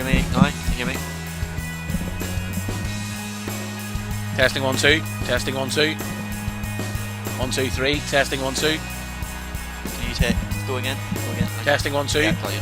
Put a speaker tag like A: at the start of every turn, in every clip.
A: hear me? Aye, can you hear me?
B: Testing 1 2. Testing 1 2. 1 2 3. Testing 1 2.
A: Can you take go again? Go again.
B: Testing 1 2.
A: Yeah, I'll tell you.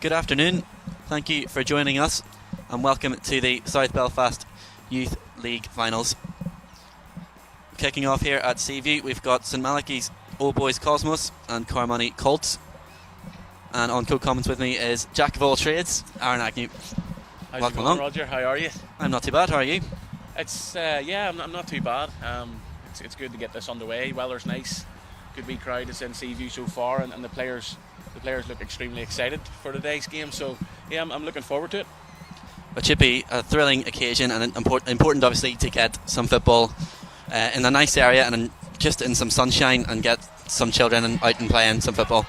A: Good afternoon. Thank you for joining us and welcome to the South Belfast Youth League Finals. Kicking off here at Seaview, we've got St Malachy's Old Boys Cosmos and Carmoney Colts. And on co-comments with me is Jack of all trades, Aaron Agnew.
C: How's
A: Welcome
C: it going,
A: along.
C: Roger? How are you?
A: I'm not too bad, how are you?
C: It's I'm not too bad. It's good to get this underway. Weather's nice. Good wee crowd is in Seaview so far, and the players look extremely excited for today's game. So yeah, I'm looking forward to it.
A: It should be a thrilling occasion and important obviously to get some football in a nice area and just in some sunshine and get some children out and playing some football.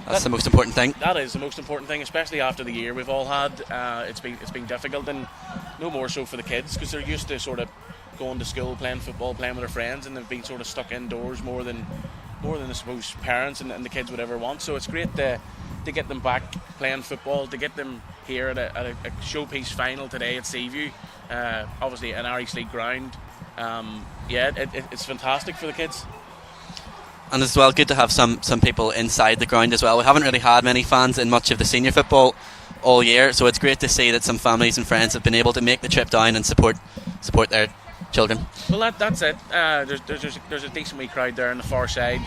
A: That's the most important thing.
C: That is the most important thing, especially after the year we've all had. It's been difficult, and no more so for the kids because they're used to sort of going to school, playing football, playing with their friends, and they've been sort of stuck indoors more than I suppose parents and the kids would ever want. So it's great to get them back playing football, to get them here at a showpiece final today at Seaview, obviously an Irish League ground. It's fantastic for the kids.
A: And as well, good to have some people inside the ground as well. We haven't really had many fans in much of the senior football all year, so it's great to see that some families and friends have been able to make the trip down and support their children.
C: Well, that's it. There's a decent wee crowd there on the far side,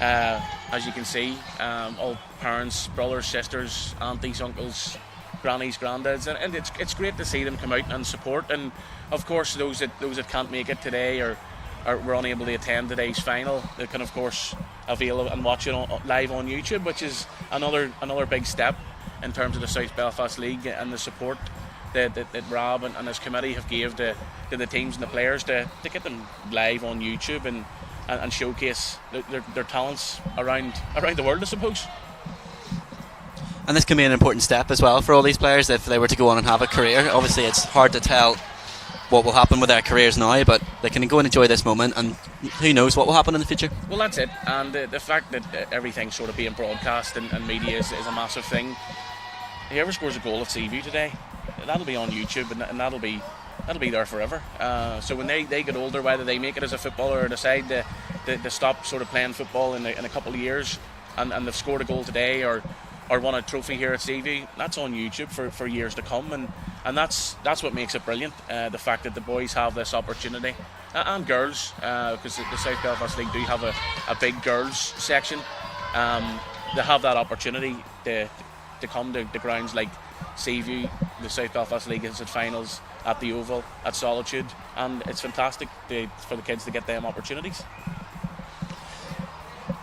C: as you can see. All parents, brothers, sisters, aunties, uncles, grannies, granddads, and it's great to see them come out and support. And of course, those that can't make it today or were unable to attend today's final, they can of course avail and watch it live on YouTube, which is another big step in terms of the South Belfast League and the support that Rob and his committee have gave to the teams and the players to get them live on YouTube and showcase their talents around the world, I suppose.
A: And this can be an important step as well for all these players if they were to go on and have a career. Obviously it's hard to tell what will happen with their careers now, but they can go and enjoy this moment, and who knows what will happen in the future.
C: Well, that's it, and the fact that everything's sort of being broadcast and media is a massive thing. Whoever scores a goal at Seaview today, that'll be on YouTube, and that'll be there forever. So when they get older, whether they make it as a footballer or decide to stop sort of playing football in a couple of years, and they've scored a goal today or won a trophy here at Seaview, that's on YouTube for years to come, and that's what makes it brilliant. The fact that the boys have this opportunity, and girls, because the South Belfast League do have a big girls section. They have that opportunity to come to grounds like Seaview. The South Belfast League is at finals at the Oval, at Solitude, and it's fantastic for the kids to get them opportunities.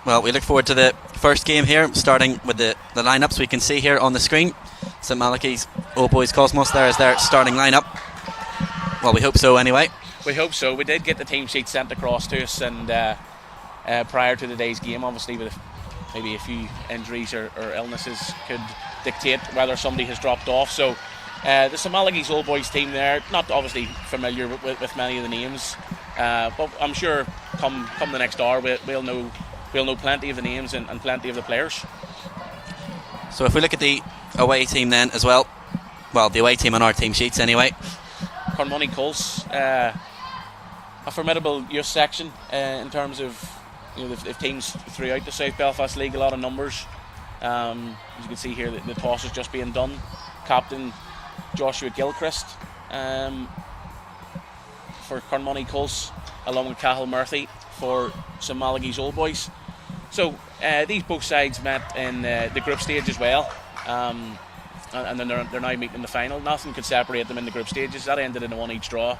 A: Well, we look forward to the first game here, starting with the lineups we can see here on the screen. St Malachy's Old Boys Cosmos there is their starting lineup. Well, we hope so anyway.
C: We hope so. We did get the team sheet sent across to us, and prior to today's game, obviously with maybe a few injuries or illnesses could dictate whether somebody has dropped off. So the St Malachy's Old Boys team there, not obviously familiar with many of the names, but I'm sure come the next hour we'll know plenty of the names and plenty of the players.
A: So if we look at the away team then as well, the away team on our team sheets anyway.
C: Carmoney Colts, a formidable youth section in terms of they've teams throughout the South Belfast League, a lot of numbers. As you can see here, the toss is just being done. Captain Joshua Gilchrist for Carmoney Colts, along with Cahill Murphy for St Malachy's Old Boys. So these both sides met in the group stage as well, and then they're now meeting in the final. Nothing could separate them in the group stages. That ended in a 1-each draw.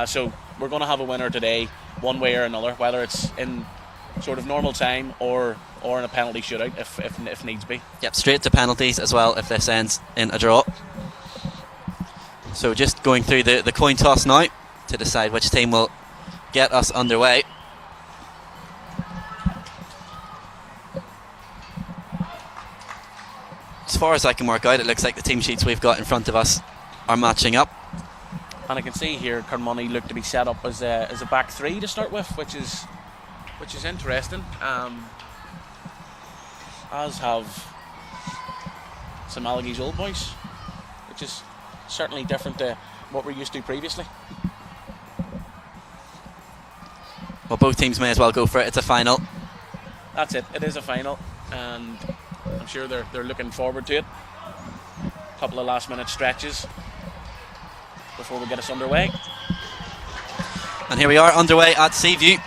C: So we're going to have a winner today, one way or another, whether it's in sort of normal time or in a penalty shootout if needs be.
A: Yep, straight to penalties as well if this ends in a draw. So just going through the coin toss now to decide which team will get us underway. As far as I can work out, it looks like the team sheets we've got in front of us are matching up.
C: And I can see here Carmoney look to be set up as a back three to start with, which is interesting. As have St Malachy's Old Boys, which is certainly different to what we're used to previously.
A: Well, both teams may as well go for it. It's a final.
C: That's it. It is a final, and I'm sure they're looking forward to it. couple of last minute stretches before we get us underway.
A: And here we are underway at Seaview.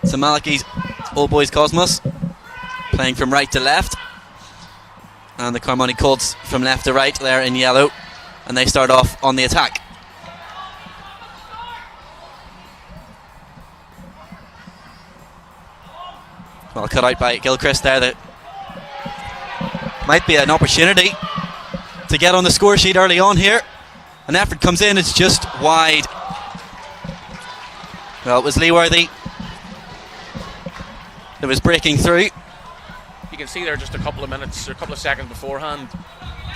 A: St Malachy's Old Boys Cosmos playing from right to left, and the Carmoney Colts from left to right there in yellow, and they start off on the attack. Well cut out by Gilchrist there. That might be an opportunity to get on the score sheet early on here. An effort comes in, it's just wide. Well, it was Leeworthy that was breaking through.
C: You can see there just a couple of minutes or a couple of seconds beforehand,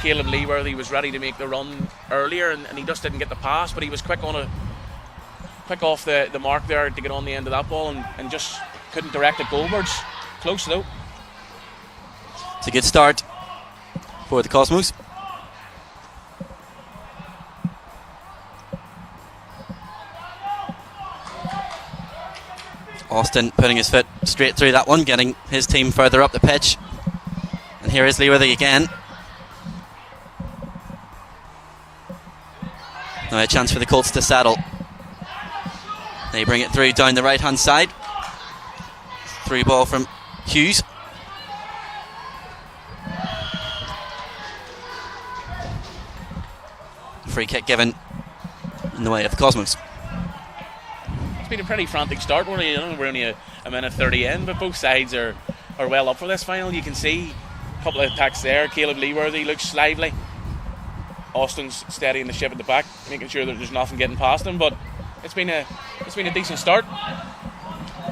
C: Caleb Leeworthy was ready to make the run earlier, and he just didn't get the pass, but he was quick off the mark there to get on the end of that ball, and just couldn't direct it goalwards. Close though.
A: It's a good start for the Cosmos. Austin putting his foot straight through that one, getting his team further up the pitch. And here is Leeworthy again. Now a chance for the Colts to saddle. They bring it through down the right hand side. Through ball from Hughes. Free kick given in the way of the Cosmos.
C: It's been a pretty frantic start. We're only a minute 30 in, but both sides are well up for this final. You can see a couple of attacks there. Caleb Leeworthy looks lively. Austin's steadying the ship at the back, making sure that there's nothing getting past him. But it's been a decent start.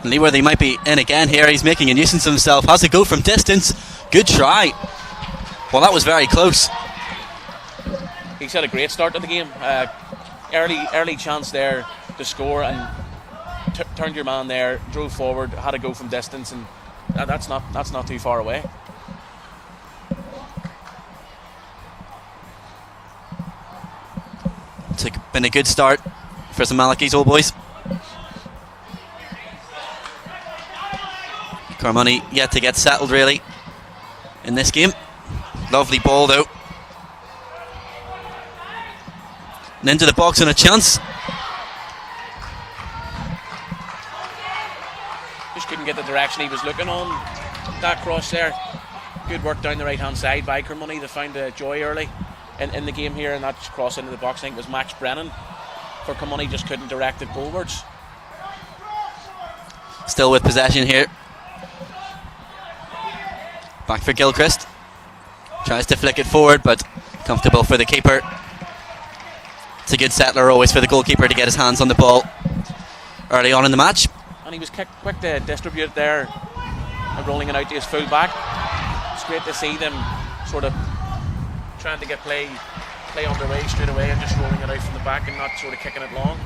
A: Leeworthy might be in again here. He's making a nuisance of himself. Has to go from distance. Good try. Well, that was very close.
C: He's had a great start to the game. Early chance there to score, and turned your man there, drove forward, had to go from distance, and that's not too far away.
A: It's been a good start for St Malachy's Old Boys. Carmoney yet to get settled really in this game. Lovely ball though. And into the box and a chance.
C: Just couldn't get the direction he was looking on. That cross there. Good work down the right hand side by Carmoney. They found joy early in the game here, and that cross into the box, I think, was Max Brennan for Carmoney. Just couldn't direct it goalwards.
A: Still with possession here. Back for Gilchrist. Tries to flick it forward, but comfortable for the keeper. It's a good settler always for the goalkeeper to get his hands on the ball early on in the match.
C: And he was quick to distribute it there, rolling it out to his full back. It's great to see them sort of trying to get play underway straight away and just rolling it out from the back and not sort of kicking it long.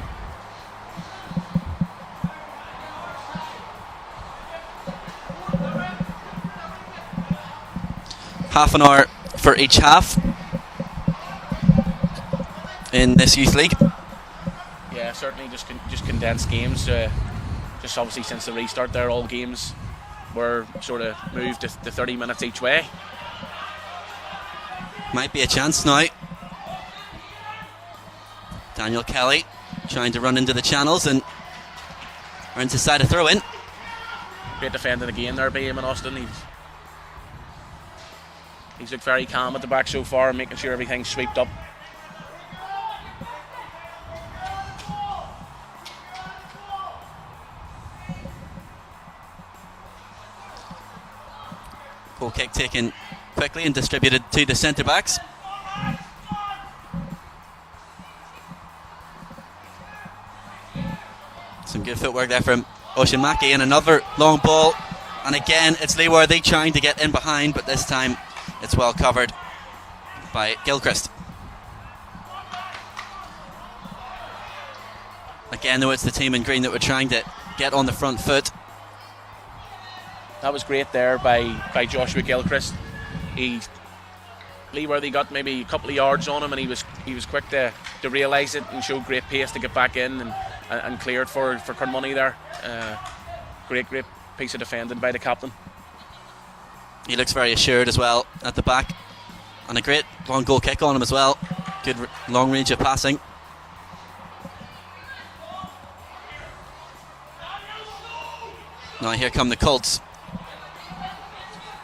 A: Half an hour for each half in this youth league.
C: Yeah, certainly just condensed games. Just obviously since the restart there, all games were sort of moved to 30 minutes each way.
A: Might be a chance now. Daniel Kelly trying to run into the channels and earns a side of throw in.
C: Great defending again there by Eamon Austin. He's looked very calm at the back so far, making sure everything's swept up.
A: Goal kick taken quickly and distributed to the centre backs. Some good footwork there from Ocean Mackey, and another long ball, and again it's Leeworthy trying to get in behind, but this time it's well covered by Gilchrist. Again though, it's the team in green that were trying to get on the front foot.
C: That was great there by Joshua Gilchrist. Leeworthy got maybe a couple of yards on him, and he was quick to realise it and showed great pace to get back in and clear it for Carmoney there. Great piece of defending by the captain.
A: He looks very assured as well at the back, And a great long goal kick on him as well. Good long range of passing. Now here come the Colts.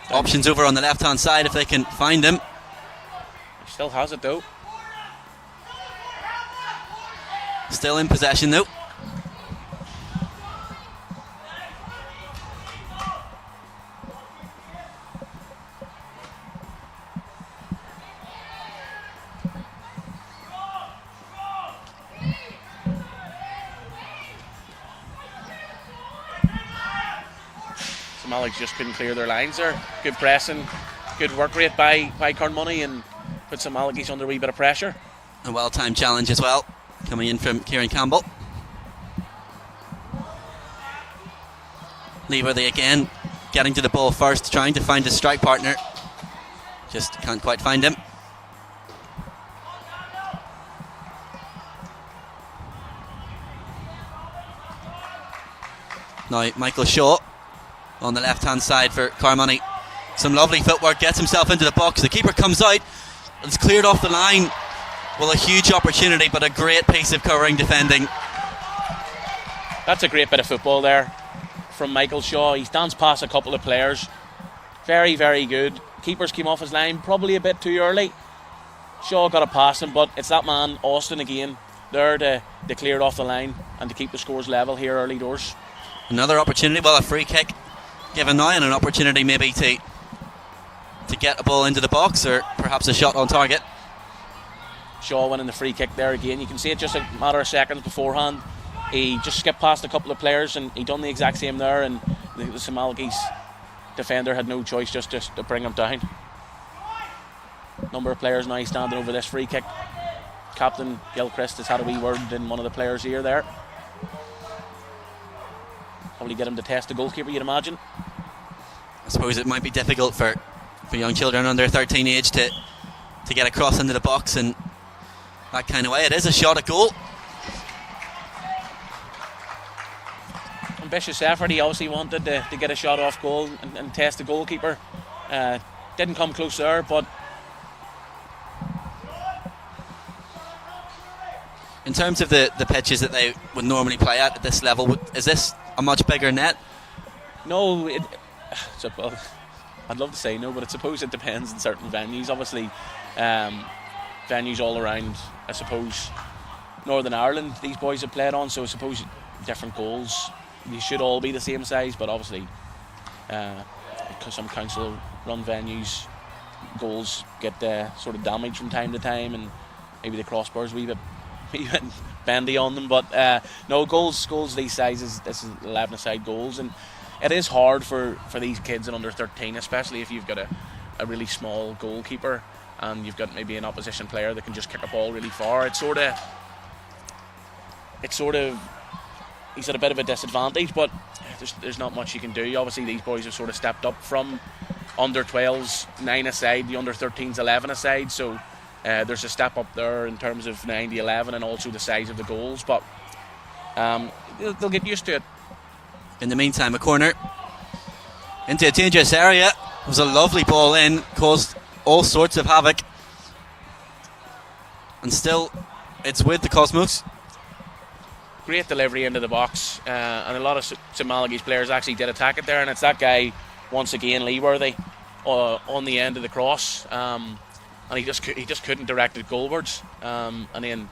A: Options over on the left hand side if they can find him.
C: He still has it though.
A: Still in possession though.
C: Alex just couldn't clear their lines there. Good pressing, good work rate by Carnmoney, and put some Malachy's under a wee bit of pressure.
A: A well-timed challenge as well, coming in from Kieran Campbell. Leaworthy again, getting to the ball first, trying to find his strike partner. Just can't quite find him. Now Michael Shaw on the left hand side for Carnmoney. Some lovely footwork, gets himself into the box. The keeper comes out, it's cleared off the line. Well, a huge opportunity, but a great piece of covering defending.
C: That's a great bit of football there from Michael Shaw. He stands past a couple of players. Very, very good. Keepers came off his line probably a bit too early. Shaw got a pass him, but it's that man Austin again there to clear it off the line and to keep the scores level here early doors.
A: Another opportunity, well, a free kick given now, and an opportunity maybe to get a ball into the box, or perhaps a shot on target.
C: Shaw winning the free kick there again. You can see it just a matter of seconds beforehand. He just skipped past a couple of players and he done the exact same there, and the St. Malachy's defender had no choice just to bring him down. Number of players now standing over this free kick. Captain Gilchrist has had a wee word in one of the players' ear there. Probably get him to test the goalkeeper, you'd imagine.
A: I suppose it might be difficult for young children under 13 age to get across into the box in that kind of way. It is a shot at goal.
C: Ambitious effort. He obviously wanted to get a shot off goal and test the goalkeeper. Didn't come close there, but
A: in terms of the pitches that they would normally play at this level, is this a much bigger net?
C: No, I'd love to say no, but I suppose it depends on certain venues. Obviously, venues all around, I suppose, Northern Ireland, these boys have played on, so I suppose different goals. They should all be the same size, but obviously, because some council-run venues, goals get sort of damaged from time to time, and maybe the crossbars a wee bit bendy on them. But no, goals these sizes, this is 11-a-side goals, and it is hard for these kids in under 13, especially if you've got a really small goalkeeper and you've got maybe an opposition player that can just kick a ball really far. It's sort of he's at a bit of a disadvantage, but there's not much you can do. Obviously these boys have sort of stepped up from under 12s 9-a-side, the under 13s 11-a-side, so there's a step up there in terms of 9-11 and also the size of the goals, but they'll get used to it.
A: In the meantime, a corner into a dangerous area. It was a lovely ball in, caused all sorts of havoc, and still it's with the Cosmos.
C: Great delivery into the box, and a lot of St. Malachy's players actually did attack it there, and it's that guy once again, Leaworthy, on the end of the cross, and he just couldn't direct it goalwards, and then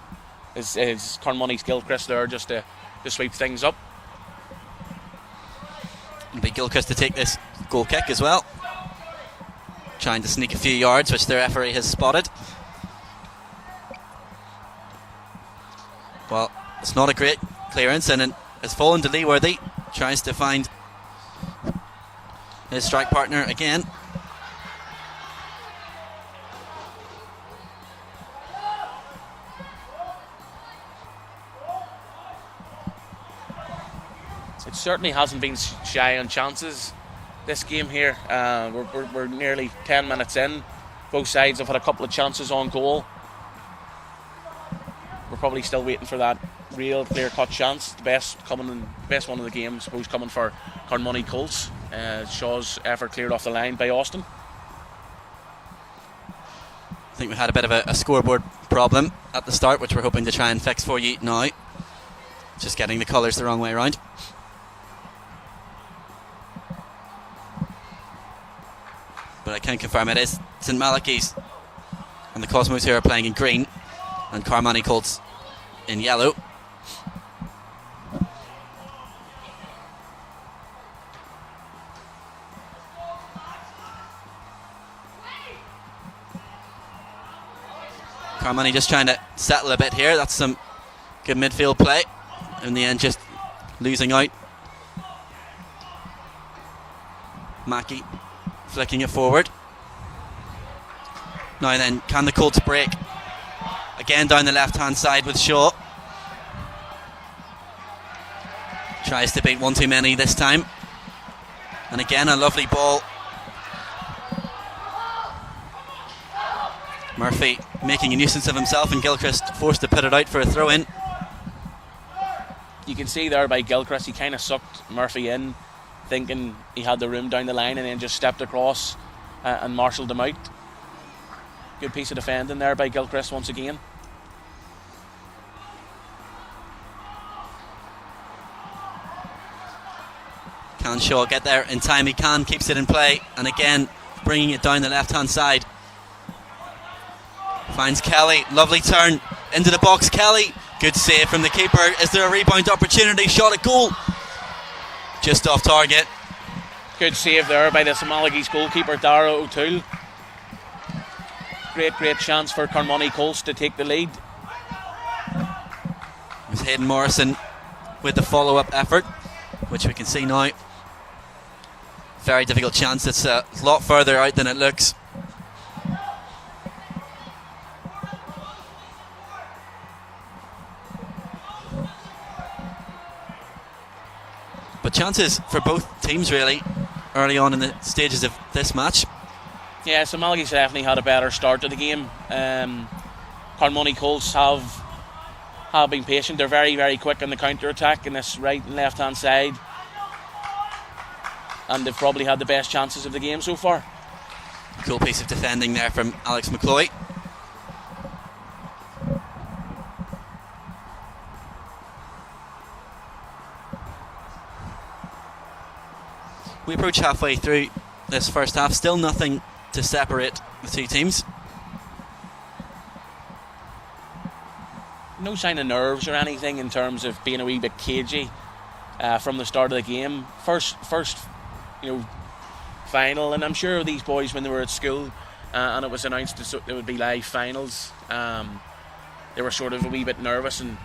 C: his Carnmoney's Gilchrist there just to sweep things up.
A: It'll be Gilchrist to take this goal kick as well, trying to sneak a few yards, which the referee has spotted. Well, it's not a great clearance, and it's fallen to Leaworthy. Tries to find his strike partner again.
C: It certainly hasn't been shy on chances this game here. We're nearly 10 minutes in. Both sides have had a couple of chances on goal. We're probably still waiting for that real clear-cut chance. The best one of the game, I suppose, coming for Carnmoney Colts. Shaw's effort cleared off the line by Austin.
A: think we had a bit of a scoreboard problem at the start, which we're hoping to try and fix for you now. Just getting the colours the wrong way around. But I can confirm it is St Malachy's, and the Cosmos here are playing in green, and Carmani Colts in yellow. Carmani just trying to settle a bit here. That's some good midfield play. In the end, just losing out. Mackie flicking it forward. Now then, can the Colts break? Again down the left-hand side with Shaw. Tries to beat one too many this time. And again, a lovely ball. Murphy making a nuisance of himself, and Gilchrist forced to put it out for a throw-in.
C: You can see there by Gilchrist, he kind of sucked Murphy in, thinking he had the room down the line, and then just stepped across and marshalled him out. Good piece of defending there by Gilchrist once again.
A: Can Shaw get there in time? He can, keeps it in play, and again bringing it down the left-hand side. Finds Kelly, lovely turn into the box. Kelly, good save from the keeper. Is there a rebound opportunity? Shot at goal, just off target.
C: Good save there by the St Malachy's goalkeeper Dara O'Toole. Great chance for Carmani Colts to take the lead.
A: It was Hayden Morrison with the follow-up effort, which we can see now. Very difficult chance. It's a lot further out than it looks. But chances for both teams really early on in the stages of this match.
C: Yeah, so Malachy's definitely had a better start to the game. Carmani Colts have been patient. They're very quick on the counter-attack in this right and left-hand side, and they've probably had the best chances of the game so far.
A: Cool piece of defending there from Alex McCloy. We approach halfway through this first half, still nothing to separate the two teams.
C: No sign of nerves or anything in terms of being a wee bit cagey from the start of the game. First, final, and I'm sure these boys, when they were at school and it was announced that there would be live finals, they were sort of a wee bit nervous, and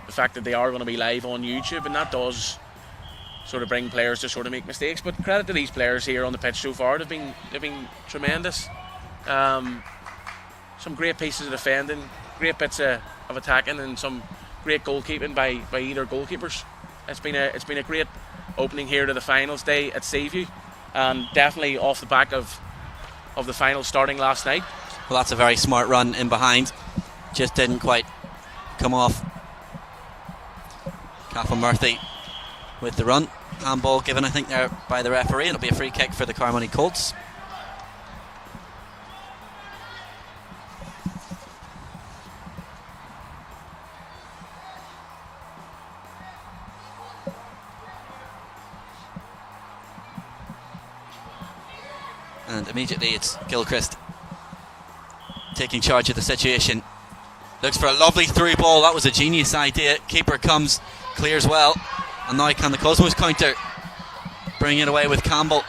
C: the fact that they are going to be live on YouTube, and that does sort of bring players to sort of make mistakes. But credit to these players here on the pitch so far. They've been tremendous. Some great pieces of defending, great bits of attacking, and some great goalkeeping by either goalkeepers. It's been a great opening here to the finals day at Seaview, and definitely off the back of the final starting last night.
A: Well, that's a very smart run in behind. Just didn't quite come off. Cathal Murphy with the run. Handball given, I think, there by the referee. It'll be a free kick for the Carmani Colts. And immediately it's Gilchrist taking charge of the situation. Looks for a lovely through ball. That was a genius idea. Keeper comes, clears well. And now can the Cosmos counter? Bring it away with Campbell.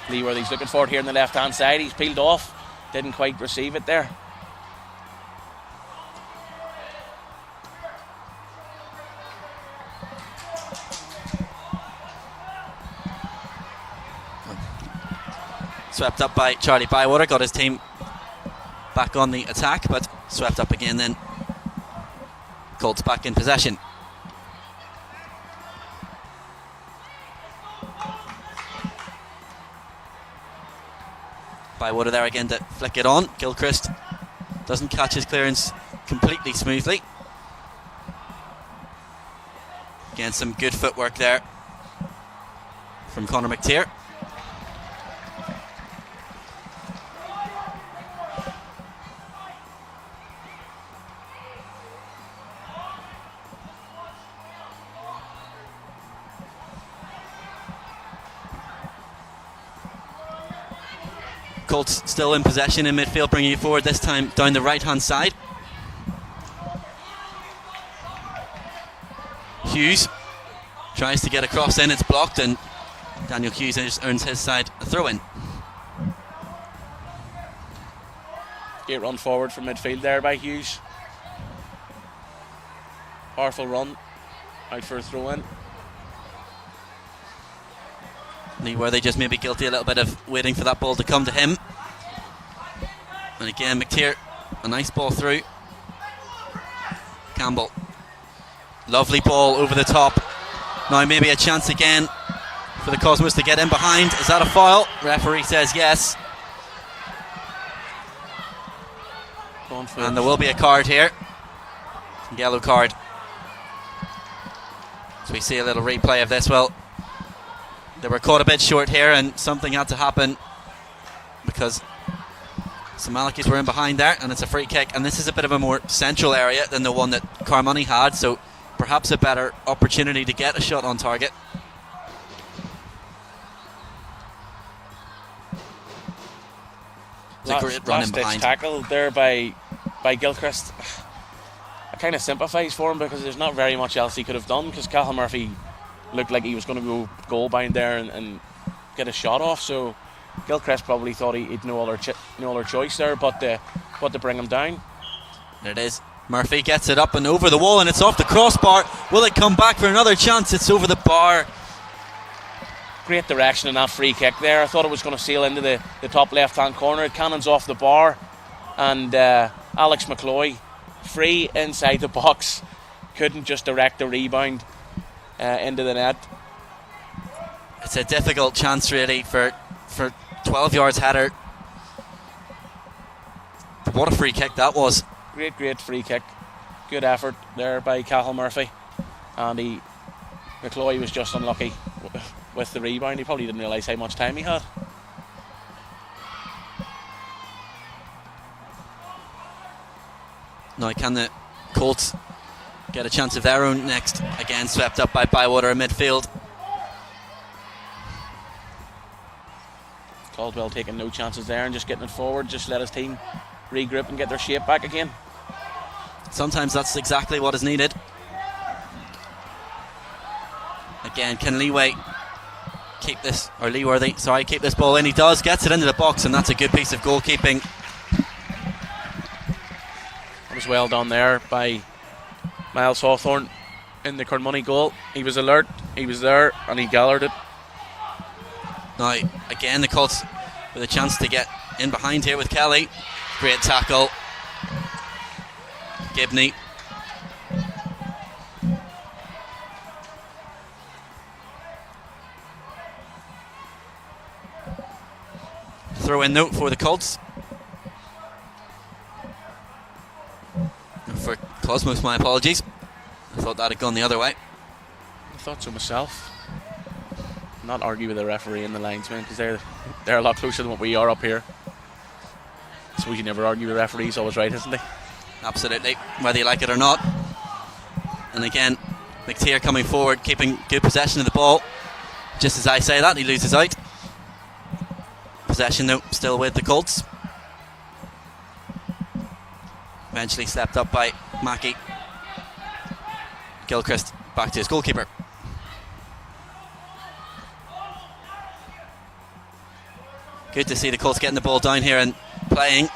C: Leeworthy's looking for it here on the left hand side. He's peeled off. Didn't quite receive it there.
A: Swept up by Charlie Bywater. Got his team back on the attack, but swept up again then. Colts back in possession. Bywater there again to flick it on. Gilchrist doesn't catch his clearance completely smoothly. Again, some good footwork there from Conor McTeer. Colts still in possession in midfield, bringing it forward, this time down the right hand side. Hughes tries to get across in, it's blocked, and Daniel Hughes earns his side a throw in.
C: Great run forward from midfield there by Hughes. Powerful run out for a throw in.
A: Were they just maybe guilty a little bit of waiting for that ball to come to him. And again, McTeer, a nice ball through. Campbell, lovely ball over the top. Now maybe a chance again for the Cosmos to get in behind. Is that a foul? Referee says yes. And there will be a card here. Yellow card. So we see a little replay of this. Well, they were caught a bit short here, and something had to happen because some Malachis were in behind there, and it's a free kick. And this is a bit of a more central area than the one that Carmoney had, so perhaps a better opportunity to get a shot on target. It's a great run in behind.
C: Tackle there by Gilchrist. I kind of sympathise for him because there's not very much else he could have done, because Cathal Murphy looked like he was going to go goal bound there and get a shot off. So Gilchrist probably thought he'd no other choice there but to bring him down.
A: There it is. Murphy gets it up and over the wall, and it's off the crossbar. Will it come back for another chance? It's over the bar.
C: Great direction in that free kick there. I thought it was going to sail into the top left hand corner. Cannon's off the bar, and Alex McCloy, free inside the box, couldn't just direct the rebound into the net.
A: It's a difficult chance really for 12 yards header. But what a free kick that was.
C: Great free kick. Good effort there by Cathal Murphy. And McCloy was just unlucky with the rebound. He probably didn't realise how much time he had.
A: Now can the Colts get a chance of their own next? Again swept up by Bywater in midfield.
C: Caldwell taking no chances there and just getting it forward. Just let his team regroup and get their shape back again.
A: Sometimes that's exactly what is needed. Again, can Leeway keep this, or Leeworthy, sorry, keep this ball in? He does, gets it into the box, and that's a good piece of goalkeeping.
C: It was well done there by Miles Hawthorne in the Carmoney goal. He was alert, he was there, and he gathered it.
A: Now, again, the Colts with a chance to get in behind here with Kelly. Great tackle. Gibney. Throw in note for the Colts. For Cosmos, my apologies. I thought that had gone the other way.
C: I thought so myself. Not argue with the referee and the linesman, because they're a lot closer than what we are up here. I suppose you never argue with referees, always right, isn't he?
A: Absolutely, whether you like it or not. And again, McTeer coming forward, keeping good possession of the ball. Just as I say that, he loses out. Possession though still with the Colts. Eventually stepped up by Mackey. Gilchrist back to his goalkeeper. Good to see the Colts getting the ball down here and playing.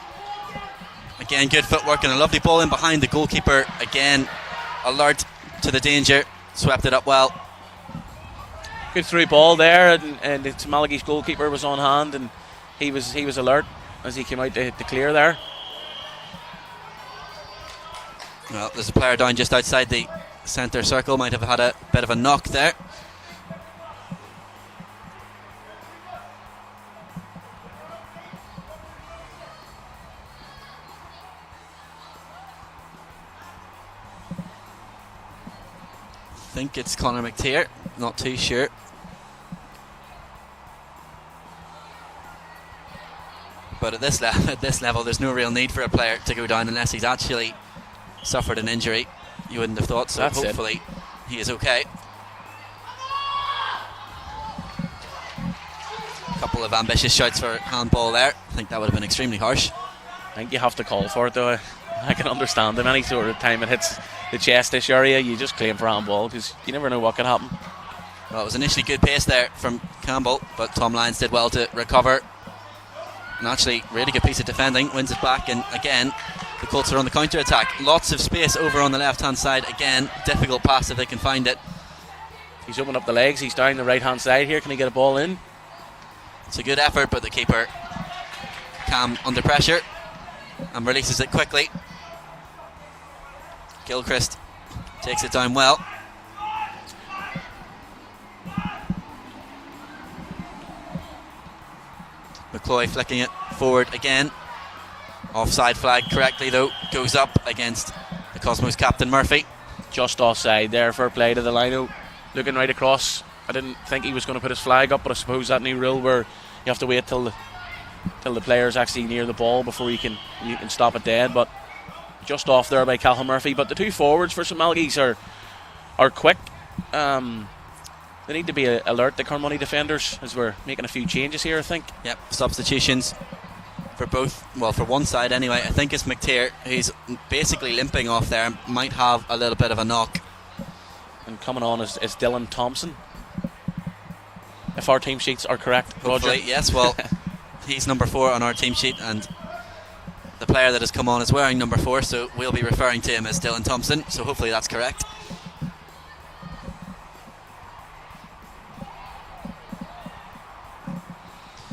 A: Again, good footwork and a lovely ball in behind the goalkeeper. Again, alert to the danger. Swept it up well.
C: Good through ball there, and Malagi's goalkeeper was on hand, and he was alert as he came out to clear there.
A: Well, there's a player down just outside the centre circle. Might have had a bit of a knock there. I think it's Conor McTeer, not too sure. But at this level, there's no real need for a player to go down unless he's actually suffered an injury. You wouldn't have thought so.
C: That's
A: hopefully he is okay. A couple of ambitious shouts for handball there. I think that would have been extremely harsh.
C: I think you have to call for it, though. I can understand them. Any sort of time it hits the chest-ish area, you just claim for handball, because you never know what can happen.
A: Well, it was initially good pace there from Campbell, but Tom Lyons did well to recover. And actually, really good piece of defending, wins it back, and again, the Colts are on the counter-attack. Lots of space over on the left-hand side. Again, difficult pass if they can find it.
C: He's opened up the legs, he's down the right-hand side here. Can he get a ball in?
A: It's a good effort, but the keeper, Cam, under pressure, and releases it quickly. Gilchrist takes it down well. McCloy flicking it forward again. Offside flag correctly though, goes up against the Cosmos captain Murphy.
C: Just offside there, fair play to the lino. Looking right across. I didn't think he was going to put his flag up, but I suppose that new rule where you have to wait till the player's actually near the ball before you can stop it dead. But just off there by Calhoun Murphy. But the two forwards for St Malachy's are quick. They need to be alert, the Carmoney defenders, as we're making a few changes here, I think.
A: Yep, substitutions for both, well, for one side anyway. I think it's McTeer, who's basically limping off there, might have a little bit of a knock.
C: And coming on is Dylan Thompson, if our team sheets are correct.
A: Hopefully,
C: Roger.
A: yes, well, he's number 4 on our team sheet, and the player that has come on is wearing number 4, so we'll be referring to him as Dylan Thompson, so hopefully that's correct.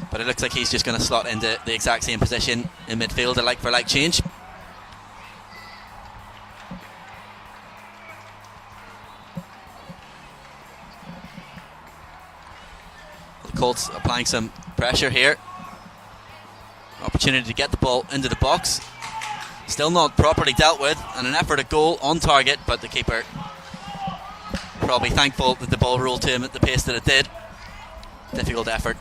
A: But it looks like he's just going to slot into the exact same position in midfield, a like for like change. The Colts applying some pressure here. Opportunity to get the ball into the box. Still not properly dealt with, and an effort at goal on target, but the keeper probably thankful that the ball rolled to him at the pace that it did. Difficult effort.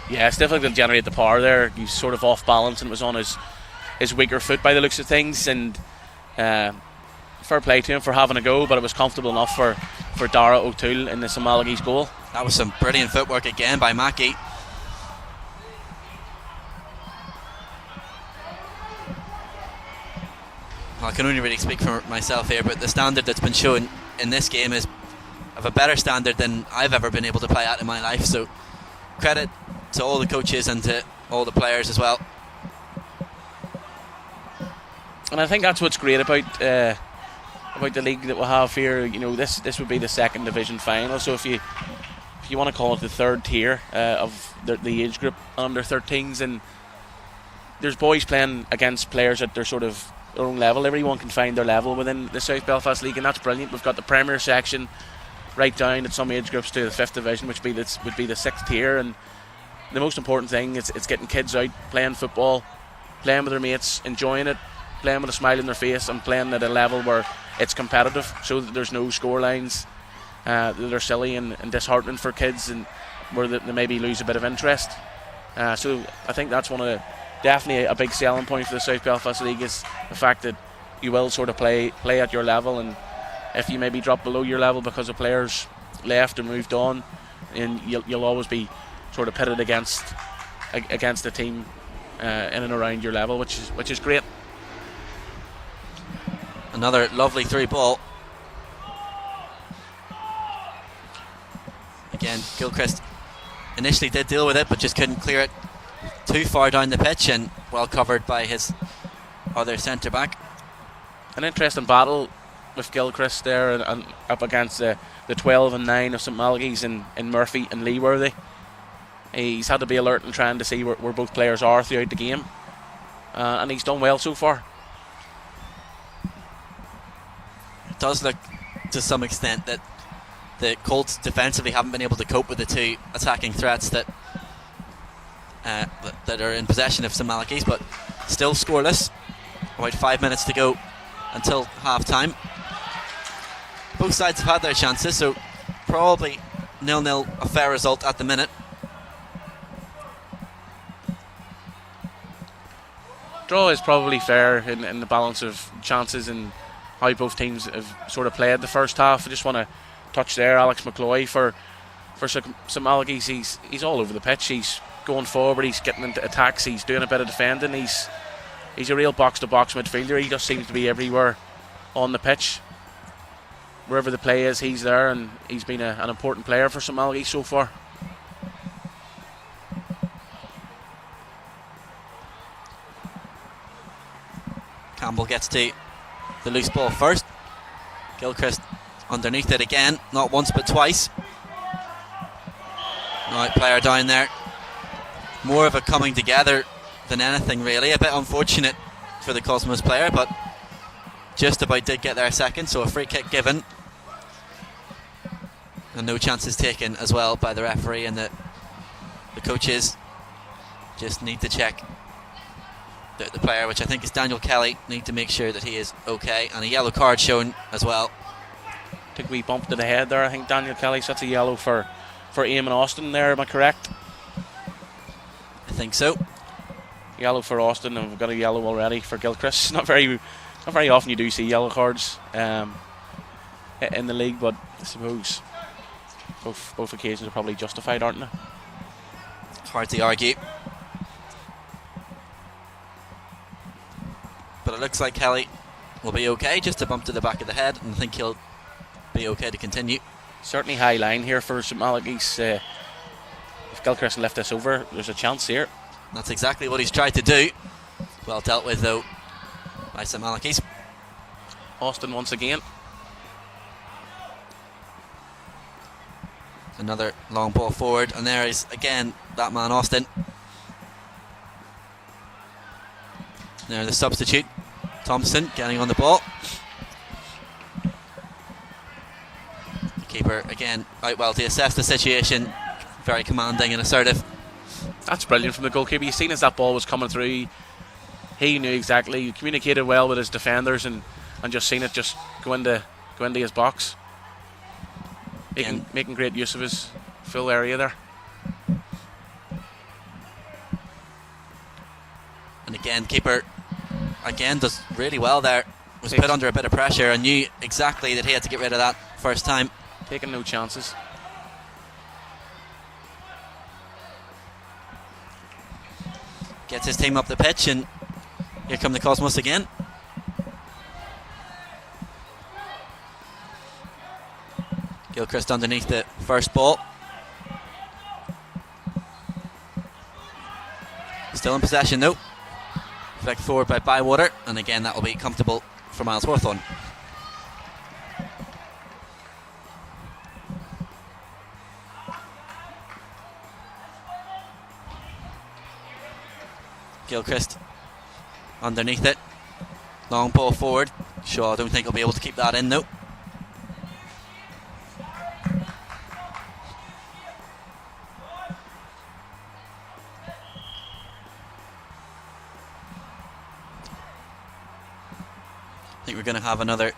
C: Yeah, it's difficult to generate the power there. He's sort of off balance and it was on his weaker foot by the looks of things. And fair play to him for having a go, but it was comfortable enough for Dara O'Toole in the St Malachy's goal.
A: That was some brilliant footwork again by Mackey. Well, I can only really speak for myself here, but the standard that's been shown in this game is of a better standard than I've ever been able to play at in my life. So credit to all the coaches and to all the players as well.
C: And I think that's what's great about the league that we'll have here. You know, this would be the second division final, so if you want to call it the third tier of the age group under 13s, and there's boys playing against players at their sort of their own level. Everyone can find their level within the South Belfast League, and that's brilliant. We've got the Premier section right down at some age groups to the 5th division, which would be the 6th tier. And the most important thing is it's getting kids out playing football, playing with their mates, enjoying it, playing with a smile on their face, and playing at a level where it's competitive, so that there's no score lines that are silly and disheartening for kids, and where they maybe lose a bit of interest. So I think that's definitely a big selling point for the South Belfast League, is the fact that you will sort of play at your level, and if you maybe drop below your level because of players left and moved on, and you'll always be sort of pitted against a team in and around your level, which is great.
A: Another lovely through ball. Again, Gilchrist initially did deal with it, but just couldn't clear it too far down the pitch, and well covered by his other centre back.
C: An interesting battle with Gilchrist there, and up against the 12 and 9 of St Malachy's in Murphy and Leeworthy. He's had to be alert and trying to see where both players are throughout the game, and he's done well so far.
A: It does look to some extent that the Colts defensively haven't been able to cope with the two attacking threats that are in possession of St Malachy's, but still scoreless. About 5 minutes to go until half time. Both sides have had their chances, so probably 0-0, a fair result at the minute.
C: Draw is probably fair in the balance of chances and how both teams have sort of played the first half. I just want to touch there Alex McCloy for for St Malachy's, he's all over the pitch. He's going forward, he's getting into attacks, he's doing a bit of defending. He's a real box-to-box midfielder. He just seems to be everywhere on the pitch. Wherever the play is, he's there, and he's been an important player for St Malachy so far.
A: Campbell gets to the loose ball first. Gilchrist underneath it again, not once but twice. Right, player down there. More of a coming together than anything, really. A bit unfortunate for the Cosmos player, but just about did get there second, so a free kick given. And no chances taken as well by the referee, and the coaches just need to check the player, which I think is Daniel Kelly, need to make sure that he is okay, and a yellow card shown as well.
C: Took a wee bump to the head there, I think, Daniel Kelly. So that's a yellow for Eamon Austin there, am I correct?
A: I think so.
C: Yellow for Austin, and we've got a yellow already for Gilchrist. Not very often you do see yellow cards in the league, but I suppose both occasions are probably justified, aren't they?
A: Hard to argue. But it looks like Kelly will be okay, just a bump to the back of the head, and I think he'll be okay to continue.
C: Certainly high line here for St Malachy's. If Gilchrist left this over, there's a chance here.
A: That's exactly what he's tried to do. Well dealt with, though, by St Malachy's.
C: Austin once again.
A: Another long ball forward, and there is again that man Austin. There the substitute, Thompson, getting on the ball. The keeper again out well to assess the situation. Very commanding and assertive.
C: That's brilliant from the goalkeeper. You've seen as that ball was coming through, he knew exactly. He communicated well with his defenders, and just seen it just go into his box. Making great use of his full area there.
A: And again, keeper again does really well there. Was put under a bit of pressure and knew exactly that he had to get rid of that first time.
C: Taking no chances.
A: Gets his team up the pitch, and here come the Cosmos again. Gilchrist underneath the first ball. Still in possession though. Flicked forward by Bywater, and again that will be comfortable for Miles Hawthorne. Gilchrist underneath it. Long ball forward. Shaw, I don't think he'll be able to keep that in though. I think we're going to have another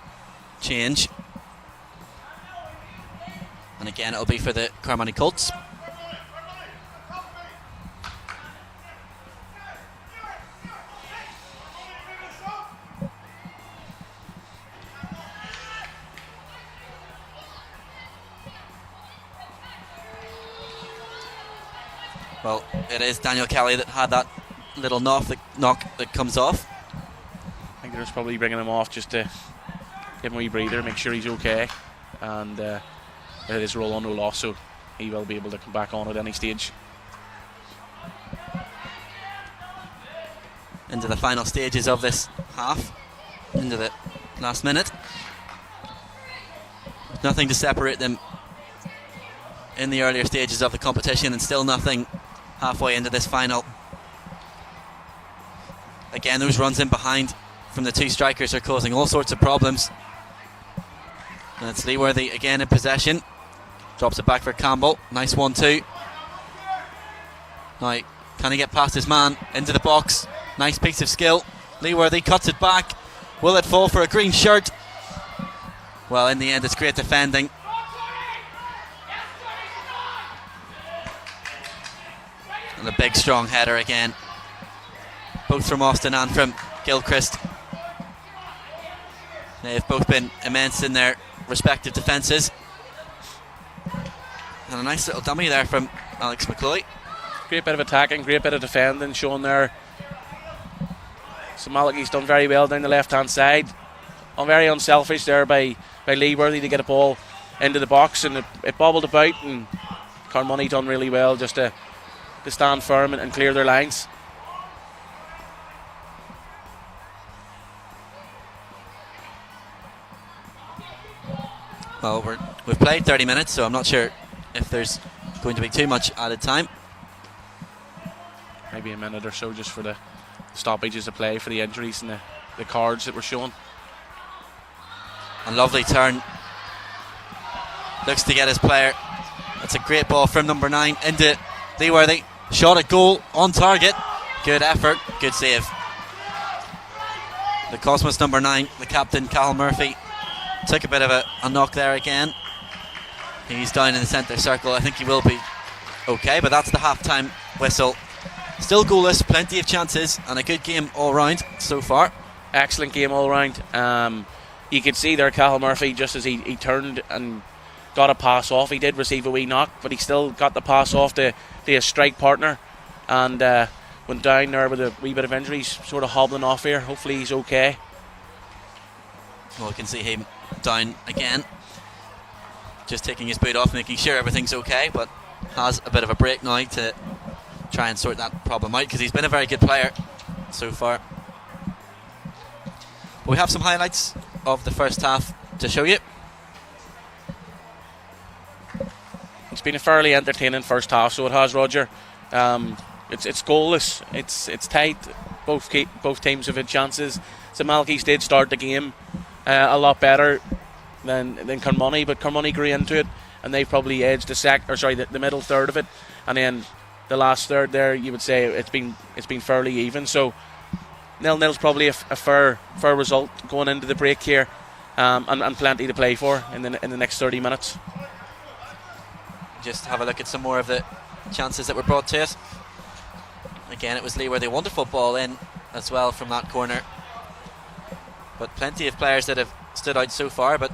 A: change, and again it'll be for the Carmody Colts. Well, it is Daniel Kelly that had that little knock that comes off.
C: I think they're just probably bringing him off just to give him a wee breather, make sure he's okay, and it is roll on no loss, so he will be able to come back on at any stage.
A: Into the final stages of this half, into the last minute. Nothing to separate them in the earlier stages of the competition, and still nothing halfway into this final. Again, those runs in behind from the two strikers are causing all sorts of problems. And it's Leeworthy again in possession. Drops it back for Campbell. Nice 1-2. Now, can he get past his man into the box? Nice piece of skill. Leeworthy cuts it back. Will it fall for a green shirt? Well, in the end, it's great defending. And a big, strong header again. Both from Austin and from Gilchrist. They've both been immense in their respective defences. And a nice little dummy there from Alex McCloy.
B: Great bit of attacking, great bit of defending shown there. So Malachi's done very well down the left hand side. Very unselfish there by Lee Worthy to get a ball into the box, and it bobbled about, and Carmoney done really well just to stand firm and clear their lines.
A: Well, we've played 30 minutes, so I'm not sure if there's going to be too much added time.
B: Maybe a minute or so just for the stoppages of play for the injuries and the cards that were shown.
A: A lovely turn. Looks to get his player. That's a great ball from number 9 into Leeworthy. Shot at goal, on target. Good effort, good save. The Cosmos number 9, the captain, Cal Murphy, took a bit of a knock there again. He's down in the centre circle. I think he will be okay, but that's the half-time whistle. Still goalless, plenty of chances, and a good game all round so far.
B: Excellent game all round. You could see there Cahill Murphy, just as he turned and got a pass off, he did receive a wee knock, but he still got the pass off to his strike partner, and went down there with a wee bit of injuries, sort of hobbling off here. Hopefully he's okay.
A: Well, we can see him down again, just taking his boot off, making sure everything's okay, but has a bit of a break now to try and sort that problem out, because he's been a very good player so far. But we have some highlights of the first half to show you.
B: It's been a fairly entertaining first half, so it has, Roger. It's goalless, it's tight. Both teams have had chances. So Malachy's did start the game a lot better than Carmoney, but Carmoney grew into it, and they probably edged the middle third of it, and then the last third there, you would say it's been fairly even. So 0-0's probably a fair result going into the break here, and plenty to play for in the next 30 minutes.
A: Just have a look at some more of the chances that were brought to us. Again, it was Leeworthy, wonderful ball in as well from that corner, but plenty of players that have stood out so far, but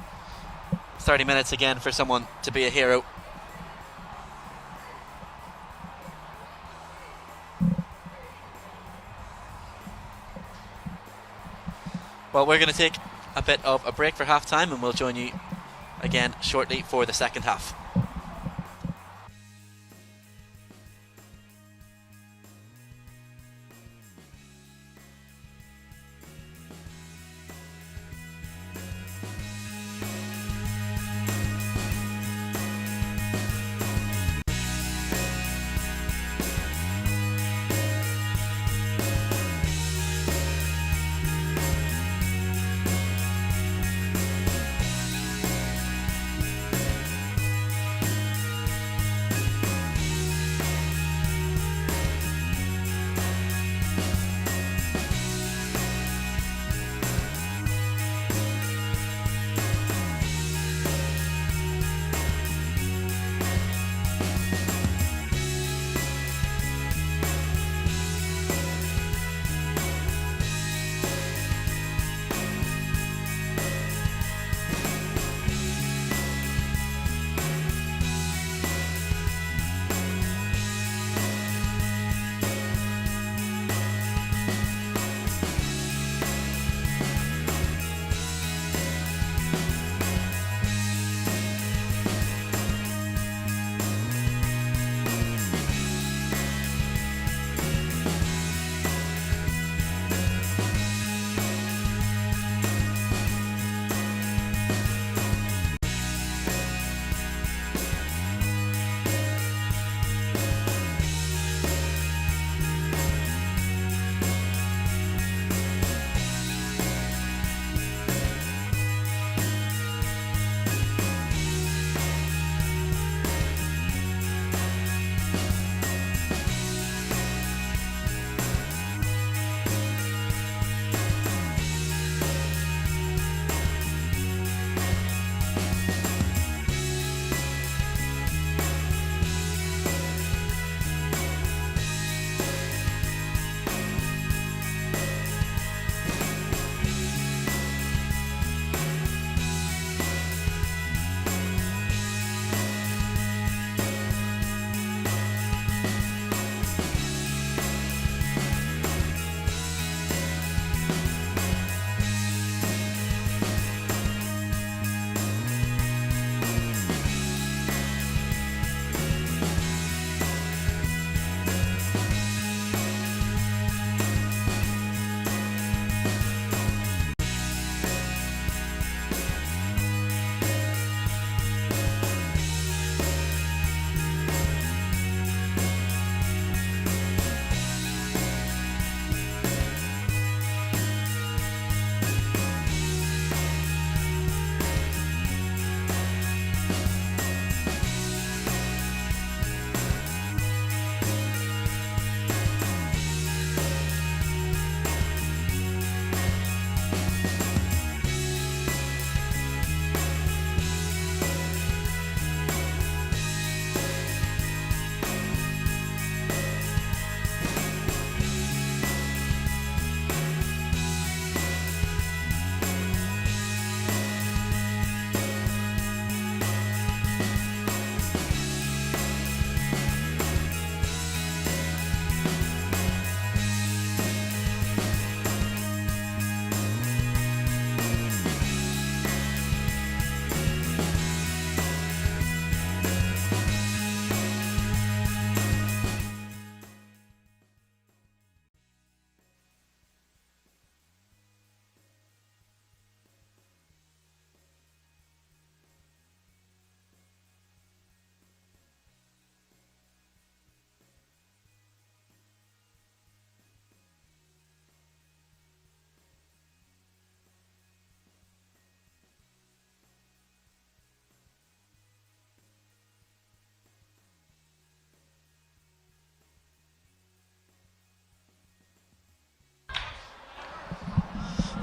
A: 30 minutes again for someone to be a hero. Well, we're going to take a bit of a break for half time, and we'll join you again shortly for the second half.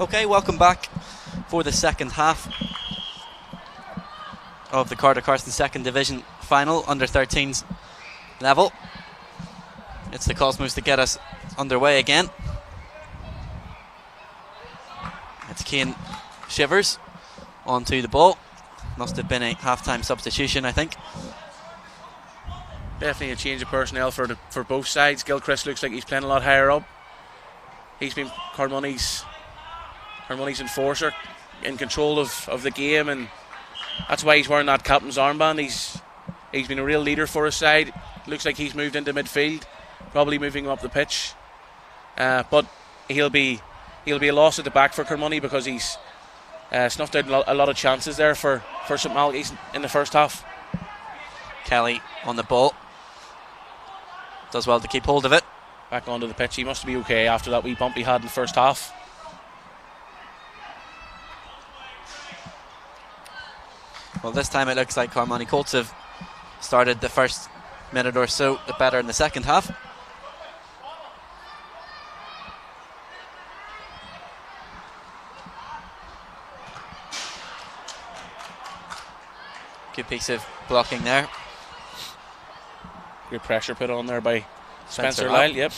A: Okay, welcome back for the second half of the Carter Carson Second Division final, under 13s level. It's the Cosmos that get us underway again. It's Cian Shivers onto the ball. Must have been a half-time substitution, I think.
B: Definitely a change of personnel for both sides. Gilchrist looks like he's playing a lot higher up. He's been Carmoney's enforcer, in control of the game, and that's why he's wearing that captain's armband. He's been a real leader for his side. Looks like he's moved into midfield, probably moving up the pitch. But he'll be a loss at the back for Carmoney, because he's snuffed out a lot of chances there for St Malachy's in the first half.
A: Kelly on the ball. Does well to keep hold of it.
B: Back onto the pitch. He must be okay after that wee bump he had in the first half.
A: Well, this time it looks like Carmoney Colts have started the first minute or so better in the second half. Good piece of blocking there.
B: Great pressure put on there by Spencer
A: Lyle.
B: Lyle. Yep.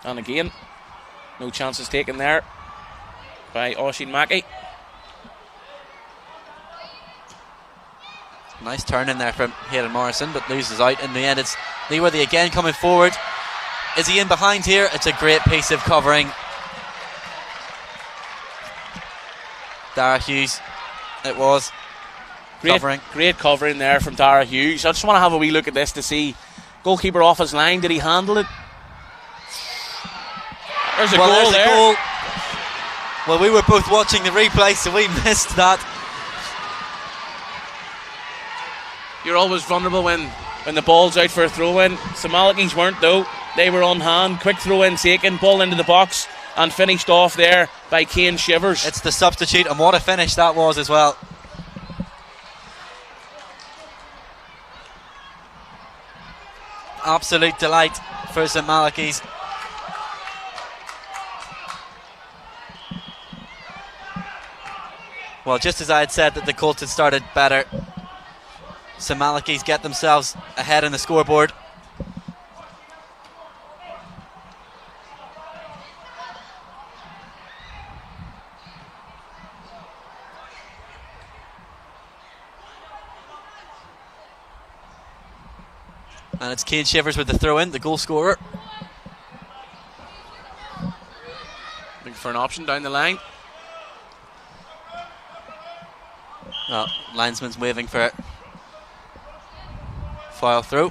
B: And again, no chances taken there by Oisin Mackey.
A: Nice turn in there from Hayden Morrison, but loses out. In the end, it's Leeworthy again coming forward. Is he in behind here? It's a great piece of covering. Dara Hughes, it was.
B: Great covering there from Dara Hughes. I just want to have a wee look at this to see. Goalkeeper off his line. Did he handle it? There's a goal there.
A: Goal. Well, we were both watching the replay, so we missed that.
B: You're always vulnerable when the ball's out for a throw-in. St Malachy's weren't, though. They were on hand. Quick throw-in taken. Ball into the box and finished off there by Cian Shivers.
A: It's the substitute, and what a finish that was as well. Absolute delight for St Malachy's. Well, just as I had said that the Colts had started better, St Malachy's get themselves ahead in the scoreboard. And it's Cian Shivers with the throw-in, the goal scorer.
B: Looking for an option down the line.
A: Well, linesman's waving for it. Foul through.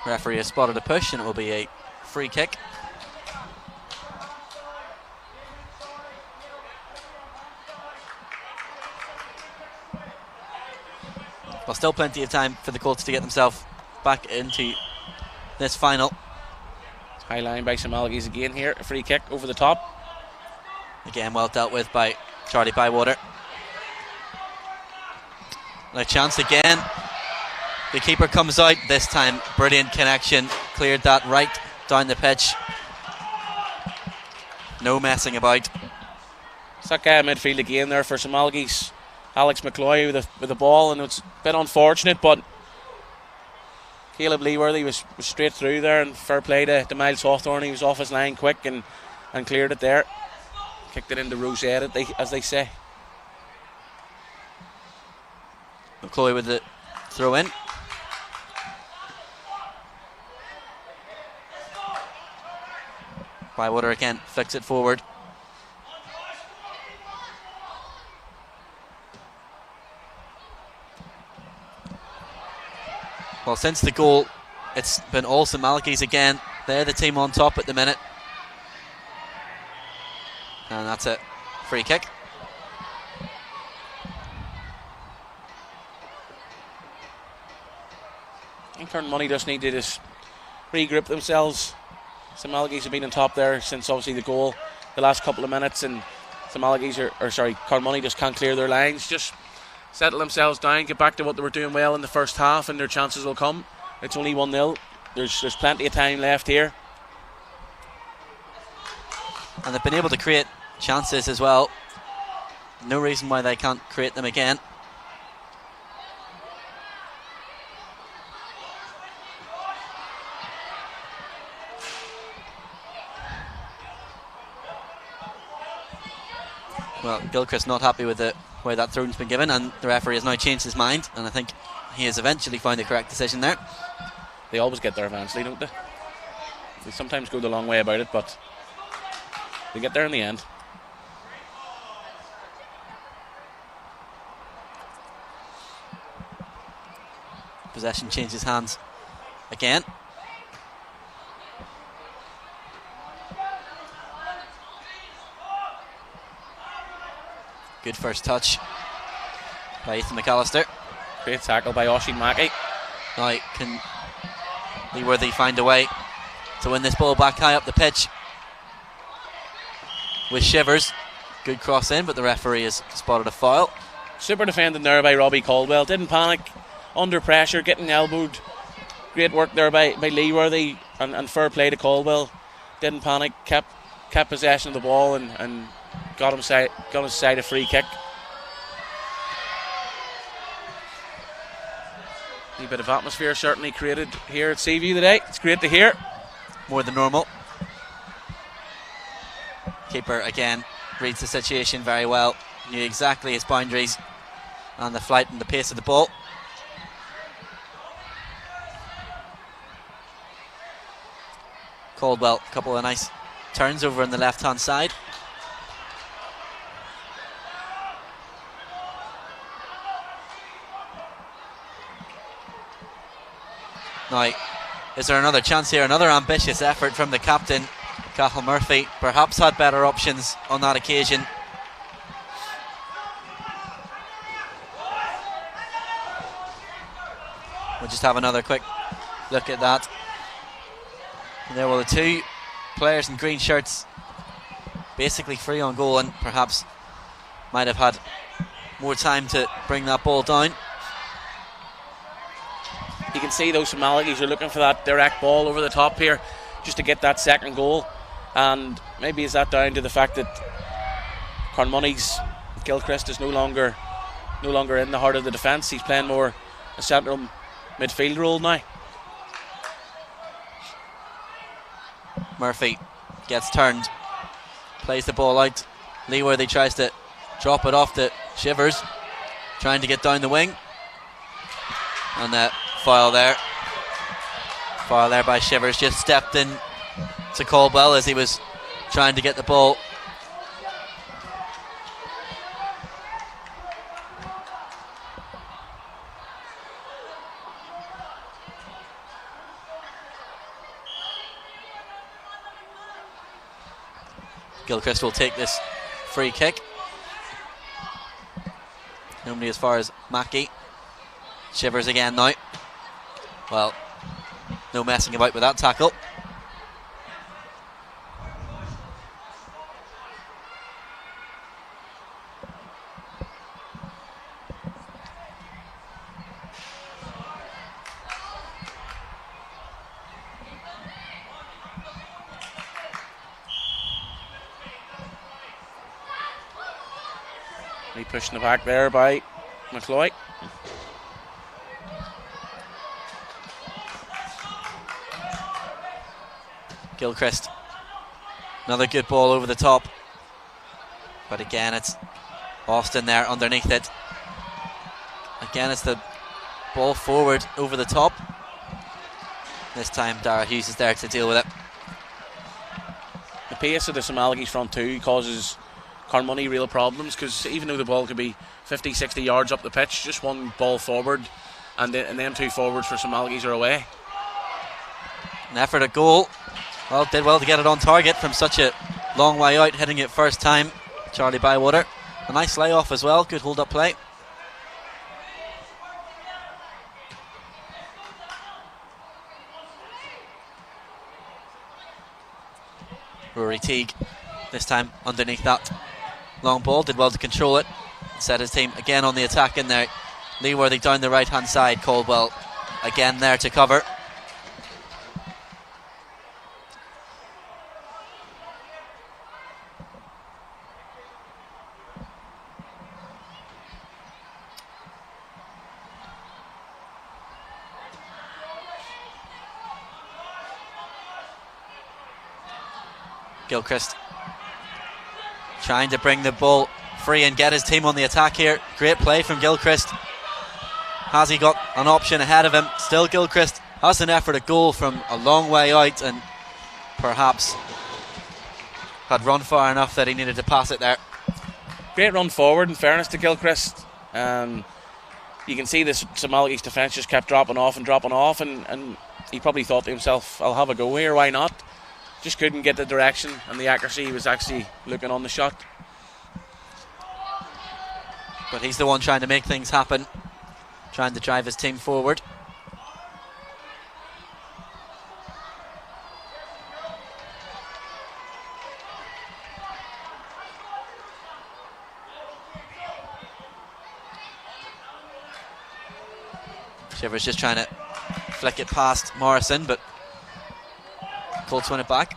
A: Referee has spotted a push, and it will be a free kick. Well, still plenty of time for the Colts to get themselves back into this final.
B: High line by St Malachy's again here. A free kick over the top.
A: Again, well dealt with by Charlie Bywater. And a chance again. The keeper comes out this time. Brilliant connection. Cleared that right down the pitch. No messing about.
B: It's that guy in midfield again there for St Malachy's. Alex McCloy with the ball, and it's a bit unfortunate, but Caleb Leeworthy was straight through there, and fair play to Miles Hawthorne. He was off his line quick and cleared it there. Kicked it into Rosette, as they say.
A: McCloy with the throw in. Bywater again flicks it forward. Well, since the goal, it's been all St Malachy's again. They're the team on top at the minute. And that's it. Free kick.
B: I think Carmoney just need to regroup themselves. St Malachy's have been on top there since obviously the goal the last couple of minutes, and St Malachy's Carmoney just can't clear their lines. Just settle themselves down, get back to what they were doing well in the first half, and their chances will come. It's only 1-0. There's plenty of time left here.
A: And they've been able to create chances as well. No reason why they can't create them again. Well, Gilchrist not happy with the way that throw-in's been given, and the referee has now changed his mind, and I think he has eventually found the correct decision there.
B: They always get there eventually, don't they? They sometimes go the long way about it, but they get there in the end.
A: Possession changes hands again. Good first touch by Ethan McAllister.
B: Great tackle by Oisin Mackey.
A: Now can Leaworthy find a way to win this ball back high up the pitch with Shivers. Good cross in, but the referee has spotted a foul.
B: Super defending there by Robbie Caldwell. Didn't panic, under pressure, getting elbowed. Great work there by Leaworthy, and fair play to Caldwell. Didn't panic, kept possession of the ball, and got his side a free kick. A bit of atmosphere certainly created here at Seaview today. It's great to hear.
A: More than normal. Keeper again reads the situation very well. Knew exactly his boundaries and the flight and the pace of the ball. Caldwell, a couple of nice turns over on the left hand side. Now, is there another chance here? Another ambitious effort from the captain, Cathal Murphy. Perhaps had better options on that occasion. We'll just have another quick look at that. And there were the two players in green shirts basically free on goal, and perhaps might have had more time to bring that ball down.
B: You can see those Malachy's are looking for that direct ball over the top here just to get that second goal, and maybe is that down to the fact that Carmoney's Gilchrist is no longer in the heart of the defence. He's playing more a central midfield role now.
A: Murphy gets turned, plays the ball out. Leaworthy tries to drop it off to Shivers, trying to get down the wing, and foul there by Shivers. Just stepped in to Caldwell as he was trying to get the ball. Gilchrist will take this free kick. Nobody as far as Mackey. Shivers again now. Well, no messing about with that tackle.
B: Pushing the back there by McCloy.
A: Gilchrist, another good ball over the top, but again it's Austin there underneath it. Again it's the ball forward over the top. This time Dara Hughes is there to deal with it.
B: The pace of the St Malachy's front two causes Carmoney real problems, because even though the ball could be 50-60 yards up the pitch, just one ball forward and them two forwards for St Malachy's are away.
A: An effort at goal. Well, did well to get it on target from such a long way out, hitting it first time. Charlie Bywater. A nice layoff as well, good hold up play. Rory Teague this time underneath that long ball, did well to control it, set his team again on the attack in there. Leeworthy down the right hand side, Caldwell again there to cover. Gilchrist trying to bring the ball free and get his team on the attack here. Great play from Gilchrist. Has he got an option ahead of him? Still Gilchrist has an effort at goal from a long way out, and perhaps had run far enough that he needed to pass it there.
B: Great run forward, in fairness to Gilchrist. You can see this St Malachy's defence just kept dropping off, and he probably thought to himself, I'll have a go here, why not? Just couldn't get the direction and the accuracy. He was actually looking on the shot.
A: But he's the one trying to make things happen, trying to drive his team forward. Shivers just trying to flick it past Morrison, but Colts win it back.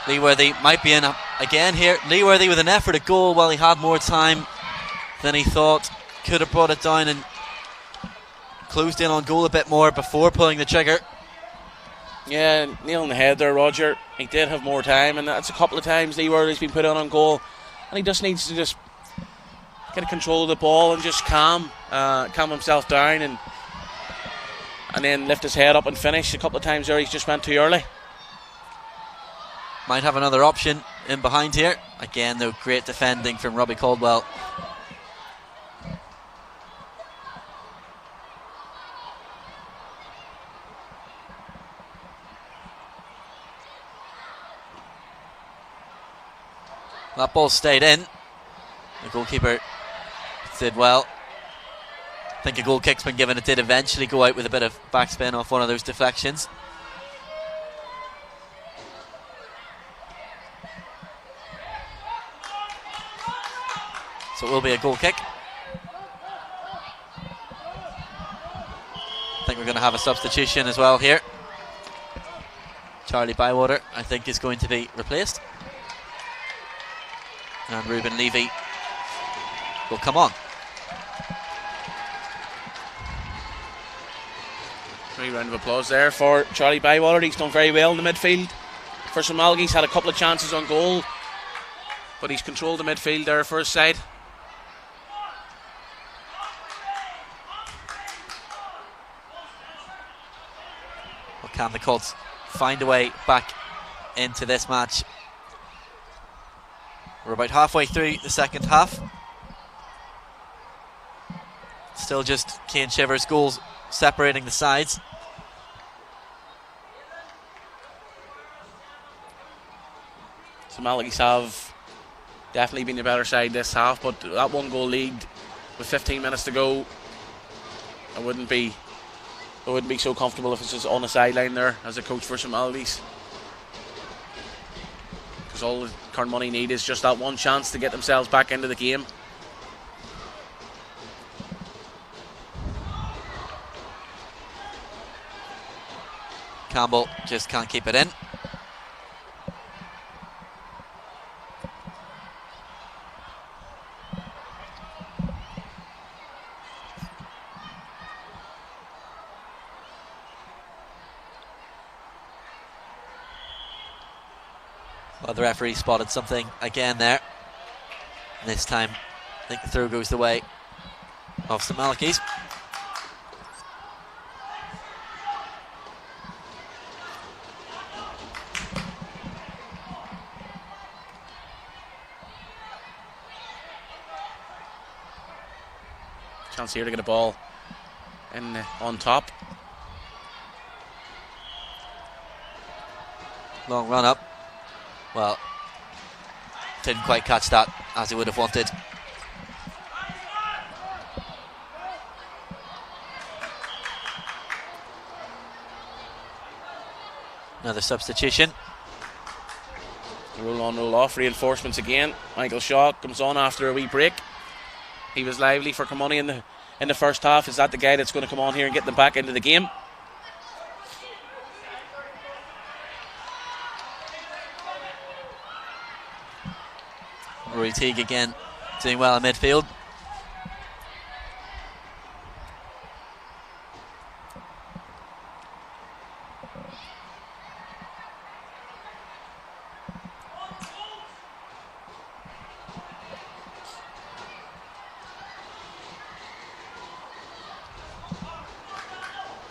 A: Leeworthy might be in again here. Leeworthy with an effort at goal. Well, he had more time than he thought. Could have brought it down and closed in on goal a bit more before pulling the trigger.
B: Yeah, nail on the head there, Roger. He did have more time, and that's a couple of times Leeworthy's been put on goal, and he just needs to just get control of the ball and just calm himself down and then lift his head up and finish. A couple of times there he's just went too early.
A: Might have another option in behind here. Again though, great defending from Robbie Caldwell. That ball stayed in. The goalkeeper did well. I think a goal kick's been given. It did eventually go out with a bit of backspin off one of those deflections. So it will be a goal kick. I think we're going to have a substitution as well here. Charlie Bywater, I think, is going to be replaced. And Ruben Levy will come on.
B: Great round of applause there for Charlie Bywater. He's done very well in the midfield. For St Malachy, he's had a couple of chances on goal, but he's controlled the midfield there for his side.
A: Well, can the Colts find a way back into this match? We're about halfway through the second half. Still just Cian Shivers' goals separating the sides.
B: So Malachy's have definitely been the better side this half, but that one goal lead with 15 minutes to go, I wouldn't be so comfortable if it's just on the sideline there as a coach for St Malachy's, because all the current money need is just that one chance to get themselves back into the game.
A: Campbell just can't keep it in. Well, the referee spotted something again there. And this time, I think the throw goes the way of St Malachy's.
B: Chance here to get a ball in on top.
A: Long run up. Well, didn't quite catch that as he would have wanted. Another substitution.
B: Roll on, roll off. Reinforcements again. Michael Shaw comes on after a wee break. He was lively for Kilmoney in the first half. Is that the guy that's going to come on here and get them back into the game?
A: Rory Teague again doing well in midfield.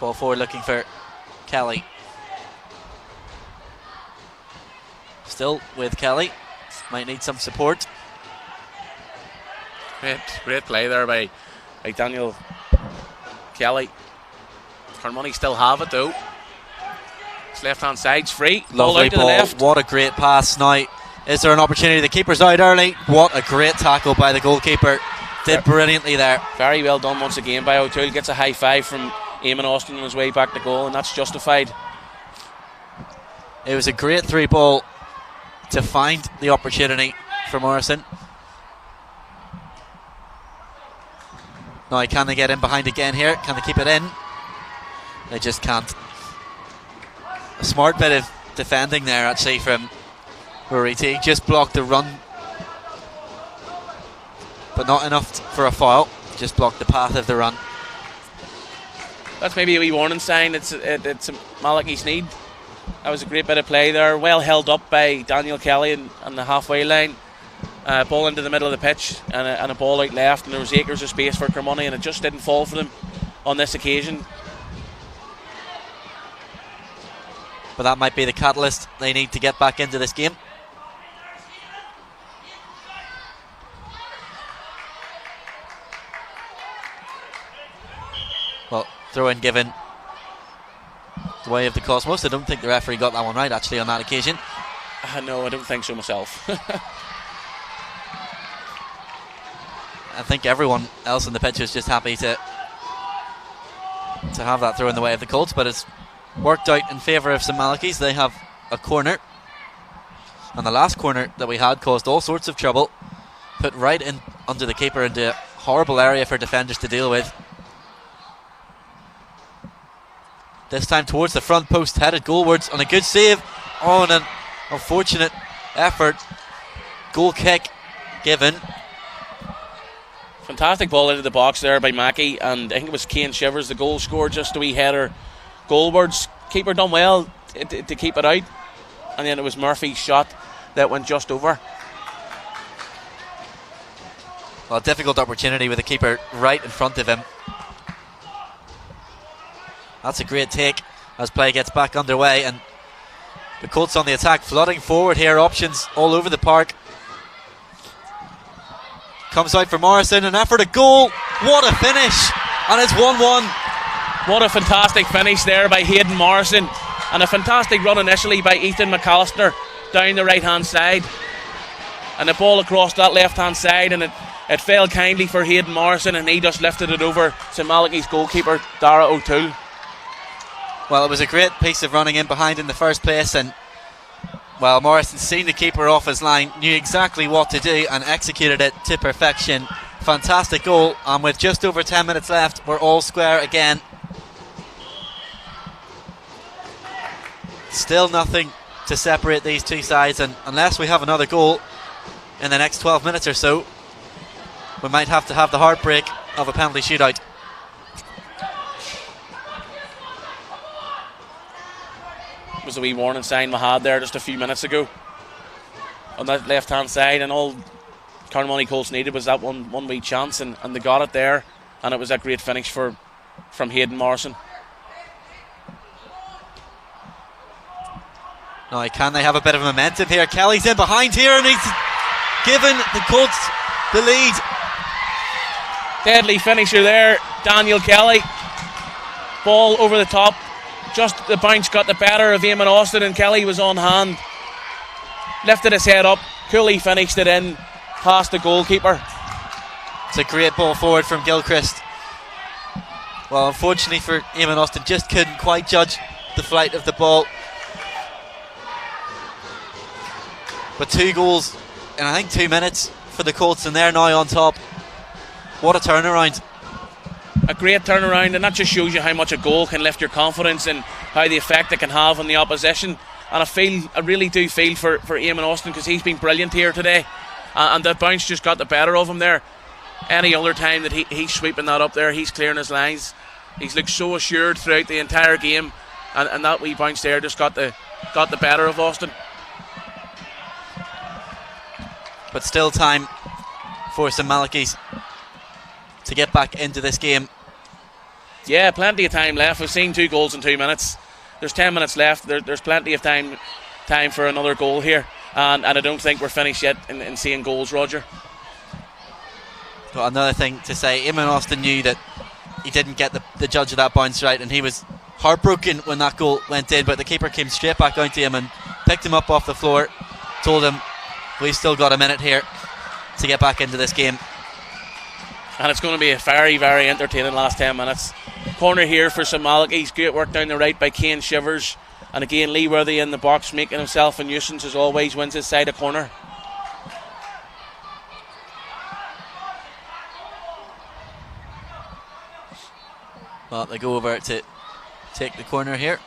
A: Ball forward looking for Kelly. Still with Kelly. Might need some support.
B: Great play there by Daniel Kelly. Kilmoney still have it though. His left hand side's free.
A: Lovely
B: out to
A: ball.
B: the left.
A: What a great pass now. Is there an opportunity? The keeper's out early. What a great tackle by the goalkeeper. Did brilliantly there.
B: Very well done once again by O'Toole. Gets a high five from Eamon Austin on his way back to goal, and that's justified.
A: It was a great through ball to find the opportunity for Morrison. Now, can they get in behind again here? Can they keep it in? They just can't. A smart bit of defending there actually from Rory Teague. Just blocked the run, but not enough for a foul. Just blocked the path of the run.
B: That's maybe a wee warning sign. It's Malachy Sneed. That was a great bit of play there. Well held up by Daniel Kelly on the halfway line. Ball into the middle of the pitch and a ball out left, and there was acres of space for Kilmoney, and it just didn't fall for them on this occasion.
A: But that might be the catalyst they need to get back into this game. Well, throw in given the way of the Cosmos. I don't think the referee got that one right actually on that occasion.
B: No, I don't think so myself.
A: I think everyone else on the pitch was just happy to have that throw in the way of the Colts, but it's worked out in favour of St Malachy's. They have a corner, and the last corner that we had caused all sorts of trouble, put right in under the keeper into a horrible area for defenders to deal with. This time towards the front post, headed goalwards on a good save on an unfortunate effort. Goal kick given.
B: Fantastic ball into the box there by Mackey, and I think it was Kane Shivers, the goal scorer, just a wee header goalwards. Keeper done well to keep it out, and then it was Murphy's shot that went just over.
A: Well, difficult opportunity with the keeper right in front of him. That's a great take as play gets back underway, and the Colts on the attack, flooding forward here, options all over the park. Comes out for Morrison, an effort, a goal. What a finish, and it's 1-1.
B: What a fantastic finish there by Hayden Morrison, and a fantastic run initially by Ethan McAllister down the right hand side, and the ball across that left hand side, and it fell kindly for Hayden Morrison, and he just lifted it over St Malachy's goalkeeper Dara O'Toole.
A: Well, it was a great piece of running in behind in the first place, and well, Morrison seen the keeper off his line, knew exactly what to do and executed it to perfection. Fantastic goal, and with just over 10 minutes left, we're all square again. Still nothing to separate these two sides, and unless we have another goal in the next 12 minutes or so, we might have to have the heartbreak of a penalty shootout.
B: Was a wee warning sign we had there just a few minutes ago on that left hand side, and all Kilmoney Colts needed was that one wee chance, and they got it there, and it was a great finish from Hayden Morrison.
A: Now, can they have a bit of momentum here? Kelly's in behind here, and he's given the Colts the lead.
B: Deadly finisher there, Daniel Kelly. Ball over the top. Just the bounce got the better of Eamon Austin, and Kelly was on hand. Lifted his head up, coolly finished it in past the goalkeeper.
A: It's a great ball forward from Gilchrist. Well, unfortunately for Eamon Austin, just couldn't quite judge the flight of the ball. But 2 goals in I think 2 minutes for the Colts, and they're now on top. What a turnaround.
B: A great turnaround, and that just shows you how much a goal can lift your confidence and how the effect it can have on the opposition. And I really do feel for Eamon Austin, because he's been brilliant here today, and that bounce just got the better of him there. Any other time that he's sweeping that up there, he's clearing his lines. He's looked so assured throughout the entire game, and that wee bounce there just got the better of Austin.
A: But still time for St Malachy's to get back into this game.
B: Yeah, plenty of time left. We've seen 2 goals in 2 minutes. There's 10 minutes left. There's plenty of time for another goal here, and I don't think we're finished yet in seeing goals, Roger.
A: Got another thing to say. Eamon Austin knew that he didn't get the judge of that bounce right, and he was heartbroken when that goal went in, but the keeper came straight back down to him and picked him up off the floor, told him we've still got a minute here to get back into this game.
B: And it's going to be a very, very entertaining last 10 minutes. Corner here for St Malachy's. Great work down the right by Kane Shivers, and again Lee Worthy in the box, making himself a nuisance as always, wins his side of corner.
A: Well, they go over to take the corner here.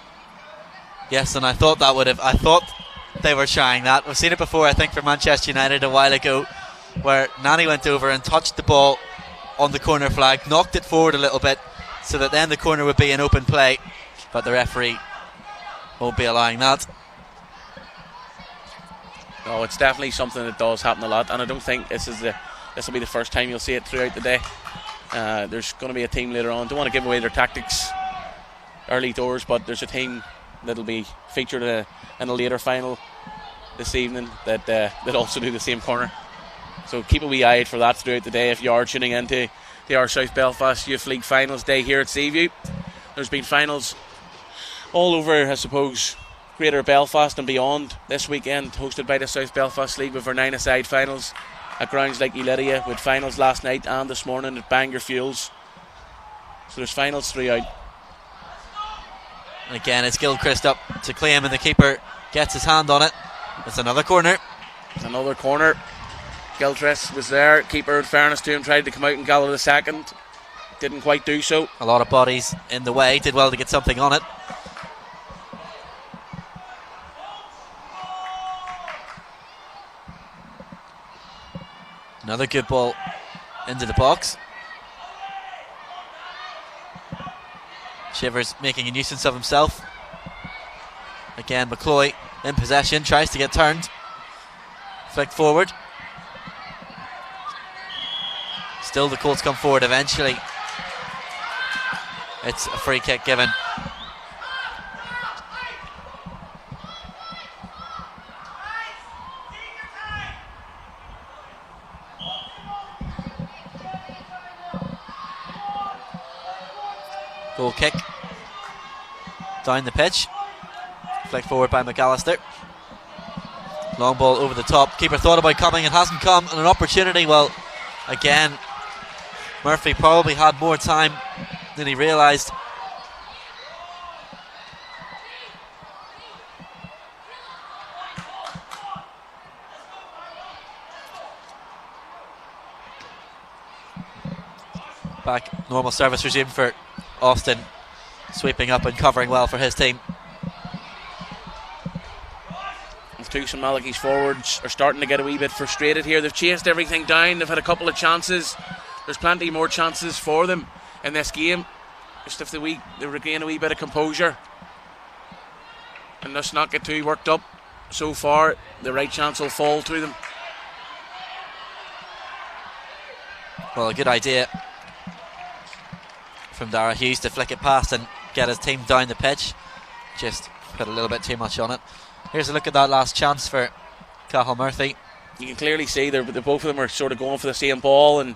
A: Yes, and I thought they were trying that. We've seen it before, I think, for Manchester United a while ago, where Nani went over and touched the ball on the corner flag, knocked it forward a little bit, so that then the corner would be an open play, but the referee won't be allowing that.
B: No, it's definitely something that does happen a lot, and I don't think this will be the first time you'll see it throughout the day. There's going to be a team later on. Don't want to give away their tactics early doors, but there's a team that'll be featured in a later final this evening that also do the same corner. So keep a wee eye out for that throughout the day if you are tuning into the South Belfast Youth League Finals Day here at Seaview. There's been finals all over, I suppose, Greater Belfast and beyond this weekend, hosted by the South Belfast League with our 9-a-side finals at grounds like Elyria, with finals last night and this morning at Bangor Fuels. So there's finals throughout.
A: And again, it's Gilchrist up to claim, and the keeper gets his hand on it. It's another corner.
B: It's another corner. Gilchrist was there. Keeper, in fairness to him, tried to come out and gather the second. Didn't quite do so.
A: A lot of bodies in the way. Did well to get something on it. Another good ball into the box. Shivers making a nuisance of himself. Again, McCloy in possession, tries to get turned. Flicked forward. Still the Colts come forward eventually. It's a free kick given. Goal kick down the pitch, flicked forward by McAllister. Long ball over the top. Keeper thought about coming, it hasn't come, and an opportunity. Well, again, Murphy probably had more time than he realised. Back, normal service resumed for Austin, sweeping up and covering well for his team.
B: Two St Malachy's forwards are starting to get a wee bit frustrated here. They've chased everything down. They've had a couple of chances. There's plenty more chances for them in this game. Just if they regain a wee bit of composure and just not get too worked up so far, the right chance will fall to them.
A: Well, a good idea from Dara Hughes to flick it past and get his team down the pitch. Just put a little bit too much on it. Here's a look at that last chance for Cathal Murphy.
B: You can clearly see both of them are sort of going for the same ball, and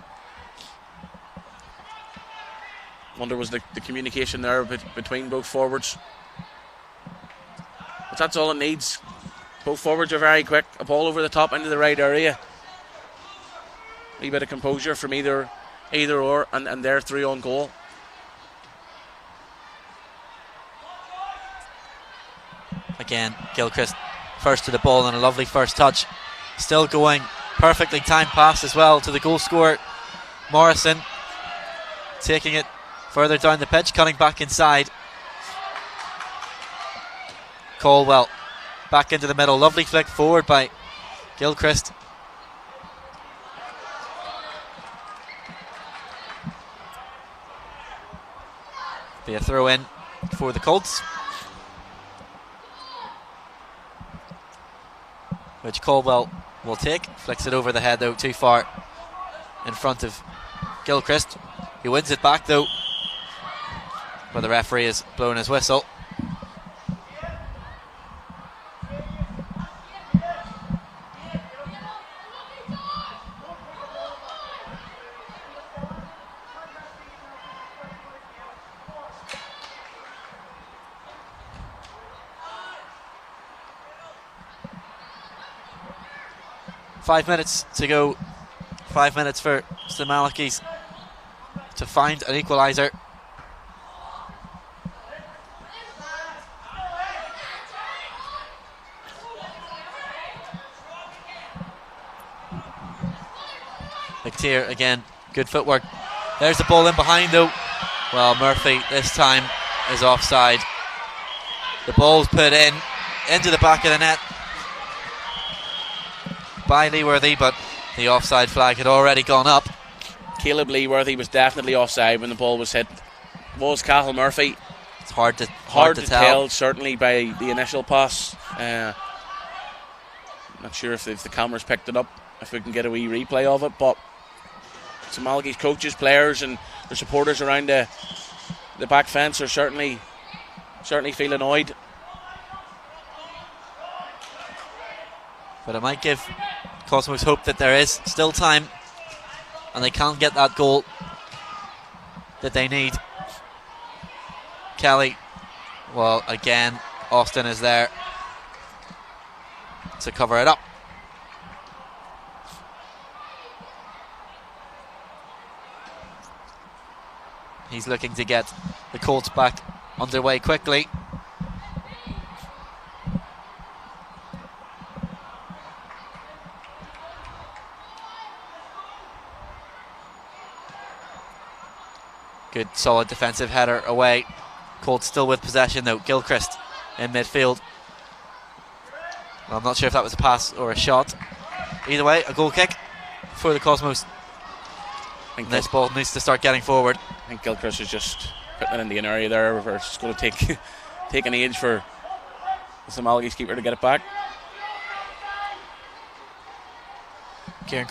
B: wonder was the communication there between both forwards. But that's all it needs. Both forwards are very quick. A ball over the top into the right area. A wee bit of composure from either or, and they're through on goal.
A: Again, Gilchrist first to the ball and a lovely first touch. Still going, perfectly timed pass as well to the goal scorer Morrison, taking it further down the pitch, cutting back inside. Caldwell back into the middle, lovely flick forward by Gilchrist. Be a throw in for the Colts, which Caldwell will take. Flicks it over the head though, too far in front of Gilchrist. He wins it back though, but the referee is blowing his whistle. Five minutes to go. 5 minutes for St Malachy's to find an equaliser. McTeer again, good footwork. There's the ball in behind though. Well, Murphy this time is offside. The ball's put in into the back of the net by Leeworthy, but the offside flag had already gone up.
B: Caleb Leeworthy was definitely offside when the ball was hit. Was Cathal Murphy?
A: It's hard to
B: tell, certainly by the initial pass. Not sure if the cameras picked it up, if we can get a wee replay of it, but St Malachy's coaches, players and their supporters around the back fence are certainly feel annoyed.
A: But it might give Cosmos hope that there is still time and they can't get that goal that they need. Kelly, well, again, Austin is there to cover it up. He's looking to get the Colts back underway quickly. Good solid defensive header away. Colts still with possession though. Gilchrist in midfield. Well, I'm not sure if that was a pass or a shot. Either way, a goal kick for the Cosmos. And this ball needs to start getting forward.
B: I think Gilchrist is just putting it in the in area there. It's going to take an age for the St Malachy's keeper to get it back.
A: Kieran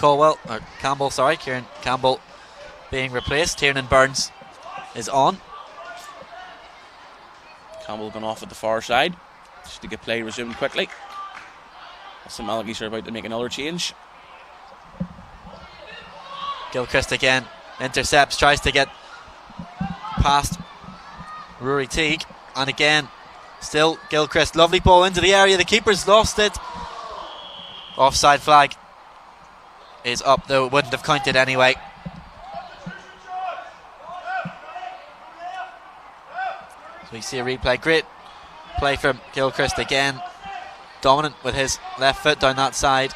A: Campbell being replaced. Tiernan Burns is on.
B: Campbell gone off at the far side just to get play resumed quickly. St Malachy's are about to make another change.
A: Gilchrist again intercepts, tries to get past Rory Teague, and again still Gilchrist, lovely ball into the area, the keeper's lost it. Offside flag is up though, it wouldn't have counted anyway. So we see a replay, great play from Gilchrist again, dominant with his left foot down that side.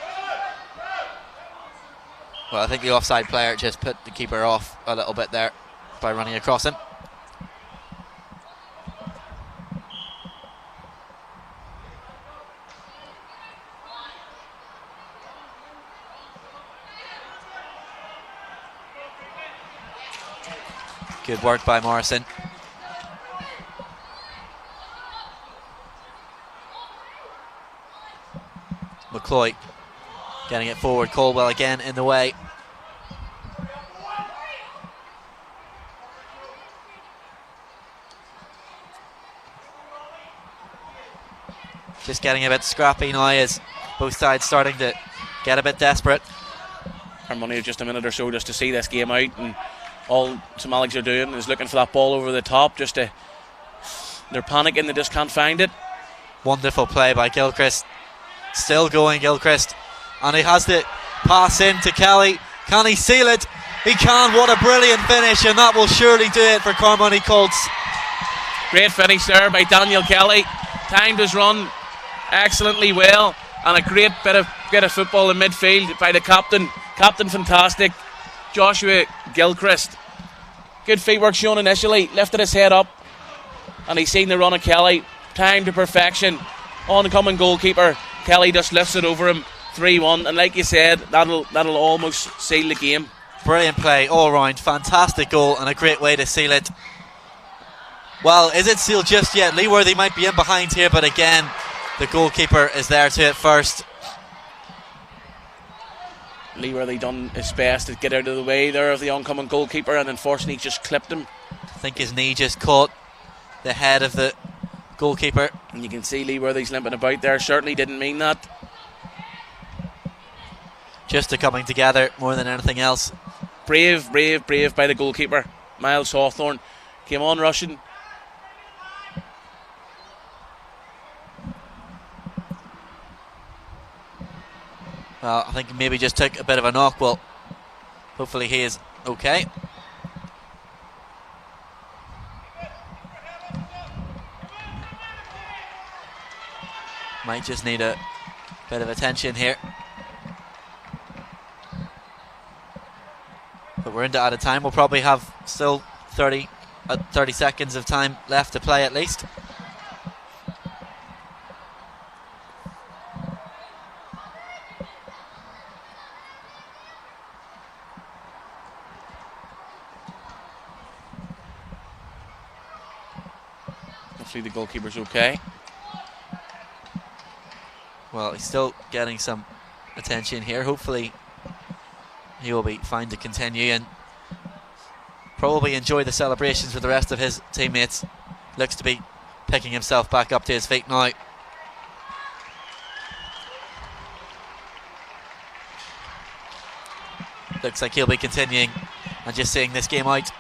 A: Well, I think the offside player just put the keeper off a little bit there by running across him. Good work by Morrison. McCloy getting it forward. Caldwell again in the way. Just getting a bit scrappy now as both sides starting to get a bit desperate.
B: Harmonia just a minute or so just to see this game out, and all St Malachy's are doing is looking for that ball over the top. They're panicking, they just can't find it.
A: Wonderful play by Gilchrist. Still going Gilchrist, and he has the pass in to Kelly. Can he seal it? He can. What a brilliant finish, and that will surely do it for Carmoney Colts.
B: Great finish there by Daniel Kelly. Timed his run excellently well, and a great bit of football in midfield by the captain. Captain fantastic, Joshua Gilchrist. Good feet work shown initially, lifted his head up, and he's seen the run of Kelly. Time to perfection. Oncoming goalkeeper, Kelly just lifts it over him. 3-1, and like you said, that'll almost seal the game.
A: Brilliant play all round, fantastic goal, and a great way to seal it. Well, is it sealed just yet? Leeworthy might be in behind here, but again, the goalkeeper is there to it first.
B: Leeworthy done his best to get out of the way there of the oncoming goalkeeper, and unfortunately just clipped him.
A: I think his knee just caught the head of the goalkeeper.
B: And you can see Leeworthy's limping about there. Certainly didn't mean that.
A: Just a coming together more than anything else.
B: Brave by the goalkeeper. Miles Hawthorne came on rushing.
A: Well, I think maybe just took a bit of a knock. Well, hopefully he is okay. Might just need a bit of attention here. But we're into out of time. We'll probably have still 30 seconds of time left to play at least.
B: Hopefully the goalkeeper's okay.
A: Well, he's still getting some attention here. Hopefully he will be fine to continue and probably enjoy the celebrations with the rest of his teammates. Looks to be picking himself back up to his feet now. Looks like he'll be continuing and just seeing this game out.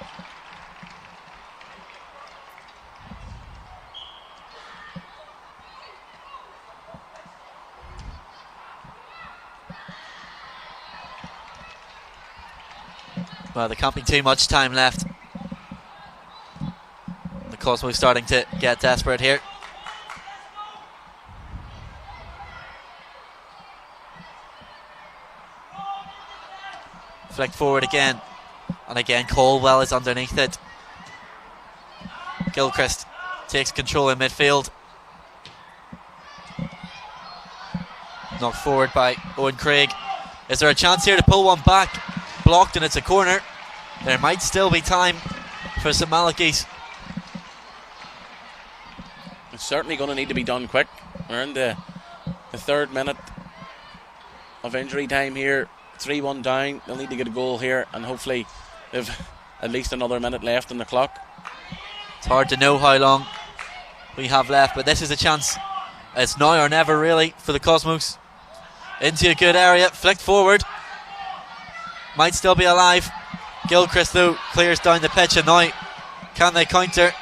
A: Well, there can't be too much time left. The Cosmo's starting to get desperate here. Flicked forward again. And again, Colwell is underneath it. Gilchrist takes control in midfield. Knocked forward by Owen Craig. Is there a chance here to pull one back? Blocked, and it's a corner. There might still be time for St Malachy's.
B: It's certainly going to need to be done quick. We're in the third minute of injury time here. 3-1 down. They'll need to get a goal here, and hopefully they've at least another minute left on the clock.
A: It's hard to know how long we have left, but this is a chance. It's now or never really for the Cosmos. Into a good area, flicked forward. Might still be alive. Gilchrist though clears down the pitch, and now can they counter?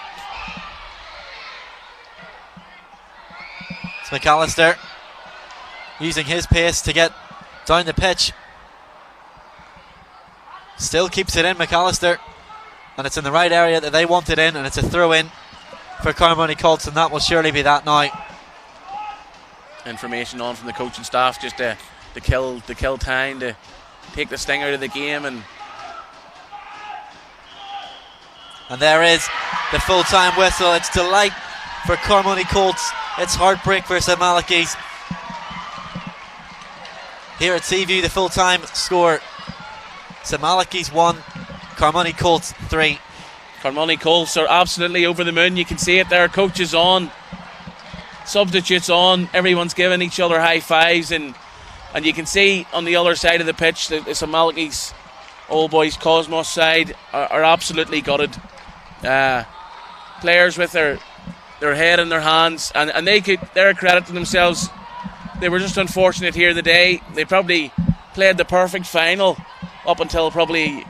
A: It's McAllister using his pace to get down the pitch. Still keeps it in, McAllister, and it's in the right area that they want it in, and it's a throw in for Carmody Colts, and that will surely be that now.
B: Information on from the coaching staff just to kill time, to take the sting out of the game, and
A: there is the full-time whistle. It's delight for Carmody Colts. It's heartbreak for St Malachy's. Here at Seaview, the full-time score: St Malachy's 1, Carmody Colts 3.
B: Carmody Colts are absolutely over the moon. You can see it there. Coaches on, substitutes on, everyone's giving each other high fives, and you can see on the other side of the pitch that the St Malachy's Old Boys Cosmos side are absolutely gutted. Players with their head in their hands, and they're a credit to themselves. They were just unfortunate here today. They probably played the perfect final up until probably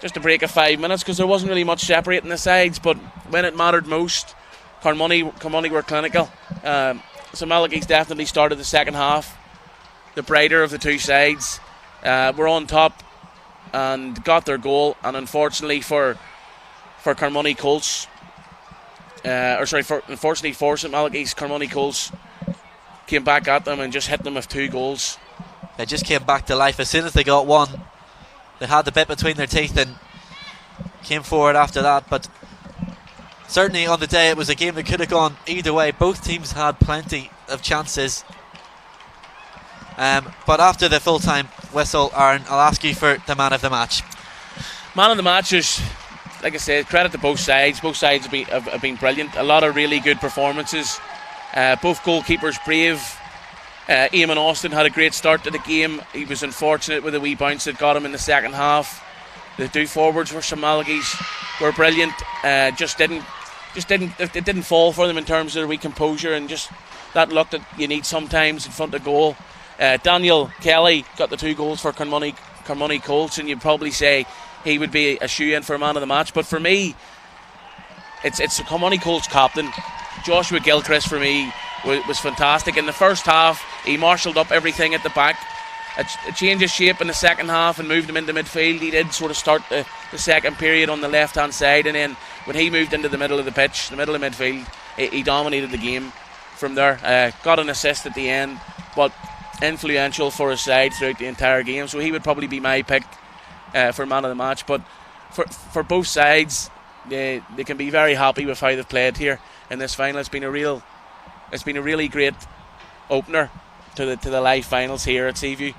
B: just a break of 5 minutes, because there wasn't really much separating the sides, but when it mattered most, Carmody were clinical. St Malachy's definitely started the second half the brighter of the two sides. Were on top and got their goal, and unfortunately for Carmody Colts, unfortunately for St Malachy's, Carmody Colts came back at them and just hit them with 2 goals.
A: They just came back to life as soon as they got one. They had the bit between their teeth and came forward after that. But certainly on the day, it was a game that could have gone either way. Both teams had plenty of chances. But after the full-time whistle, Aaron, I'll ask you for the man of the match.
B: Man of the match is, like I said, credit to both sides. Both sides have been brilliant. A lot of really good performances. Both goalkeepers brave. Eamon Austin had a great start to the game. He was unfortunate with a wee bounce that got him in the second half. The 2 forwards for St Malachy's were brilliant. It didn't fall for them in terms of their wee composure and just that luck that you need sometimes in front of goal. Daniel Kelly got the 2 goals for Carmoney Colts, and you'd probably say he would be a shoe-in for man of the match. But for me, it's Carmoney Colts captain Joshua Gilchrist. For me, was fantastic. In the first half, he marshalled up everything at the back. A change of shape in the second half and moved him into midfield. He did sort of start the second period on the left-hand side, and then when he moved into the middle of the pitch, the middle of midfield, he dominated the game from there. Got an assist at the end, but influential for his side throughout the entire game. So he would probably be my pick for man of the match. But for both sides, they can be very happy with how they've played here in this final. It's been a really great opener to the live finals here at Seaview.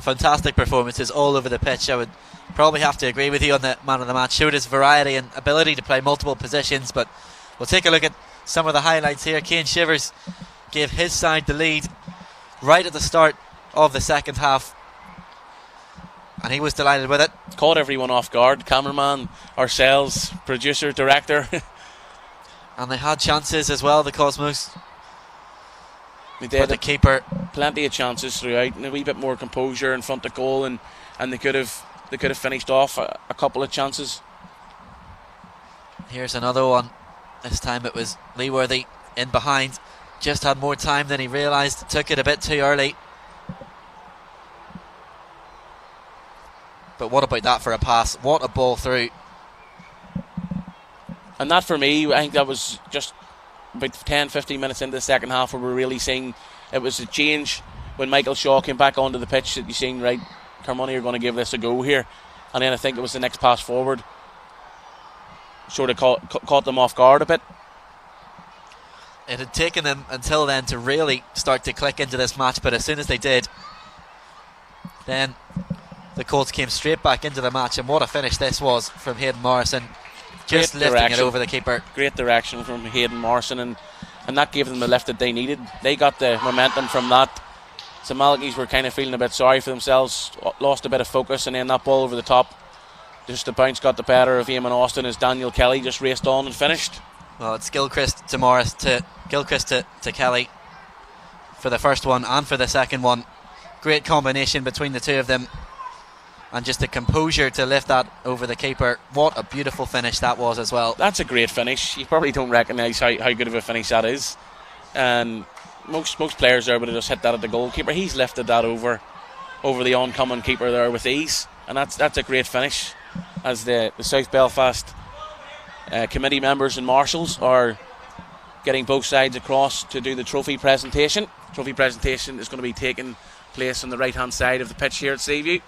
A: Fantastic performances all over the pitch. I would probably have to agree with you on the man of the match. Showed his variety and ability to play multiple positions, but we'll take a look at some of the highlights here. Cian Shivers gave his side the lead right at the start of the second half, and he was delighted with it.
B: Caught everyone off guard, cameraman, ourselves, producer, director.
A: And they had chances as well, the Cosmos.
B: They did.
A: But the keeper,
B: plenty of chances throughout, and a wee bit more composure in front of goal, and they could have finished off a couple of chances.
A: Here's another one. This time it was Leeworthy in behind. Just had more time than he realised. Took it a bit too early. But what about that for a pass? What a ball through.
B: And that for me, I think that was just about 10-15 minutes into the second half where we're really seeing it was a change when Michael Shaw came back onto the pitch that you seen, right, Carmoney are going to give this a go here. And then I think it was the next pass forward sort of caught them off guard a bit.
A: It had taken them until then to really start to click into this match, but as soon as they did, then the Colts came straight back into the match. And what a finish this was from Hayden Morrison, just lifting it over the keeper.
B: Great direction from Hayden Morrison, and that gave them the lift that they needed. They got the momentum from that. St Malachy's were kind of feeling a bit sorry for themselves, lost a bit of focus, and then that ball over the top, just the bounce got the better of Eamon Austin as Daniel Kelly just raced on and finished.
A: Well, it's Gilchrist to Kelly for the first one and for the second one. Great combination between the two of them, and just the composure to lift that over the keeper. What a beautiful finish that was as well.
B: That's a great finish. You probably don't recognise how good of a finish that is, and most players are able to just hit that at the goalkeeper. He's lifted that over the oncoming keeper there with ease, and that's a great finish. As the South Belfast committee members and marshals are getting both sides across to do the trophy presentation. Trophy presentation is going to be taking place on the right hand side of the pitch here at Seaview,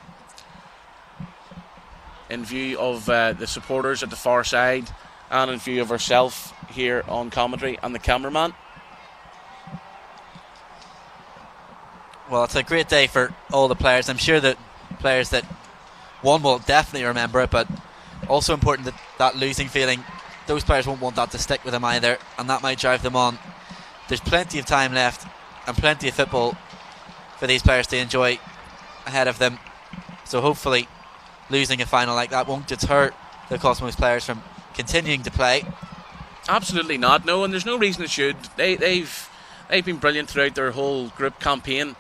B: in view of the supporters at the far side, and in view of ourselves here on commentary and the cameraman.
A: Well, it's a great day for all the players. I'm sure that players that one will definitely remember it, but also important that losing feeling, those players won't want that to stick with them either, and that might drive them on. There's plenty of time left and plenty of football for these players to enjoy ahead of them, so hopefully losing a final like that won't deter the Cosmos players from continuing to play.
B: Absolutely not, no, and there's no reason it should. They've been brilliant throughout their whole group campaign.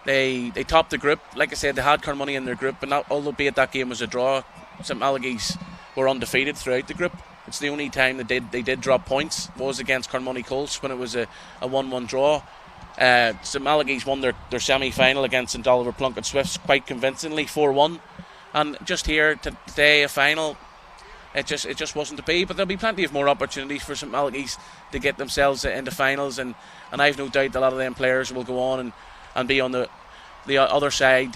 B: They topped the group. Like I said, they had Carmoney in their group, and albeit that game was a draw, St Malachy's were undefeated throughout the group. It's the only time they did drop points was against Carmoney Colts when it was a 1-1 draw. St Malachy's won their semi-final against St Oliver Plunkett Swifts quite convincingly, 4-1. And just here today, a final it just wasn't to be. But there'll be plenty of more opportunities for St Malachy's to get themselves into finals, and I've no doubt a lot of them players will go on and be on the other side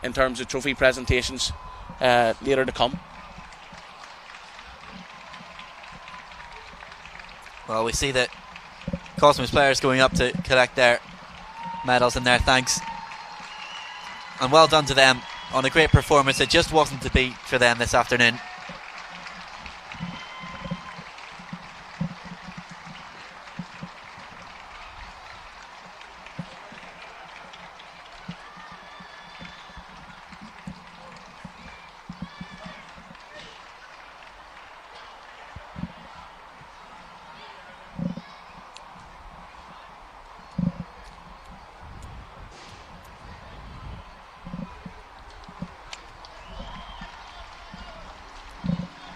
B: in terms of trophy presentations later to come.
A: Well, we see that Cosmos players going up to collect their medals and their thanks. And well done to them on a great performance. It just wasn't to be for them this afternoon.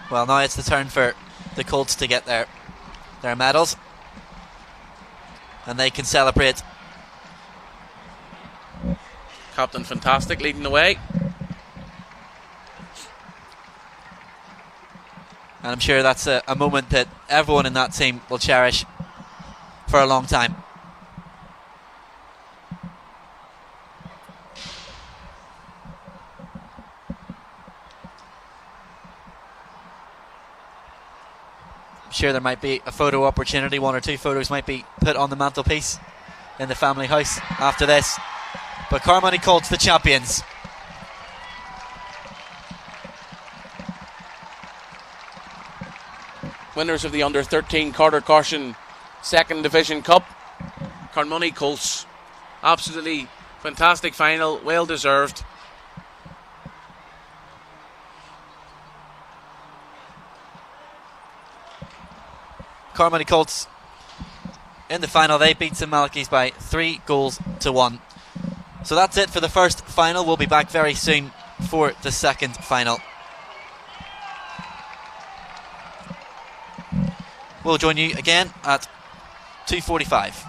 A: Well, now it's the turn for the Colts to get their medals, and they can celebrate.
B: Captain Fantastic leading the way.
A: And I'm sure that's a moment that everyone in that team will cherish for a long time. I'm sure there might be a photo opportunity. 1 or 2 photos might be put on the mantelpiece in the family house after this. But Carmoney Colts, the champions.
B: Winners of the under-13 Carter Carson 2nd Division Cup. Carmoney Colts. Absolutely fantastic final, well deserved.
A: Carmoney Colts in the final, they beat St Malachy's by 3-1. So that's it for the first final. We'll be back very soon for the second final. We'll join you again at 2:45.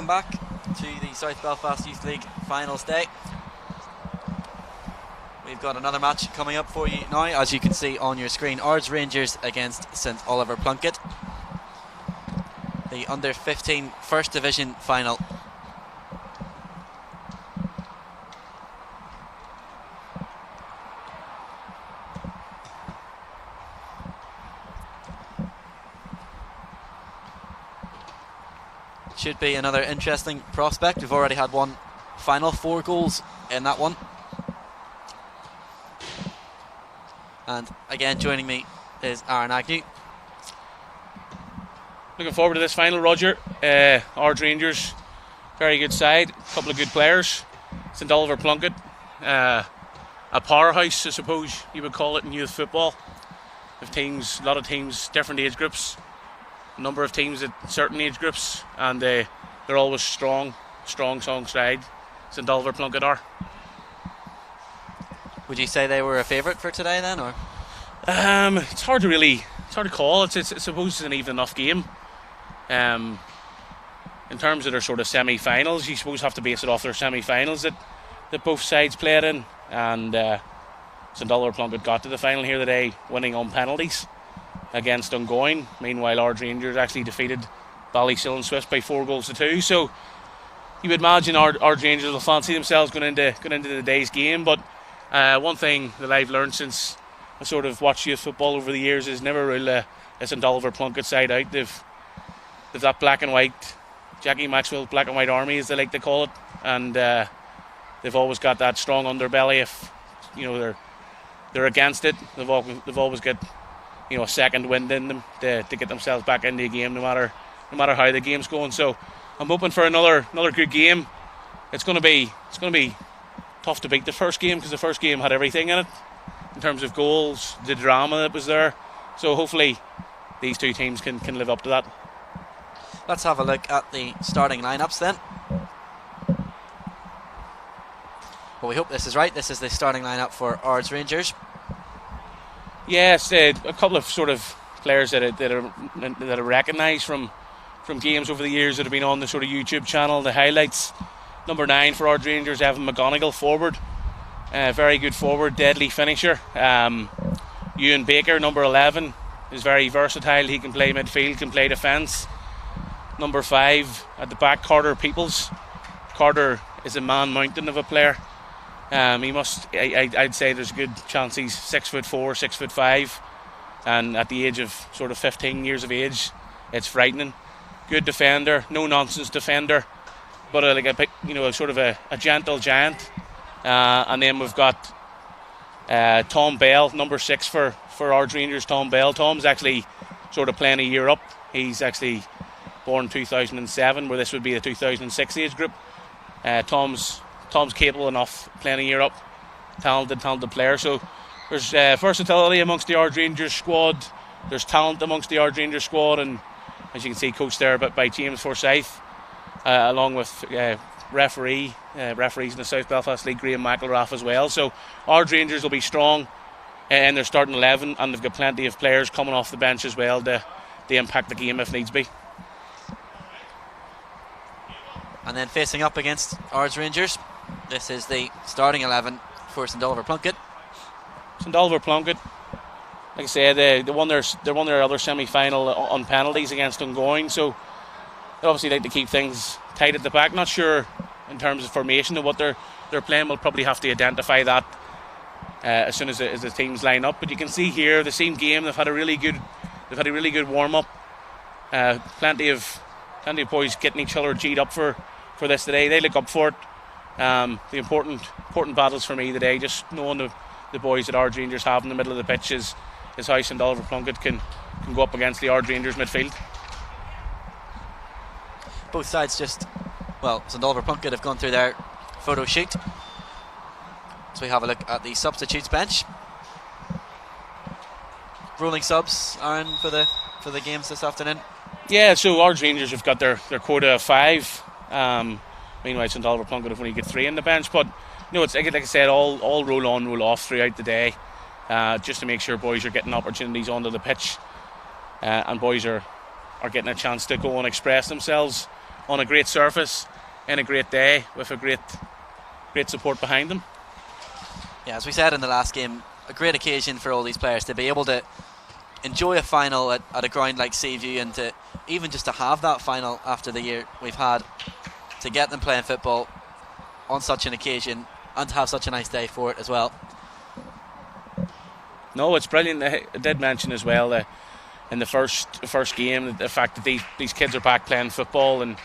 A: welcome back to the South Belfast Youth League Finals Day. We've got another match coming up for you now, as you can see on your screen. Ards Rangers against St Oliver Plunkett, the under 15 First Division final. Should be another interesting prospect. We've already had one final, 4 goals in that one. And again, joining me is Aaron Agnew.
B: Looking forward to this final, Roger. Ards Rangers, very good side, a couple of good players. St Oliver Plunkett, a powerhouse, I suppose you would call it in youth football. With teams, a lot of teams, different age groups, a number of teams at certain age groups, and they're always strong side. St Oliver Plunkett are.
A: Would you say they were a favourite for today then, or?
B: It's hard to call. I suppose it's an even enough game. In terms of their sort of semi-finals, you suppose have to base it off their semi-finals that both sides played in, and St Oliver Plunkett got to the final here today, winning on penalties against Dungoyne. Meanwhile, Ards Rangers actually defeated Ballysill and Swiss by 4-2. So you would imagine Ards Rangers will fancy themselves going into the day's game. But one thing that I've learned since I sort of watched youth football over the years is never rule a St Oliver Plunkett side out. They've that black and white, Jackie Maxwell black and white army, as they like to call it, and they've always got that strong underbelly. If they're against it, they've always got a second wind in them to get themselves back into the game, no matter how the game's going. So I'm hoping for another good game. It's going to be tough to beat the first game, because the first game had everything in it in terms of goals, the drama that was there. So hopefully these two teams can live up to that.
A: Let's have a look at the starting lineups then. Well, we hope this is right. This is the starting lineup for Ards Rangers.
B: Yes, a couple of sort of players that are recognised from games over the years that have been on the sort of YouTube channel, the highlights. Number 9 for Ards Rangers, Evan McGonigal, forward. Very good forward, deadly finisher. Ewan Baker, number 11, is very versatile. He can play midfield, can play defence. Number 5 at the back, Carter Peoples. Carter is a man-mountain of a player. I'd say there's a good chance he's 6'4", 6'5", and at the age of sort of 15 years of age, it's frightening. Good defender, no nonsense defender, but sort of a gentle giant. And then we've got Tom Bell, number 6 for Ards Rangers. Tom Bell. Tom's actually sort of playing a year up. He's actually born 2007, where this would be the 2006 age group. Tom's capable enough playing a year up. Talented player. So there's versatility amongst the Ards Rangers squad. There's talent amongst the Ards Rangers squad, and as you can see, coached there by James Forsyth, along with referees in the South Belfast League, Graham McElrath as well. So Ards Rangers will be strong in their starting 11, and they've got plenty of players coming off the bench as well to impact the game if needs be.
A: And then facing up against Ards Rangers, this is the starting 11 for St Oliver Plunkett.
B: St Oliver Plunkett, like I said, they won their other semi-final on penalties against Dungoyne, so they obviously like to keep things tight at the back. Not sure in terms of formation of what they're playing. We'll probably have to identify that as soon as the teams line up. But you can see here the same game. They've had a really good warm up. Plenty of boys getting each other G'd up for this today. They look up for it. The important battles for me today, just knowing the boys that Ards Rangers have in the middle of the pitch is how St Oliver Plunkett can go up against the Ards Rangers midfield.
A: Both sides St Oliver Plunkett have gone through their photo shoot. So we have a look at the substitutes bench. Rolling subs, Aaron, for the games this afternoon.
B: Yeah, so Ards Rangers have got their quota of 5. Meanwhile, St Oliver Plunkett have only got 3 in the bench. But it's like I said, all roll on, roll off throughout the day, just to make sure boys are getting opportunities onto the pitch, and boys are getting a chance to go and express themselves on a great surface in a great day with a great support behind them.
A: Yeah, as we said in the last game, a great occasion for all these players to be able to enjoy a final at a ground like Seaview, and to even just to have that final after the year we've had, to get them playing football on such an occasion and to have such a nice day for it as well.
B: No, it's brilliant. I did mention as well in the first game the fact that these kids are back playing football and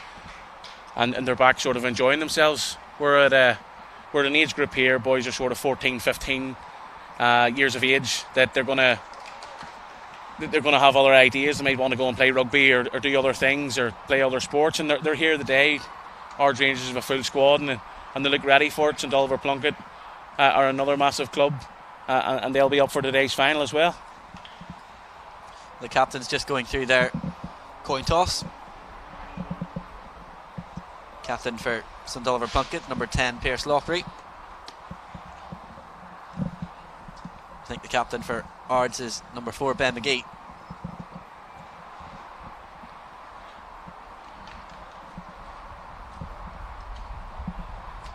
B: they're back sort of enjoying themselves. We're at an age group here, boys are sort of 14, 15 years of age, that they're going to have other ideas. They might want to go and play rugby or do other things or play other sports, and they're here today. Our Rangers have a full squad and they look ready for it. St Oliver Plunkett are another massive club, and they'll be up for today's final as well.
A: The captain's just going through their coin toss. Captain for St Oliver Plunkett, number 10, Pierce Lockery. I think the captain for Ards is number 4, Ben McGee.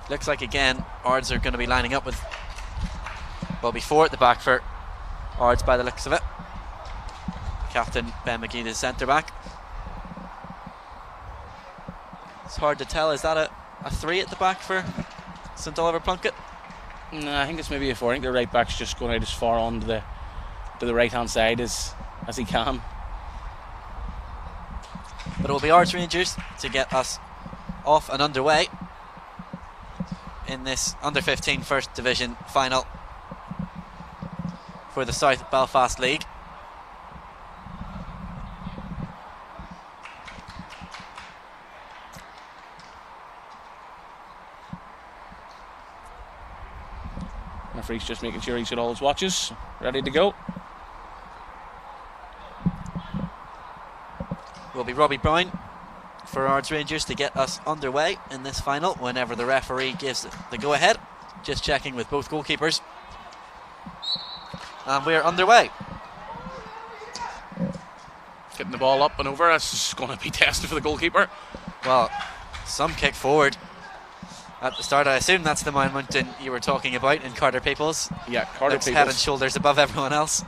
A: Looks like again Ards are going to be lining up with, well, before at the back for Ards by the looks of it. Captain Ben McGee, the centre back. It's hard to tell. Is that a 3 at the back for St Oliver Plunkett?
B: No, I think it's maybe a 4. I think the right back's just going out as far on to the right hand side as he can.
A: But it will be Ards Rangers to get us off and underway in this under 15 First Division final for the South Belfast League.
B: Referee's just making sure he's got all his watches ready to go.
A: Will be Robbie Brown for Ards Rangers to get us underway in this final whenever the referee gives the go ahead. Just checking with both goalkeepers, and we're underway.
B: Getting the ball up and over. This is going to be tested for the goalkeeper.
A: Well, some kick forward at the start. I assume that's the Mine Mountain you were talking about in Carter Peoples.
B: Yeah, Carter
A: Looks
B: Peoples.
A: head and shoulders above everyone else.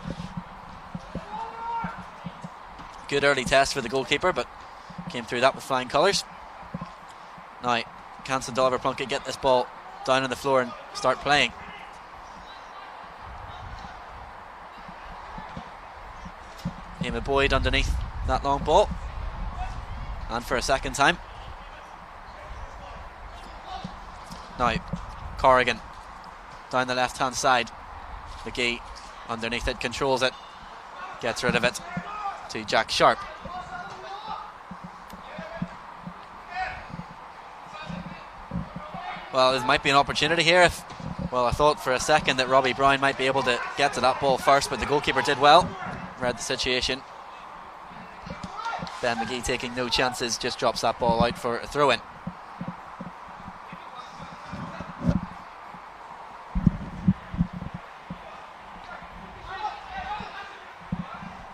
A: Good early test for the goalkeeper, but came through that with flying colours. Now, can St Oliver Plunkett get this ball down on the floor and start playing? Eamon Boyd underneath that long ball, and for a second time. Now, Corrigan down the left hand side. McGee underneath it, controls it, gets rid of it to Jack Sharp. Well, there might be an opportunity here. I thought for a second that Robbie Brown might be able to get to that ball first, but the goalkeeper did well, read the situation. Ben McGee taking no chances, just drops that ball out for a throw-in.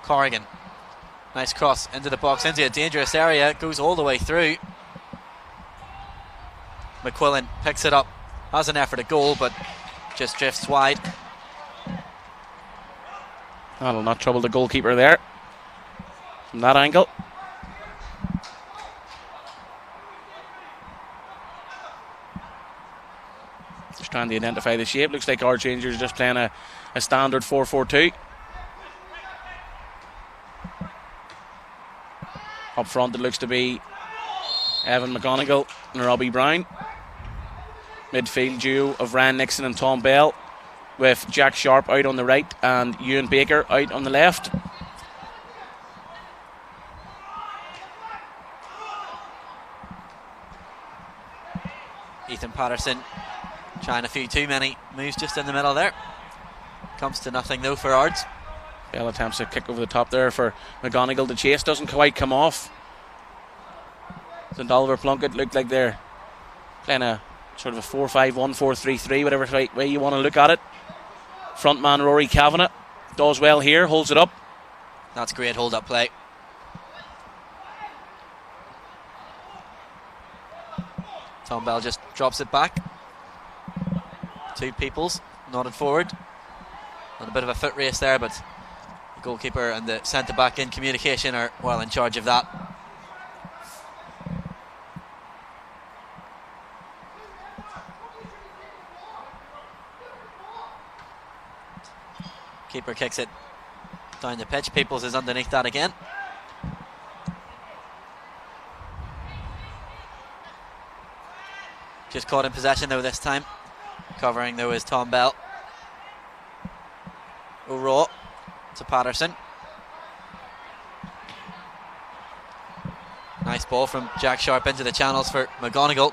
A: Corrigan, nice cross into the box, into a dangerous area, goes all the way through. McQuillan picks it up, has an effort at goal, but just drifts wide.
B: That'll not trouble the goalkeeper there from that angle. Just trying to identify the shape. Looks like Ards Rangers are just playing a standard 4-4-2. Up front it looks to be Evan McGonigal and Robbie Brown. Midfield duo of Ryan Nixon and Tom Bell, with Jack Sharp out on the right and Ewan Baker out on the left.
A: Ethan Patterson trying a few too many moves just in the middle there. Comes to nothing though for Ards.
B: Bell attempts a kick over the top there for McGonigal to chase, doesn't quite come off. St Oliver Plunkett looked like they're playing a sort of a 4-5-1, 4-3-3, whatever way you want to look at it. Frontman Rory Kavanagh does well here, holds it up.
A: That's great hold up play. Tom Bell just drops it back. Two Peoples nodded forward. And a bit of a foot race there, but the goalkeeper and the centre-back in communication are well in charge of that. Keeper kicks it down the pitch. Peoples is underneath that again. Just caught in possession though this time. Covering though is Tom Bell. O'Rourke to Patterson. Nice ball from Jack Sharp into the channels for McGonigal.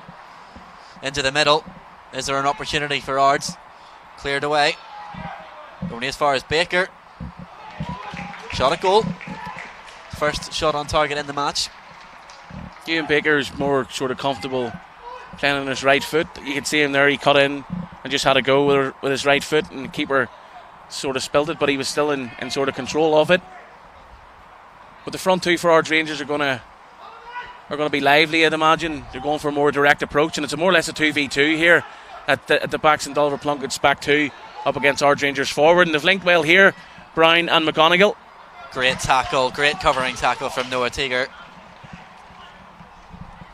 A: Into the middle. Is there an opportunity for Ards? Cleared away. Only as far as Baker. Shot at goal. First shot on target in the match.
B: Ian Baker's more sort of comfortable playing on his right foot. You can see him there, he cut in and just had a go with his right foot, and the keeper sort of spilled it, but he was still in sort of control of it. But the front two for Ards Rangers are going to be lively, I'd imagine. They're going for a more direct approach, and it's more or less a 2v2 here at the back. St Oliver Plunkett's back two up against Ards Rangers forward, and they've linked well here, Brown and McGonigal.
A: Great tackle, great covering tackle from Noah Teager.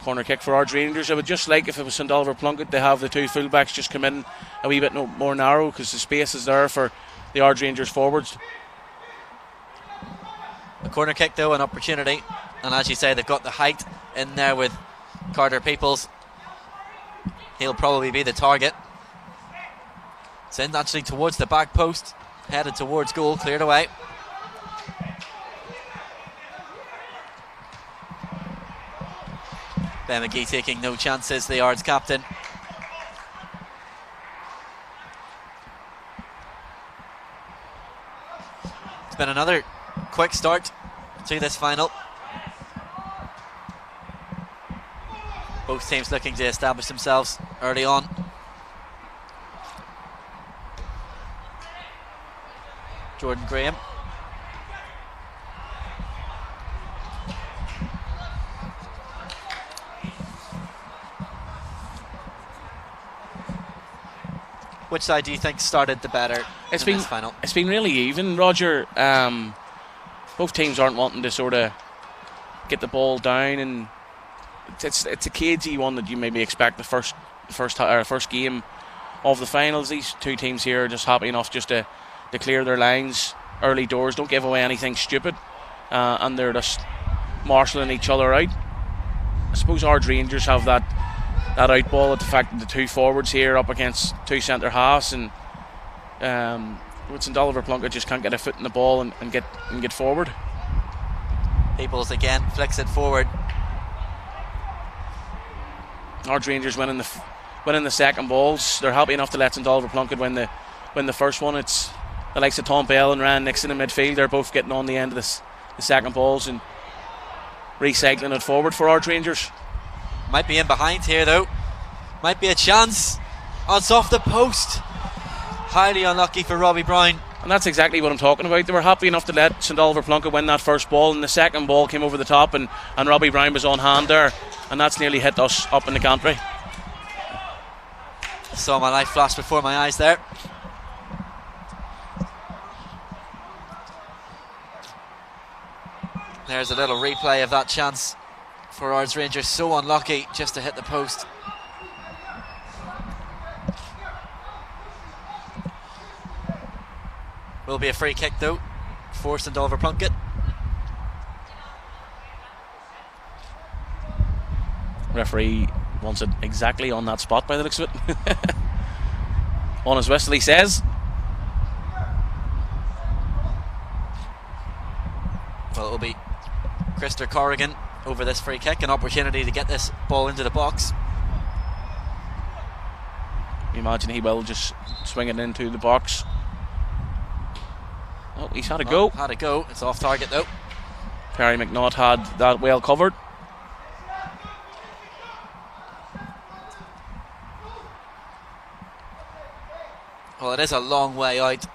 B: Corner kick for Ards Rangers. I would just like, if it was St Oliver Plunkett, to have the two fullbacks just come in a wee bit more narrow, because the space is there for the Ards Rangers forwards.
A: A corner kick though, an opportunity, and as you say, they've got the height in there with Carter Peoples. He'll probably be the target. It's in actually towards the back post, headed towards goal, cleared away. Ben McGee taking no chances, the Ards captain. It's been another quick start to this final. Both teams looking to establish themselves early on. Jordan Graham. Which side do you think started the better in this final?
B: It's been really even, Roger. Both teams aren't wanting to sort of get the ball down, and it's a cagey one that you maybe expect the first game of the finals. These two teams here are just happy enough just to clear their lines early doors, don't give away anything stupid, and they're just marshalling each other out. I suppose Ards Rangers have that out ball at the fact that the two forwards here up against two centre halves, and St Oliver Plunkett just can't get a foot in the ball and get forward.
A: Peoples again flicks it forward.
B: Ards Rangers winning the second balls. They're happy enough to let St Oliver Plunkett win the first one. It's the likes of Tom Bell and Ryan Nixon in midfield. They're both getting on the end of the second balls and recycling it forward for Ards Rangers.
A: Might be in behind here though. Might be a chance. Oh, it's off the post. Highly unlucky for Robbie Brown.
B: And that's exactly what I'm talking about. They were happy enough to let St Oliver Plunkett win that first ball, and the second ball came over the top, and Robbie Brown was on hand there, and that's nearly hit us up in the gantry.
A: Saw my life flash before my eyes there. There's a little replay of that chance for Ards Rangers. So unlucky just to hit the post. Will be a free kick though for St Oliver Plunkett.
B: Referee wants it exactly on that spot by the looks of it. On his whistle he says.
A: Well, it will be Krister Corrigan over this free kick, an opportunity to get this ball into the box.
B: You imagine he will just swing it into the box. Oh, he's had a go.
A: Had a go. It's off target though.
B: Perry McNaught had that well covered.
A: Well, it is a long way out.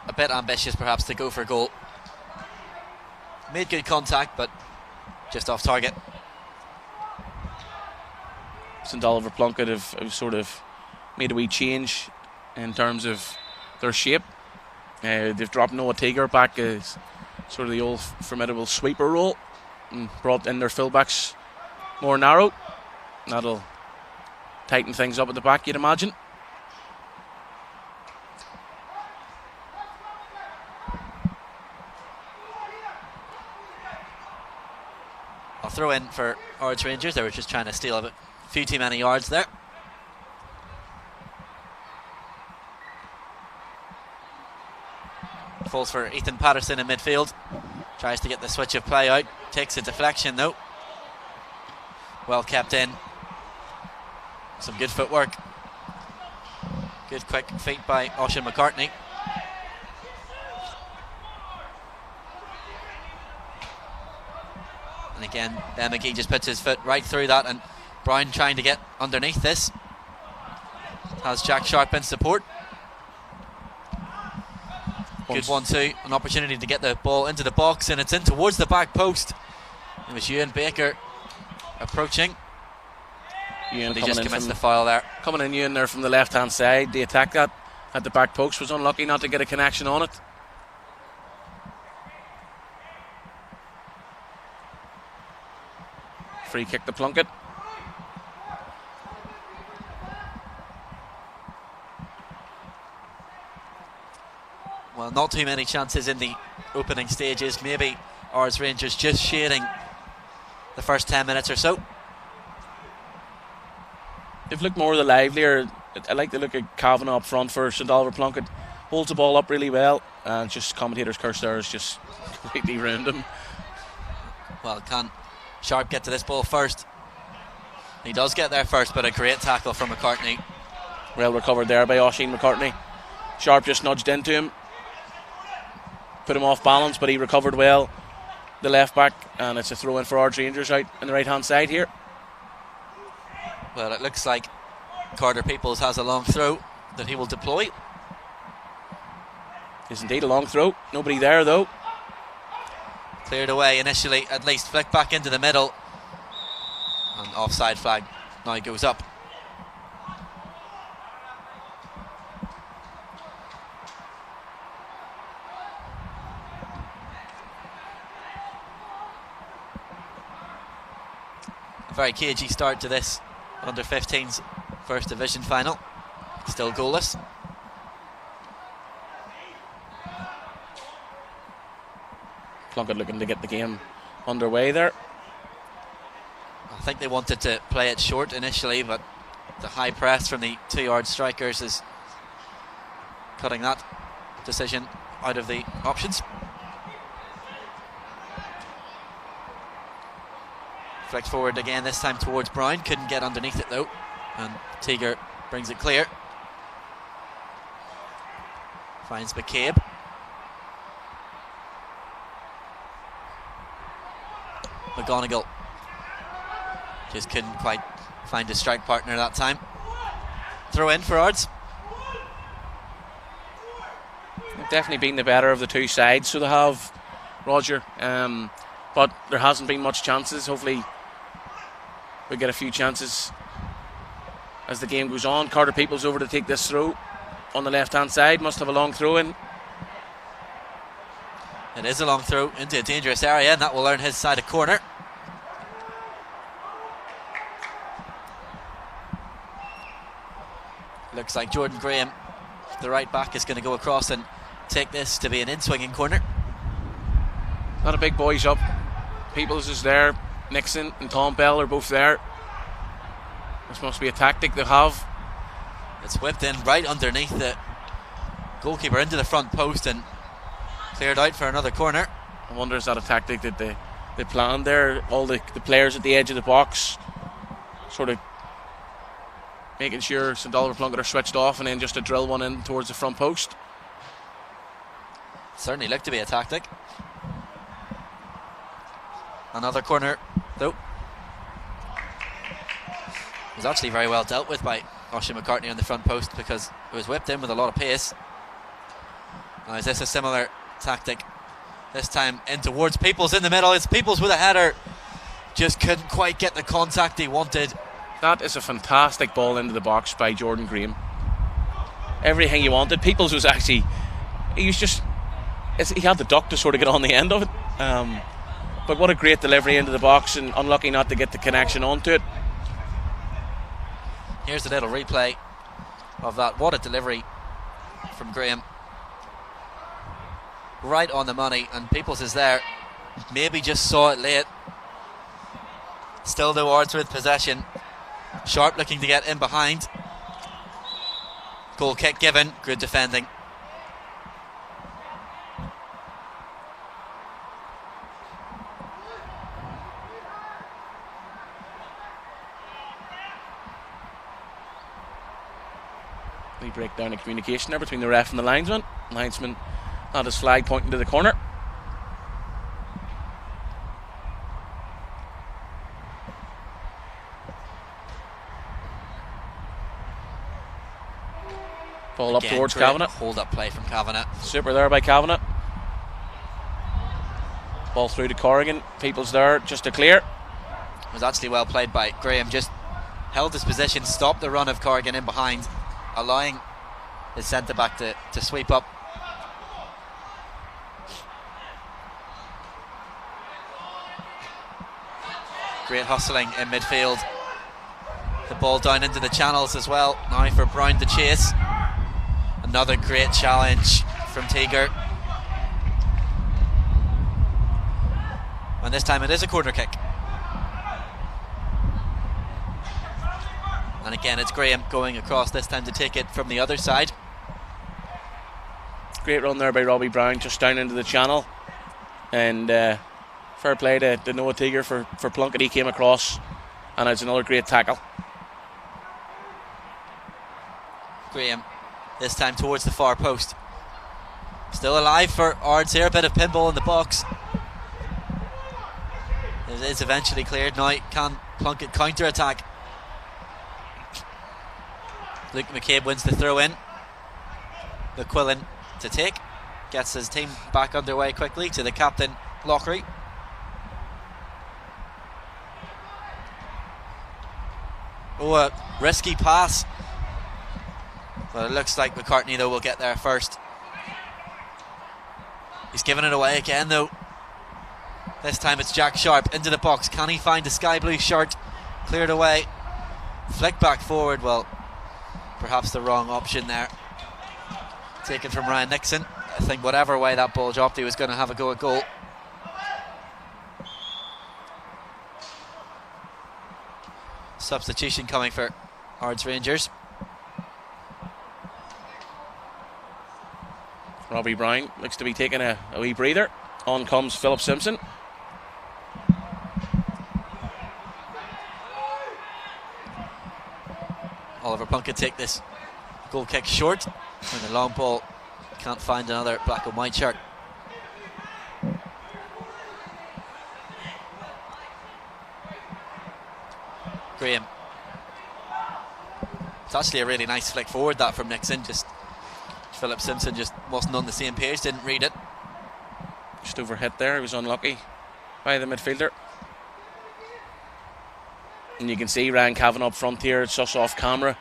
A: A bit ambitious perhaps to go for goal. Made good contact, but just off target.
B: St Oliver Plunkett have sort of made a wee change in terms of their shape. They've dropped Noah Teager back as sort of the old formidable sweeper role and brought in their fullbacks more narrow. That'll tighten things up at the back, you'd imagine.
A: I'll throw in for Ards Rangers. They were just trying to steal a few too many yards there. Falls for Ethan Patterson in midfield. Tries to get the switch of play out. Takes a deflection though. Well kept in. Some good footwork. Good quick feet by Oisin McCartney. And again, Ben McGee just puts his foot right through that, and Brown trying to get underneath this. Has Jack Sharp in support. Good 1-2, an opportunity to get the ball into the box, and it's in towards the back post. It was Ewan Baker approaching.
B: Ewan
A: he just commits the foul there.
B: Coming in, Ewan there from the left hand side. The attack that at the back post was unlucky not to get a connection on it. Free kick to Plunkett.
A: Well, not too many chances in the opening stages. Maybe Ards Rangers just shading the first 10 minutes or so.
B: They've looked more of the livelier. I like the look at Kavanagh up front for St Oliver Plunkett. Holds the ball up really well, and just commentators' curse there has just completely ruined him.
A: Well, can Sharp get to this ball first? He does get there first, but a great tackle from McCartney.
B: Well recovered there by Oisin McCartney. Sharp just nudged into him, put him off balance, but he recovered well, the left back, and it's a throw in for Ards Rangers out on the right hand side here.
A: Well, it looks like Carter Peoples has a long throw that he will deploy.
B: Is indeed a long throw, nobody there though.
A: Cleared away initially, at least flicked back into the middle, and offside flag now goes up. A very cagey start to this under 15's first division final. Still goalless.
B: Plunkett looking to get the game underway there.
A: I think they wanted to play it short initially, but the high press from the 2-yard strikers is cutting that decision out of the options. Flicked forward again, this time towards Brown. Couldn't get underneath it though, and Teager brings it clear. Finds McCabe. McGonigal just couldn't quite find a strike partner that time. Throw in for Ards.
B: They've definitely been the better of the two sides, so they have, Roger, but there hasn't been much chances. Hopefully we get a few chances as the game goes on. Carter Peoples over to take this throw on the left hand side, must have a long throw in.
A: It is a long throw into a dangerous area, and that will earn his side a corner. Looks like Jordan Graham, the right back, is going to go across and take this to be an in-swinging corner.
B: A lot of big boys up. Peoples is there, Nixon and Tom Bell are both there. This must be a tactic they have.
A: It's whipped in right underneath the goalkeeper into the front post and cleared out for another corner.
B: I wonder, is that a tactic that they planned there? All the players at the edge of the box sort of making sure St Oliver Plunkett are switched off, and then just to drill one in towards the front post.
A: Certainly looked to be a tactic. Another corner though. It was actually very well dealt with by Oisin McCartney on the front post, because it was whipped in with a lot of pace. Now is this a similar tactic? This time in towards Peoples in the middle. It's Peoples with a header. Just couldn't quite get the contact he wanted.
B: That is a fantastic ball into the box by Jordan Graham. Everything he wanted. Peoples was actually, he had the duck to sort of get on the end of it. But what a great delivery into the box, and unlucky not to get the connection onto it.
A: Here's a little replay of that. What a delivery from Graham. Right on the money, and Peoples is there. Maybe just saw it late. Still no odds with possession. Sharp looking to get in behind. Goal kick given. Good defending.
B: We break down the communication there between the ref and the linesman. Linesman had his flag pointing to the corner. Ball up towards Kavanagh.
A: Hold up play from Kavanagh.
B: Super there by Kavanagh. Ball through to Corrigan. People's there just to clear.
A: It was actually well played by Graham. Just held his position, stopped the run of Corrigan in behind, allowing his centre back to sweep up. Great hustling in midfield. The ball down into the channels as well. Now for Brown to chase. Another great challenge from Teager. And this time it is a corner kick. And again it's Graham going across, this time to take it from the other side.
B: Great run there by Robbie Brown, just down into the channel. And fair play to Noah Teager for Plunkett. He came across, and it's another great tackle.
A: Graham, this time towards the far post. Still alive for Ards here, a bit of pinball in the box. It is eventually cleared now. Can Plunkett counter-attack? Luke McCabe wins the throw in. McQuillan to take. Gets his team back underway quickly to the captain, Lockery. Oh, a risky pass. But it looks like McCartney though will get there first. He's given it away again though. This time it's Jack Sharp into the box. Can he find a sky blue shirt? Cleared away. Flick back forward. Well, perhaps the wrong option there. Taken from Ryan Nixon. I think whatever way that ball dropped, he was going to have a go at goal. Substitution coming for Ards Rangers.
B: Robbie Brown looks to be taking a wee breather. On comes Philip Simpson.
A: Oliver Plunkett take this goal kick short, and the long ball can't find another black and white shirt. Graham. It's actually a really nice flick forward that from Nixon. Just Philip Simpson just wasn't on the same page, didn't read it.
B: Just overhit there, he was unlucky by the midfielder. And you can see Ryan Kavanagh up front here, it's just off camera.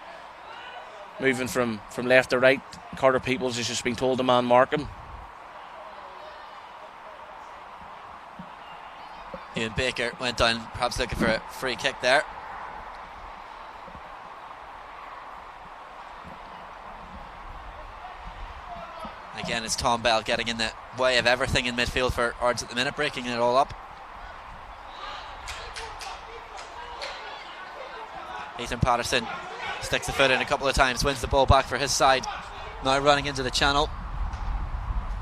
B: Moving from left to right. Carter Peoples has just been told to man mark him.
A: Ian Baker went down, perhaps looking for a free kick there. Again, it's Tom Bell getting in the way of everything in midfield for Ards at the minute, breaking it all up. Ethan Patterson sticks the foot in a couple of times, wins the ball back for his side. Now running into the channel.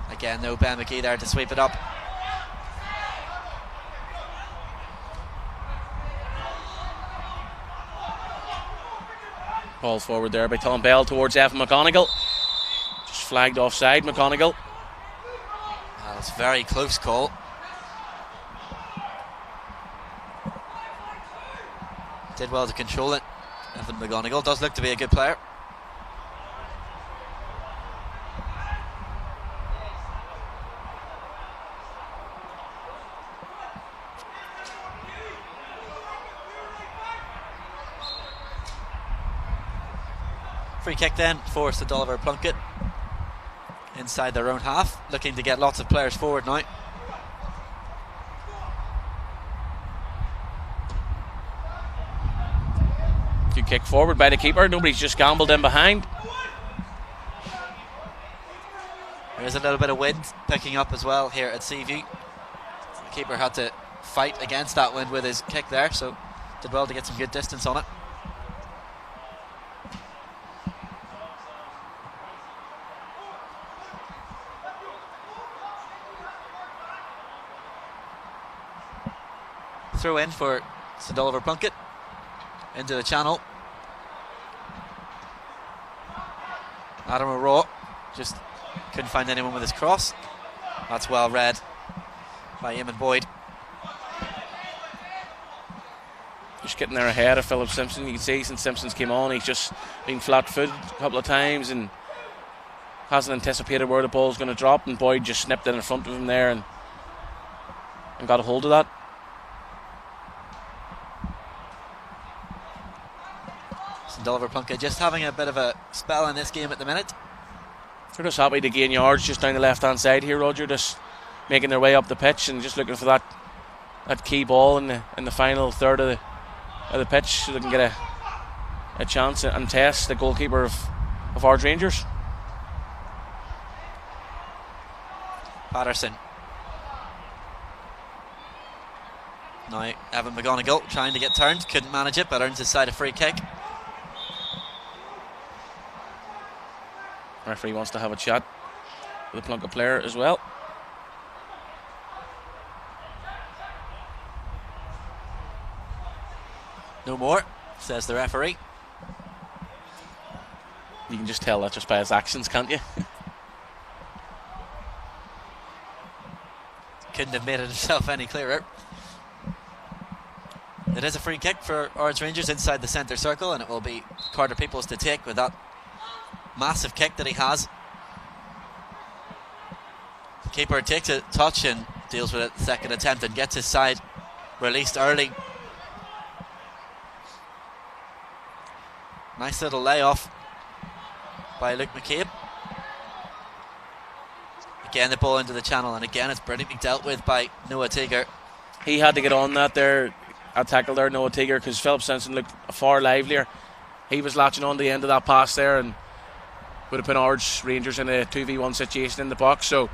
A: Again, no Ben McGee there to sweep it up.
B: Ball forward there by Tom Bell towards Evan McGonigal. Just flagged offside, McGonigal.
A: Well, it's a very close call. Did well to control it. Evan McGonigal does look to be a good player. Free kick then for St Oliver Plunkett inside their own half, looking to get lots of players forward now.
B: Good kick forward by the keeper. Nobody's just gambled in behind.
A: There is a little bit of wind picking up as well here at Seaview. The keeper had to fight against that wind with his kick there, so did well to get some good distance on it. Throw in for St Oliver Plunkett into the channel. Adam O'Rourke just couldn't find anyone with his cross. That's well read by Eamon Boyd.
B: Just getting there ahead of Philip Simpson. You can see since Simpson's came on, he's just been flat-footed a couple of times and hasn't anticipated where the ball's going to drop, and Boyd just snipped it in front of him there and got a hold of that.
A: St Oliver Plunkett just having a bit of a spell in this game at the minute.
B: They're just happy to gain yards just down the left-hand side here, Roger, just making their way up the pitch and just looking for that key ball in the final third of the pitch so they can get a chance and test the goalkeeper of Ards Rangers.
A: Patterson. Now Evan McGonigal trying to get turned, couldn't manage it, but earns his side a free kick.
B: Referee wants to have a chat with the Plunkett player as well.
A: No more, says the referee.
B: You can just tell that just by his actions, can't you?
A: Couldn't have made it himself any clearer. It is a free kick for Ards Rangers inside the centre circle, and it will be Carter Peoples to take with that massive kick that he has. The keeper takes a touch and deals with it the second attempt and gets his side released early. Nice little layoff by Luke McCabe. Again the ball into the channel, and again it's brilliantly dealt with by Noah Teager.
B: He had to get on that tackle there, Noah Teager, because Philip Simpson looked far livelier. He was latching on the end of that pass there and would have put Ards Rangers in a 2v1 situation in the box. So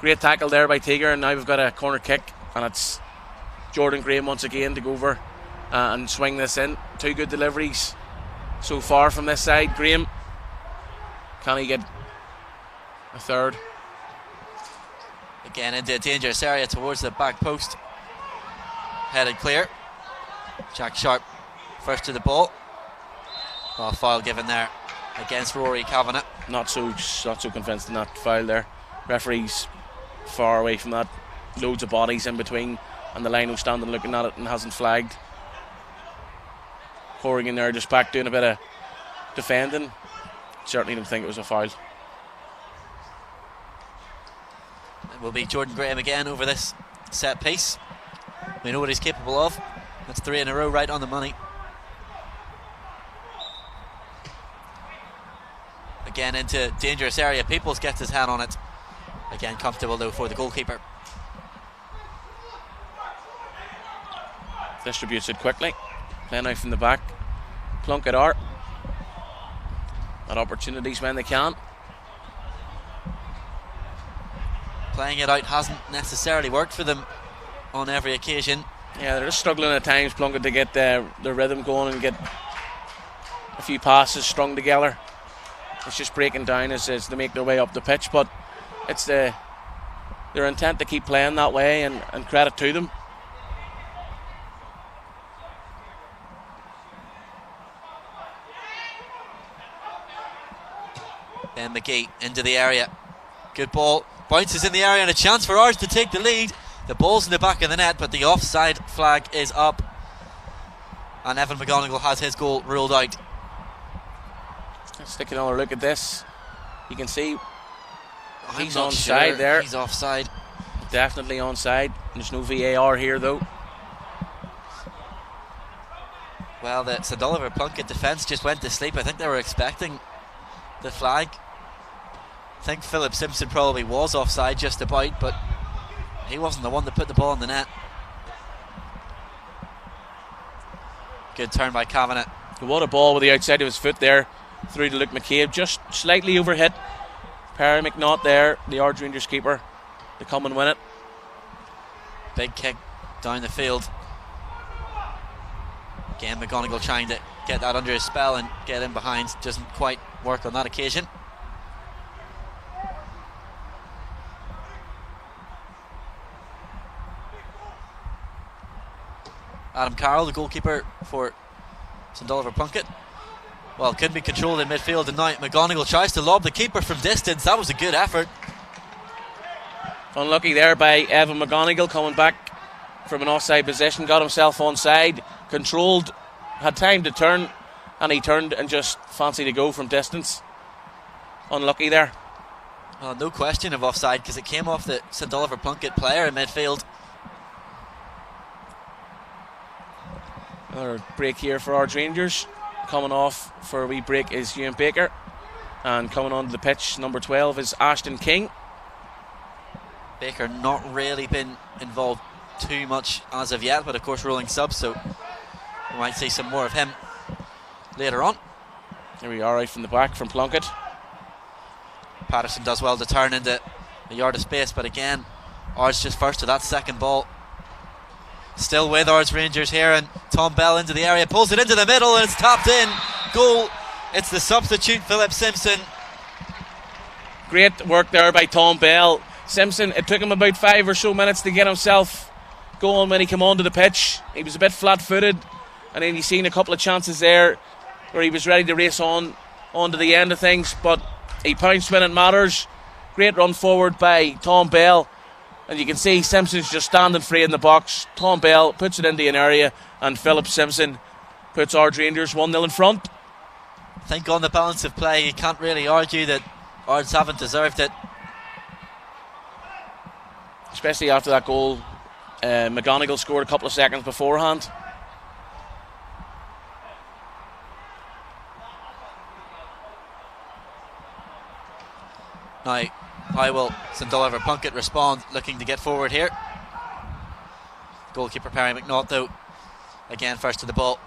B: great tackle there by Teager, and now we've got a corner kick, and it's Jordan Graham once again to go over and swing this in. Two good deliveries so far from this side. Graham, can he get a third?
A: Again into a dangerous area towards the back post. Headed clear. Jack Sharp first to the ball. Well, foul given there against Rory Kavanagh.
B: Not so convinced in that foul there. Referee's far away from that. Loads of bodies in between, and the line was standing looking at it and hasn't flagged. Pouring in there, just back doing a bit of defending. Certainly don't think it was a foul.
A: It will be Jordan Graham again over this set piece. We know what he's capable of. That's 3 in a row, right on the money. Again into dangerous area. Peoples gets his hand on it. Again comfortable though for the goalkeeper.
B: Distributes it quickly. Playing out from the back. Plunkett are at opportunities when they can.
A: Playing it out hasn't necessarily worked for them on every occasion.
B: Yeah, they're just struggling at times, Plunkett, to get their rhythm going and get a few passes strung together. It's just breaking down as they make their way up the pitch, but it's their intent to keep playing that way, and credit to them.
A: Ben McGee into the area. Good ball. Bounces in the area and a chance for Ards to take the lead. The ball's in the back of the net, but the offside flag is up. And Evan McGonigal has his goal ruled out.
B: Let's take another look at this. You can see he's
A: onside
B: sure there.
A: He's offside.
B: Definitely onside. There's no VAR here though.
A: Well, the St Oliver Plunkett defence just went to sleep. I think they were expecting the flag. I think Philip Simpson probably was offside just about, but he wasn't the one that put the ball in the net. Good turn by Kavanagh.
B: What a ball with the outside of his foot there through to Luke McCabe, just slightly overhit. Perry McNaught there, the Ards Rangers keeper, to come and win it.
A: Big kick down the field. Again, McGonigal trying to get that under his spell and get in behind. Doesn't quite work on that occasion. Adam Carroll, the goalkeeper for St Oliver Plunkett. Well, couldn't be controlled in midfield, and now McGonigal tries to lob the keeper from distance. That was a good effort.
B: Unlucky there by Evan McGonigal, coming back from an offside position, got himself onside, controlled, had time to turn, and he turned and just fancied to go from distance. Unlucky there.
A: No question of offside, because it came off the St Oliver Plunkett player in midfield.
B: Another break here for Ards Rangers. Coming off for a wee break is Ewan Baker, and coming onto the pitch, number 12, is Ashton King.
A: Baker not really been involved too much as of yet, but of course rolling sub, so we might see some more of him later on.
B: Here we are, out from the back from Plunkett.
A: Patterson does well to turn into a yard of space, but again, Ards just first to that second ball. Still with Ards Rangers here, and Tom Bell into the area, pulls it into the middle, and it's tapped in. Goal. It's the substitute, Philip Simpson.
B: Great work there by Tom Bell. Simpson, it took him about 5 or so minutes to get himself going when he came onto the pitch. He was a bit flat-footed, and then he's seen a couple of chances there where he was ready to race on to the end of things, but he pounced when it matters. Great run forward by Tom Bell, and you can see Simpson's just standing free in the box. Tom Bell puts it into an area, and Philip Simpson puts Ards Rangers 1-0 in front.
A: I think on the balance of play, you can't really argue that Ards haven't deserved it.
B: Especially after that goal McGonigal scored a couple of seconds beforehand.
A: Now, how will St Oliver Plunkett respond, looking to get forward here? Goalkeeper Perry McNaught, though, again first to the ball.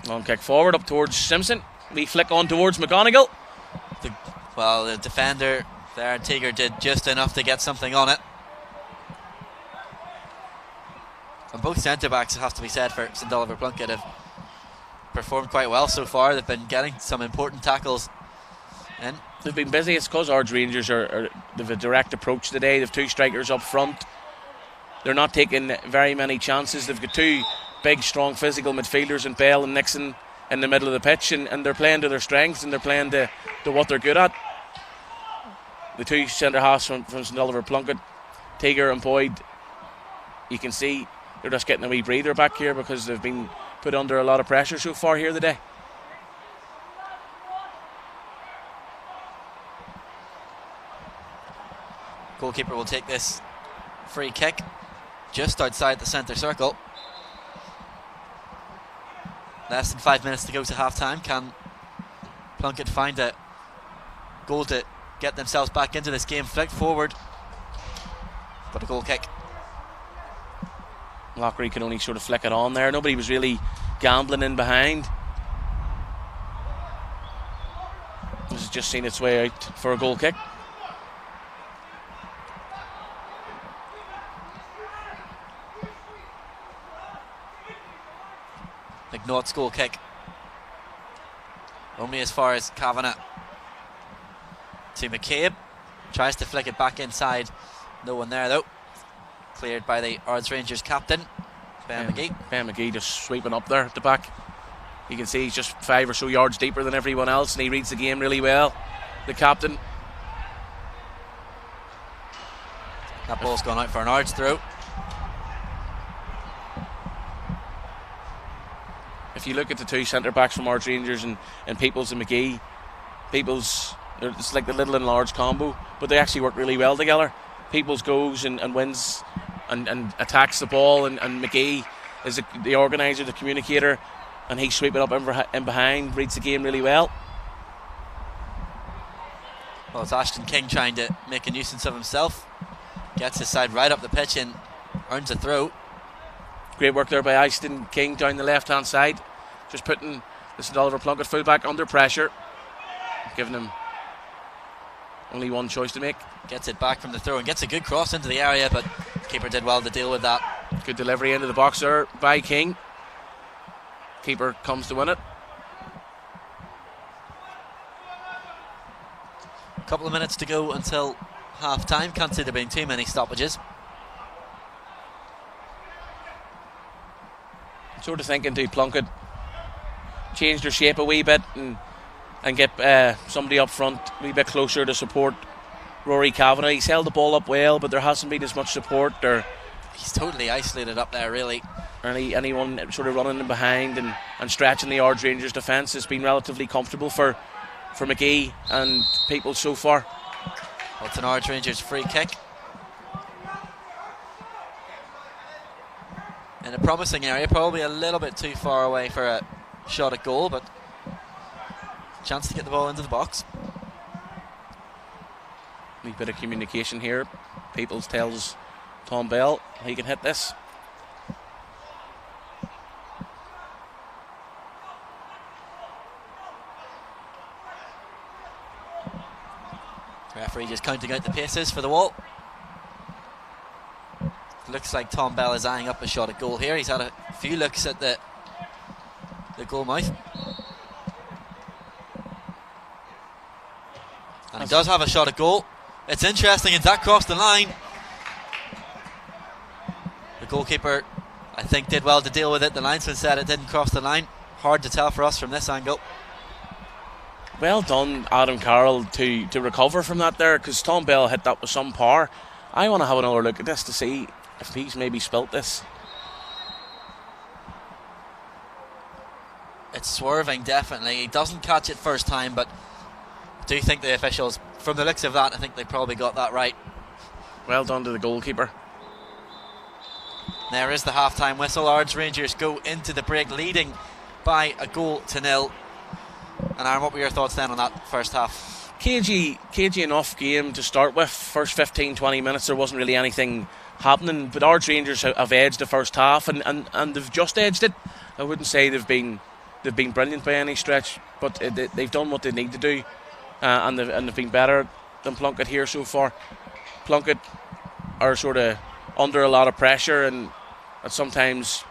B: Long kick forward up towards Simpson. We flick on towards McGonigal.
A: The defender there, Teager, did just enough to get something on it. And both centre-backs, it has to be said, for St Oliver Plunkett have performed quite well so far. They've been getting some important tackles in.
B: They've been busy. It's because Ards Rangers they've a direct approach today. They've 2 strikers up front. They're not taking very many chances. They've got 2 big, strong, physical midfielders in Bell and Nixon in the middle of the pitch, and they're playing to their strengths, and they're playing to what they're good at. The 2 centre halves from St Oliver Plunkett, Teager and Boyd, you can see they're just getting a wee breather back here because they've been put under a lot of pressure so far here today.
A: Goalkeeper will take this free kick just outside the centre circle. Less than 5 minutes to go to half time. Can Plunkett find a goal to get themselves back into this game? Flicked forward, but a goal kick.
B: Lockery could only sort of flick it on there. Nobody was really gambling in behind. This has just seen its way out for a goal kick.
A: McNaught's goal kick. Only as far as Kavanagh. To McCabe. Tries to flick it back inside. No one there though. Cleared by the Ards Rangers captain, Ben McGee.
B: Ben McGee just sweeping up there at the back. You can see he's just 5 or so yards deeper than everyone else, and he reads the game really well, the captain.
A: That ball's gone out for an Ards throw.
B: If you look at the 2 centre-backs from Ards Rangers and Peoples and McGee, Peoples, it's like the little and large combo, but they actually work really well together. Peoples goes and wins and attacks the ball, and McGee is the organiser, the communicator, and he sweep it up in behind, reads the game really well.
A: Well, it's Ashton King trying to make a nuisance of himself. Gets his side right up the pitch and earns a throw.
B: Great work there by Ashton King down the left hand side, just putting the St Oliver Plunkett fullback under pressure, giving him only one choice to make.
A: Gets it back from the throw and gets a good cross into the area, but keeper did well to deal with that.
B: Good delivery into the box there by King. Keeper comes to win it.
A: A couple of minutes to go until half time. Can't see there being too many stoppages.
B: Sort of thinking to Plunkett change their shape a wee bit and get somebody up front a wee bit closer to support Rory Kavanagh. He's held the ball up well, but there hasn't been as much support.
A: He's totally isolated up there, really.
B: Anyone sort of running in behind and stretching the Ards Rangers defence has been relatively comfortable for McGee and people so far.
A: Well, it's an Ards Rangers free kick. In a promising area, probably a little bit too far away for a shot at goal, but chance to get the ball into the box.
B: A wee bit of communication here. Peoples tells Tom Bell he can hit this.
A: Referee just counting out the paces for the wall. Looks like Tom Bell is eyeing up a shot at goal here. He's had a few looks at the goal mouth. And he does have a shot at goal. It's interesting, and that crossed the line. The goalkeeper, I think, did well to deal with it. The linesman said it didn't cross the line. Hard to tell for us from this angle.
B: Well done, Adam Carroll, to recover from that there, because Tom Bell hit that with some power. I want to have another look at this to see if he's maybe spilt this.
A: It's swerving, definitely. He doesn't catch it first time, but I do think the officials, from the looks of that, I think they probably got that right.
B: Well done to the goalkeeper.
A: There is the half-time whistle. Ards Rangers go into the break leading by 1-0. And Aaron, what were your thoughts then on that first half?
B: Cagey enough game to start with. First 15-20 minutes there wasn't really anything happening, but Ards Rangers have edged the first half and they've just edged it. I wouldn't say they've been brilliant by any stretch, but they've done what they need to do, and they've been better than Plunkett here so far. Plunkett are sort of under a lot of pressure, and sometimes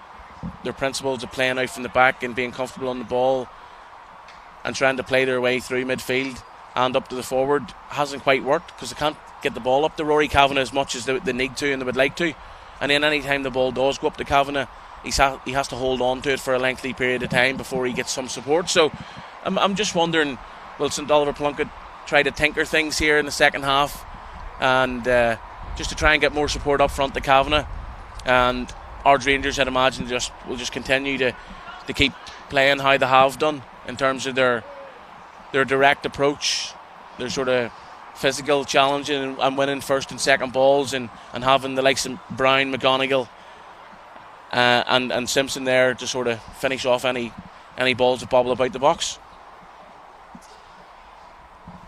B: their principles of playing out from the back and being comfortable on the ball and trying to play their way through midfield and up to the forward hasn't quite worked, because they can't get the ball up to Rory Kavanagh as much as they need to and they would like to. And then any time the ball does go up to Kavanagh, he has to hold on to it for a lengthy period of time before he gets some support. So I'm just wondering, will St Oliver Plunkett try to tinker things here in the second half and just to try and get more support up front to Kavanagh? And Ards Rangers, I'd imagine, will just continue to keep playing how they have done in terms of their direct approach, their sort of physical challenging and winning first and second balls, and having the likes of Brown, McGonigal and Simpson there to sort of finish off any balls that bobble about the box.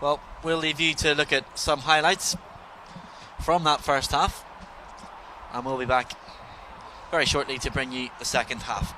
A: Well, we'll leave you to look at some highlights from that first half, and we'll be back very shortly to bring you the second half.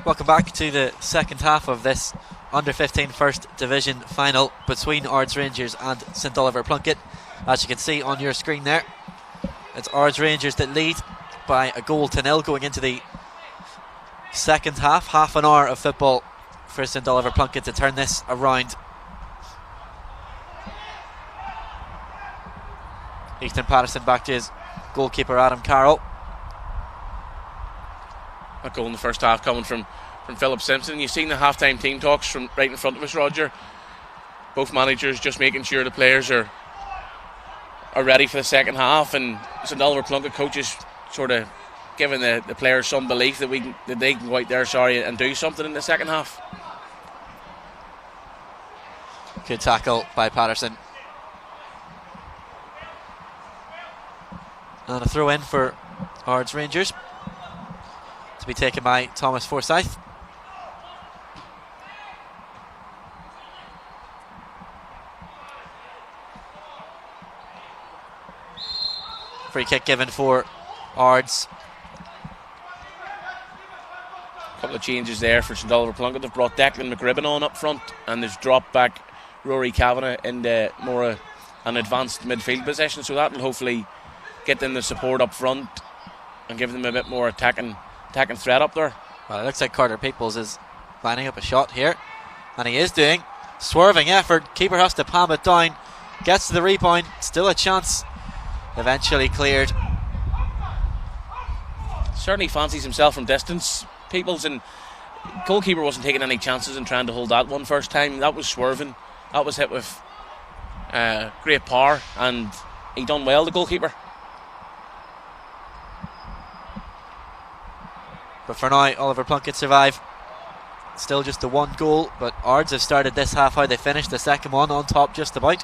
A: Welcome back to the second half of this under-15 First Division final between Ards Rangers and St Oliver Plunkett. As you can see on your screen there, it's Ards Rangers that lead by a goal to nil going into the second half. Half an hour of football for St Oliver Plunkett to turn this around. Ethan Patterson back to his goalkeeper Adam Carroll.
B: A goal in the first half coming from Philip Simpson. You've seen the half-time team talks from right in front of us, Roger. Both managers just making sure the players are ready for the second half, and St Oliver Plunkett coaches sort of giving the players some belief that they can go out there and do something in the second half.
A: Good tackle by Patterson. And a throw in for Ards Rangers to be taken by Thomas Forsyth. Free kick given for Ards.
B: A couple of changes there for St Oliver Plunkett. They've brought Declan McGribbon on up front, and they've dropped back Rory Kavanagh into more an advanced midfield position, so that will hopefully get them the support up front and give them a bit more attacking threat up there.
A: Well, it looks like Carter Peoples is lining up a shot here, and he is doing. Swerving effort, keeper has to palm it down, gets to the rebound, still a chance, eventually cleared.
B: Certainly fancies himself from distance, Peoples, and goalkeeper wasn't taking any chances in trying to hold that one first time. That was swerving, that was hit with great power, and he done well, the goalkeeper.
A: But for now, Oliver Plunkett survive. Still just the one goal, but Ards have started this half how they finished the second one, on top just about.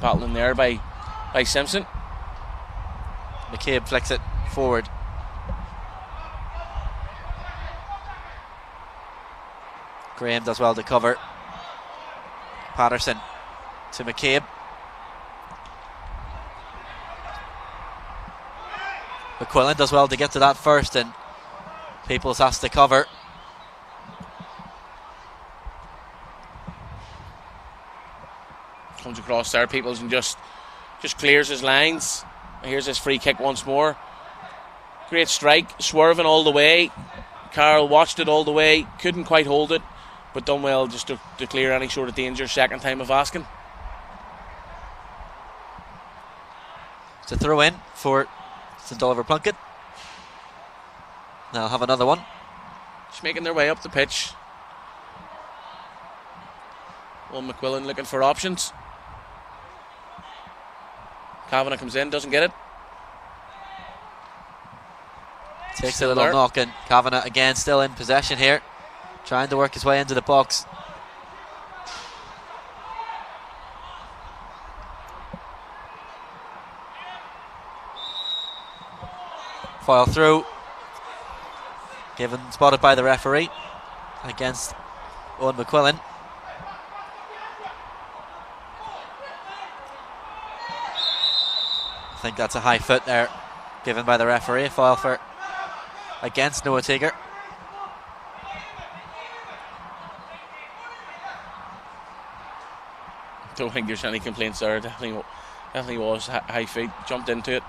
B: Battling there by Simpson.
A: McCabe flicks it forward. Graham does well to cover. Patterson to McCabe. McQuillan does well to get to that first, and Peoples has to cover.
B: Comes across there, Peoples, and just clears his lines. Here's his free kick once more. Great strike, swerving all the way. Carroll watched it all the way, couldn't quite hold it, but done well just to clear any sort of danger. Second time of asking.
A: It's a throw in for St Oliver Plunkett. They'll have another one.
B: Just making their way up the pitch. One McQuillan looking for options. Kavanagh comes in, doesn't get it.
A: Takes
B: Still
A: a little
B: there.
A: knock, and Kavanagh again still in possession here, trying to work his way into the box. Foul through, spotted by the referee against Owen McQuillan. I think that's a high foot there given by the referee. A foul for against Noah Tigger.
B: Don't think there's any complaints there. Definitely was high feet. Jumped into it.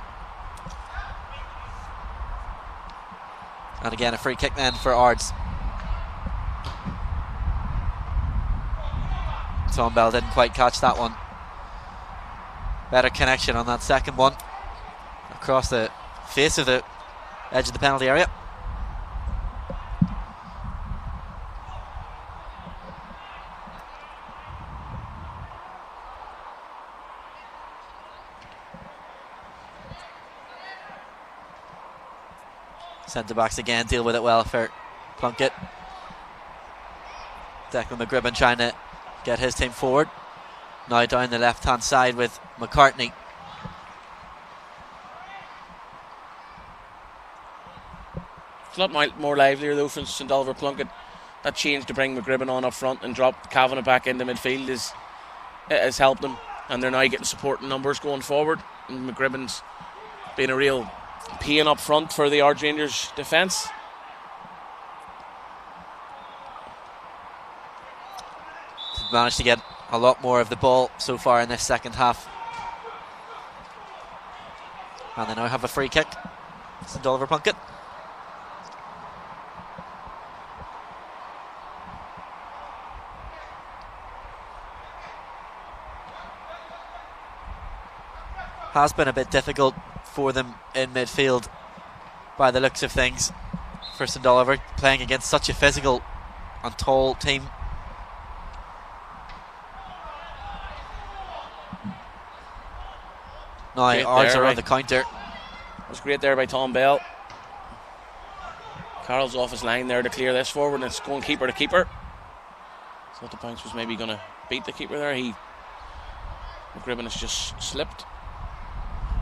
A: And again a free kick then for Ards. Tom Bell didn't quite catch that one. Better connection on that second one. Across the face of the edge of the penalty area. Centre backs again deal with it well for Plunkett. Declan McGribbon trying to get his team forward. Now down the left hand side with McCartney.
B: It's a lot more livelier though from St Oliver Plunkett. That change to bring McGribbon on up front and drop Kavanagh back into midfield has helped them, and they're now getting supporting numbers going forward. And McGribbon's been a real pain up front for the Ards Rangers defence.
A: Managed to get a lot more of the ball so far in this second half. And they now have a free kick. St Oliver Plunkett. Has been a bit difficult for them in midfield by the looks of things for St Oliver, playing against such a physical and tall team. Now Ards are on the counter.
B: It was great there by Tom Bell. Carroll's off his line there to clear this forward, and it's going keeper to keeper. Thought the bounce was maybe going to beat the keeper there. McGribbon has just slipped.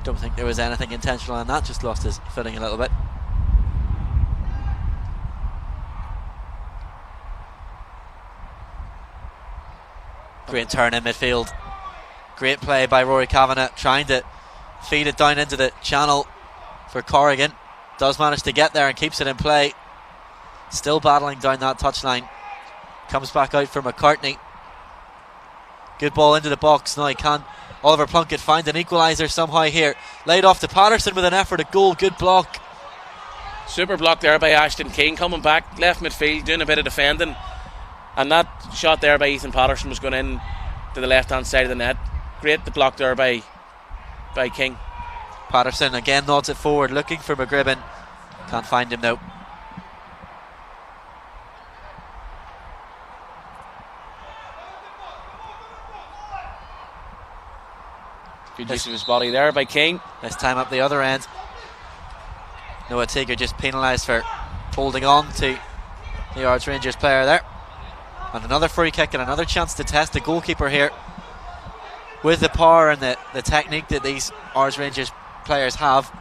A: Don't think there was anything intentional in that, just lost his footing a little bit. Great turn in midfield. Great play by Rory Kavanagh, trying to feed it down into the channel for Corrigan. Does manage to get there and keeps it in play. Still battling down that touchline. Comes back out for McCartney. Good ball into the box. Now can Oliver Plunkett find an equaliser somehow here. Laid off to Patterson with an effort at goal. Good block.
B: Super block there by Ashton King, coming back left midfield, doing a bit of defending. And that shot there by Ethan Patterson was going in to the left hand side of the net. Great the block there by King.
A: Patterson again nods it forward, looking for McGribbon. Can't find him though.
B: Good use of his body there by King.
A: This time up the other end. Noah Teager just penalised for holding on to the Ards Rangers player there. And another free kick and another chance to test the goalkeeper here. With the power and the technique that these Ards Rangers players have.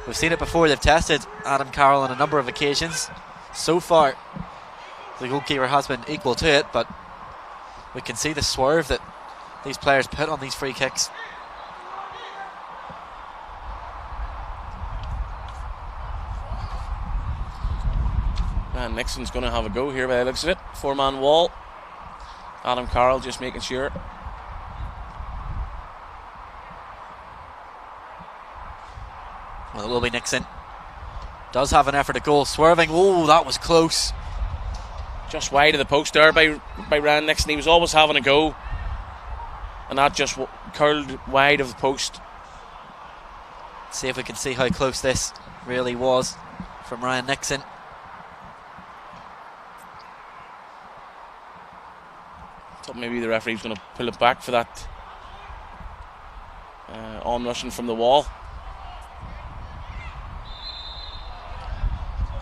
A: We've seen it before, they've tested Adam Carroll on a number of occasions. So far, the goalkeeper has been equal to it, but we can see the swerve that these players put on these free kicks.
B: And Nixon's going to have a go here by the looks of it. 4-man wall. Adam Carroll just making sure.
A: Well, it will be Nixon. Does have an effort at goal. Swerving. Oh, that was close.
B: Just wide of the post there by Ryan Nixon. He was always having a go. And that just curled wide of the post.
A: See if we can see how close this really was from Ryan Nixon.
B: Thought maybe the referee's going to pull it back for that on-rushing from the wall.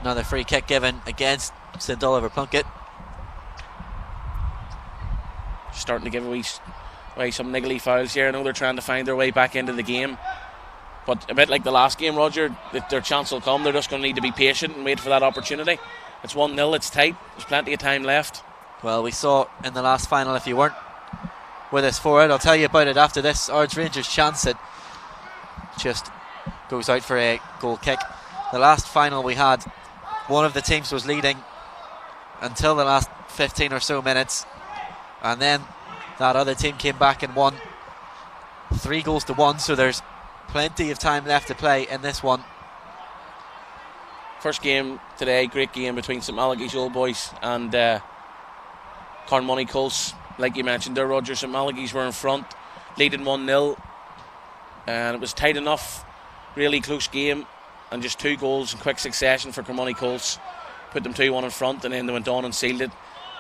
A: Another free kick given against St Oliver Plunkett.
B: Starting to give away some niggly fouls here. I know they're trying to find their way back into the game, but a bit like the last game, Roger, that their chance will come. They're just going to need to be patient and wait for that opportunity. It's 1-0, it's tight, there's plenty of time left.
A: Well, we saw in the last final, if you weren't with us for it, I'll tell you about it after this. Ards Rangers chance, it just goes out for a goal kick. The last final we had, one of the teams was leading until the last 15 or so minutes, and then that other team came back and won 3-1, so there's plenty of time left to play in this one.
B: First game today, great game between St Malachy's Old Boys and Carnmoney Colts. Like you mentioned there, Roger, St Malachy's were in front, leading 1-0, and it was tight enough, really close game, and just 2 goals in quick succession for Carnmoney Colts put them 2-1 in front, and then they went on and sealed it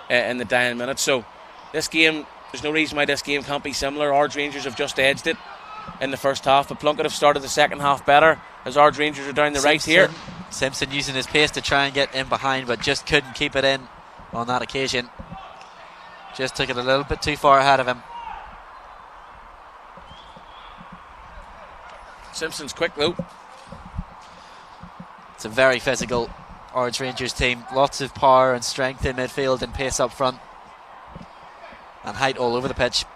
B: in the dying minutes. So this game, there's no reason why this game can't be similar. Ards Rangers have just edged it in the first half, but Plunkett have started the second half better as Ards Rangers are down the right here.
A: Simpson using his pace to try and get in behind, but just couldn't keep it in on that occasion. Just took it a little bit too far ahead of him.
B: Simpson's quick though.
A: It's a very physical Ards Rangers team. Lots of power and strength in midfield and pace up front. And height all over the pitch.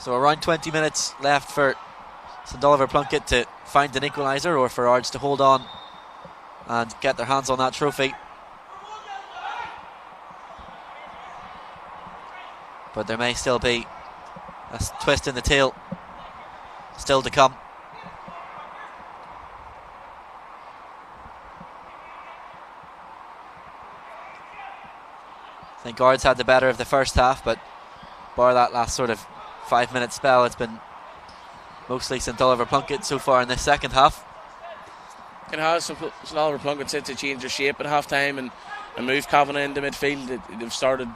A: So around 20 minutes left for St Oliver Plunkett to find an equaliser, or for Ards to hold on and get their hands on that trophy. But there may still be a twist in the tail still to come. I think Ards had the better of the first half, but bar that last sort of 5-minute spell, it's been mostly St Oliver Plunkett so far in this second half.
B: It has. St Oliver Plunkett said to change their shape at half time and move Kavanagh into midfield. They've started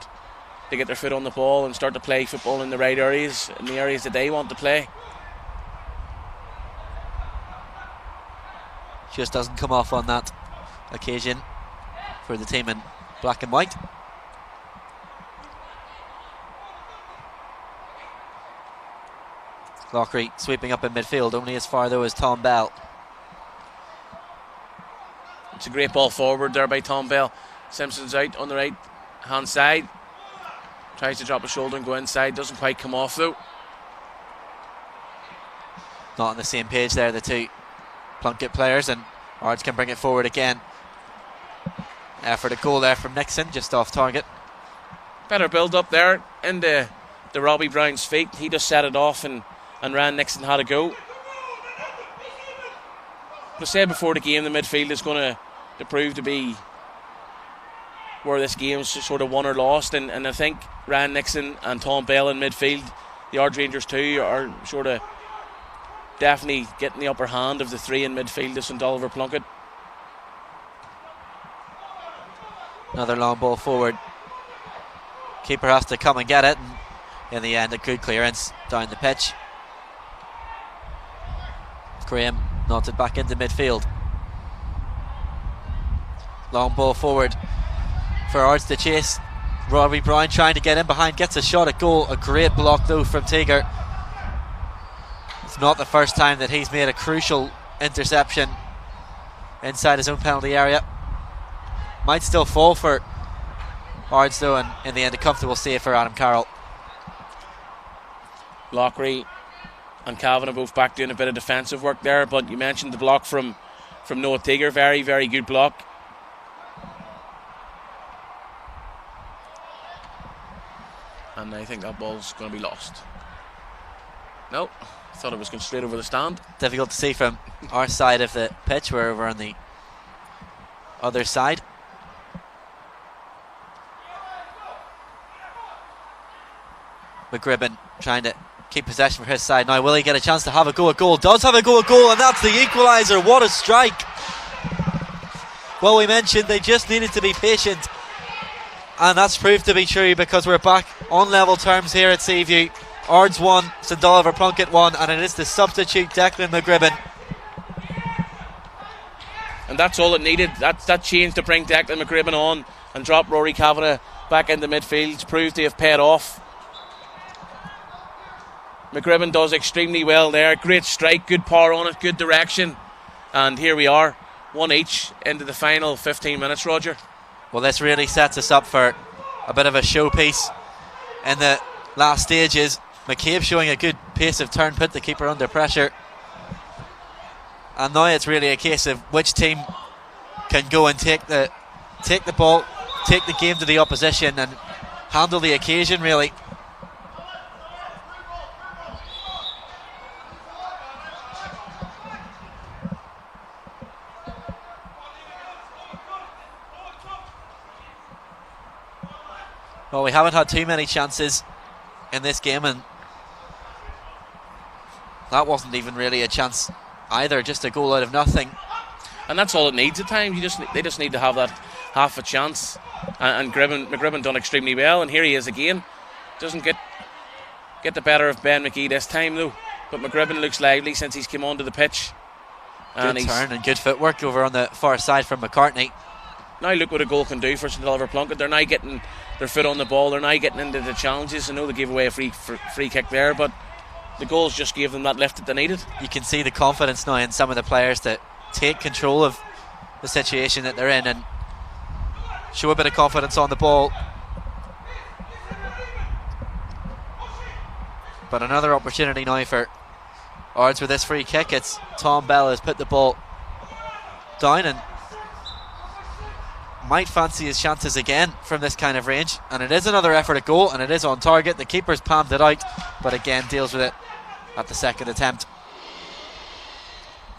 B: to get their foot on the ball and start to play football in the right areas, in the areas that they want to play.
A: Just doesn't come off on that occasion for the team in black and white. Lockery sweeping up in midfield, only as far though as Tom Bell.
B: It's a great ball forward there by Tom Bell. Simpson's out on the right hand side. Tries to drop a shoulder and go inside. Doesn't quite come off though.
A: Not on the same page there, the two Plunkett players, and Ards can bring it forward again. Effort at goal there from Nixon, just off target.
B: Better build up there into the Robbie Brown's feet. He just set it off and ran. Nixon had a go. I said before the game, the midfield is going to prove to be where this game's sort of won or lost, and I think Ryan Nixon and Tom Bell in midfield, the Ards Rangers too, are sort of definitely getting the upper hand of the three in midfield of St Oliver Plunkett.
A: Another long ball forward. Keeper has to come and get it, and in the end a good clearance down the pitch. Graham knotted back into midfield. Long ball forward for Ards to chase. Robbie Brown trying to get in behind, gets a shot at goal. A great block though from Teager. It's not the first time that he's made a crucial interception inside his own penalty area. Might still fall for Ards though, and in the end a comfortable save for Adam Carroll.
B: Lockery and Kavanagh both back doing a bit of defensive work there, but you mentioned the block from Noah Teager. Very, very good block. And I think that ball's going to be lost. No, I thought it was going straight over the stand.
A: Difficult to see from our side of the pitch. We're over on the other side. McGribbon trying to keep possession for his side. Now will he get a chance to have a go at goal? Does have a go at goal, and that's the equaliser. What a strike. Well, we mentioned they just needed to be patient, and that's proved to be true, because we're back on level terms here at Seaview. Ards 1, St Oliver Plunkett 1, and it is the substitute Declan McGribbon.
B: And that's all it needed. That change to bring Declan McGribbon on and drop Rory Kavanagh back into midfield. It's proved to have paid off. McGribbon does extremely well there. Great strike, good power on it, good direction. And here we are, one each into the final 15 minutes, Roger.
A: Well, this really sets us up for a bit of a showpiece in the last stages. McCabe showing a good pace of turn, put the keeper under pressure. And now it's really a case of which team can go and take the ball, take the game to the opposition and handle the occasion, really. Well, we haven't had too many chances in this game, and that wasn't even really a chance either, just a goal out of nothing.
B: And that's all it needs at times. They just need to have that half a chance. And McGribbon done extremely well, and here he is again. Doesn't get the better of Ben McGee this time though, but McGribbon looks lively since he's come onto the pitch.
A: Good turn and good footwork over on the far side from McCartney.
B: Now look what a goal can do for St Oliver Plunkett. They're now getting their foot on the ball. They're now getting into the challenges. I know they gave away a free kick there, but the goals just gave them that lift that they needed.
A: You can see the confidence now in some of the players to take control of the situation that they're in and show a bit of confidence on the ball. But another opportunity now for Ards with this free kick. It's Tom Bell has put the ball down and might fancy his chances again from this kind of range. And it is another effort at goal, and it is on target. The keeper's palmed it out, but again deals with it at the second attempt.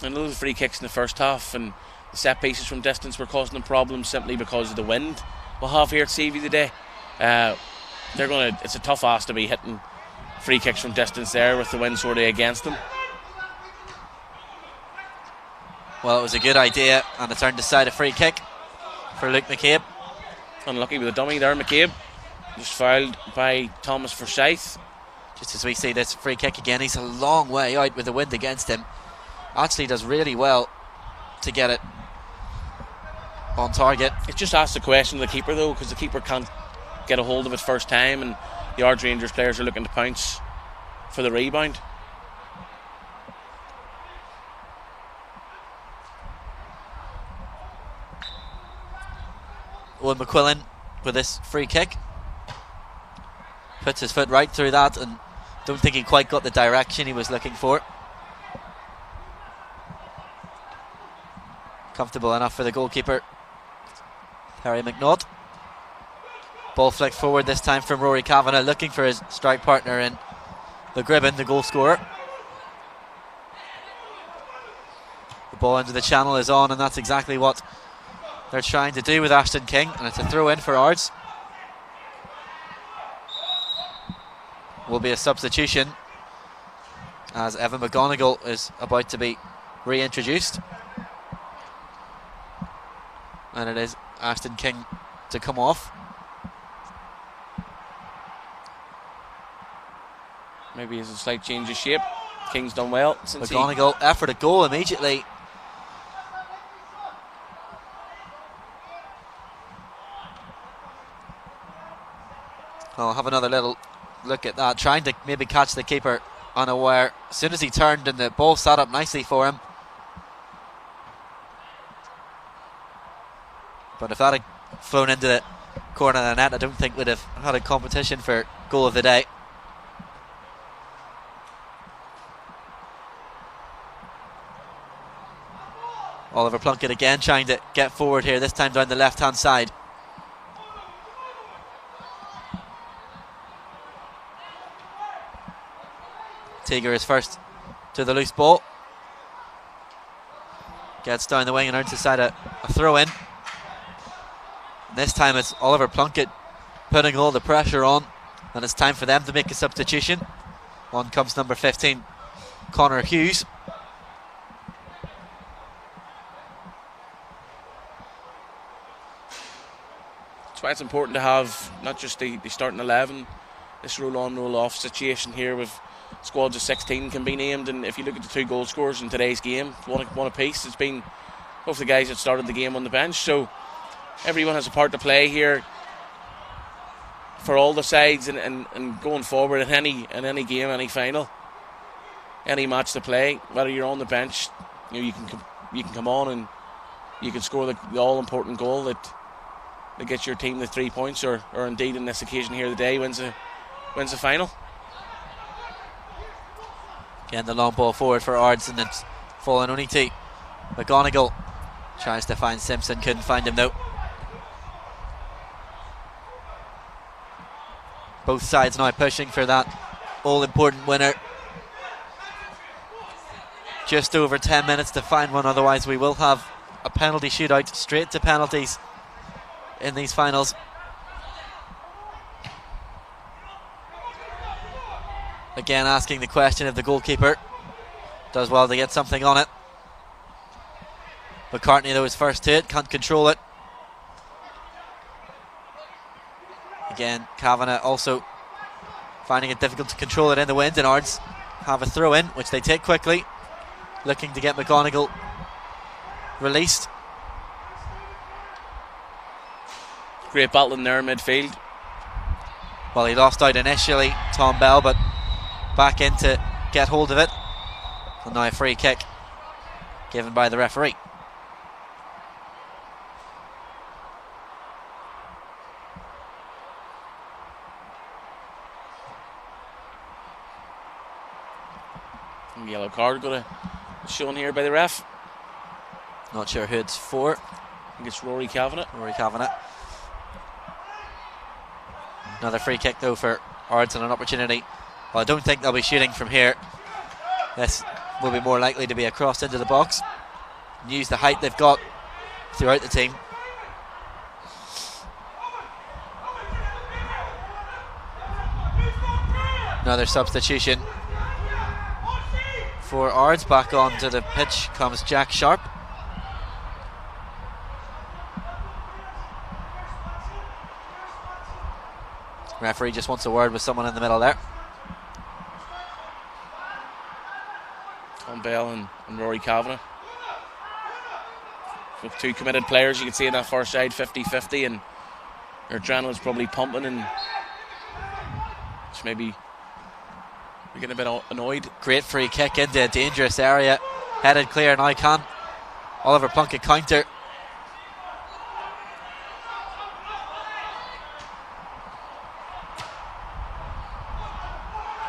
B: And those free kicks in the first half and the set pieces from distance were causing them problems simply because of the wind we'll have here at Seaview today. It's a tough ask to be hitting free kicks from distance there with the wind sort of against them.
A: Well, it was a good idea, and it's turned aside a free kick for Luke McCabe.
B: Unlucky with the dummy there, McCabe. Just fouled by Thomas Forsyth.
A: Just as we see this free kick again, he's a long way out with the wind against him. Actually does really well to get it on target.
B: It just asks the question of the keeper though, because the keeper can't get a hold of it first time, and the Ards Rangers players are looking to pounce for the rebound.
A: Owen McQuillan with this free kick puts his foot right through that, and don't think he quite got the direction he was looking for. Comfortable enough for the goalkeeper, Harry McNaught. Ball flicked forward this time from Rory Kavanagh, looking for his strike partner in the Gribben, the goal scorer. The ball into the channel is on, and that's exactly what they're trying to do with Ashton King, and it's a throw in for Ards. Will be a substitution as Evan McGonigal is about to be reintroduced, and it is Ashton King to come off.
B: Maybe it's a slight change of shape. King's done well since
A: McGonigal effort at goal immediately. I'll have another little look at that, trying to maybe catch the keeper unaware. As soon as he turned and the ball sat up nicely for him. But if that had flown into the corner of the net, I don't think we'd have had a competition for goal of the day. Oliver Plunkett again trying to get forward here, this time down the left hand side. Teager is first to the loose ball. Gets down the wing and earns aside a throw in. This time it's Oliver Plunkett putting all the pressure on, and it's time for them to make a substitution. On comes number 15, Connor Hughes.
B: That's why it's important to have not just the starting 11, this roll on, roll off situation here with squads of 16 can be named. And if you look at the two goal scorers in today's game, one apiece. It's been both the guys that started the game on the bench, so everyone has a part to play here for all the sides and going forward in any game, any final, any match to play. Whether you're on the bench, you can come on and you can score the all important goal that gets your team the 3 points, or indeed in this occasion here today wins the final.
A: Again, the long ball forward for Ards, and it's fallen only to McGonigal. Tries to find Simpson, couldn't find him though. Both sides now pushing for that all-important winner. Just over 10 minutes to find one, otherwise we will have a penalty shootout, straight to penalties in these finals. Again, asking the question if the goalkeeper does well to get something on it. McCartney though is first to it, can't control it. Again, Kavanagh also finding it difficult to control it in the wind, and Ards have a throw in, which they take quickly, looking to get McGonigal released.
B: Great battle in there in midfield.
A: Well, he lost out initially, Tom Bell, but back in to get hold of it. And now a free kick given by the referee.
B: Yellow card shown here by the ref.
A: Not sure who it's for.
B: I think it's Rory Kavanagh.
A: Another free kick though for Ards and an opportunity. Well, I don't think they'll be shooting from here. This will be more likely to be a cross into the box. Use the height they've got throughout the team. Another substitution for Ards. Back onto the pitch comes Jack Sharp. Referee just wants a word with someone in the middle there.
B: Tom Bell and Rory Kavanagh. With two committed players, you can see in that far side 50-50, and their adrenaline's probably pumping, and just maybe we're getting a bit annoyed.
A: Great free kick into a dangerous area. Headed clear now, can Oliver Plunkett counter?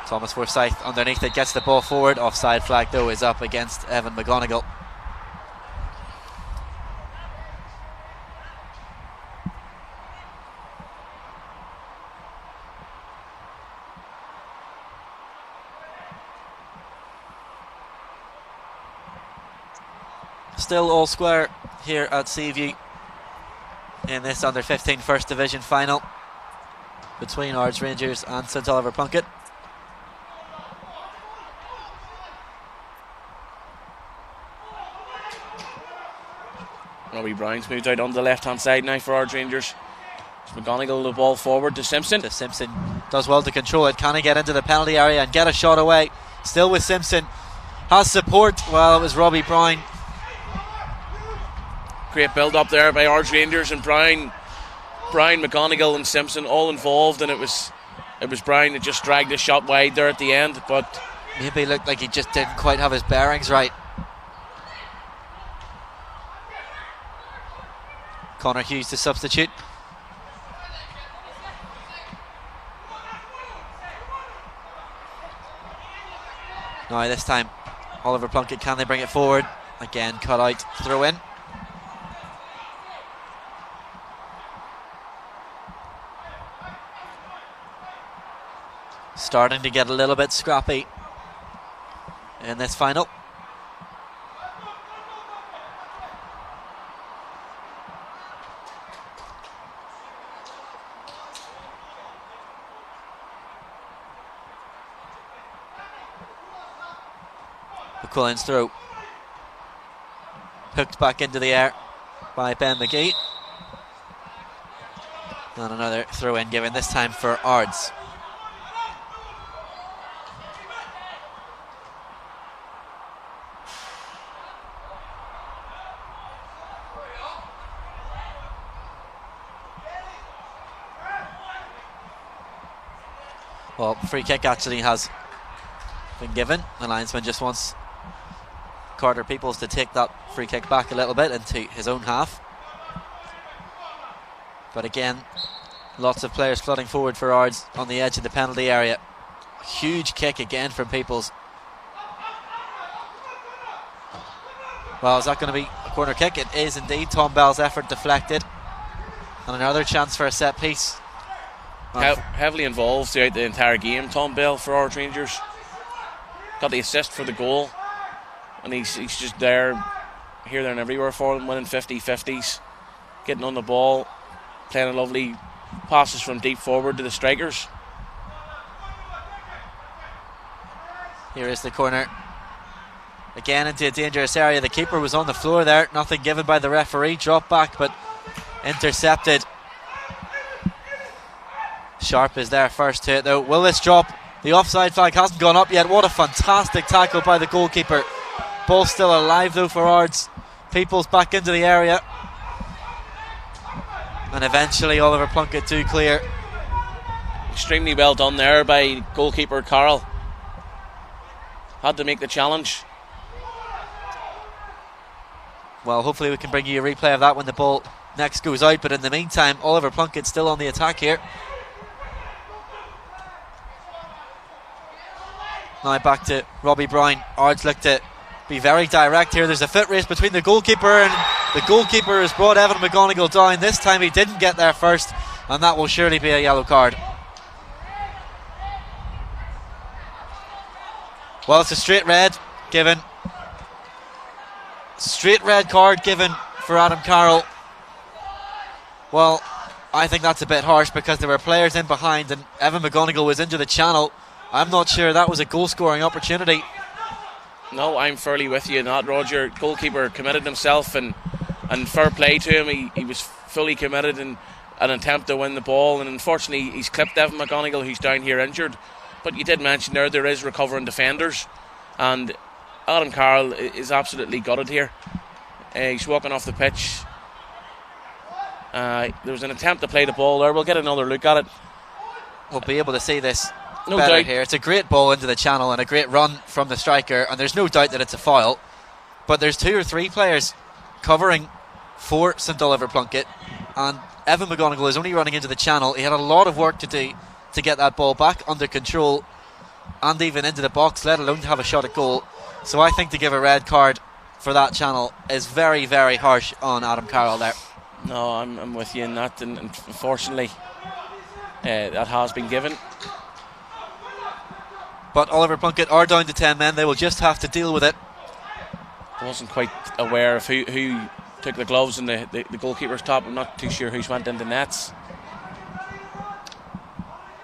A: Thomas Forsyth underneath it, gets the ball forward. Offside flag though is up against Evan McGonigal. Still all square here at Seaview in this under 15 First Division final between Ards Rangers and St Oliver Plunkett.
B: Robbie Brown's moved out on the left hand side now for Ards Rangers. McGonigal the ball forward to Simpson.
A: Simpson does well to control it. Can he get into the penalty area and get a shot away? Still with Simpson. Has support. Well, it was Robbie Brown.
B: Great build up there by Ards Rangers, and Brown, McGonigal and Simpson all involved, and it was Brown that just dragged the shot wide there at the end, but
A: maybe looked like he just didn't quite have his bearings right. Connor Hughes to substitute. Now this time Oliver Plunkett, can they bring it forward? Again cut out, throw in. Starting to get a little bit scrappy in this final. McQuillan's throw. Hooked back into the air by Ben McGee. And another throw in given, this time for Ards. Well, free kick actually has been given. The linesman just wants Carter Peoples to take that free kick back a little bit into his own half. But again, lots of players flooding forward for Ards on the edge of the penalty area. Huge kick again from Peoples. Well, is that going to be a corner kick? It is indeed. Tom Bell's effort deflected. And another chance for a set piece.
B: Heavily involved throughout the entire game, Tom Bell for Ards Rangers. Got the assist for the goal, and he's just there, here, there and everywhere for them, winning 50-50s, getting on the ball, playing a lovely passes from deep forward to the strikers.
A: Here is the corner. Again into a dangerous area. The keeper was on the floor there. Nothing given by the referee. Dropped back but intercepted. Sharp is there first to it though. Will this drop? The offside flag hasn't gone up yet. What a fantastic tackle by the goalkeeper. Ball still alive though for Ards. People's back into the area. And eventually Oliver Plunkett do clear.
B: Extremely well done there by goalkeeper Carroll. Had to make the challenge.
A: Well, hopefully we can bring you a replay of that when the ball next goes out. But in the meantime, Oliver Plunkett still on the attack here. Now back to Robbie Brown. Ards look to be very direct here. There's a foot race between the goalkeeper, and the goalkeeper has brought Evan McGonigal down. This time he didn't get there first, and that will surely be a yellow card. Well, it's a straight red given. Straight red card given for Adam Carroll. Well, I think that's a bit harsh because there were players in behind and Evan McGonigal was into the channel. I'm not sure that was a goal scoring opportunity.
B: No, I'm fairly with you in that, Roger. Goalkeeper committed himself, and fair play to him. He was fully committed in an attempt to win the ball, and unfortunately he's clipped Evan McGonigal, who's down here injured. But you did mention there is recovering defenders, and Adam Carroll is absolutely gutted here. He's walking off the pitch. There was an attempt to play the ball there. We'll get another look at it.
A: We'll be able to see this
B: no
A: better
B: doubt
A: here. It's a great ball into the channel and a great run from the striker, and there's no doubt that it's a foul. But there's 2 or 3 players covering for St Oliver Plunkett, and Evan McGonigal is only running into the channel. He had a lot of work to do to get that ball back under control and even into the box, let alone to have a shot at goal. So I think to give a red card for that channel is very, very harsh on Adam Carroll there.
B: No, I'm with you in that, and unfortunately that has been given.
A: But Oliver Plunkett are down to 10 men. They will just have to deal with it.
B: I wasn't quite aware of who took the gloves and the goalkeeper's top. I'm not too sure who's went into nets.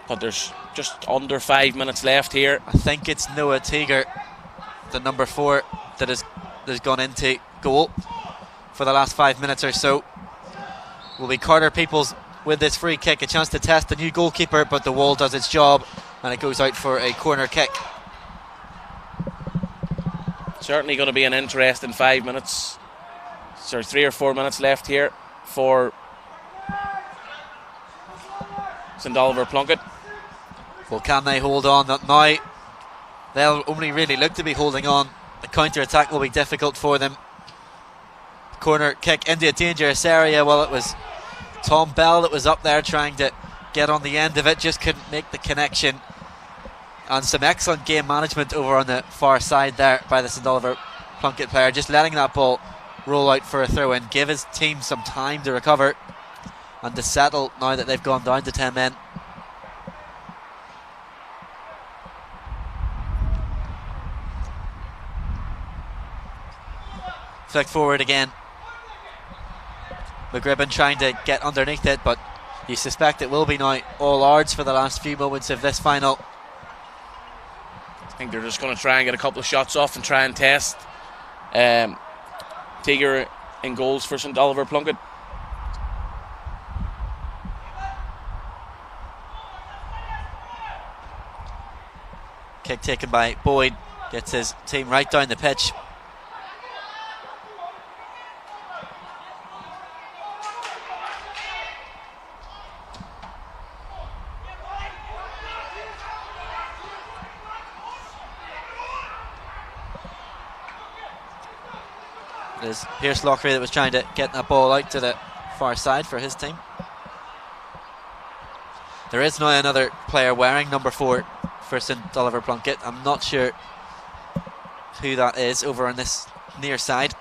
B: But there's just under 5 minutes left here.
A: I think it's Noah Teager, the number 4, that has gone into goal for the last 5 minutes or so. Will be Carter Peoples with this free kick, a chance to test the new goalkeeper, but the wall does its job and it goes out for a corner kick.
B: Certainly going to be an interesting 5 minutes. So 3 or 4 minutes left here for St Oliver Plunkett.
A: Well, can they hold on? Now they'll only really look to be holding on. The counter-attack will be difficult for them. Corner kick into a dangerous area. Well, it was Tom Bell that was up there trying to get on the end of it, just couldn't make the connection. And some excellent game management over on the far side there by the St Oliver Plunkett player, just letting that ball roll out for a throw-in, give his team some time to recover and to settle now that they've gone down to 10 men. Flick forward again. McGribbon trying to get underneath it, but you suspect it will be now all Ards for the last few moments of this final.
B: I think they're just going to try and get a couple of shots off and try and test Teager in goals for St Oliver Plunkett.
A: Kick taken by Boyd, gets his team right down the pitch. It is Pierce Lockery that was trying to get that ball out to the far side for his team. There is now another player wearing number 4 for St Oliver Plunkett. I'm not sure who that is over on this near side.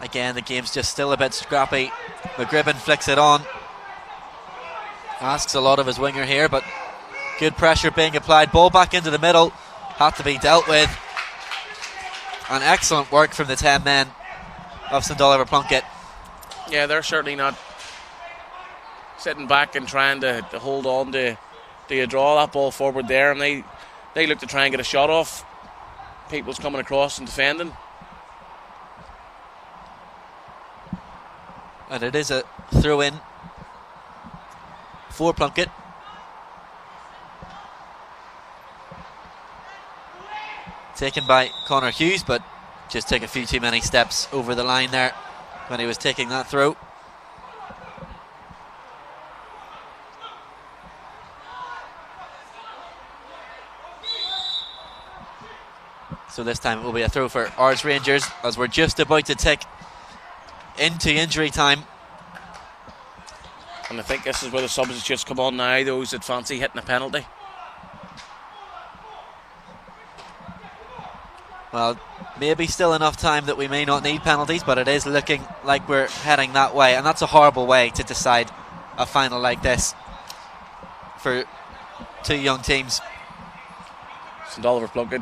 A: Again, the game's just still a bit scrappy. McGribbon flicks it on. Asks a lot of his winger here, but good pressure being applied. Ball back into the middle. Had to be dealt with. And excellent work from the 10 men of St Oliver Plunkett.
B: Yeah, they're certainly not sitting back and trying to hold on to draw that ball forward there, and they look to try and get a shot off. People's coming across and defending.
A: And it is a throw-in for Plunkett. Taken by Connor Hughes, but just took a few too many steps over the line there when he was taking that throw. So this time it will be a throw for Ards Rangers as we're just about to tick into injury time.
B: And I think this is where the substitutes come on now, those that fancy hitting a penalty.
A: Well, maybe still enough time that we may not need penalties, but it is looking like we're heading that way, and that's a horrible way to decide a final like this for two young teams.
B: St Oliver Plunkett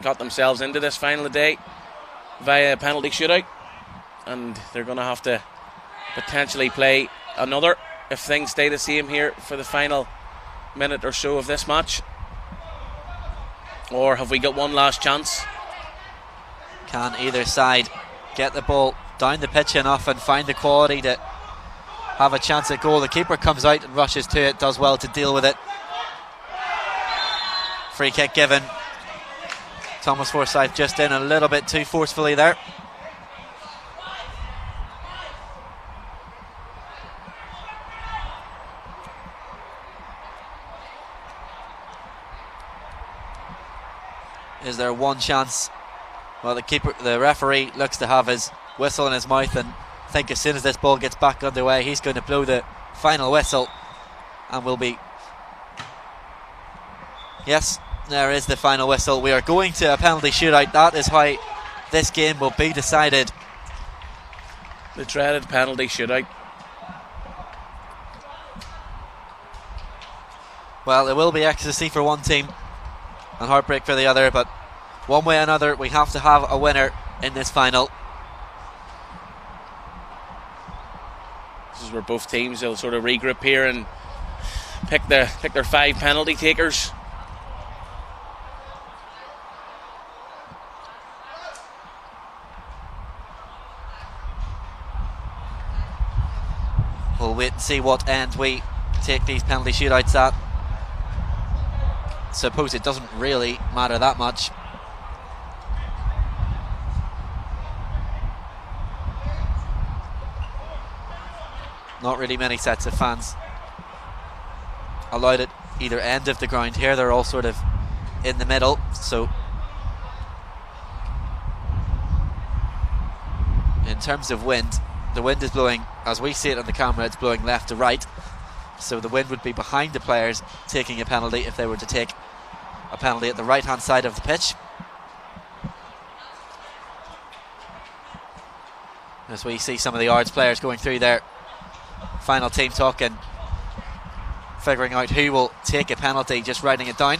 B: got themselves into this final today via a penalty shootout, and they're going to have to potentially play another if things stay the same here for the final minute or so of this match. Or have we got one last chance?
A: Can either side get the ball down the pitch enough and find the quality to have a chance at goal? The keeper comes out and rushes to it, does well to deal with it. Free kick given. Thomas Forsyth just in a little bit too forcefully there. Is there one chance? Well, the referee looks to have his whistle in his mouth, and I think as soon as this ball gets back underway, he's going to blow the final whistle, and we'll be... Yes, there is the final whistle. We are going to a penalty shootout. That is how this game will be decided.
B: The dreaded penalty shootout.
A: Well, it will be ecstasy for one team and heartbreak for the other, but one way or another, we have to have a winner in this final.
B: This is where both teams will sort of regroup here and pick their 5 penalty takers.
A: We'll wait and see what end we take these penalty shootouts at. Suppose it doesn't really matter that much. Not really many sets of fans allowed at either end of the ground here. They're all sort of in the middle, so in terms of wind, the wind is blowing, as we see it on the camera, it's blowing left to right, so the wind would be behind the players taking a penalty if they were to take a penalty at the right hand side of the pitch. As we see some of the Ards players going through their final team talk and figuring out who will take a penalty, just writing it down.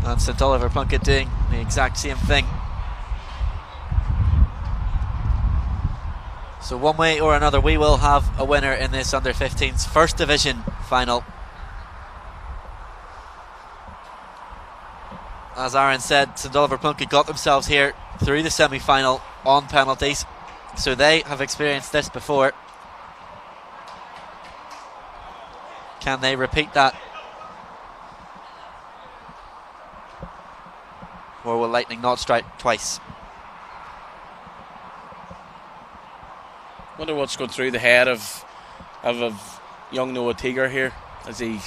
A: And St Oliver Plunkett doing the exact same thing. So one way or another, we will have a winner in this under-15s First Division final. As Aaron said, St Oliver Plunkett got themselves here through the semi-final on penalties, so they have experienced this before. Can they repeat that? Or will Lightning not strike twice?
B: Wonder what's going through the head of young Noah Teager here as he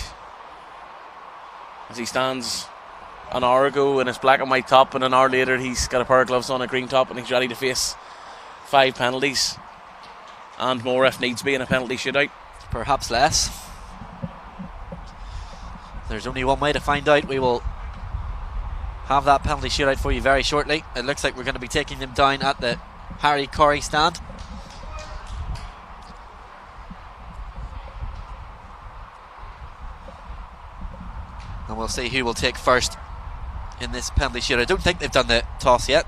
B: stands an hour ago in his black and white top, and an hour later he's got a pair of gloves on, a green top, and he's ready to face 5 penalties and more if needs be in a penalty shootout.
A: Perhaps less. There's only one way to find out. We will have that penalty shootout for you very shortly. It looks like we're going to be taking them down at the Harry Corrie stand. And we'll see who will take first in this penalty shootout. I don't think they've done the toss yet.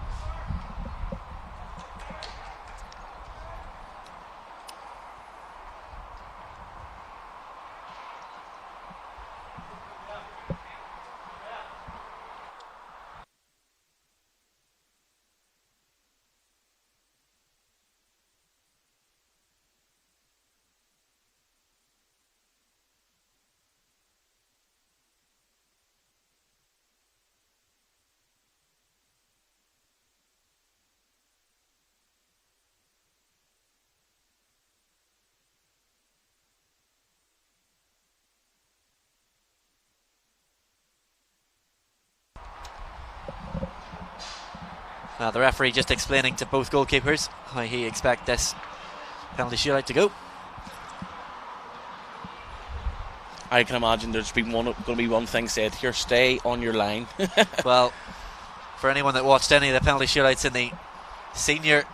A: The referee just explaining to both goalkeepers how he expects this penalty shootout to go.
B: I can imagine there's going to be one thing said here: stay on your line.
A: Well, for anyone that watched any of the penalty shootouts in the Senior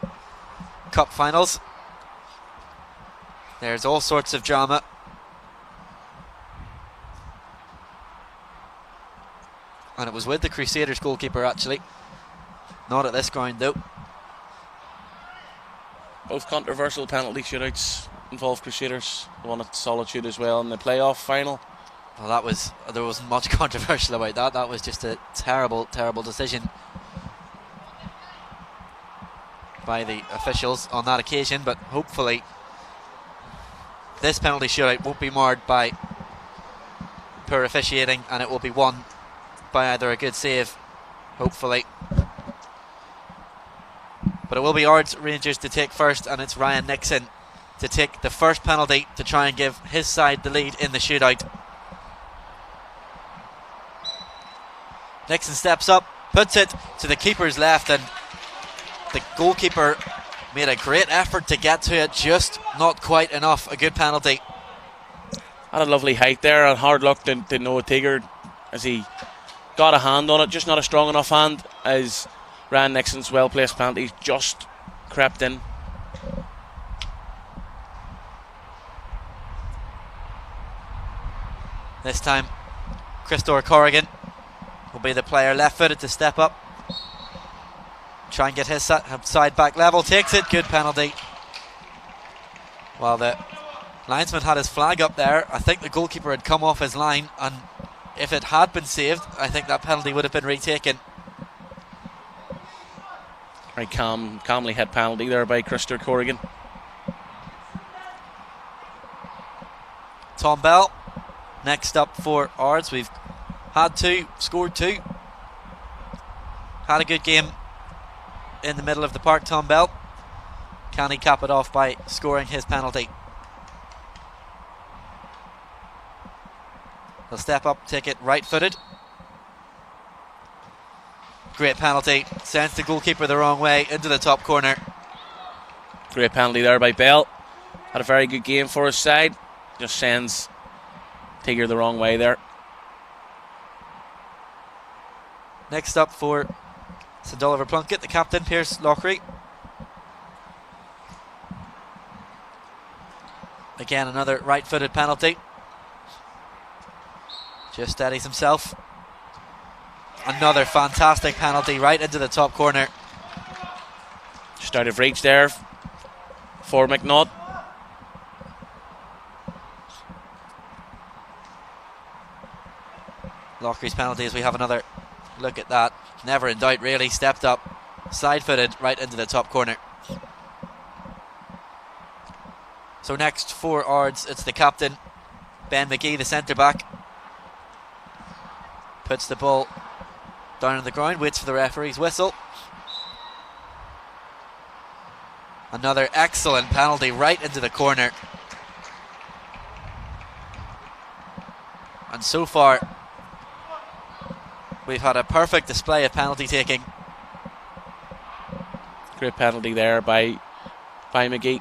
A: Cup finals, there's all sorts of drama. And it was with the Crusaders goalkeeper, actually. Not at this ground, though.
B: Both controversial penalty shootouts involve Crusaders. The one at Solitude as well in the playoff final.
A: Well, there wasn't much controversial about that. That was just a terrible, terrible decision by the officials on that occasion. But hopefully this penalty shootout won't be marred by poor officiating, and it will be won by either a good save, hopefully. But it will be Ards Rangers to take first, and it's Ryan Nixon to take the first penalty to try and give his side the lead in the shootout. Nixon steps up, puts it to the keeper's left, and the goalkeeper made a great effort to get to it, just not quite enough. A good penalty.
B: Had a lovely height there, and hard luck to Noah Tigger as he got a hand on it, just not a strong enough hand as Ryan Nixon's well-placed penalty just crept in.
A: This time, Christopher Corrigan will be the player left-footed to step up. Try and get his side back level. Takes it. Good penalty. Well, the linesman had his flag up there. I think the goalkeeper had come off his line, and if it had been saved, I think that penalty would have been retaken.
B: Very calmly hit penalty there by Christopher Corrigan.
A: Tom Bell next up for Ards. We've had two, scored two. Had a good game in the middle of the park, Tom Bell. Can he cap it off by scoring his penalty? He'll step up, take it right-footed. Great penalty. Sends the goalkeeper the wrong way into the top corner.
B: Great penalty there by Bell. Had a very good game for his side. Just sends Tigger the wrong way there.
A: Next up for St Oliver Plunkett, the captain, Pierce Lockery. Again, another right-footed penalty. Just steadies himself. Another fantastic penalty right into the top corner.
B: Just out of reach there for McNaught.
A: Lockery's penalty as we have another look at that. Never in doubt, really. Stepped up, side-footed right into the top corner. So next for Ards, it's the captain, Ben McGee, the centre-back. Puts the ball down on the ground, waits for the referee's whistle. Another excellent penalty right into the corner. And so far, we've had a perfect display of penalty taking.
B: Great penalty there by McGee.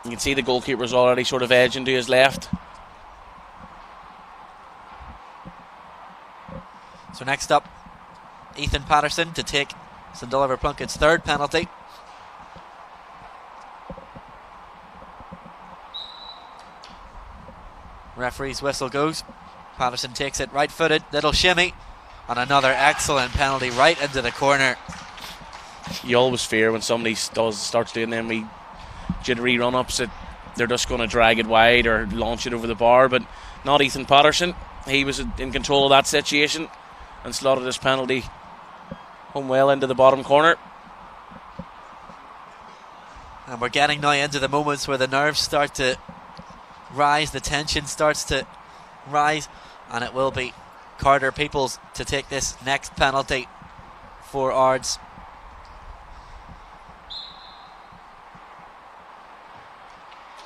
B: You can see the goalkeeper's already sort of edging to his left.
A: So next up, Ethan Patterson to take St Oliver Plunkett's third penalty. Referee's whistle goes. Patterson takes it right-footed, little shimmy, and another excellent penalty right into the corner.
B: You always fear when somebody starts doing them wee jittery run-ups that they're just going to drag it wide or launch it over the bar, but not Ethan Patterson. He was in control of that situation and slotted his penalty home well into the bottom corner.
A: And we're getting now into the moments where the nerves start to rise, the tension starts to rise, and it will be Carter Peoples to take this next penalty for Ards.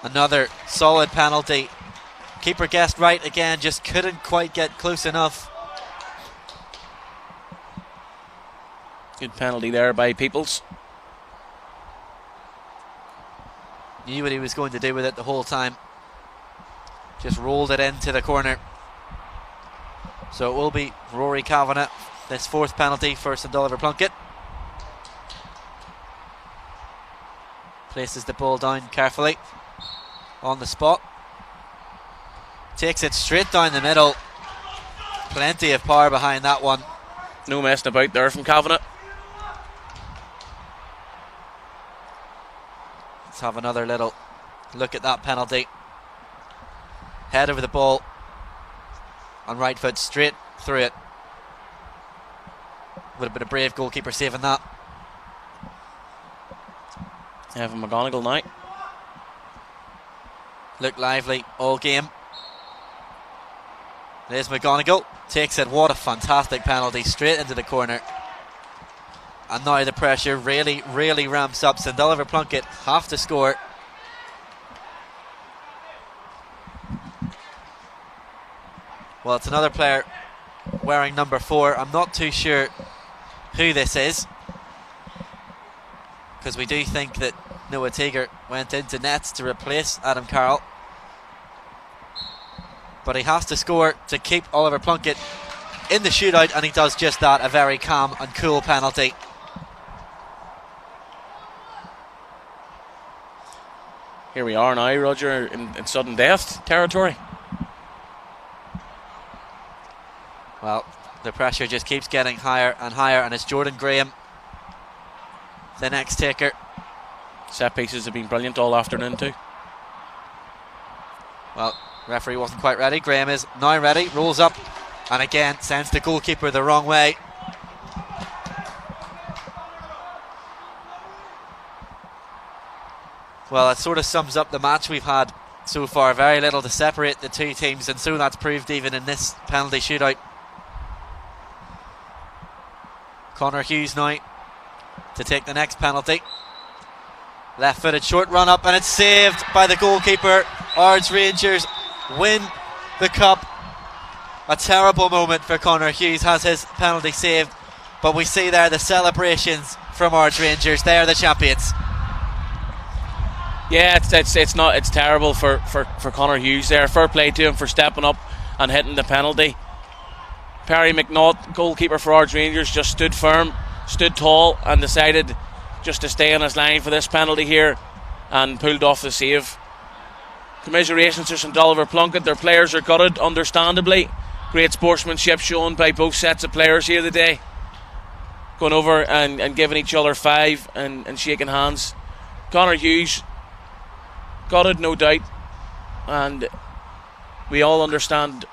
A: Another solid penalty. Keeper guessed right again, just couldn't quite get close enough.
B: Good penalty there by Peoples.
A: Knew what he was going to do with it the whole time. Just rolled it into the corner. So it will be Rory Kavanagh, this 4th penalty for St Oliver Plunkett. Places the ball down carefully on the spot. Takes it straight down the middle. Plenty of power behind that one.
B: No messing about there from Kavanagh.
A: Let's have another little look at that penalty. Head over the ball on right foot, straight through it. Would have been a brave goalkeeper saving that.
B: Evan McGonigal now.
A: Looked lively all game. There's McGonigal. Takes it. What a fantastic penalty. Straight into the corner. And now the pressure really, really ramps up. St Oliver Plunkett have to score. Well, it's another player wearing number 4. I'm not too sure who this is, because we do think that Noah Teager went into nets to replace Adam Carroll. But he has to score to keep Oliver Plunkett in the shootout, and he does just that. A very calm and cool penalty.
B: Here we are now, Roger, in sudden death territory.
A: Well, the pressure just keeps getting higher and higher, and it's Jordan Graham, the next taker.
B: Set pieces have been brilliant all afternoon too.
A: Well, referee wasn't quite ready. Graham is now ready, rolls up, and again sends the goalkeeper the wrong way. Well, it sort of sums up the match we've had so far. Very little to separate the two teams, and so that's proved even in this penalty shootout. Connor Hughes now to take the next penalty. Left-footed short run up, and it's saved by the goalkeeper. Ards Rangers win the cup. A terrible moment for Connor Hughes, has his penalty saved, but we see there the celebrations from Ards Rangers. They are the champions.
B: Yeah, it's terrible for Connor Hughes there. Fair play to him for stepping up and hitting the penalty. Perry McNaught, goalkeeper for Ards Rangers, just stood firm, stood tall, and decided just to stay on his line for this penalty here, and pulled off the save. Commiserations to St Oliver Plunkett. Their players are gutted, understandably. Great sportsmanship shown by both sets of players here today, going over and giving each other 5 and shaking hands. Connor Hughes, gutted no doubt, and we all understand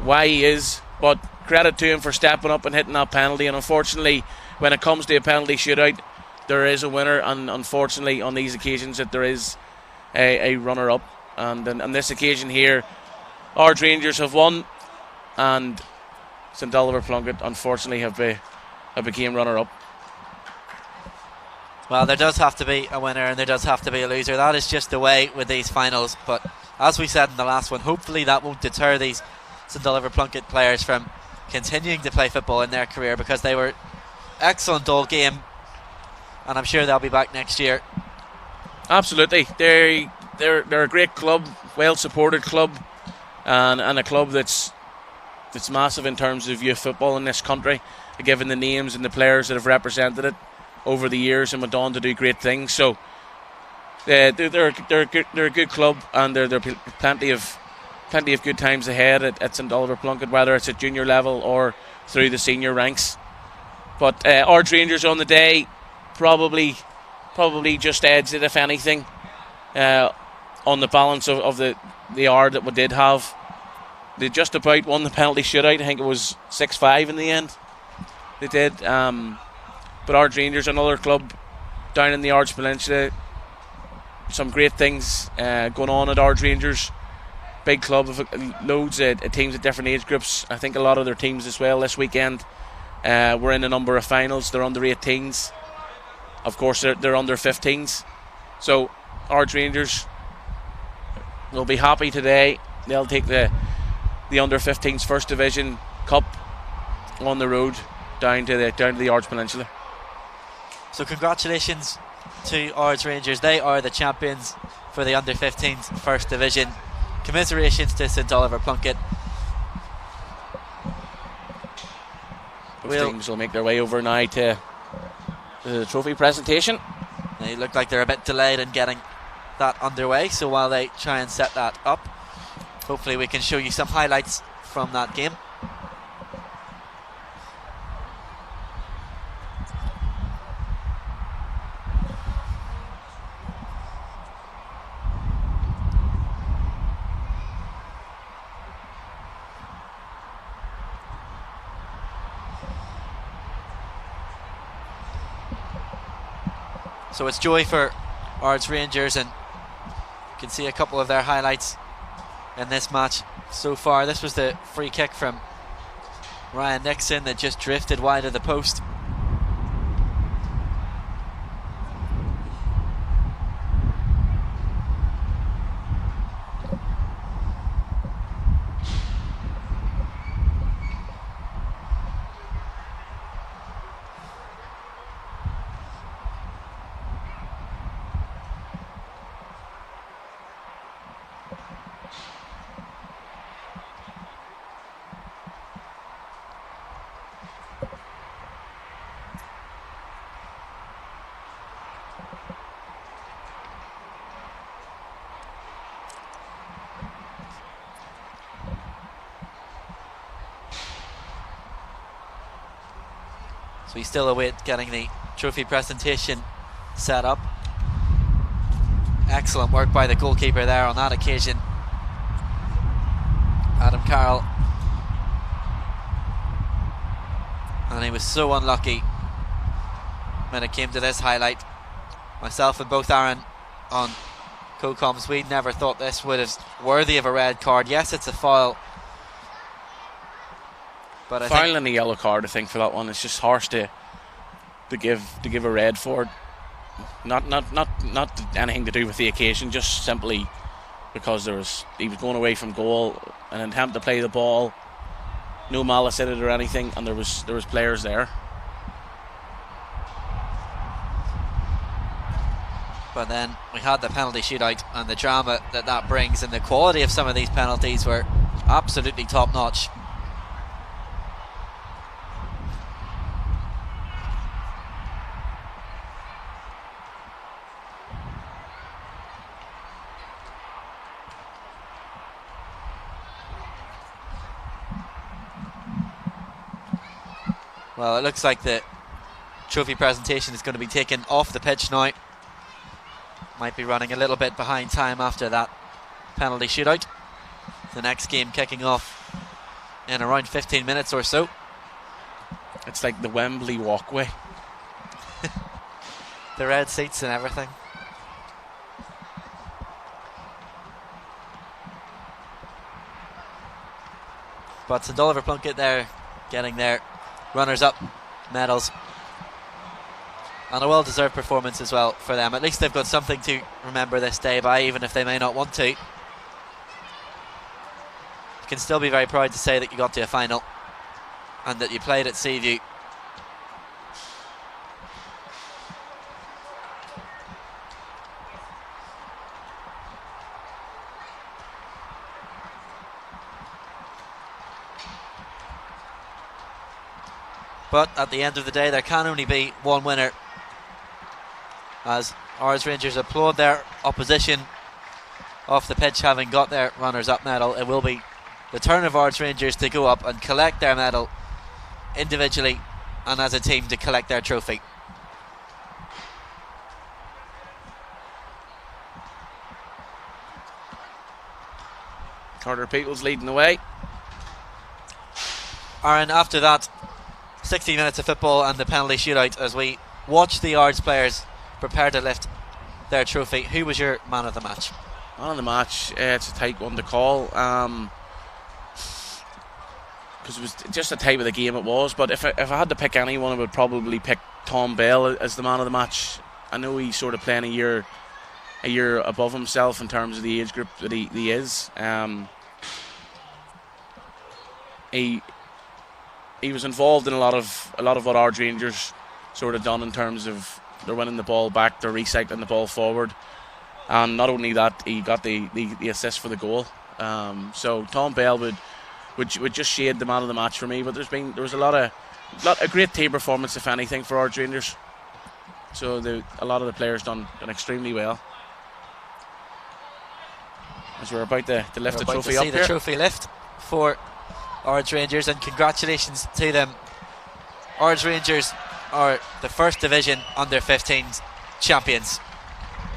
B: why he is, but credit to him for stepping up and hitting that penalty. And unfortunately, when it comes to a penalty shootout, there is a winner, and unfortunately on these occasions that there is a runner-up, and on this occasion here Ards Rangers have won, and St Oliver Plunkett unfortunately have became runner-up.
A: Well, there does have to be a winner and there does have to be a loser. That is just the way with these finals. But as we said in the last one, hopefully that won't deter these St Oliver Plunkett players from continuing to play football in their career, because they were excellent all game, and I'm sure they'll be back next year.
B: Absolutely. They're a great club, well supported club, and a club that's massive in terms of youth football in this country, given the names and the players that have represented it over the years and went on to do great things. So they're a good club, and there are plenty of good times ahead at St Oliver Plunkett, whether it's at junior level or through the senior ranks. But Ards Rangers on the day probably just edged it, if anything, on the balance of the hour that we did have. They just about won the penalty shootout. I think it was 6-5 in the end. They did. But Ards Rangers, another club down in the Ards Peninsula. Some great things going on at Ards Rangers. Big club of loads of teams at different age groups. I think a lot of their teams as well this weekend were in a number of finals. They're under 18s. Of course, they're under 15s. So Ards Rangers will be happy today. They'll take the under 15s First Division Cup on the road down to the Ards Peninsula.
D: So congratulations to Ards Rangers. They are the champions for the under-15s First Division. Commiserations to St Oliver Plunkett.
B: Both teams will make their way over now to the trophy presentation.
D: They look like they're a bit delayed in getting that underway, so while they try and set that up, hopefully we can show you some highlights from that game. So it's joy for Ards Rangers, and you can see a couple of their highlights in this match so far. This was the free kick from Ryan Nixon that just drifted wide of the post. So we still await getting the trophy presentation set up. Excellent work by the goalkeeper there on that occasion, Adam Carroll. And he was so unlucky when it came to this highlight. Myself and both Aaron on co-coms, we never thought this was worthy of a red card. Yes, it's a foul, but
B: Foul and a yellow card, I think, for that one. It's just harsh to give a red for it. Not anything to do with the occasion, just simply because he was going away from goal, an attempt to play the ball, no malice in it or anything, and there was players there.
D: But then we had the penalty shootout, and the drama that brings, and the quality of some of these penalties were absolutely top notch. Well, it looks like the trophy presentation is going to be taken off the pitch now. Might be running a little bit behind time after that penalty shootout. The next game kicking off in around 15 minutes or so.
B: It's like the Wembley walkway.
D: The red seats and everything. But St Oliver Plunkett there getting their runners-up medals, and a well-deserved performance as well for them. At least they've got something to remember this day by, even if they may not want to. You can still be very proud to say that you got to a final and that you played at Seaview. But at the end of the day, there can only be one winner, as Ards Rangers applaud their opposition off the pitch, having got their runners-up medal. It will be the turn of Ards Rangers to go up and collect their medal individually and as a team to collect their trophy.
B: Carter Peoples leading the way.
D: Aaron, after that 60 minutes of football and the penalty shootout, as we watch the Ards players prepare to lift their trophy, who was your man of the match?
B: Man of the match, it's a tight one to call, because it was just the type of the game it was. But if I had to pick anyone, I would probably pick Tom Bell as the man of the match. I know he's sort of playing a year above himself in terms of the age group that he is. He was involved in a lot of what Ards Rangers sort of done in terms of they're winning the ball back, they're recycling the ball forward, and not only that, he got the assist for the goal. So Tom Bell would just shade the man of the match for me. But there was a great team performance, if anything, for Ards Rangers. So a lot of the players done extremely well. As we're about to lift the trophy up here.
D: The trophy lift for Ards Rangers, and congratulations to them. Ards Rangers are the First Division Under-15s champions.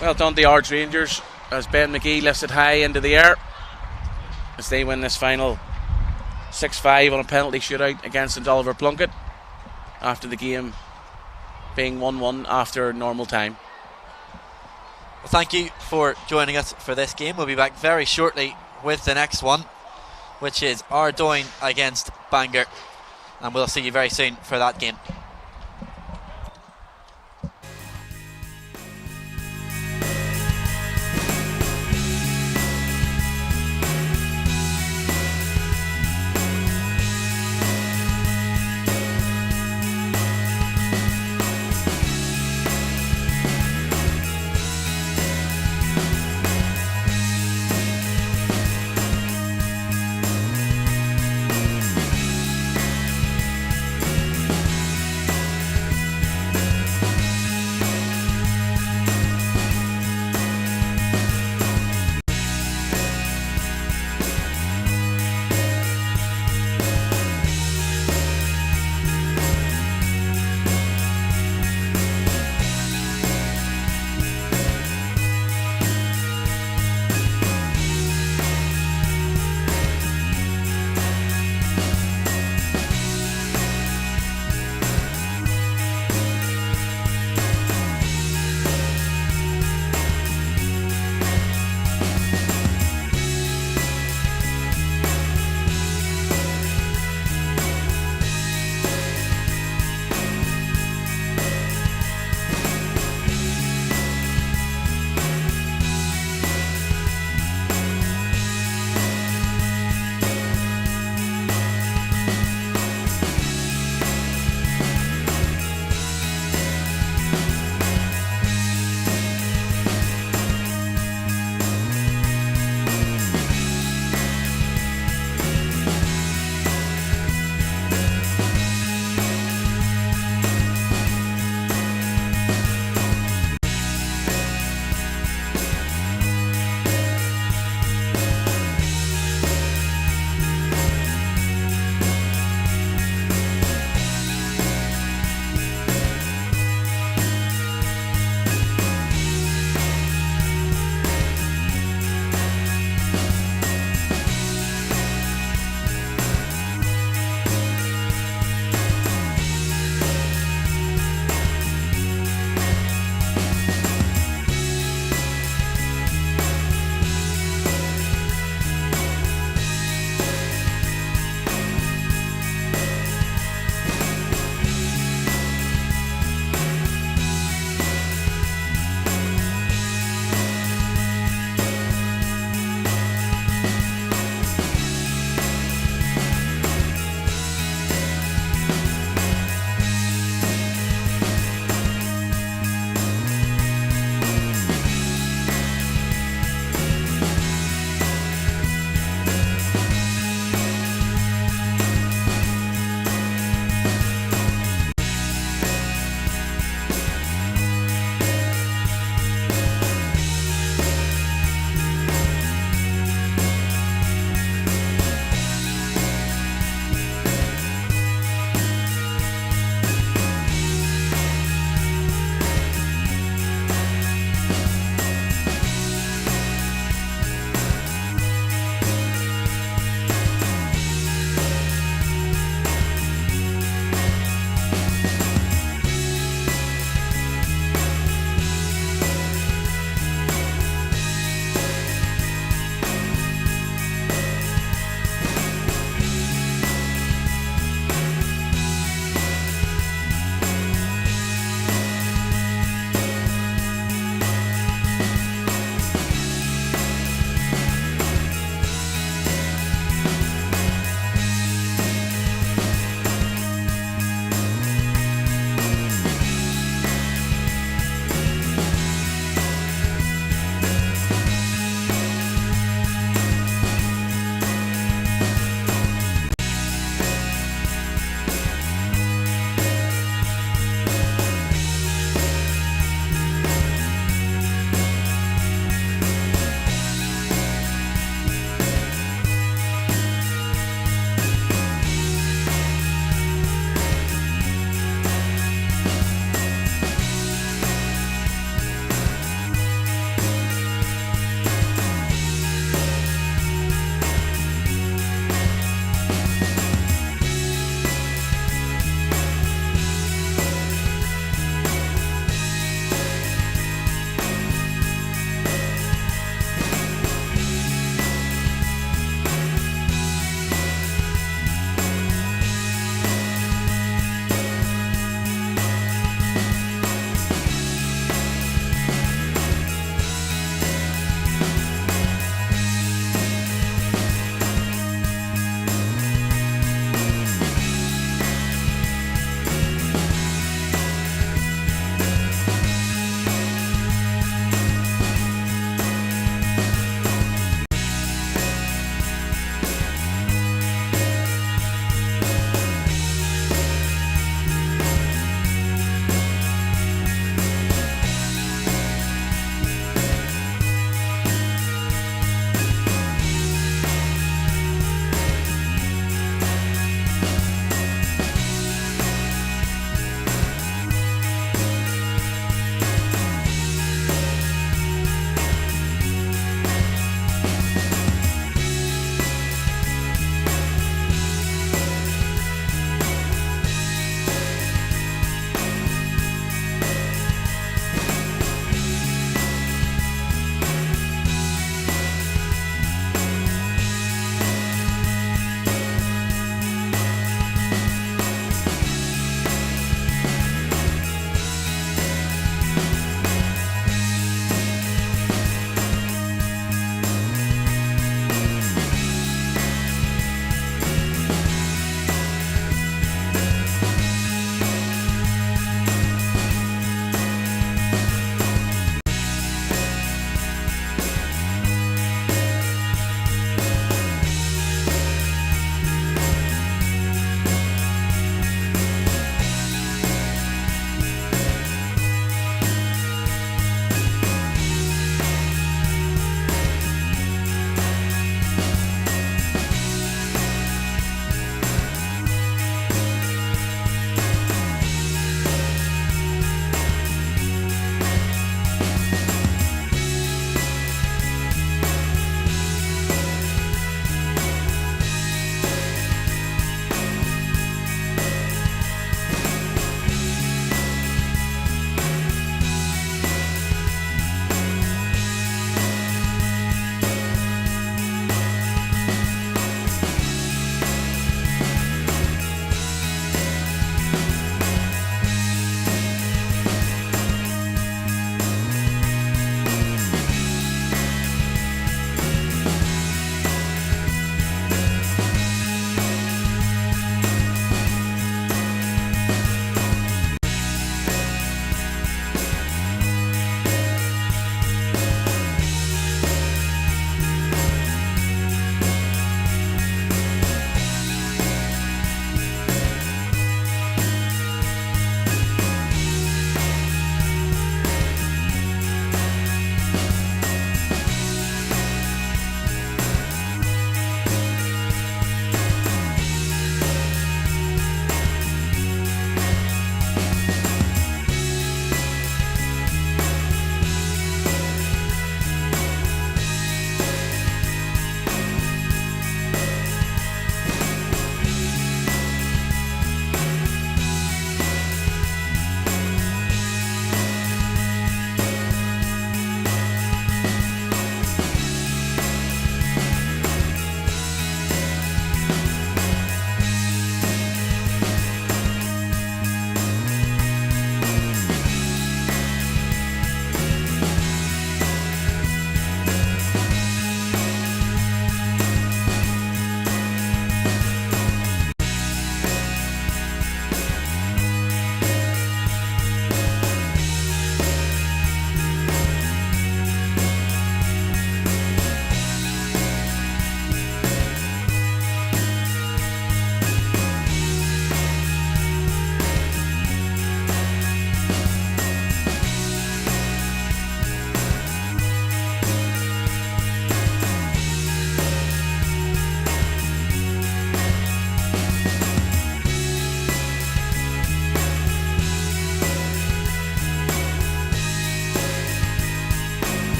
B: Well done to the Ards Rangers as Ben McGee lifts it high into the air as they win this final 6-5 on a penalty shootout against St Oliver Plunkett after the game being 1-1 after normal time.
D: Well, thank you for joining us for this game. We'll be back very shortly with the next one, which is Ardoyne against Bangor, and we'll see you very soon for that game.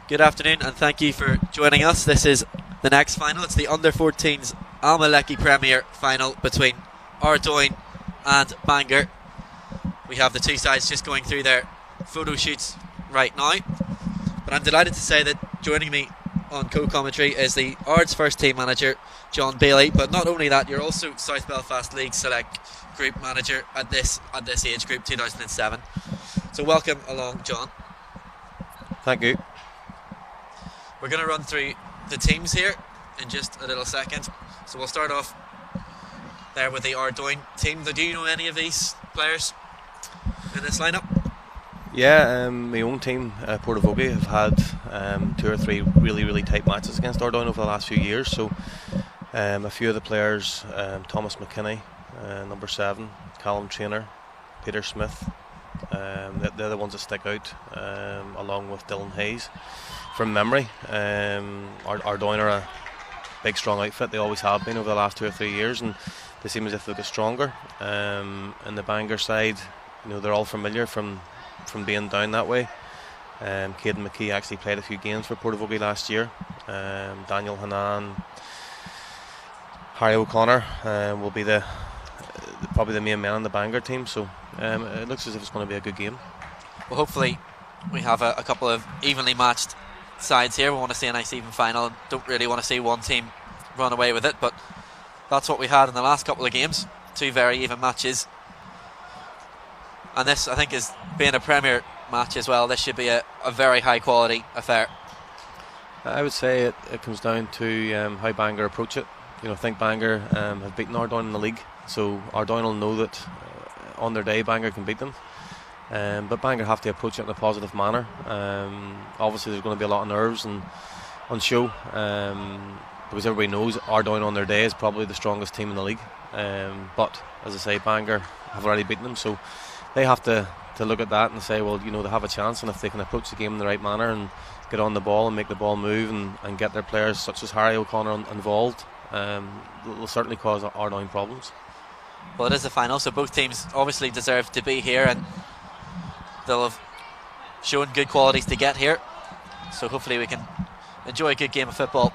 D: Good afternoon and thank you for joining us. This is the next final. It's the under-14s Almaleki Premier final between Ardoyne and Bangor. We have the two sides just going through their photo shoots right now. But I'm delighted to say that joining me on co-commentary is the Ards first team manager, John Bailey. But not only that, you're also South Belfast League Select Group Manager at this age group, 2007. So welcome along, John.
E: Thank you.
D: We're going to run through the teams here in just a little second. So we'll start off there with the Ardoyne team. Do you know any of these players in this lineup?
E: Yeah, my own team, Portavogie, have had 2 or 3 really tight matches against Ardoyne over the last few years. So a few of the players, Thomas McKinney, number 7, Callum Traynor, Peter Smith, they're the ones that stick out, along with Dylan Hayes. From memory, Ardoyne are a big strong outfit. They always have been over the last 2 or 3 years, and they seem as if they get stronger. And the Bangor side, they're all familiar from being down that way. Caden McKee actually played a few games for Portavogie last year. Daniel Hanan, Harry O'Connor will be probably the main men on the Bangor team. So it looks as if it's going to be a good game.
D: Well, hopefully we have a couple of evenly matched sides here. We want to see a nice even final. Don't really want to see one team run away with it, but that's what we had in the last couple of games. 2 very even matches, and this, I think, is being a Premier match as well. This should be a very high quality affair.
E: I would say it comes down to how Bangor approach it. I think Bangor have beaten Ardoyne in the league, so Ardoyne will know that on their day Bangor can beat them. But Bangor have to approach it in a positive manner. Obviously there's going to be a lot of nerves and on show, because everybody knows Ardoyne on their day is probably the strongest team in the league. But as I say, Bangor have already beaten them, so they have to look at that and say, well, they have a chance, and if they can approach the game in the right manner and get on the ball and make the ball move and get their players such as Harry O'Connor involved, will certainly cause Ardoyne problems.
D: Well, it is the final, so both teams obviously deserve to be here, and they'll have shown good qualities to get here, so hopefully we can enjoy a good game of football.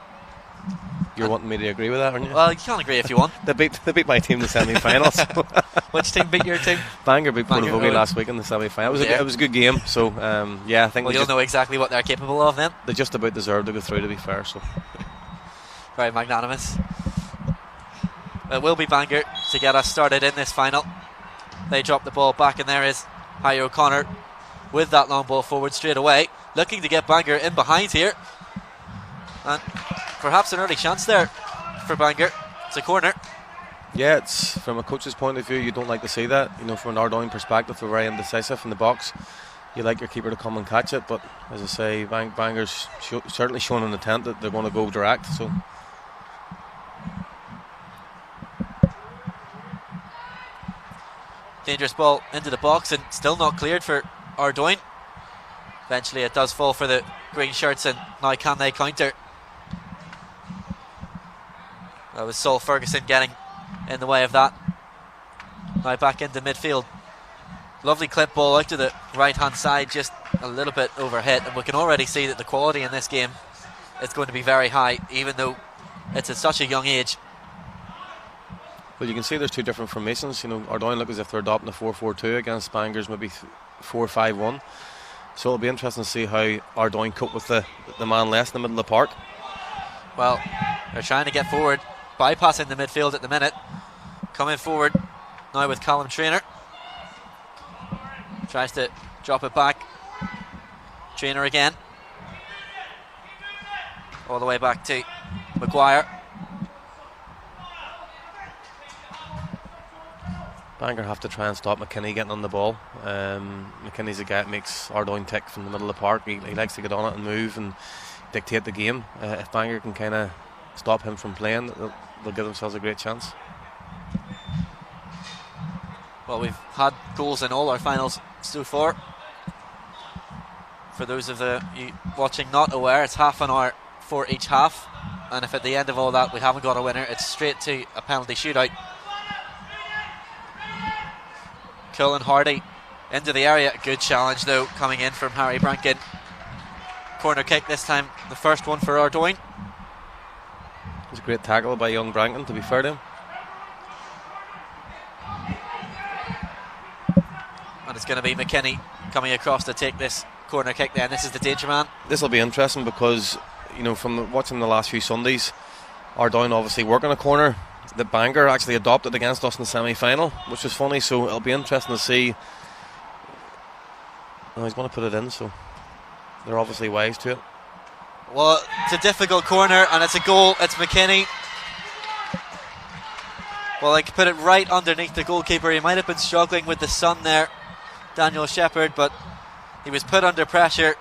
E: You're wanting me to agree with that, aren't you?
D: Well, you can't agree if you want.
E: They beat my team in the semi-finals.
D: Which team beat your team?
E: Bangor beat Portavogie last week in the semi-final. It was a good game, so I think.
D: Well, you'll know exactly what they're capable of then.
E: They just about deserve to go through, to be fair. So
D: very magnanimous. It will be Bangor to get us started in this final. They drop the ball back, and there is Harry O'Connor with that long ball forward straight away, looking to get Bangor in behind here, and perhaps an early chance there for Bangor. It's a corner.
E: Yeah, it's from a coach's point of view, you don't like to see that. From an Ardoyne perspective, they're very indecisive in the box. You like your keeper to come and catch it, but as I say, Bangor's certainly shown an intent that they're going to go direct. So
D: dangerous ball into the box and still not cleared for Ardoyne. Eventually it does fall for the green shirts, and now can they counter? That was Saul Ferguson getting in the way of that. Now back into midfield. Lovely clip ball out to the right hand side, just a little bit overhit, and we can already see that the quality in this game is going to be very high, even though it's at such a young age.
E: Well, you can see there's 2 different formations. Ardoyne look as if they're adopting a 4-4-2 against Bangor's maybe 4-5-1. So it'll be interesting to see how Ardoyne cope with the man less in the middle of the park.
D: Well, they're trying to get forward, bypassing the midfield at the minute. Coming forward now with Callum Traynor. Tries to drop it back. Traynor again. All the way back to Maguire.
E: Bangor have to try and stop McKinney getting on the ball. McKinney's a guy that makes Ardoyne tick from the middle of the park. He likes to get on it and move and dictate the game. If Bangor can kind of stop him from playing, they'll give themselves a great chance.
D: Well, we've had goals in all our finals so far. For those of you watching not aware, it's half an hour for each half, and if at the end of all that we haven't got a winner, it's straight to a penalty shootout. Cullen Hardy into the area. Good challenge though coming in from Harry Brankin. corner kick, this time the first one for Ardoyne.
E: It was a great tackle by young Brankin, to be fair to him.
D: And it's going to be McKinney coming across to take this corner kick then. This is the danger man.
E: This will be interesting because, from watching the last few Sundays, Ardoyne obviously working a corner that Bangor actually adopted against us in the semi-final, which was funny, so it'll be interesting to see. Oh, he's going to put it in, so they're obviously wise to it.
D: Well, it's a difficult corner and it's a goal. It's McKinney. Well, I could put it right underneath the goalkeeper. He might have been struggling with the sun there, Daniel Shepherd, but he was put under pressure.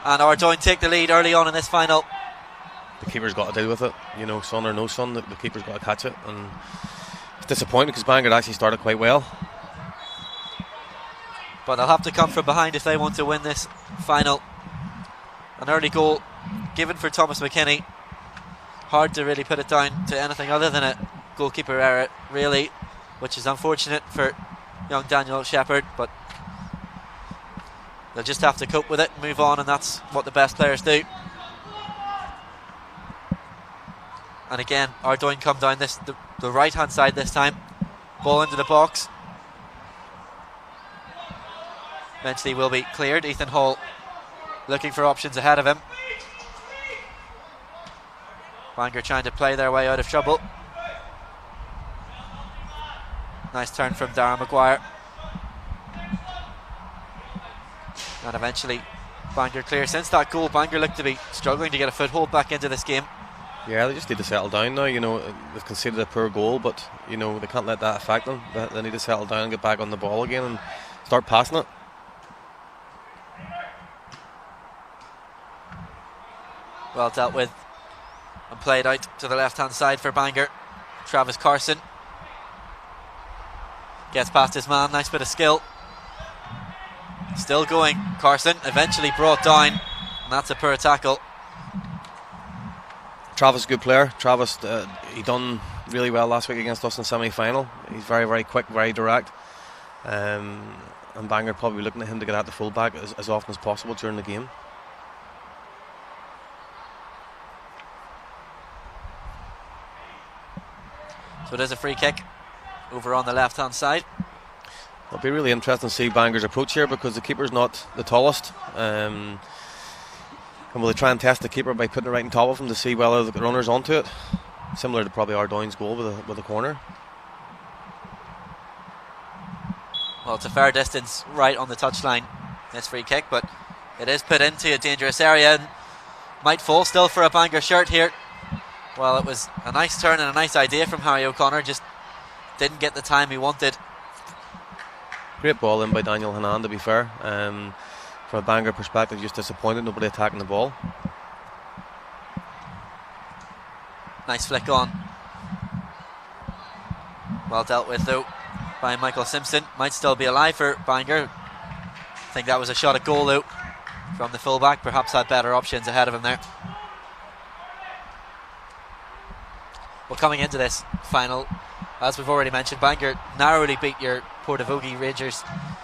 D: And Ardoyne take the lead early on in this final.
E: The keeper's got to deal with it, sun or no sun, the keeper's got to catch it. And it's disappointing because Bangor actually started quite well.
D: But they'll have to come from behind if they want to win this final. An early goal given for Thomas McKinney. Hard to really put it down to anything other than a goalkeeper error, really, which is unfortunate for young Daniel Shepherd, but they'll just have to cope with it and move on, and that's what the best players do. And again, Ardoyne come down the right hand side this time. Ball into the box. Eventually will be cleared. Ethan Hall looking for options ahead of him. Bangor trying to play their way out of trouble. Nice turn from Darren Maguire. And eventually Bangor clear. Since that goal, Bangor looked to be struggling to get a foothold back into this game.
E: Yeah, they just need to settle down now. They've conceded a poor goal, but they can't let that affect them. They need to settle down and get back on the ball again and start passing it.
D: Well dealt with and played out to the left hand side for Bangor. Travis Carson gets past his man. Nice bit of skill. Still going. Carson eventually brought down, and that's a poor tackle.
E: Travis is a good player. Travis, he done really well last week against us in the semi-final. He's very, very quick, very direct. And Bangor probably looking at him to get out the full-back as often as possible during the game.
D: So it is a free kick over on the left-hand side.
E: It'll be really interesting to see Bangor's approach here because the keeper's not the tallest. And will they try and test the keeper by putting it right on top of him to see whether the runner's onto it? Similar to probably Ardoyne's goal with a corner.
D: Well, it's a fair distance right on the touchline, this free kick, but it is put into a dangerous area and might fall still for a Bangor shirt here. Well, it was a nice turn and a nice idea from Harry O'Connor, just didn't get the time he wanted.
E: Great ball in by Daniel Hanan, to be fair. From a Bangor perspective, just disappointed, nobody attacking the ball.
D: Nice flick on. Well dealt with though by Michael Simpson. Might still be alive for Bangor. I think that was a shot at goal though from the fullback. Perhaps had better options ahead of him there. Well, coming into this final, as we've already mentioned, Bangor narrowly beat your Portavogie Rangers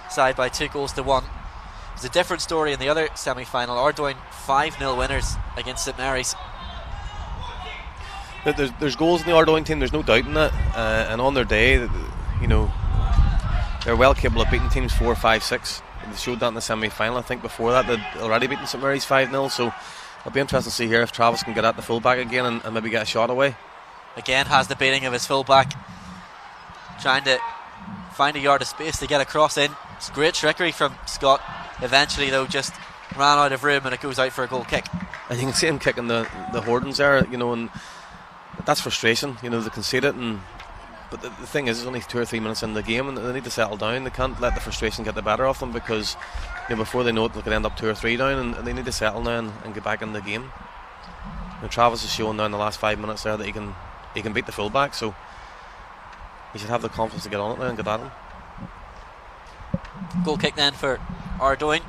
D: side by 2-1. It's a different story in the other semi-final. Ardoyne 5-0 winners against St Mary's.
E: There's goals in the Ardoyne team, there's no doubt in that. And on their day, they're well capable of beating teams 4, 5, 6. They showed that in the semi-final. I think before that they'd already beaten St Mary's 5-0. So it'll be interesting to see here if Travis can get at the full-back again and maybe get a shot away.
D: Again has the beating of his full-back. Trying to find a yard of space to get a cross in. It's great trickery from Scott. Eventually though just ran out of room and it goes out for a goal kick.
E: And you can see him kicking the Hordens there, and that's frustration. They concede it, but the thing is, it's only 2 or 3 minutes in the game and they need to settle down. They can't let the frustration get the better of them because before they know it they could end up 2 or 3 down, and they need to settle now and get back in the game. Travis has shown now in the last 5 minutes there that he can beat the fullback, so he should have the confidence to get on it now and get at him.
D: Goal kick then for Ardoyne.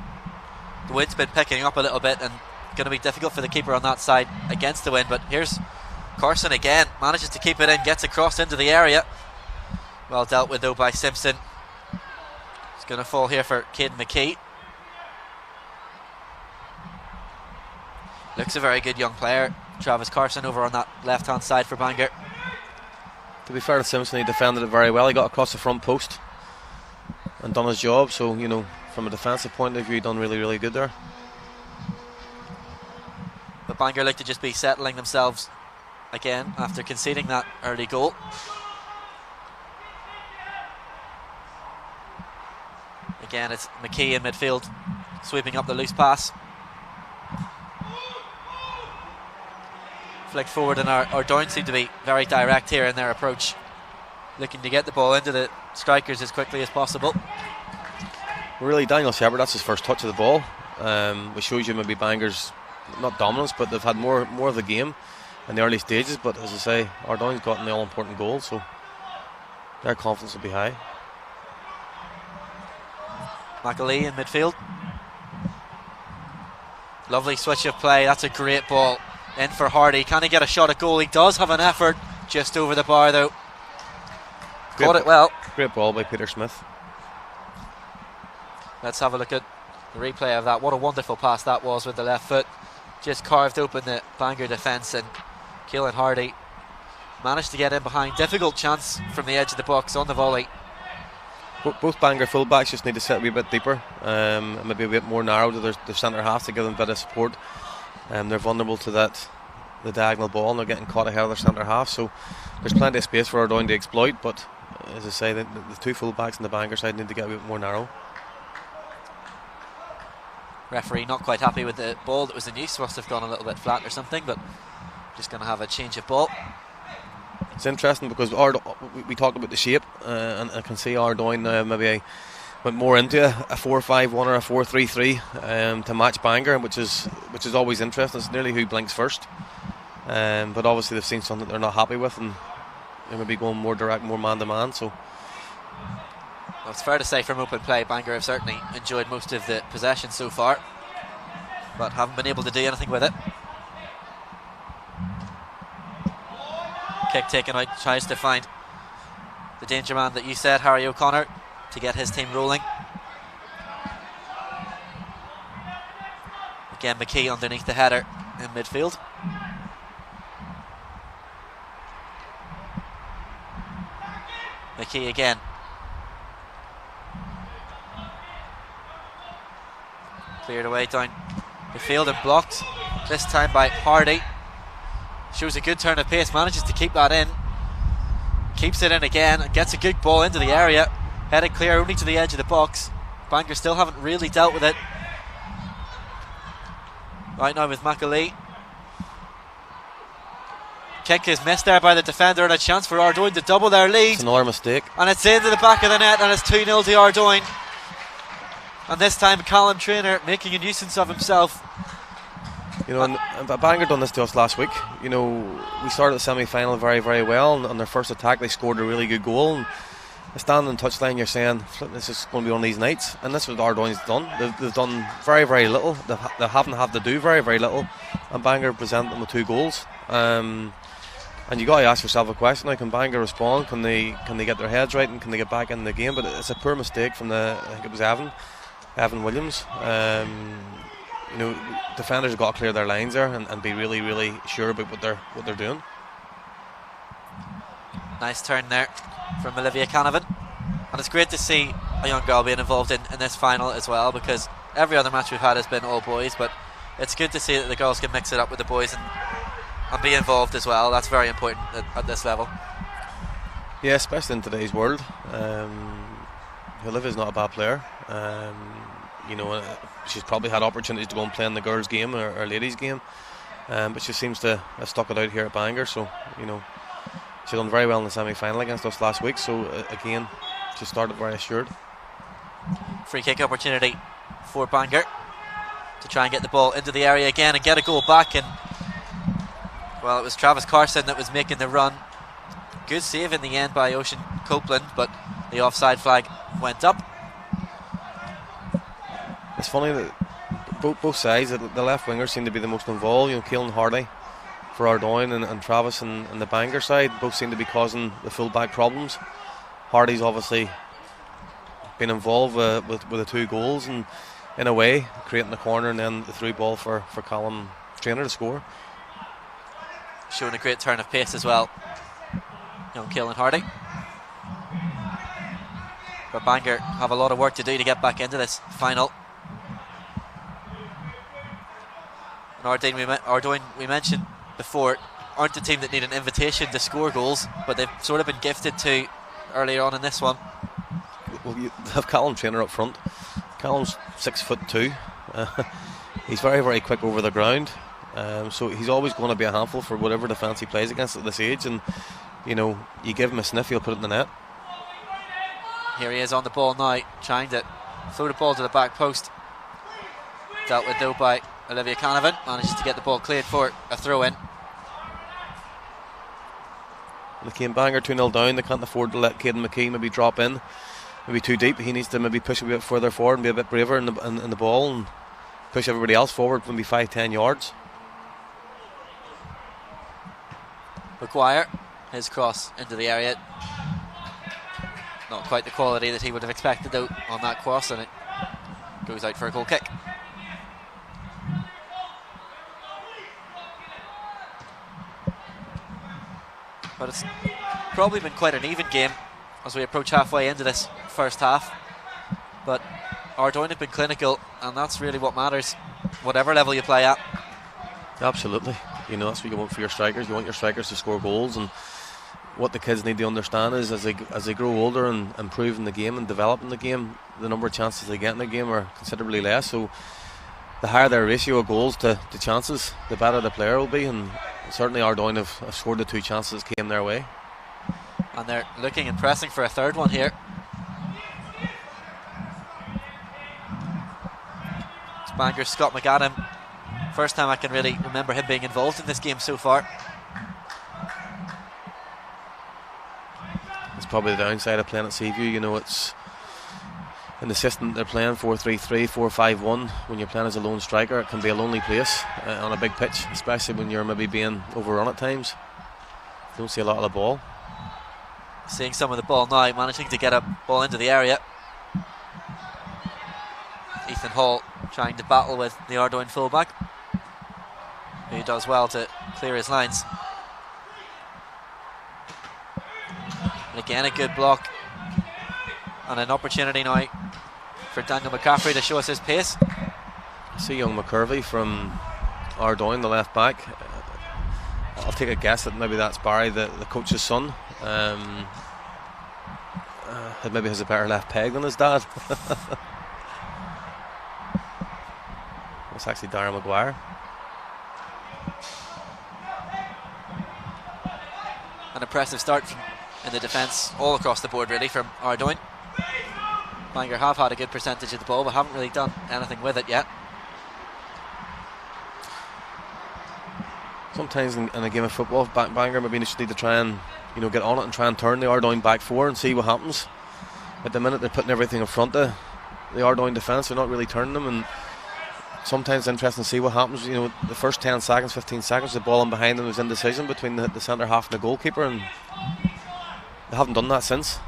D: The wind's been picking up a little bit and going to be difficult for the keeper on that side against the wind, but here's Carson again, manages to keep it in, gets across into the area. Well dealt with though by Simpson. It's going to fall here for Caden McKee. Looks a very good young player, Travis Carson, over on that left-hand side for Bangor.
E: To be fair to Simpson, he defended it very well. He got across the front post and done his job. So, you know, from a defensive point of view, he done really, really good there.
D: But Bangor look to just be settling themselves again after conceding that early goal. Again, it's McKee in midfield, sweeping up the loose pass. Flicked forward, and our Down seem to be very direct here in their approach, looking to get the ball into the strikers as quickly as possible.
E: Really, Daniel Shepard, that's his first touch of the ball, which shows you maybe Bangor's not dominance, but they've had more of the game in the early stages. But as I say, our Down's gotten the all-important goal, so their confidence will be high.
D: McAlee in midfield. Lovely switch of play. That's a great ball in for Hardy. Can he get a shot at goal? He does have an effort, just over the bar though. Caught it well.
E: Great ball by Peter Smith.
D: Let's have a look at the replay of that. What a wonderful pass that was with the left foot. Just carved open the Bangor defence, and Keelan Hardy managed to get in behind. Difficult chance from the edge of the box on the volley.
E: Both Bangor fullbacks just need to sit a wee bit deeper, and maybe a bit more narrow to their centre half to give them a bit of support. They're vulnerable to the diagonal ball, and they're getting caught ahead of their centre half, so there's plenty of space for our Down to exploit. But as I say, the two fullbacks on the Bangor side need to get a bit more narrow.
D: Referee not quite happy with the ball that was in use. Must have gone a little bit flat or something, but just going to have a change of ball.
E: It's interesting because we talked about the shape, and I can see our Down now maybe went more into a 4-5-1 or a 4-3-3 to match Bangor, which is always interesting. It's nearly who blinks first, but obviously they've seen something that they're not happy with, and they're maybe going more direct, more man to man. So
D: well, it's fair to say from open play, Bangor have certainly enjoyed most of the possession so far, but haven't been able to do anything with it. Kick taken out, tries to find the danger man that you said, Harry O'Connor, to get his team rolling. Again, McKee underneath the header in midfield. McKee again. Cleared away down the field and blocked, this time by Hardy. Shows a good turn of pace, manages to keep that in. Keeps it in again and gets a good ball into the area. Headed clear only to the edge of the box. Bangor still haven't really dealt with it. Right now with McAlee. Kick is missed there by the defender, and a chance for Ardoyne to double their lead.
E: It's another mistake.
D: And it's into the back of the net, and it's 2-0 to Ardoyne. And this time Callum Traynor making a nuisance of himself.
E: You know, and Bangor done this to us last week. You know, we started the semi-final very, very well, and on their first attack they scored a really good goal. And standing on the touchline, you're saying, this is going to be one of these nights. And that's what Ardoyne's done. They've done very, very little. They haven't had to do very, very little. And Bangor present them with 2 goals. And you got to ask yourself a question: now, can Bangor respond? Can they get their heads right, and can they get back in the game? But it's a poor mistake from I think it was Evan Williams. You know, defenders have got to clear their lines there and be really, really sure about what they're doing. Nice turn there from Olivia Canavan, and it's great to see a young girl being involved in this final as well, because every other match we've had has been all boys, but it's good to see that the girls can mix it up with the boys and be involved as well. That's very important at this level. Yeah, especially in today's world. Olivia's not a bad player. You know, she's probably had opportunities to go and play in the girls' game or ladies' game, but she seems to have stuck it out here at Bangor. So, you know, she done very well in the semi-final against us last week. So again, she started very assured. Free kick opportunity for Bangor to try and get the ball into the area again and get a goal back. And well, it was Travis Carson that was making the run. Good save in the end by Ocean Copeland, but the offside flag went up. It's funny that both sides, the left wingers seem to be the most involved. You know, Keelan Hardy for Ardoyne and Travis and the Bangor side both seem to be causing the full back problems. Hardy's obviously been involved with the 2 goals and in a way creating the corner, and then the through ball for Callum trainer to score.
D: Showing a great turn of pace as well, young Keelan Hardy. But Bangor have a lot of work to do to get back into this final. And Ardoyne, we mentioned before, aren't the team that need an invitation to score goals, but they've sort of been gifted to earlier on in this one.
E: Well, you have Callum Trainer up front. Callum's 6'2". He's very, very quick over the ground. So he's always going to be a handful for whatever defence he plays against at this age. And, you know, you give him a sniff, he'll put it in the net.
D: Here he is on the ball now, trying to throw the ball to the back post. Dealt with though by Olivia Canavan. Manages to get the ball cleared for a throw-in.
E: They came Bangor 2-0 down. They can't afford to let Caden McKee maybe drop in, maybe too deep. He needs to maybe push a bit further forward and be a bit braver in the ball and push everybody else forward, maybe 5-10 yards.
D: Maguire, his cross into the area. Not quite the quality that he would have expected though on that cross, and it goes out for a goal kick. But it's probably been quite an even game as we approach halfway into this first half. But Ardoyne have been clinical, and that's really what matters, whatever level you play at.
E: Absolutely. You know, that's what you want for your strikers. You want your strikers to score goals, and what the kids need to understand is as they grow older and improve in the game and develop in the game, the number of chances they get in the game are considerably less. So the higher their ratio of goals to chances, the better the player will be, and certainly Ardoyne have scored the 2 chances that came their way.
D: And they're looking and pressing for a third one here. It's Bangor's Scott McAdam. First time I can really remember him being involved in this game so far.
E: It's probably the downside of playing at Seaview. You know, it's in the system they're playing 4-3-3, 4-5-1. When you're playing as a lone striker, it can be a lonely place on a big pitch, especially when you're maybe being overrun at times. You don't see a lot of the ball.
D: Seeing some of the ball now, managing to get a ball into the area. Ethan Hall trying to battle with the Ardoyne fullback, who does well to clear his lines. And again, a good block and an opportunity now for Daniel McCaffrey to show us his pace.
E: I see young McCurvey from Ardoyne, the left back. I'll take a guess that maybe that's Barry, the coach's son. Maybe has a better left peg than his dad. It's actually Darren Maguire.
D: An impressive start in the defence all across the board really from Ardoyne. Bangor have had a good percentage of the ball but haven't really done anything with it yet.
E: Sometimes in a game of football, Bangor maybe just need to try and, you know, get on it and try and turn the Ardoyne back 4 and see what happens. At the minute they're putting everything in front of the Ardoyne defence, they're not really turning them, and sometimes it's interesting to see what happens. You know, the first 10 seconds, 15 seconds, the ball in behind them was indecision between the centre half and the goalkeeper, and they haven't done that since.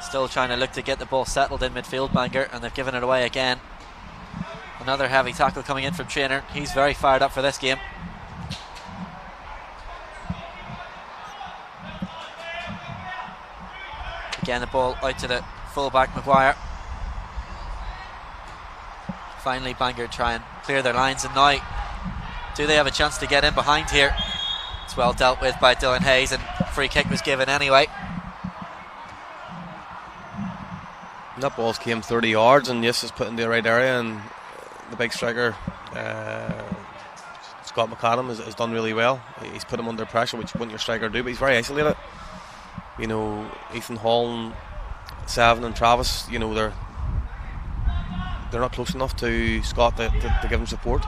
D: Still trying to look to get the ball settled in midfield, Bangor, and they've given it away again. Another heavy tackle coming in from Trainer. He's very fired up for this game. Again, the ball out to the fullback Maguire. Finally Bangor try and clear their lines, and now do they have a chance to get in behind here? It's well dealt with by Dylan Hayes, and free kick was given anyway.
E: And that ball came 30 yards, and yes, it's put in the right area, and the big striker Scott McAdam has done really well. He's put him under pressure, which wouldn't your striker do, but he's very isolated. You know, Ethan Hall and Savin and Travis, you know, they're not close enough to Scott to give him support.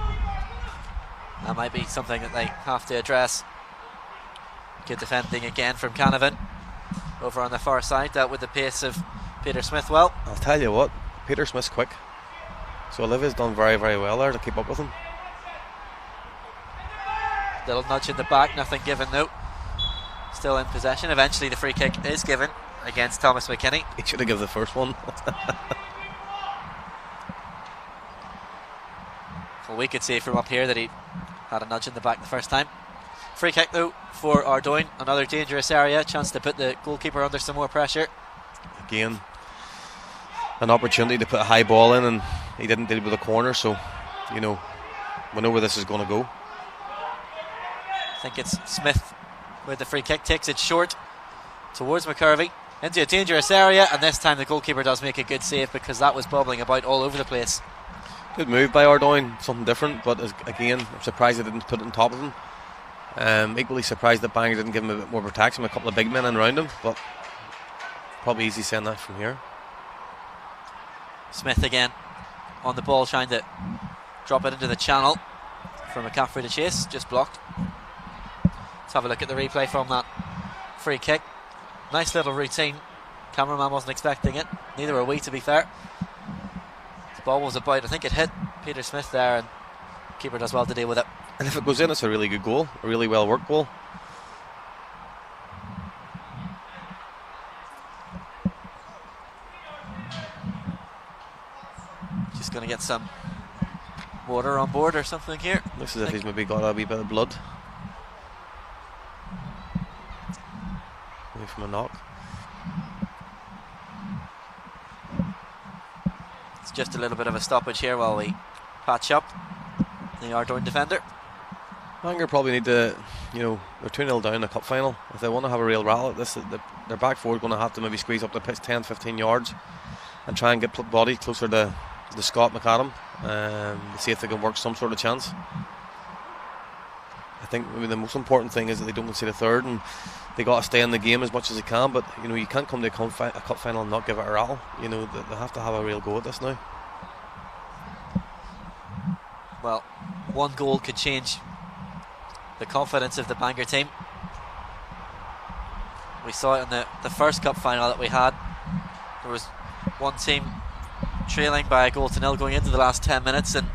D: That might be something that they have to address. Good defending again from Canavan. Over on the far side, dealt with the pace of Peter Smith well.
E: I'll tell you what, Peter Smith's quick. So Olivia's done very, very well there to keep up with him.
D: Little nudge in the back, nothing given though. Still in possession. Eventually the free kick is given against Thomas McKinney.
E: He should have given the first one.
D: Well, we could see from up here that he had a nudge in the back the first time. Free kick though for Ardoyne, another dangerous area, chance to put the goalkeeper under some more pressure.
E: Again, an opportunity to put a high ball in, and he didn't deal with the corner, so we know where this is going to go.
D: I think it's Smith with the free kick, takes it short towards McCurvey into a dangerous area, and this time the goalkeeper does make a good save because that was bubbling about all over the place.
E: Good move by Ardoyne, something different, but again, I'm surprised they didn't put it on top of him. Equally surprised that Bangor didn't give him a bit more protection, a couple of big men in around him, but probably easy saying that from here.
D: Smith again on the ball, trying to drop it into the channel for McCaffrey to chase, just blocked. Let's have a look at the replay from that free kick. Nice little routine. Cameraman wasn't expecting it, neither were we, to be fair. The ball was about, I think it hit Peter Smith there, and keeper does well to deal with it.
E: And if it goes in, it's a really good goal, a really well worked goal.
D: Just going to get some water on board or something here.
E: Looks as if he's maybe got a wee bit of blood. Away from a knock.
D: It's just a little bit of a stoppage here while we patch up the Ardoyne defender.
E: Bangor probably need to, they're 2-0 down in the cup final. If they want to have a real rattle at this, their back four are going to have to maybe squeeze up the pitch 10-15 yards and try and get body closer to Scott McAdam, to see if they can work some sort of chance. I think maybe the most important thing is that they don't concede a third, and they got to stay in the game as much as they can, but you can't come to a cup final and not give it a rattle. They have to have a real go at this now.
D: Well, one goal could change the confidence of the Bangor team. We saw it in the first cup final that we had. There was one team trailing by a 1-0 going into the last 10 minutes and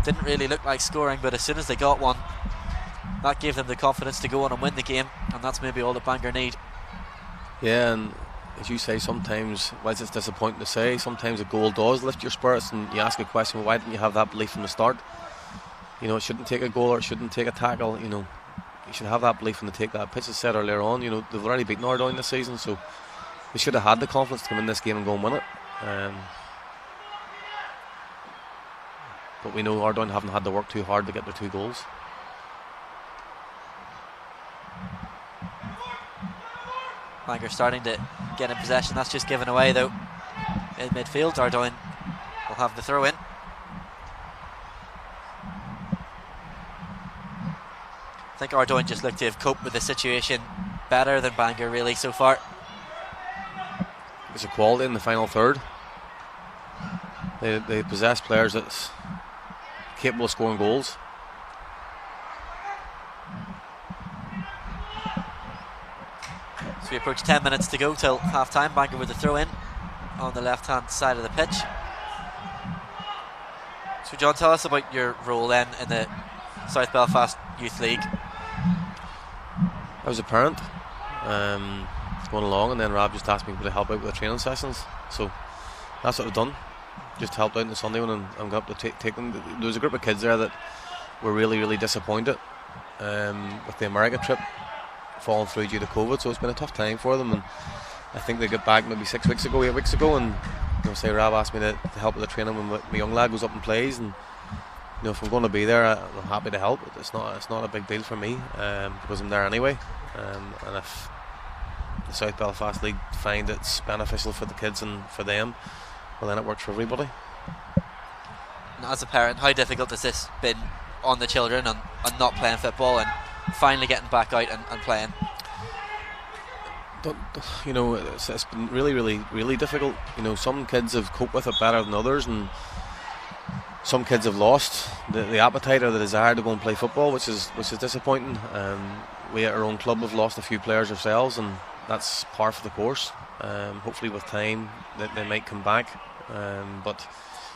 D: didn't really look like scoring, but as soon as they got one, that gave them the confidence to go on and win the game, and that's maybe all that Bangor need. Yeah,
E: and as you say, sometimes, whilst it's disappointing to say, sometimes a goal does lift your spirits, and you ask a question, well, why didn't you have that belief from the start? It shouldn't take a goal or it shouldn't take a tackle. You should have that belief when they take that pitch. As said earlier on, they've already beaten Ardoyne this season, so they should have had the confidence to come in this game and go and win it. But we know Ardoyne haven't had to work too hard to get their 2 goals.
D: Bangor starting to get in possession. That's just given away though in midfield. Ardoyne will have the throw in. I think Ardoyne just look to have coped with the situation better than Bangor really so far.
E: There's a quality in the final third. They possess players that's capable of scoring goals.
D: So we approach 10 minutes to go till half time. Bangor with the throw in on the left hand side of the pitch. So John, tell us about your role then in the South Belfast Youth League.
E: I was a parent going along, and then Rob just asked me to help out with the training sessions, so that's what I've done. Just helped out on the Sunday when I'm going up to take them. There was a group of kids there that were really, really disappointed with the America trip falling through due to COVID, so it's been a tough time for them, and I think they got back maybe 8 weeks ago, and Rob asked me to help with the training when my young lad goes up and plays, and if I'm going to be there, I'm happy to help. It's not a big deal for me because I'm there anyway, and if the South Belfast League find it's beneficial for the kids and for them, well then it works for everybody.
D: As a parent, how difficult has this been on the children and not playing football and finally getting back out and playing?
E: It's been really, really, really difficult. Some kids have coped with it better than others, and some kids have lost the appetite or the desire to go and play football, which is disappointing. We at our own club have lost a few players ourselves, and that's par for the course. Hopefully with time that they might come back, but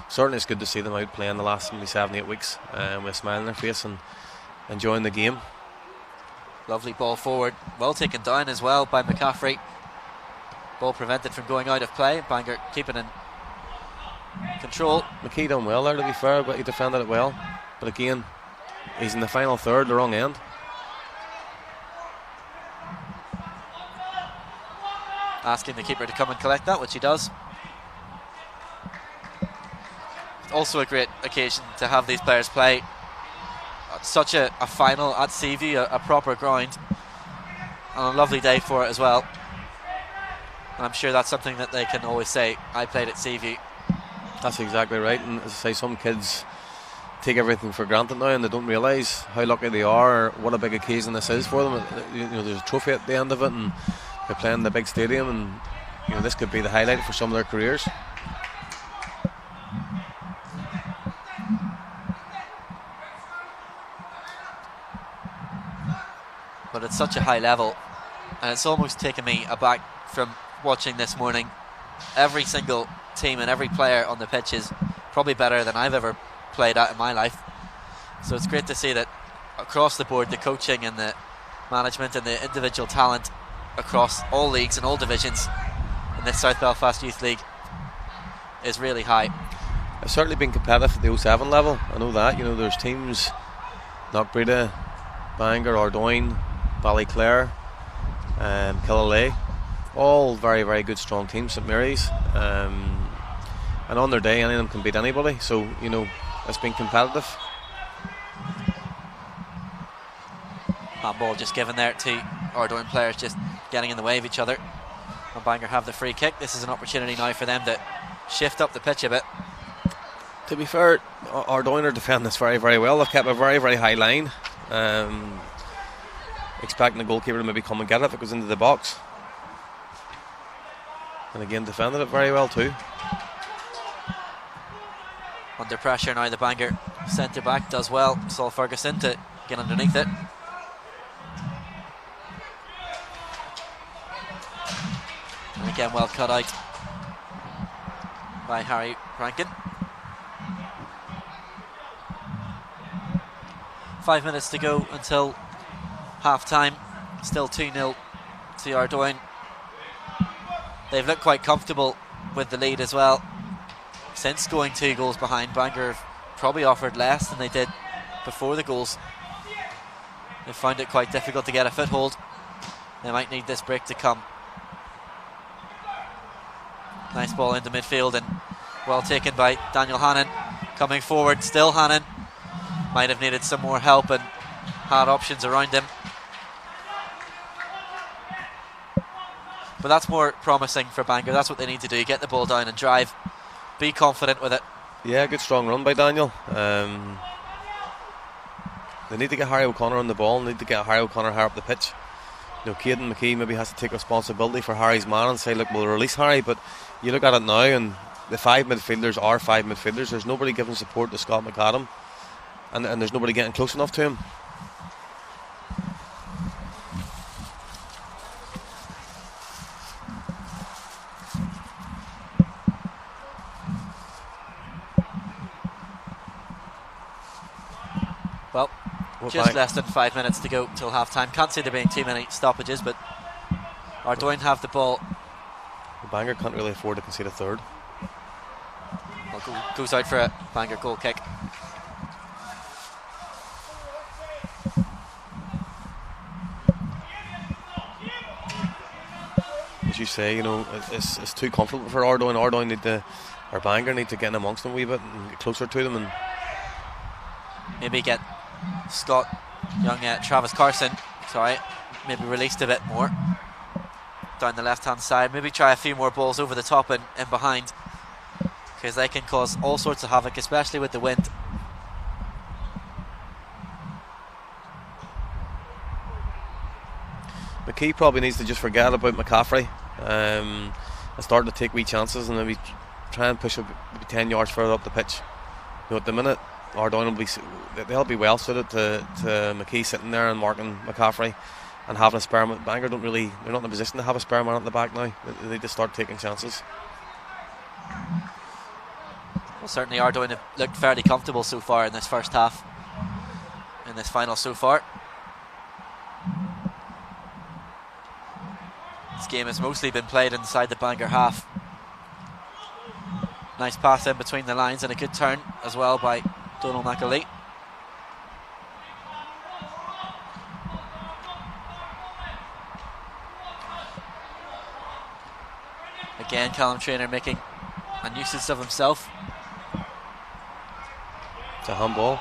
E: certainly it's good to see them out playing the last maybe 7-8 weeks with a smile on their face and enjoying the game.
D: Lovely ball forward, well taken down as well by McCaffrey. Ball prevented from going out of play. Bangor keeping in
A: control.
E: McKee done well there, to be fair, but he defended it well. But again, he's in the final third, the wrong end.
A: Asking the keeper to come and collect that, which he does. Also a great occasion to have these players play such a final at Seaview, a proper ground, and a lovely day for it as well. And I'm sure that's something that they can always say, I played at Seaview.
E: That's exactly right, and as I say, some kids take everything for granted now and they don't realise how lucky they are or what a big occasion this is for them. You know, there's a trophy at the end of it and they're playing in the big stadium, and you know, this could be the highlight for some of their careers.
A: But it's such a high level, and it's almost taken me aback from watching this morning. Every single team and every player on the pitch is probably better than I've ever played at in my life. So it's great to see that across the board, the coaching and the management and the individual talent across all leagues and all divisions in this South Belfast Youth League is really high.
E: It's certainly been competitive at the 07 level, I know that. You know, there's teams, Knockbreda, Bangor, Ardoyne, Ballyclare, Killalay, all very, very good strong teams, St Mary's, and on their day any of them can beat anybody, so you know, it's been competitive.
A: Handball just given there to Ardoyne players, just getting in the way of each other, and Bangor have the free kick. This is an opportunity now for them to shift up the pitch a bit.
E: To be fair, Ardoyne are defending this very, very well. They've kept a very, very high line, expecting the goalkeeper to maybe come and get it if it goes into the box, and again defended it very well too.
A: Under pressure now, the Bangor centre back does well, Saul Ferguson, to get underneath it. And again well cut out by Harry Rankin. 5 minutes to go until half time. Still 2-0 to Ardoyne. They've looked quite comfortable with the lead as well. Since going 2 goals behind, Bangor have probably offered less than they did before the goals. They found it quite difficult to get a foothold. They might need this break to come. Nice ball into midfield and well taken by Daniel Hannon. Coming forward, still Hannon. Might have needed some more help and had options around him. But that's more promising for Bangor. That's what they need to do, get the ball down and drive. Be confident with it.
E: Yeah, good strong run by Daniel. They need to get Harry O'Connor on the ball, need to get Harry O'Connor higher up the pitch. You know, Caden McKee maybe has to take responsibility for Harry's man and say, look, we'll release Harry, but you look at it now and the 5 midfielders are 5 midfielders. There's nobody giving support to Scott McAdam, and there's nobody getting close enough to him.
A: Well, just less than 5 minutes to go till half time. Can't see there being too many stoppages, but Ardoyne have the ball.
E: Bangor can't really afford to concede a third.
A: Well, goes out for a Bangor goal kick.
E: As you say, you know, it's too comfortable for Ardoyne. Ardoyne need to, or Bangor need to get in amongst them a wee bit and get closer to them, and
A: maybe get Scott, young Travis Carson, maybe released a bit more down the left hand side. Maybe try a few more balls over the top and behind, because they can cause all sorts of havoc, especially with the wind.
E: McKee probably needs to just forget about McCaffrey and start to take wee chances and maybe try and push 10 yards further up the pitch. You know, at the minute Ardoyne they'll be well suited to McKee sitting there and marking McCaffrey and having a spare man. Bangor they're not in a position to have a spare man at the back now. They need to start taking chances.
A: Well, certainly Ardoyne have looked fairly comfortable so far in this first half, in this final so far. This game has mostly been played inside the Bangor half.
D: Nice pass in between the lines and a good turn as well by Donald McAlee. Again, Callum Traynor making a nuisance of himself.
E: It's a handball.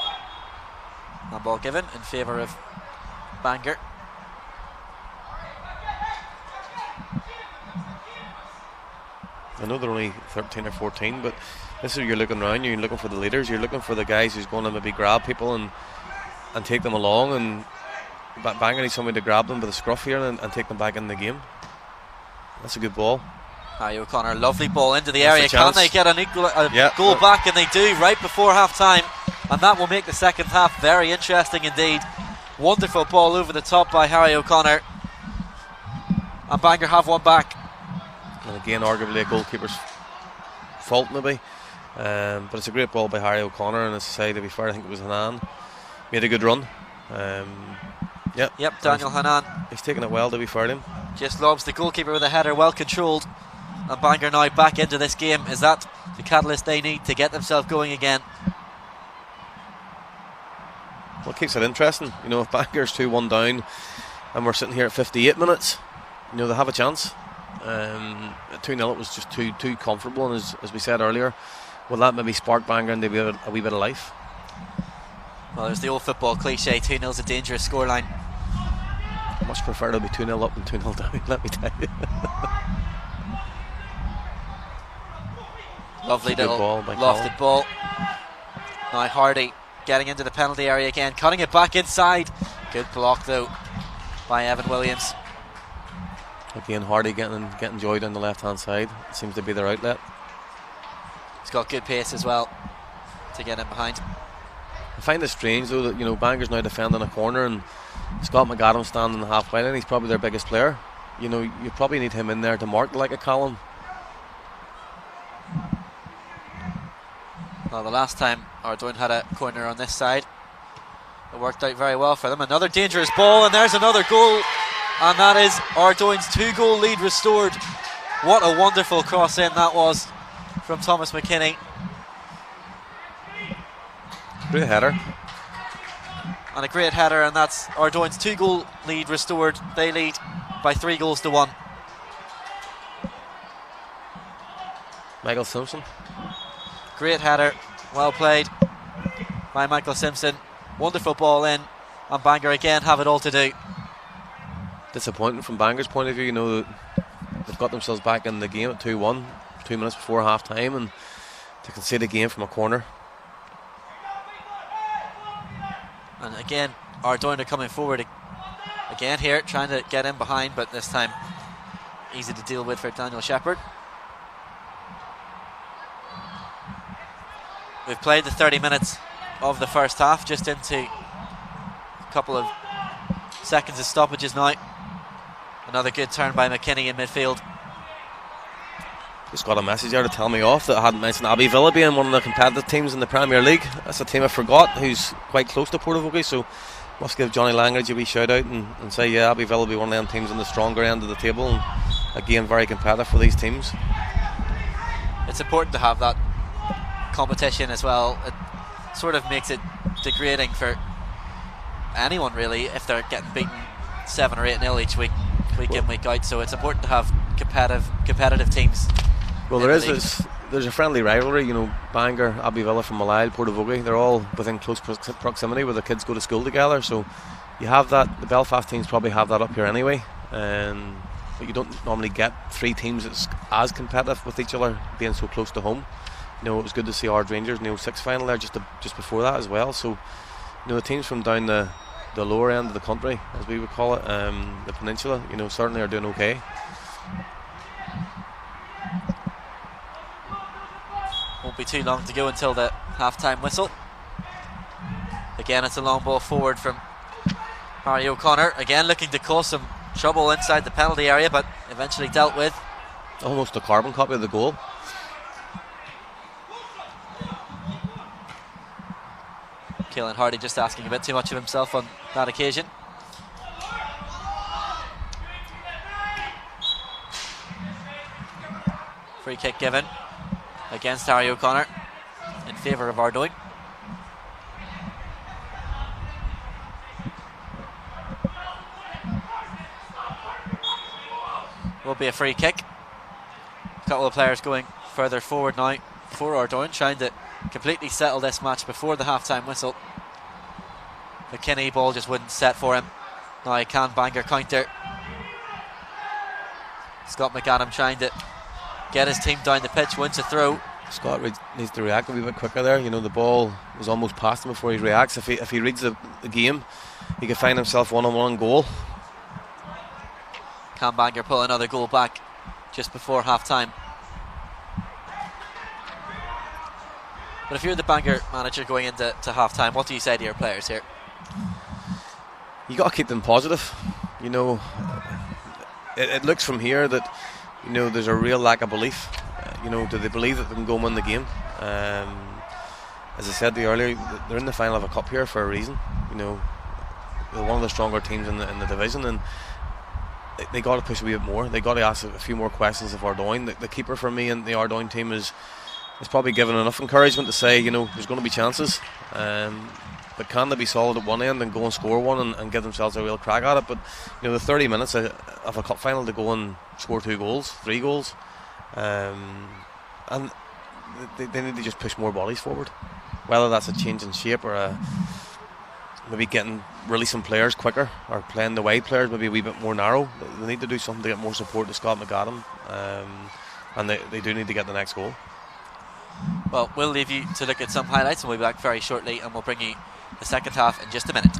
D: Handball given in favour of Bangor.
E: I know they're only 13 or 14, but this is where you're looking around. You're looking for the leaders. You're looking for the guys who's going to maybe grab people and take them along. And Bangor needs somebody to grab them by the scruff here and take them back in the game. That's a good ball.
D: Harry O'Connor, lovely ball into the
E: That's
D: area. Can they get an goal back? And they do right before half time, and that will make the second half very interesting indeed. Wonderful ball over the top by Harry O'Connor, and Bangor have one back.
E: And again, arguably a goalkeeper's fault maybe, but it's a great ball by Harry O'Connor, and as I say, to be fair, I think it was Hanan made a good run. Yep,
D: Daniel Hanan,
E: he's taken it well, to be fair to him.
D: just lobs the goalkeeper with a header, well controlled. And Bangor now back into this game. Is that the catalyst they need to get themselves going again?
E: Well, it keeps it interesting. You know, if Bangor's 2-1 down and we're sitting here at 58 minutes, you know, they have a chance. At 2-0 it was just too comfortable, and as we said earlier, will that maybe spark Bangor into a wee bit of life?
D: Well, there's the old football cliche, 2-0 is a dangerous scoreline.
E: I much prefer to be 2-0 up than 2-0 down, let me tell you.
D: Lovely little lofted ball. Now Hardy getting into the penalty area again, cutting it back inside. Good block though by Evan Williams.
E: Again, Hardy getting joy down the left hand side. It seems to be their outlet.
D: He's got good pace as well to get in behind.
E: I find it strange though that, you know, Bangor's now defending a corner and Scott McAdams standing in the halfway line. He's probably their biggest player. You know, you probably need him in there to mark like a Callum.
D: Well, the last time Ardouin had a corner on this side, it worked out very well for them. Another dangerous ball, and there's another goal, and that is Ardouin's 2-goal lead restored. What a wonderful cross in that was from Thomas McKinney.
E: Great header.
D: And a great header, and that's Ardouin's 2-goal lead restored. They lead by 3-1.
E: Michael Simpson.
D: Great header, well played by Michael Simpson. Wonderful ball in, and Bangor again have it all to do.
E: Disappointing from Bangor's point of view. You know, they've got themselves back in the game at 2-1, 2 minutes before half time, and to concede a game from a corner.
D: And again, Ardouin are coming forward again here, trying to get in behind, but this time easy to deal with for Daniel Shepherd. We've played the 30 minutes of the first half, just into a couple of seconds of stoppages now. Another good turn by McKinney in midfield.
E: Just got a message there to tell me off that I hadn't mentioned Abbey Villa being one of the competitive teams in the Premier League. That's a team I forgot, who's quite close to Portavogie, so must give Johnny Langridge a wee shout out and say, yeah, Abbey Villa will be one of them teams on the stronger end of the table, and again very competitive for these teams.
D: It's important to have that competition as well. It sort of makes it degrading for anyone really if they're getting beaten 7 or 8-0 each week in, week out, so it's important to have competitive teams.
E: Well, there's a friendly rivalry, you know, Bangor, Abbey Villa from Malile, Portavogie, they're all within close proximity where the kids go to school together, so you have that. The Belfast teams probably have that up here anyway, but you don't normally get 3 teams that's as competitive with each other being so close to home. You know, it was good to see Ard Rangers in the 06 final there just before that as well, so you know, the teams from down the lower end of the country, as we would call it, the peninsula, you know, certainly are doing okay.
D: Won't be too long to go until the half-time whistle. Again, it's a long ball forward from Harry O'Connor, again looking to cause some trouble inside the penalty area, but eventually dealt with.
E: Almost a carbon copy of the goal.
D: Caelan Hardy just asking a bit too much of himself on that occasion. Free kick given. against Harry O'Connor in favour of Ardoyne. Will be a free kick. A couple of players going further forward now for Ardoyne, trying to completely settle this match before the half-time whistle. McKinney ball just wouldn't set for him. Now he can banger counter. Scott McAdam trying to get his team down the pitch, wins a throw.
E: Scott needs to react a wee bit quicker there. You know, the ball was almost past him before he reacts. If he reads the game, he could find himself one-on-one goal.
D: Can Bangor pull another goal back just before half-time? But if you're the Bangor manager going into half-time, what do you say to your players here?
E: You got to keep them positive. You know, it looks from here that, you know, there's a real lack of belief. You know, do they believe that they can go and win the game? As I said earlier, they're in the final of a cup here for a reason. You know, they're one of the stronger teams in the division, and they got to push a wee bit more. They got to ask a few more questions of Ardoyne. The keeper for me and the Ardoyne team is probably given enough encouragement to say, you know, there's going to be chances. But can they be solid at one end and go and score one and give themselves a real crack at it? But, you know, the 30 minutes of a cup final to go and score 2 goals, 3 goals, and they need to just push more bodies forward. Whether that's a change in shape or maybe releasing players quicker or playing the wide players maybe a wee bit more narrow. They need to do something to get more support to Scott McAdam, and they do need to get the next goal.
D: Well, we'll leave you to look at some highlights, and we'll be back very shortly, and we'll bring you the second half in just a minute.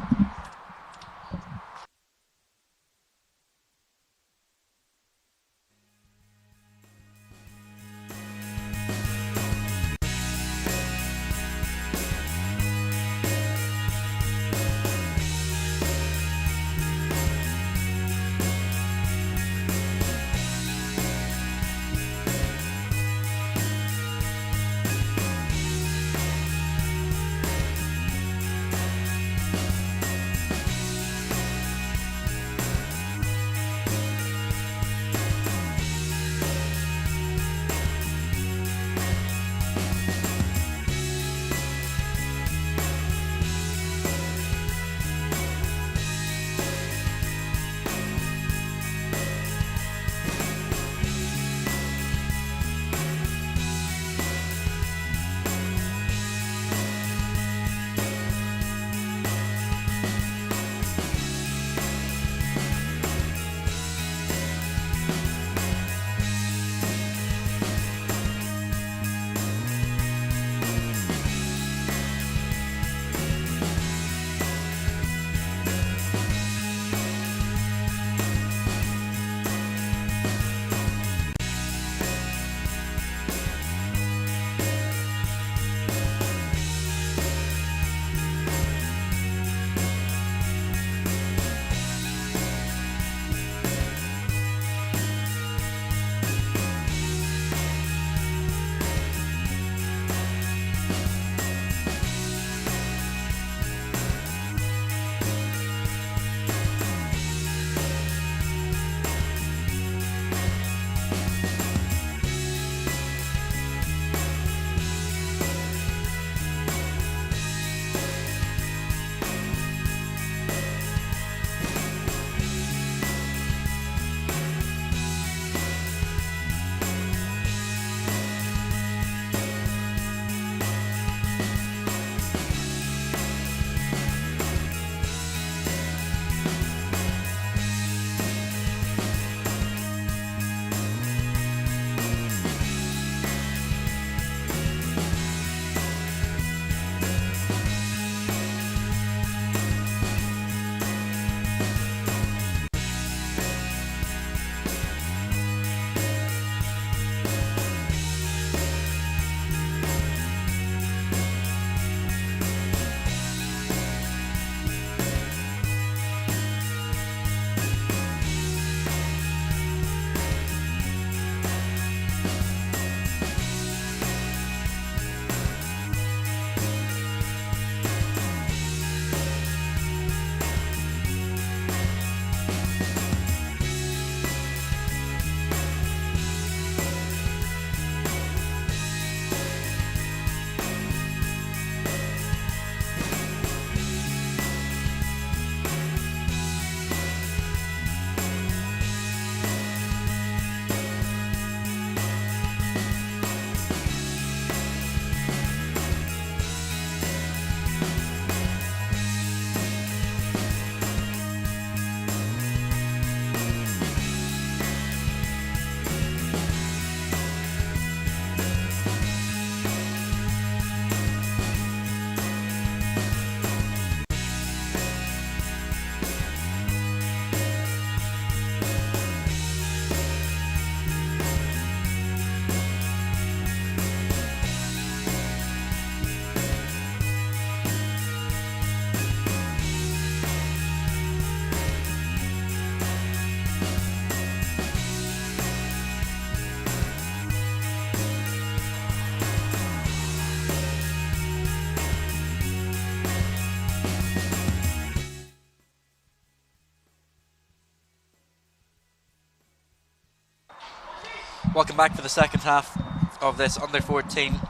D: Welcome back for the second half of this under 14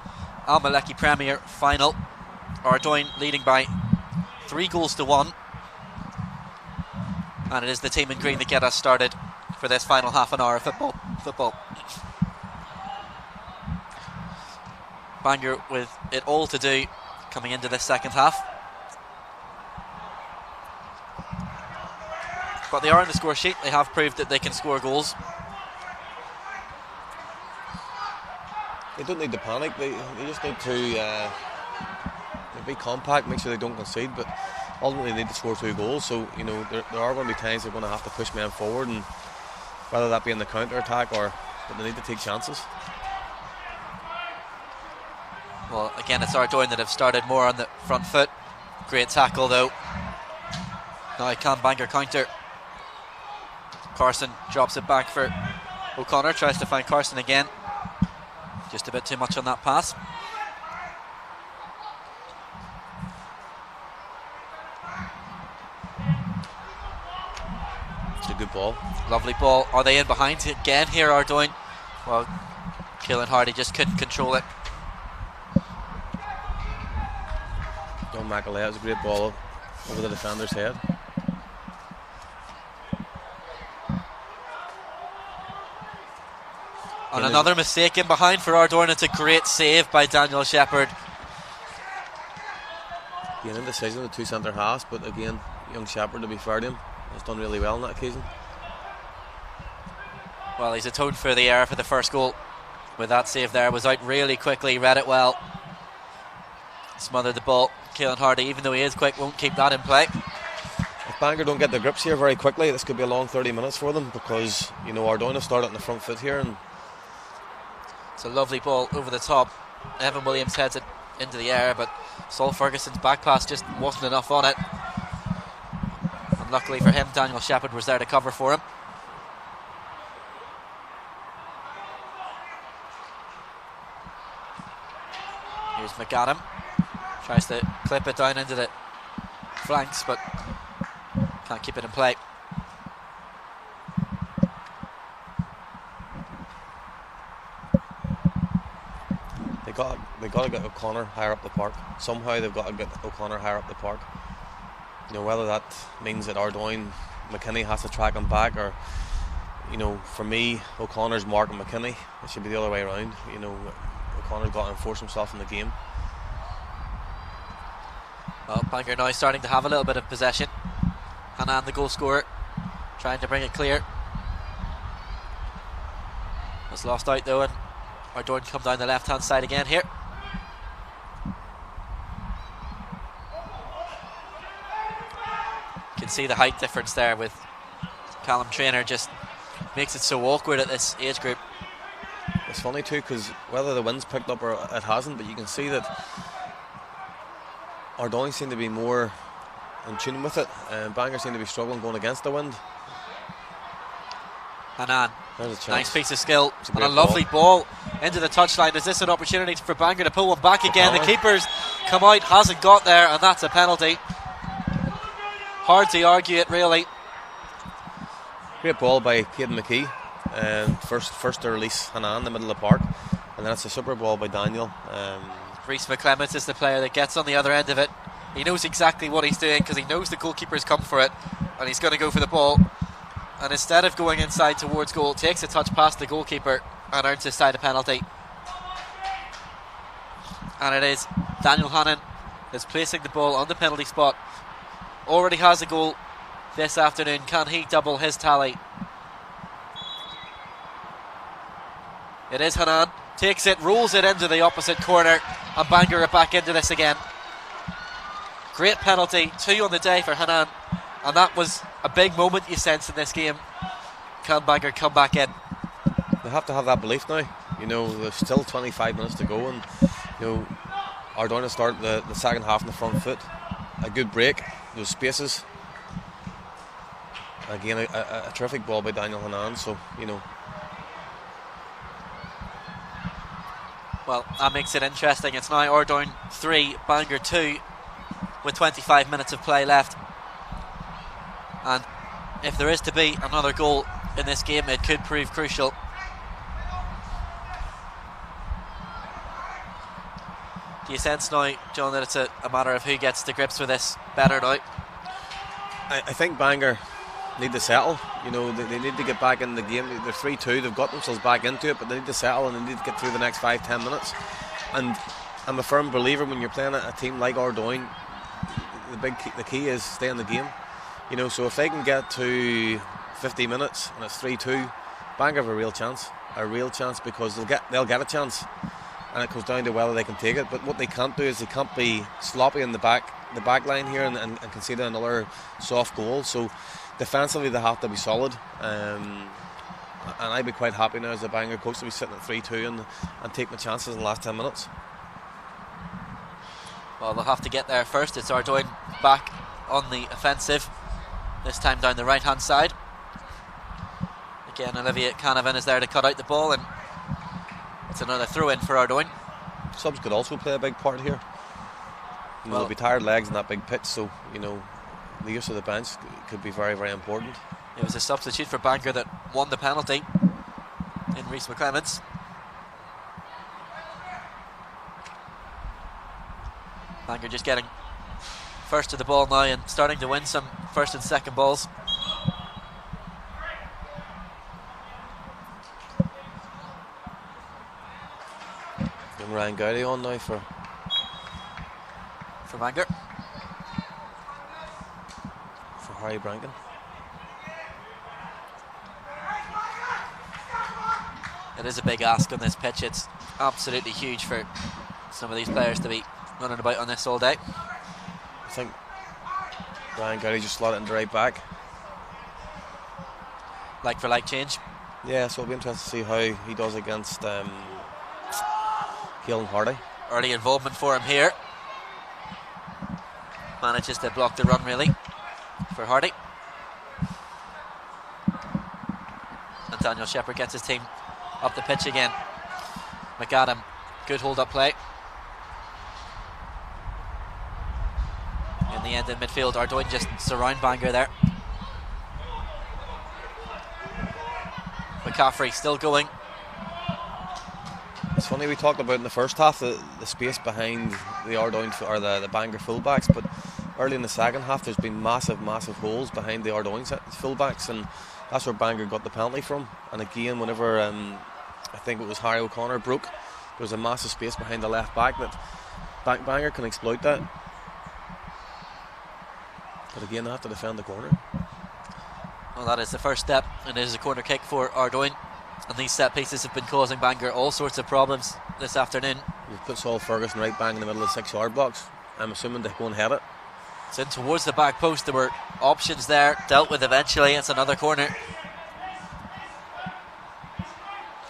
D: Al-Maleki Premier final. Ardoyne leading by 3-1, and it is the team in green that get us started for this final half an hour of football. Bangor with it all to do coming into this second half, but they are on the score sheet. They have proved that they can score goals.
E: They don't need to panic. They just need to be compact, make sure they don't concede, but ultimately they need to score 2 goals. So there are going to be times they're going to have to push men forward, and whether that be in the counter attack but they need to take chances.
D: Well, again, it's Ardoyne that have started more on the front foot. Great tackle though. Now can Bangor counter. Carson drops it back for O'Connor, tries to find Carson again. Just a bit too much on that pass.
E: It's a good ball.
D: Lovely ball. Are they in behind again here, Ardoyne? Well, Keelan Hardy just couldn't control it.
E: John McAleya, it was a great ball over the defender's head.
D: And another mistake in behind for Ardoyne. It's a great save by Daniel Shepherd.
E: Again, indecision with 2 centre halves, but again, young Shepherd, to be fair to him, has done really well on that occasion.
D: Well, he's atoned for the error for the first goal with that save there. Was out really quickly, read it well. Smothered the ball. Keelan Hardy, even though he is quick, won't keep that in play.
E: If Bangor don't get the grips here very quickly, this could be a long 30 minutes for them, because Ardoyne have started on the front foot here, and
D: it's a lovely ball over the top. Evan Williams heads it into the air, but Saul Ferguson's back pass just wasn't enough on it. And luckily for him, Daniel Shepherd was there to cover for him. Here's McAdam. Tries to clip it down into the flanks, but can't keep it in play. They got to get O'Connor higher up the park. Somehow they've got to get O'Connor higher up the park. Whether that means that Ardoyne, McKinney has to track him back, or for me, O'Connor's marking McKinney. It should be the other way around. O'Connor's got to enforce himself in the game. Well, Bangor now starting to have a little bit of possession. Hanan, the goal scorer, trying to bring it clear. Was lost out though, and Ardoyne come down the left hand side again here. You can see the height difference there with Callum Traynor, just makes it so awkward at this age group.
E: It's funny too, because whether the wind's picked up or it hasn't, but you can see that Ardoyne seem to be more in tune with it, and Bangor seem to be struggling going against the wind.
D: Hanan, nice piece of skill, and a
E: ball.
D: lovely ball into the touchline. Is this an opportunity for Bangor to pull one back again? The keeper's come out, hasn't got there, and that's a penalty. Hard to argue it, really.
E: Great ball by Caden McKee. First to release Hanan in the middle of the park, and then it's a super ball by Daniel.
D: Rhys McClements is the player that gets on the other end of it. He knows exactly what he's doing, because he knows the goalkeeper's come for it, and he's going to go for the ball. And instead of going inside towards goal, takes a touch past the goalkeeper and earns his side a penalty. And it is Daniel Hannon is placing the ball on the penalty spot. Already has a goal this afternoon. Can he double his tally? It is Hanan, takes it, rolls it into the opposite corner, and Bangor are back into this again. Great penalty, 2 on the day for Hanan, and that was a big moment you sense in this game. Can Bangor come back in?
E: They have to have that belief now. There's still 25 minutes to go, and Ardoyne to start the second half on the front foot. A good break, those spaces. Again, a terrific ball by Daniel Hanan, so
D: Well, that makes it interesting. It's now Ardoyne 3, Bangor 2, with 25 minutes of play left. And if there is to be another goal in this game, it could prove crucial. Do you sense now, John, that it's a matter of who gets to grips with this better now?
E: I think Bangor need to settle. You know, they need to get back in the game. They're 3-2, they've got themselves back into it, but they need to settle and they need to get through the next 5-10 minutes. And I'm a firm believer when you're playing a team like Ardoyne, the key is stay in the game. You know, so if they can get to 50 minutes and it's 3-2, Bangor have a real chance because they'll get a chance, and it comes down to whether they can take it. But what they can't do is they can't be sloppy in the back line here and concede another soft goal. So defensively they have to be solid, and I'd be quite happy now as a Bangor coach to be sitting at 3-2 and take my chances in the last 10 minutes.
D: Well, they'll have to get there first. It's Ardoyne back on the offensive, this time down the right hand side. Again, Olivier Canavan is there to cut out the ball, and it's another throw in for Ardoyne.
E: Subs could also play a big part here. You know, there'll be tired legs in that big pitch, so you know the use of the bench could be very, very important.
D: It was a substitute for Bangor that won the penalty in Rhys McClements. Bangor just getting first to the ball now and starting to win some first and second balls.
E: And Ryan Gowdy on now for
D: Bangor.
E: For Harry Brankin.
D: It is a big ask on this pitch. It's absolutely huge for some of these players to be running about on this all day.
E: I think Ryan Gowdy just slotted into right back.
D: Like for like change.
E: Yeah, so it'll be interesting to see how he does against Keelan Hardy.
D: Early involvement for him here. Manages to block the run really for Hardy. And Daniel Shepherd gets his team up the pitch again. McAdam, good hold up play. In the end in midfield, Ardoyne just surround Bangor there. McCaffrey still going.
E: It's funny, we talked about in the first half the space behind the Ardoyne or the Bangor fullbacks, but early in the second half there's been massive holes behind the Ardoyne fullbacks, and that's where Bangor got the penalty from. And again, whenever I think it was Harry O'Connor broke, there was a massive space behind the left back that Bangor can exploit that. But again, they have to defend the corner.
D: Well, that is the first step, and it is a corner kick for Ardoyne. And these set pieces have been causing Bangor all sorts of problems this afternoon.
E: You've put Saul Ferguson right bang in the middle of the 6-yard box. I'm assuming they go and head it.
D: It's in towards the back post. There were options there, dealt with eventually. It's another corner.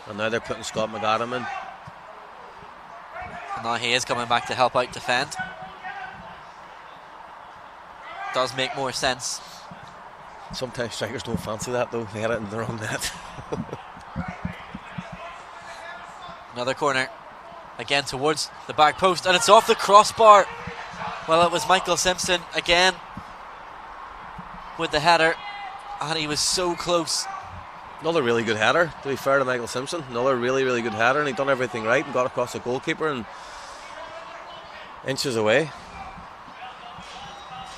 E: And now they're putting Scott McAdam in.
D: And now he is coming back to help out defend. Does make more sense.
E: Sometimes strikers don't fancy that though. They had it in their own net.
D: Another corner. Again towards the back post, and it's off the crossbar. Well, it was Michael Simpson again with the header, and he was so close.
E: Another really good header, to be fair to Michael Simpson. Another really good header, and he done everything right and got across the goalkeeper and inches away.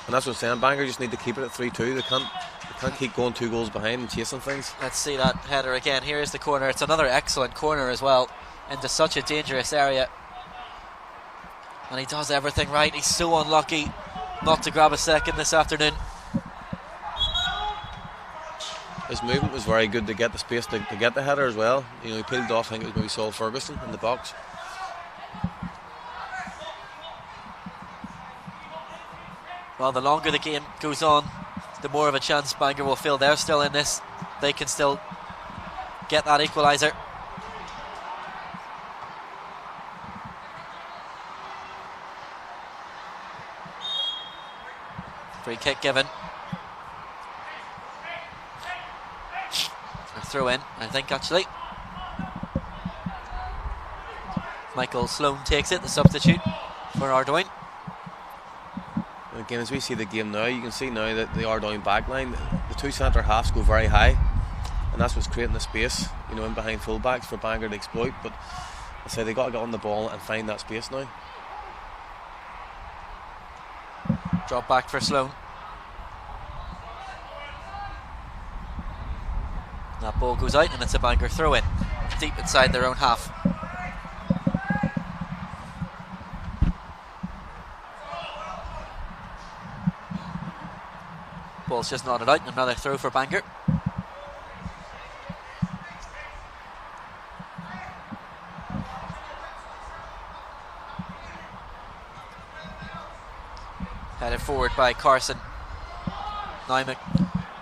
E: And that's what I'm saying, Bangor just need to keep it at 3-2. They can't keep going 2 goals behind and chasing things.
D: Let's see that header again. Here is the corner. It's another excellent corner as well, into such a dangerous area. And he does everything right. He's so unlucky not to grab a second this afternoon.
E: His movement was very good to get the space to get the header as well. You know, he peeled off, I think it was maybe Saul Ferguson in the box.
D: Well, the longer the game goes on, the more of a chance Bangor will feel they're still in this. They can still get that equaliser. Free kick given. A throw in, I think, actually. Michael Sloan takes it, the substitute for Ardoyne.
E: Again, as we see the game now, you can see now that the Ardoyne backline, the 2 centre halves go very high, and that's what's creating the space, you know, in behind fullbacks for Bangor to exploit. But I say they got to get on the ball and find that space now.
D: Drop back for Sloan. That ball goes out and it's a Bangor throw in, deep inside their own half. Ball's just nodded out, another throw for Bangor. Headed forward by Carson. Now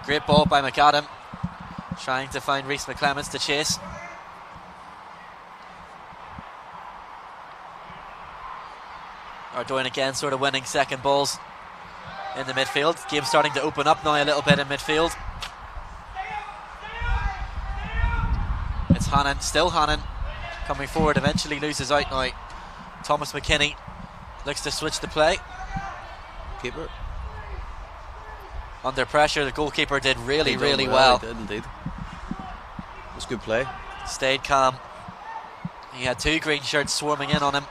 D: great ball by McAdam, trying to find Rhys McClemens to chase. Ardoyne again sort of winning second balls in the midfield. Game starting to open up now a little bit in midfield. It's Hannon, still Hannon, coming forward, eventually loses out now. Thomas McKinney looks to switch the play.
E: Keeper.
D: Under pressure, the goalkeeper did really well.
E: He did indeed. It was good play.
D: Stayed calm. He had two green shirts swarming in on him.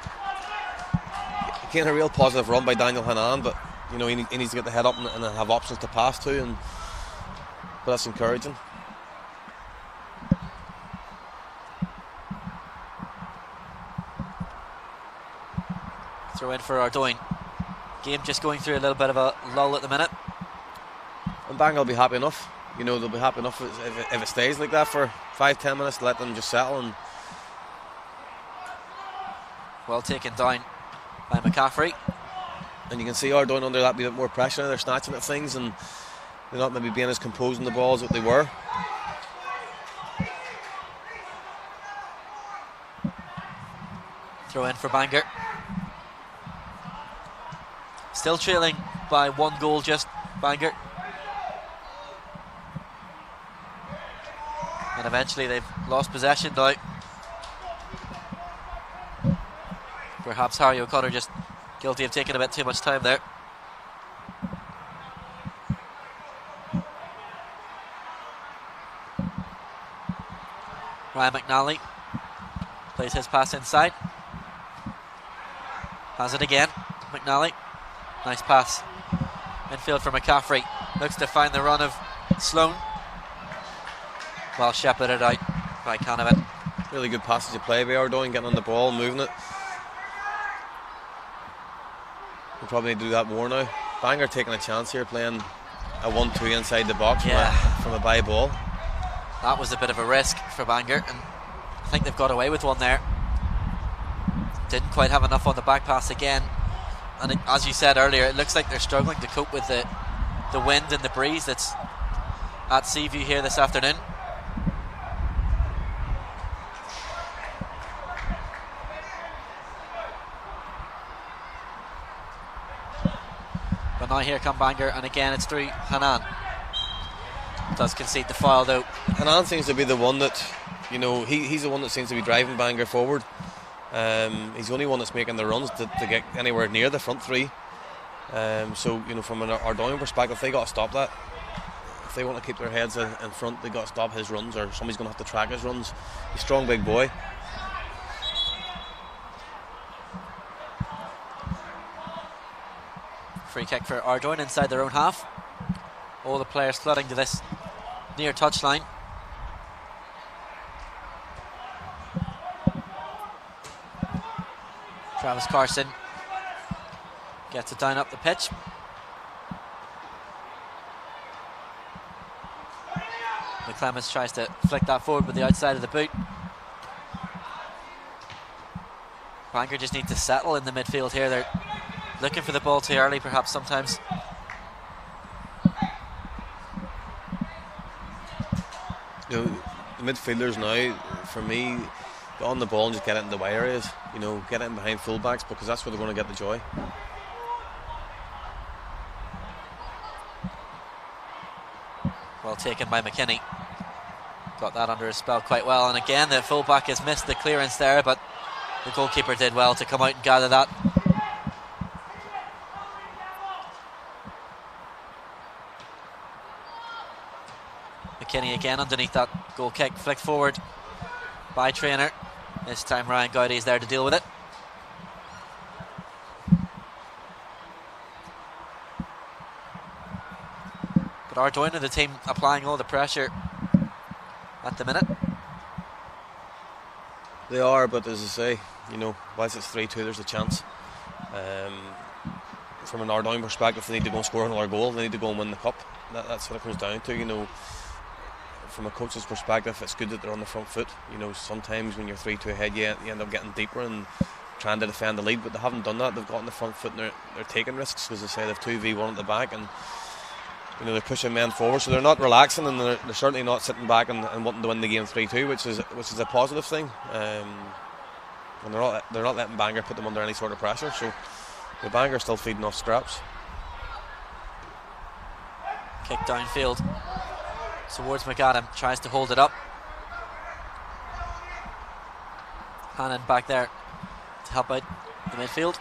E: Again, a real positive run by Daniel Hannan, but you know he needs to get the head up and have options to pass to, but that's encouraging.
D: Throw in for Ardoyne. Game just going through a little bit of a lull at the minute.
E: And Bangor will be happy enough. You know, they'll be happy enough if it stays like that for 5-10 minutes, to let them just settle. And
D: well taken down by McCaffrey.
E: And you can see Ardoyne under that bit more pressure now. They're snatching at things and they're not maybe being as composed in the ball as what they were.
D: Throw in for Bangor. Still trailing by 1 goal just, Bangor. And eventually they've lost possession now. Perhaps Harry O'Connor just guilty of taking a bit too much time there. Ryan McNally plays his pass inside. Has it again, McNally. Nice pass. Infield for McCaffrey. Looks to find the run of Sloan. Well shepherded out by Canavan.
E: Really good passage of play by Ardoyne, getting on the ball, moving it. We'll probably need to do that more now. Bangor taking a chance here, playing a 1-2 inside the box from a bye ball.
D: That was a bit of a risk for Bangor, and I think they've got away with one there. Didn't quite have enough on the back pass again. And as you said earlier, it looks like they're struggling to cope with the wind and the breeze that's at Seaview here this afternoon. But now here come Bangor, and again it's through Hannan. Does concede the foul though.
E: Hannan seems to be the one that, you know, he's the one that seems to be driving Bangor forward. He's the only one that's making the runs to get anywhere near the front three. So, you know, from an Ardoyne perspective, they got to stop that. If they want to keep their heads in front, they got to stop his runs, or somebody's going to have to track his runs. He's a strong big boy.
D: Free kick for Ardoyne inside their own half. All the players flooding to this near touchline. Travis Carson gets it down up the pitch. McClemens tries to flick that forward with the outside of the boot. Bangor just need to settle in the midfield here. They're looking for the ball too early perhaps sometimes.
E: You know, the midfielders now, for me, get on the ball and just get it in the wide areas. You know, get it in behind fullbacks, because that's where they're going to get the joy.
D: Well taken by McKinney. Got that under his spell quite well, and again the fullback has missed the clearance there, but the goalkeeper did well to come out and gather that. McKinney again underneath that goal kick, flicked forward by Traynor. This time Ryan Gowdy is there to deal with it. But Ardoyne are the team applying all the pressure at the minute.
E: They are, but as I say, whilst it's 3-2, there's a chance. From an Ardoyne perspective, they need to go and score another goal. They need to go and win the cup. That's what it comes down to. From a coach's perspective, it's good that they're on the front foot. Sometimes when you're 3-2 ahead, you end up getting deeper and trying to defend the lead, but they haven't done that. They've got on the front foot and they're taking risks, because they say they've 2v1 at the back, and they're pushing men forward, so they're not relaxing, and they're certainly not sitting back and wanting to win the game 3-2, which is a positive thing. And they're not letting Bangor put them under any sort of pressure, so the Bangor are still feeding off scraps.
D: Kick downfield towards McAdam, tries to hold it up. Hannon back there to help out the midfield.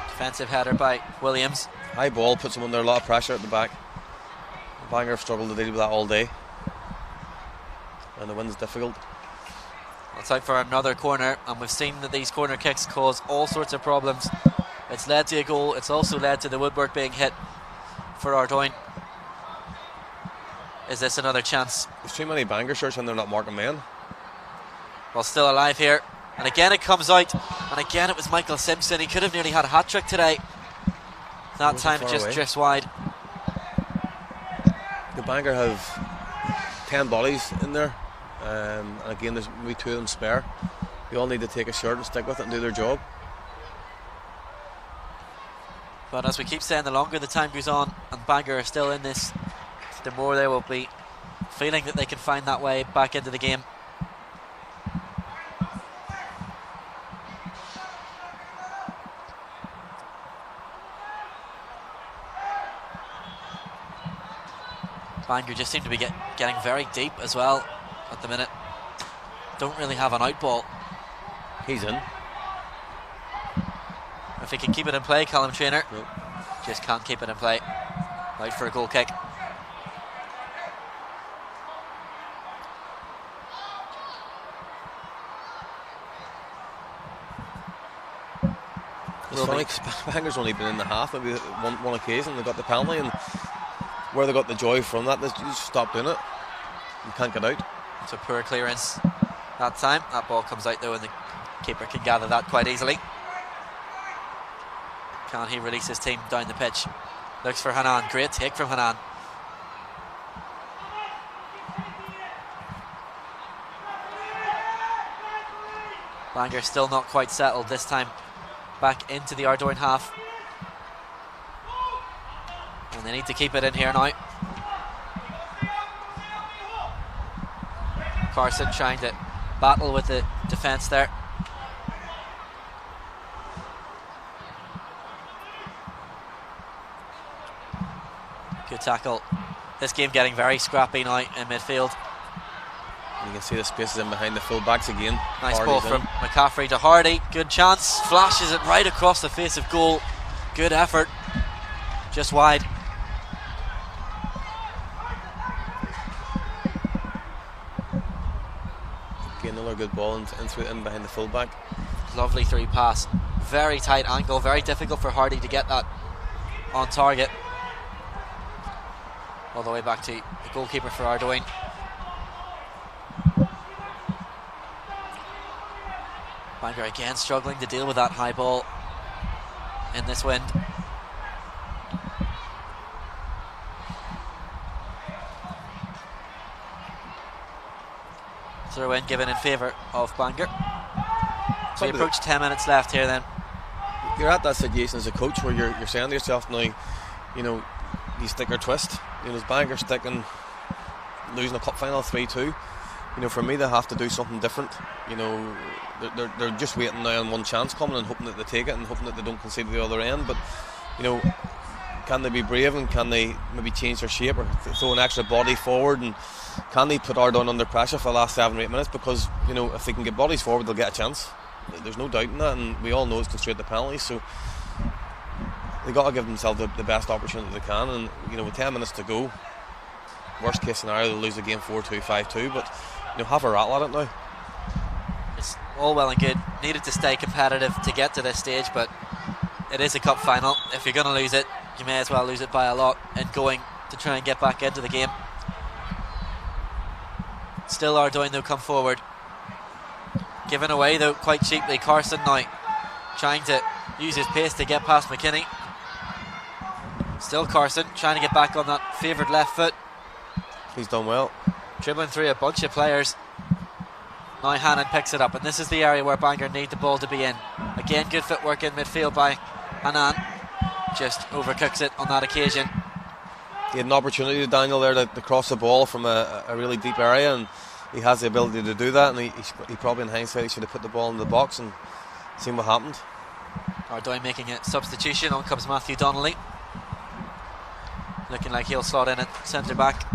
D: Defensive header by Williams.
E: High ball puts them under a lot of pressure at the back. Bangor have struggled to deal with that all day, and the win's difficult.
D: It's out for another corner, and we've seen that these corner kicks cause all sorts of problems. It's led to a goal, it's also led to the woodwork being hit for Ardoyne. Is this another chance?
E: There's too many Bangor shirts and they're not marking men.
D: Well, still alive here, and again it comes out, and again it was Michael Simpson. He could have nearly had a hat-trick today. That time it just drifts wide.
E: The Bangor have 10 bodies in there, and again there's maybe 2 of them spare. They all need to take a shirt and stick with it and do their job.
D: But as we keep saying, the longer the time goes on and Bangor are still in this, the more they will be feeling that they can find that way back into the game. Bangor just seem to be getting very deep as well at the minute. Don't really have an out ball.
E: He's in.
D: If he can keep it in play, Callum Traynor.
E: Nope.
D: Just can't keep it in play. Out for a goal kick.
E: It's funny, 'cause Bangor's only been in the half, maybe one occasion they got the penalty, and where they got the joy from that, they just stopped doing it. You can't get out.
D: It's a poor clearance that time. That ball comes out though, and the keeper can gather that quite easily. Can he release his team down the pitch? Looks for Hanan. Great take from Hanan. Bangor still not quite settled this time. Back into the Ardoyne half. And they need to keep it in here now. Carson trying to battle with the defence there. Good tackle. This game getting very scrappy now in midfield.
E: You can see the spaces in behind the full-backs again.
D: Nice
E: Hardy's
D: ball from McCaffrey to Hardy. Good chance. Flashes it right across the face of goal. Good effort. Just wide.
E: Again, another good ball in behind the full-back.
D: Lovely through pass. Very tight angle. Very difficult for Hardy to get that on target. All the way back to the goalkeeper for Ardoyne. Bangor again struggling to deal with that high ball in this wind. Throw in given in favour of Bangor. So we approach 10 minutes left here then.
E: You're at that situation as a coach where you're saying to yourself now, you stick or twist. As Bangor sticking, losing a cup final 3-2. For me, they have to do something different. They're just waiting now on one chance coming and hoping that they take it and hoping that they don't concede at the other end. But can they be brave and can they maybe change their shape or throw an extra body forward, and can they put Ardoyne under pressure for the last 7 or 8 minutes? Because if they can get bodies forward, they'll get a chance. There's no doubt in that, and we all know it's going straight to penalties. So they got to give themselves the best opportunity they can. And with 10 minutes to go, worst case scenario, they'll lose the game 4-2, 5-2. But have a rattle at it now.
D: all well and good. Needed to stay competitive to get to this stage, but it is a cup final. If you're going to lose it, you may as well lose it by a lot and going to try and get back into the game. Still Ardoyne though come forward. Given away though quite cheaply. Carson now trying to use his pace to get past McKinney. Still Carson trying to get back on that favoured left foot.
E: He's done well.
D: Dribbling through a bunch of players. Now Hannon picks it up, and this is the area where Bangor need the ball to be in. Again, good footwork in midfield by Hannon. Just overcooks it on that occasion.
E: He had an opportunity, Daniel, there to cross the ball from a really deep area, and he has the ability to do that, and he probably in hindsight he should have put the ball in the box and seen what happened.
D: Ardoyne making a substitution. On comes Matthew Donnelly, looking like he'll slot in at centre back.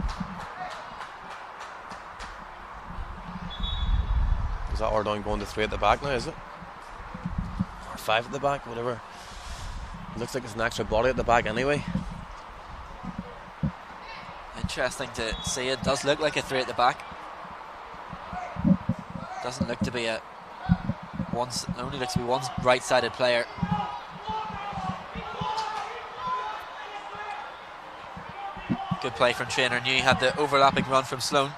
E: Is that Ardoyne going to 3 at the back now, is it? Or 5 at the back, whatever. It looks like it's an extra body at the back anyway.
D: Interesting to see. It does look like a 3 at the back. Doesn't look to be only looks to be one right-sided player. Good play from Traynor. Knew he had the overlapping run from Sloan.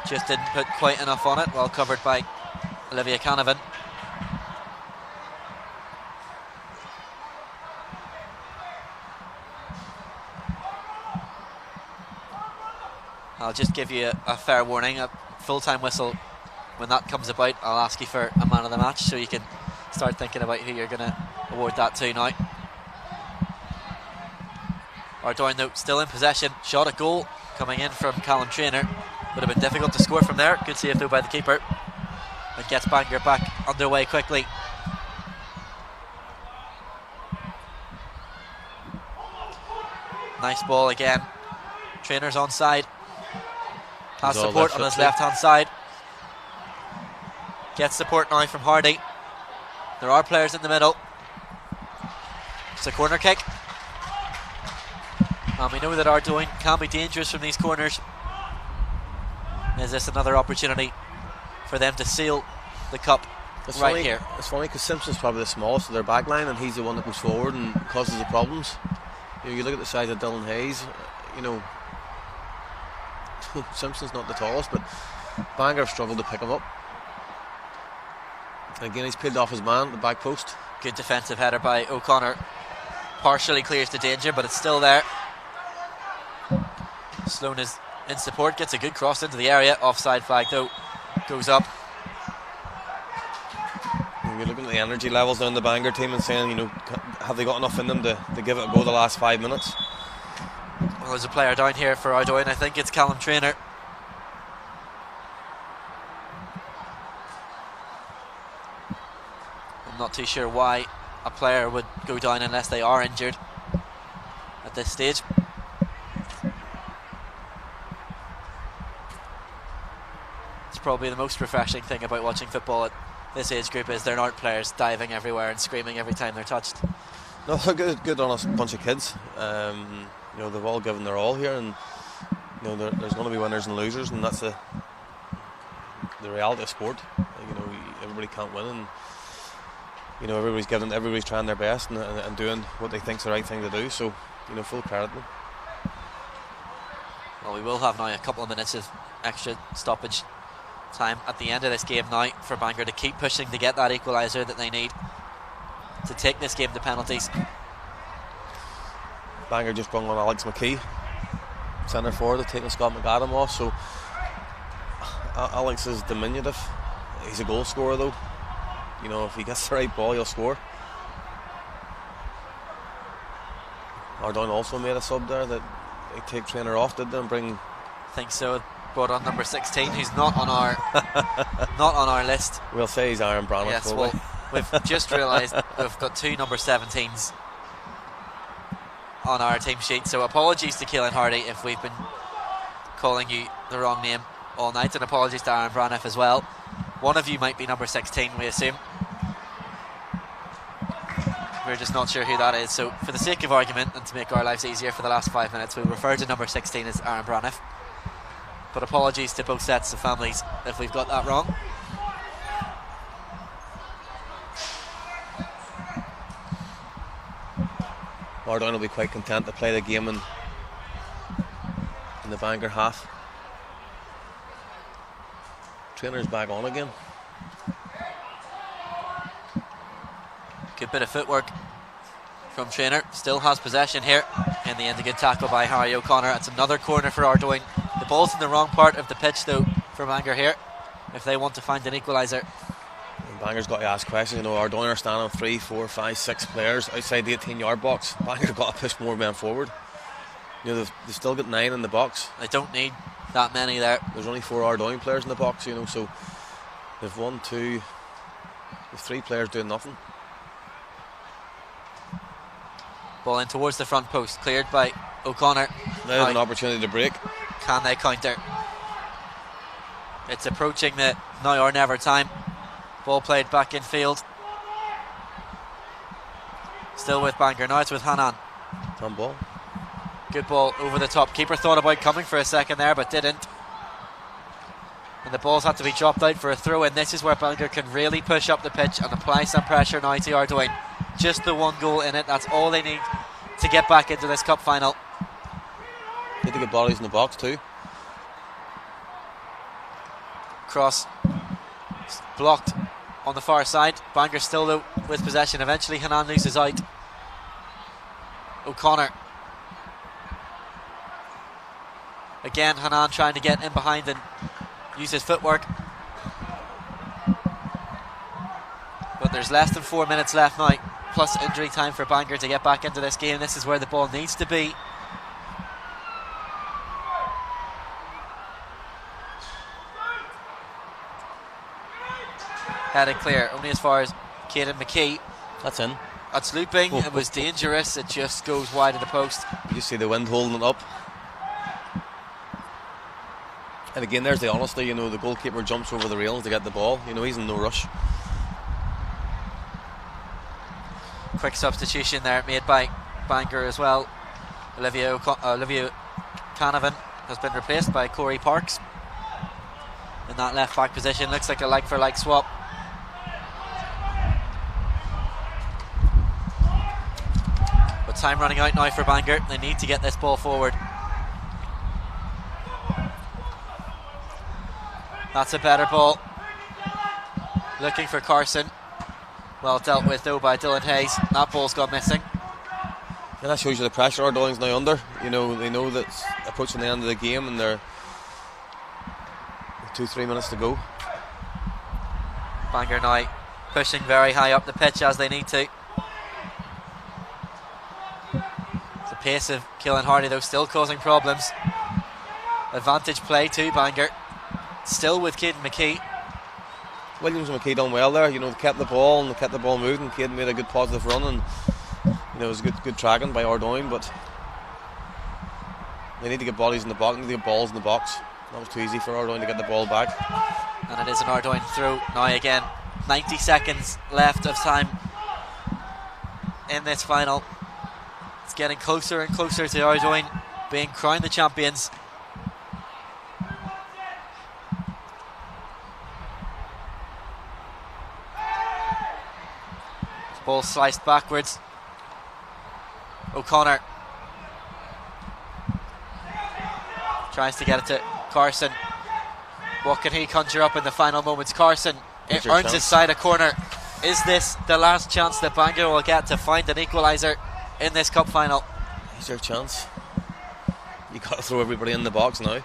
D: Just didn't put quite enough on it. Well covered by Olivia Canavan. I'll just give you a fair warning. A full-time whistle, when that comes about, I'll ask you for a man of the match, so you can start thinking about who you're going to award that to now. Ardoyne though still in possession. Shot at goal coming in from Callum Traynor. Would have been difficult to score from there. Good save though by the keeper. It gets Bangor back underway quickly. Nice ball again. Trainor's onside. Has support on his left hand side. Gets support now from Hardy. There are players in the middle. It's a corner kick. And we know that Ardoyne can be dangerous from these corners. Is this another opportunity for them to seal the cup here?
E: It's funny because Simpson's probably the smallest of their back line, and he's the one that goes forward and causes the problems. You look at the size of Dylan Hayes, Simpson's not the tallest, but Bangor have struggled to pick him up. And again, he's peeled off his man at the back post.
D: Good defensive header by O'Connor. Partially clears the danger, but it's still there. Sloan is in support, gets a good cross into the area. Offside flag though goes up.
E: You're looking at the energy levels down the Bangor team and saying, have they got enough in them to give it a go the last 5 minutes?
D: Well, there's a player down here for Ardoyne. I think it's Callum Traynor. I'm not too sure why a player would go down unless they are injured at this stage. It's probably the most refreshing thing about watching football at this age group is there aren't players diving everywhere and screaming every time they're touched.
E: No, good on a bunch of kids. They've all given their all here, and there's going to be winners and losers, and that's the reality of sport. Everybody can't win, and everybody's trying their best and doing what they think's the right thing to do. So, full credit to them.
D: Well, we will have now a couple of minutes of extra stoppage time at the end of this game now for Bangor to keep pushing to get that equaliser that they need to take this game to penalties.
E: Bangor just brought on Alex McKee, centre forward, taking Scott McAdam off. So Alex is diminutive. He's a goal scorer though. If he gets the right ball, he'll score. Ardoyne also made a sub there that they take Traynor off, did they, and bring?
D: I think so. Brought on number 16, who's not on our list.
E: We'll say he's Aaron Braniff.
D: Yes, well, we've just realised we've got 2 number 17s on our team sheet. So apologies to Keelan Hardy if we've been calling you the wrong name all night, and apologies to Aaron Braniff as well. One of you might be number 16, we assume. We're just not sure who that is. So for the sake of argument and to make our lives easier for the last 5 minutes, we'll refer to number 16 as Aaron Braniff. But apologies to both sets of families if we've got that wrong.
E: Ardoyne will be quite content to play the game in the Bangor half. Trainer's back on again.
D: Good bit of footwork from Trainer. Still has possession here. In the end, a good tackle by Harry O'Connor. It's another corner for Ardoyne. The ball's in the wrong part of the pitch though for Bangor here, if they want to find an equaliser.
E: And Bangor's got to ask questions. You know, Ardoyne are standing on 3, 4, 5, 6 players outside the 18-yard box. Bangor's got to push more men forward. You know, they've still got 9 in the box.
D: They don't need that many there.
E: There's only 4 Ardoyne players in the box, you know, so they've 1, 2, they've 3 players doing nothing.
D: Ball in towards the front post, cleared by O'Connor.
E: Now an opportunity to break.
D: Can they counter? It's approaching the now or never time. Ball played back in field. Still with Bangor. Now it's with Hanan.
E: On ball.
D: Good ball over the top. Keeper thought about coming for a second there, but didn't. And the balls had to be dropped out for a throw in. This is where Bangor can really push up the pitch and apply some pressure now to Ardoyne. Just the 1 goal in it. That's all they need to get back into this cup final.
E: Need to get bodies in the box too.
D: Cross blocked on the far side. Bangor still though with possession. Eventually Hanan loses out. O'Connor. Again Hanan trying to get in behind and use his footwork. But there's less than 4 minutes left now, plus injury time for Bangor to get back into this game. This is where the ball needs to be. Headed clear, only as far as Caden McKee.
E: That's in.
D: That's looping. It was dangerous. It just goes wide of the post.
E: You see the wind holding it up. And again, there's the honesty. You know, the goalkeeper jumps over the rails to get the ball. You know, he's in no rush.
D: Quick substitution there made by Bangor as well. Olivia Canavan has been replaced by Corey Parks in that left back position. Looks like a like for like swap. But time running out now for Bangor. They need to get this ball forward. That's a better ball. Looking for Carson. Well dealt with though by Dylan Hayes. That ball's gone missing.
E: And that shows you the pressure Ardoyne's now under. You know, they know that it's approaching the end of the game and they're 2-3 minutes to go.
D: Bangor now pushing very high up the pitch as they need to. The pace of Keelan Hardy though still causing problems. Advantage play to Bangor. Still with Caden McKee.
E: Williams and McKee done well there. You know, they kept the ball and they kept the ball moving. Caden made a good positive run and you know, it was good tracking by Ardoyne, but they need to get bodies in the box, they need to get balls in the box. That was too easy for Ardoyne to get the ball back.
D: And it is an Ardoyne throw now again. 90 seconds left of time in this final. It's getting closer and closer to Ardoyne being crowned the champions. Ball sliced backwards. O'Connor tries to get it to Carson. What can he conjure up in the final moments? Carson earns his side a corner. Is this the last chance that Bangor will get to find an equaliser in this cup final?
E: Here's your chance. You got to throw everybody in the box now.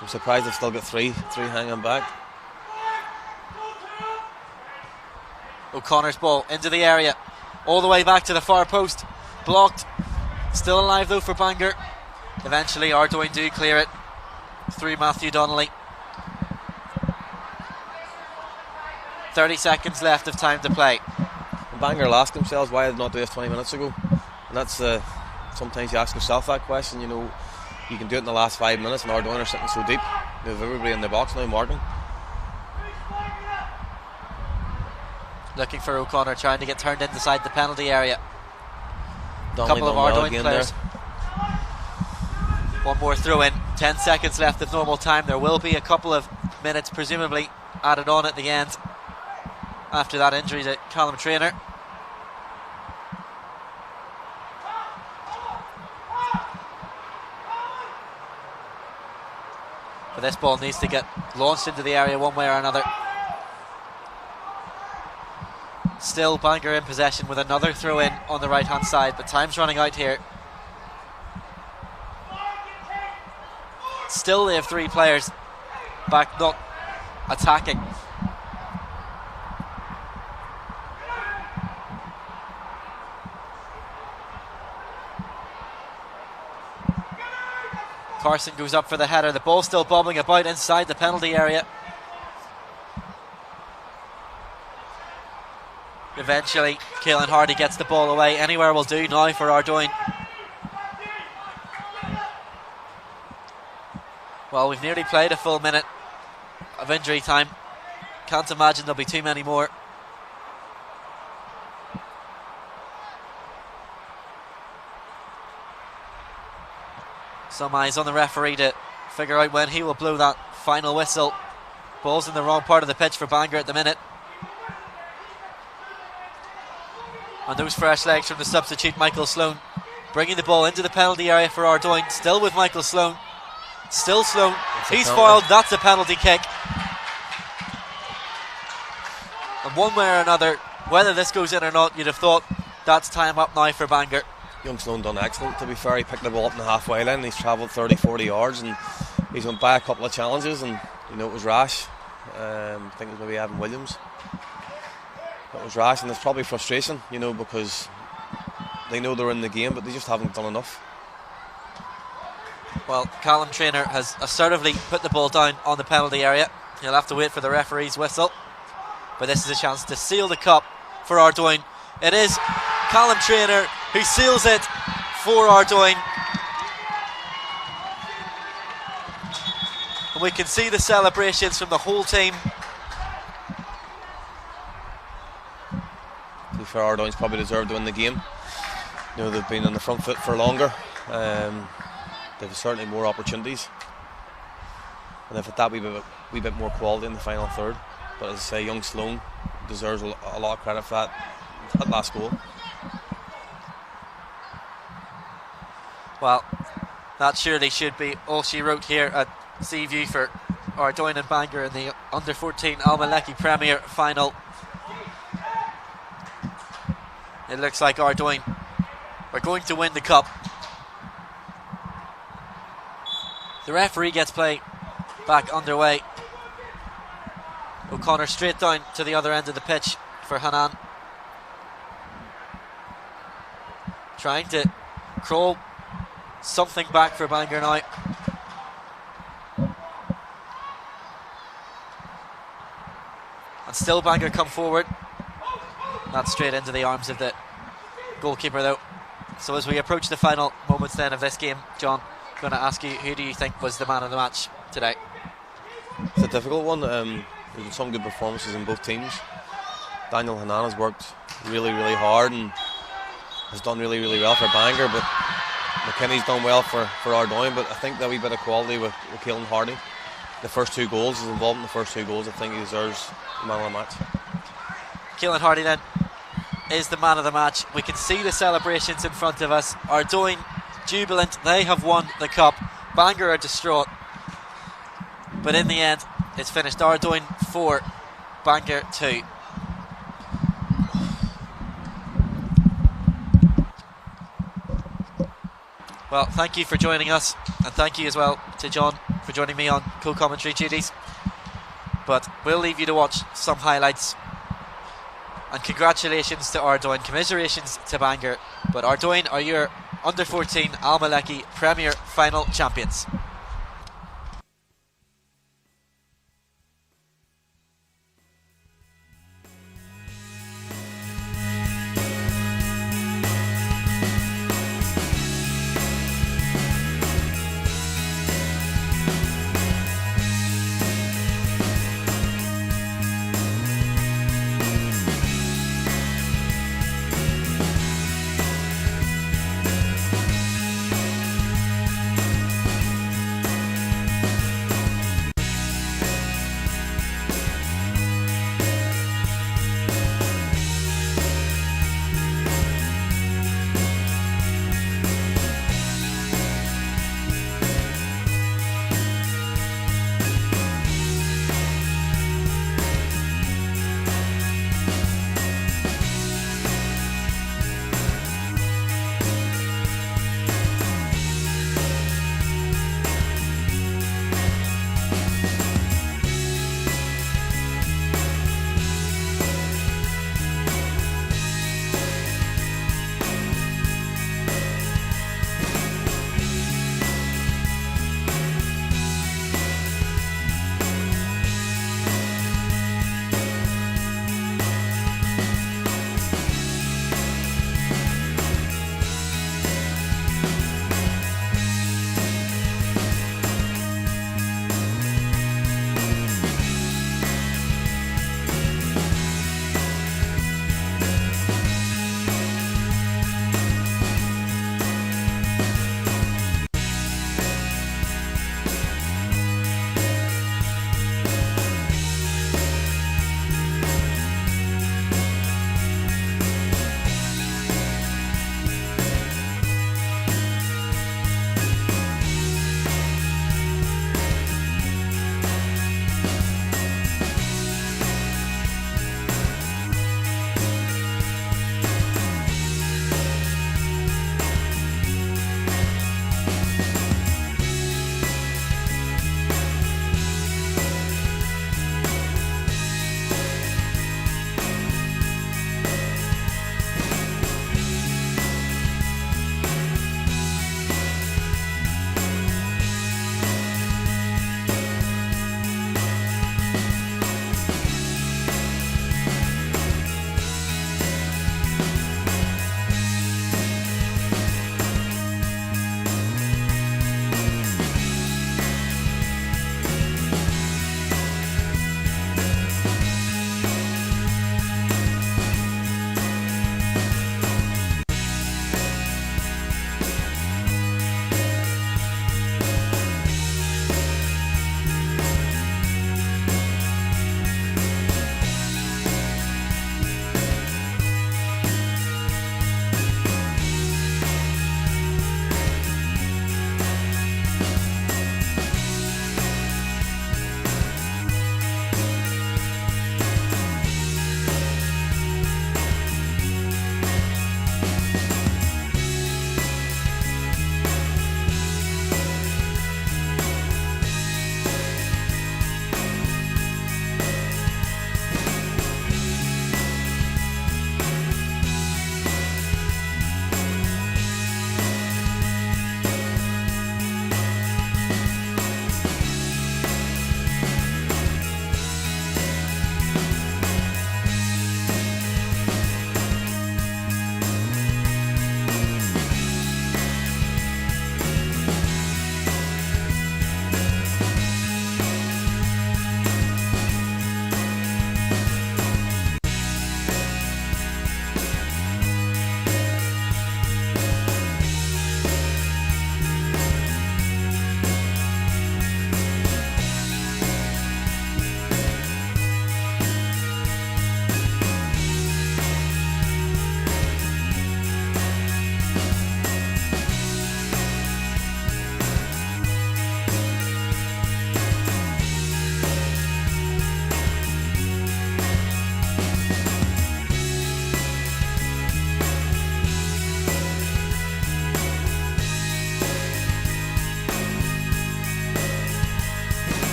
E: I'm surprised they've still got three hanging back.
D: O'Connor's ball into the area, all the way back to the far post. Blocked. Still alive though for Bangor. Eventually Ardoyne do clear it through Matthew Donnelly. 30 seconds left of time to play.
E: And Bangor will ask themselves why did not do this 20 minutes ago. And that's sometimes you ask yourself that question. You know, you can do it in the last 5 minutes and Ardoyne are sitting so deep. They have everybody in the box now marking.
D: Looking for O'Connor, trying to get turned inside the penalty area.
E: Donnelly
D: Couple of Ardoyne players. One more throw in. 10 seconds left of normal time. There will be a couple of minutes presumably added on at the end after that injury to Callum Traynor. But this ball needs to get launched into the area one way or another. Still Bangor in possession with another throw in on the right hand side, but time's running out here. Still they have 3 players back not attacking. Carson goes up for the header. The ball still bobbling about inside the penalty area. Eventually Keelan Hardy gets the ball away. Anywhere will do now for Ardoyne. Well, we've nearly played a full minute of injury time. Can't imagine there'll be too many more. Some eyes on the referee to figure out when he will blow that final whistle. Ball's in the wrong part of the pitch for Bangor at the minute. And those fresh legs from the substitute Michael Sloan, bringing the ball into the penalty area for Ardoyne. Still with Michael Sloan. Still Sloan. He's fouled. That's a penalty kick. And one way or another, whether this goes in or not, you'd have thought that's time up now for Bangor.
E: Young Sloan done excellent, to be fair. He picked the ball up in the halfway line. He's travelled 30-40 yards and he's went by a couple of challenges, and it was rash. I think it was maybe Evan Williams. It was rash, and it's probably frustration, because they know they're in the game, but they just haven't done enough.
D: Well, Callum Traynor has assertively put the ball down on the penalty area. He'll have to wait for the referee's whistle, but this is a chance to seal the cup for Ardoyne. It is Callum Traynor who seals it for Ardoyne. And we can see the celebrations from the whole team.
E: To be fair, Ardoyne's probably deserved to win the game. They've been on the front foot for longer. They've certainly more opportunities, and they've had that wee bit more quality in the final third. But as I say, young Sloan deserves a lot of credit for that last goal.
D: Well, that surely should be all she wrote here at Seaview for Ardoyne and Bangor in the under-14 Almaleki Premier final. It looks like Ardoyne are going to win the cup. The referee gets play back underway. O'Connor straight down to the other end of the pitch for Hanan. Trying to crawl something back for Bangor now. And still Bangor come forward. That's straight into the arms of the goalkeeper though. So as we approach the final moments then of this game, John, I'm going to ask you, who do you think was the man of the match today?
E: It's a difficult one. There's been some good performances in both teams. Daniel Hanan has worked really, really hard and has done really, really well for Bangor, but McKinney's done well for Ardoyne. But I think that wee bit of quality with Keelan Hardy, the first 2 goals, is involved in the first 2 goals. I think he deserves the man of the match.
D: Keelan Hardy then is the man of the match. We can see the celebrations in front of us. Ardoyne jubilant, they have won the cup. Bangor are distraught, but in the end it's finished Ardoyne 4, Bangor 2. Well, thank you for joining us, and thank you as well to John for joining me on co-commentary duties. But we'll leave you to watch some highlights. And congratulations to Ardoyne, commiserations to Bangor, but Ardoyne are your under-14 Almaleki Premier Final champions.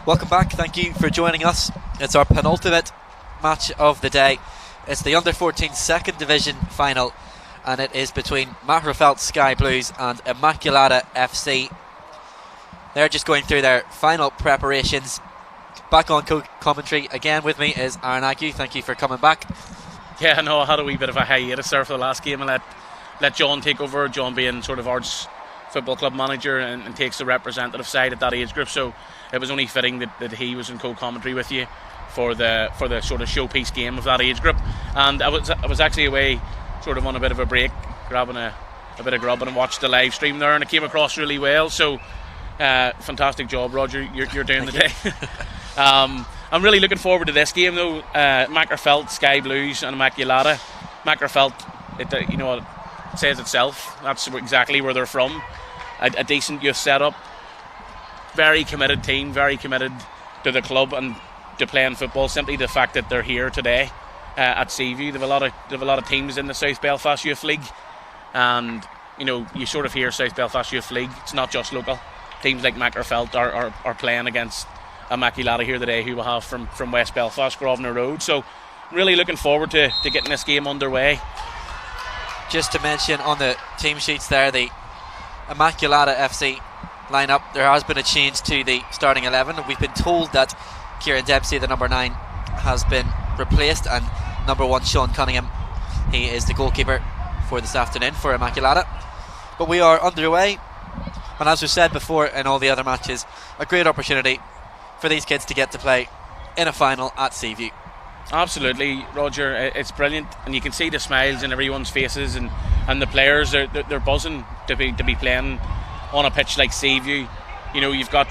D: Welcome back, thank you for joining us. It's our penultimate match of the day. It's the under 14 second division final, and it is between Magherafelt Sky Blues and Immaculata FC. They're just going through their final preparations. Back on commentary again with me is Aaron Ague. Thank you for coming back.
B: Yeah, no, I had a wee bit of a hiatus there for the last game and let John take over. John being sort of Ards Football Club manager and takes the representative side at that age group, so it was only fitting that he was in co-commentary with you for the sort of showpiece game of that age group. And I was actually away sort of on a bit of a break, grabbing a bit of grubbing and watched the live stream there, and it came across really well, so fantastic job, Roger, you're doing the day. I'm really looking forward to this game though. Magherafelt Sky Blues and Immaculata. Magherafelt, it says itself, that's exactly where they're from. A decent youth setup, very committed team, very committed to the club and to playing football. Simply the fact that they're here today at Seaview, they have a lot of teams in the South Belfast Youth League, and you sort of hear South Belfast Youth League, it's not just local. Teams like Magherafelt are playing against Immaculata here today, who we have from West Belfast, Grosvenor Road. So really looking forward to getting this game underway.
D: Just to mention on the team sheets there, the Immaculata FC lineup, there has been a change to the starting 11. We've been told that Kieran Dempsey, the number 9, has been replaced, and number 1 Sean Cunningham, he is the goalkeeper for this afternoon for Immaculata. But we are underway, and as we said before in all the other matches, a great opportunity for these kids to get to play in a final at Seaview.
B: Absolutely, Roger, it's brilliant, and you can see the smiles in everyone's faces, and the players, they're buzzing to be playing on a pitch like Seaview. You've got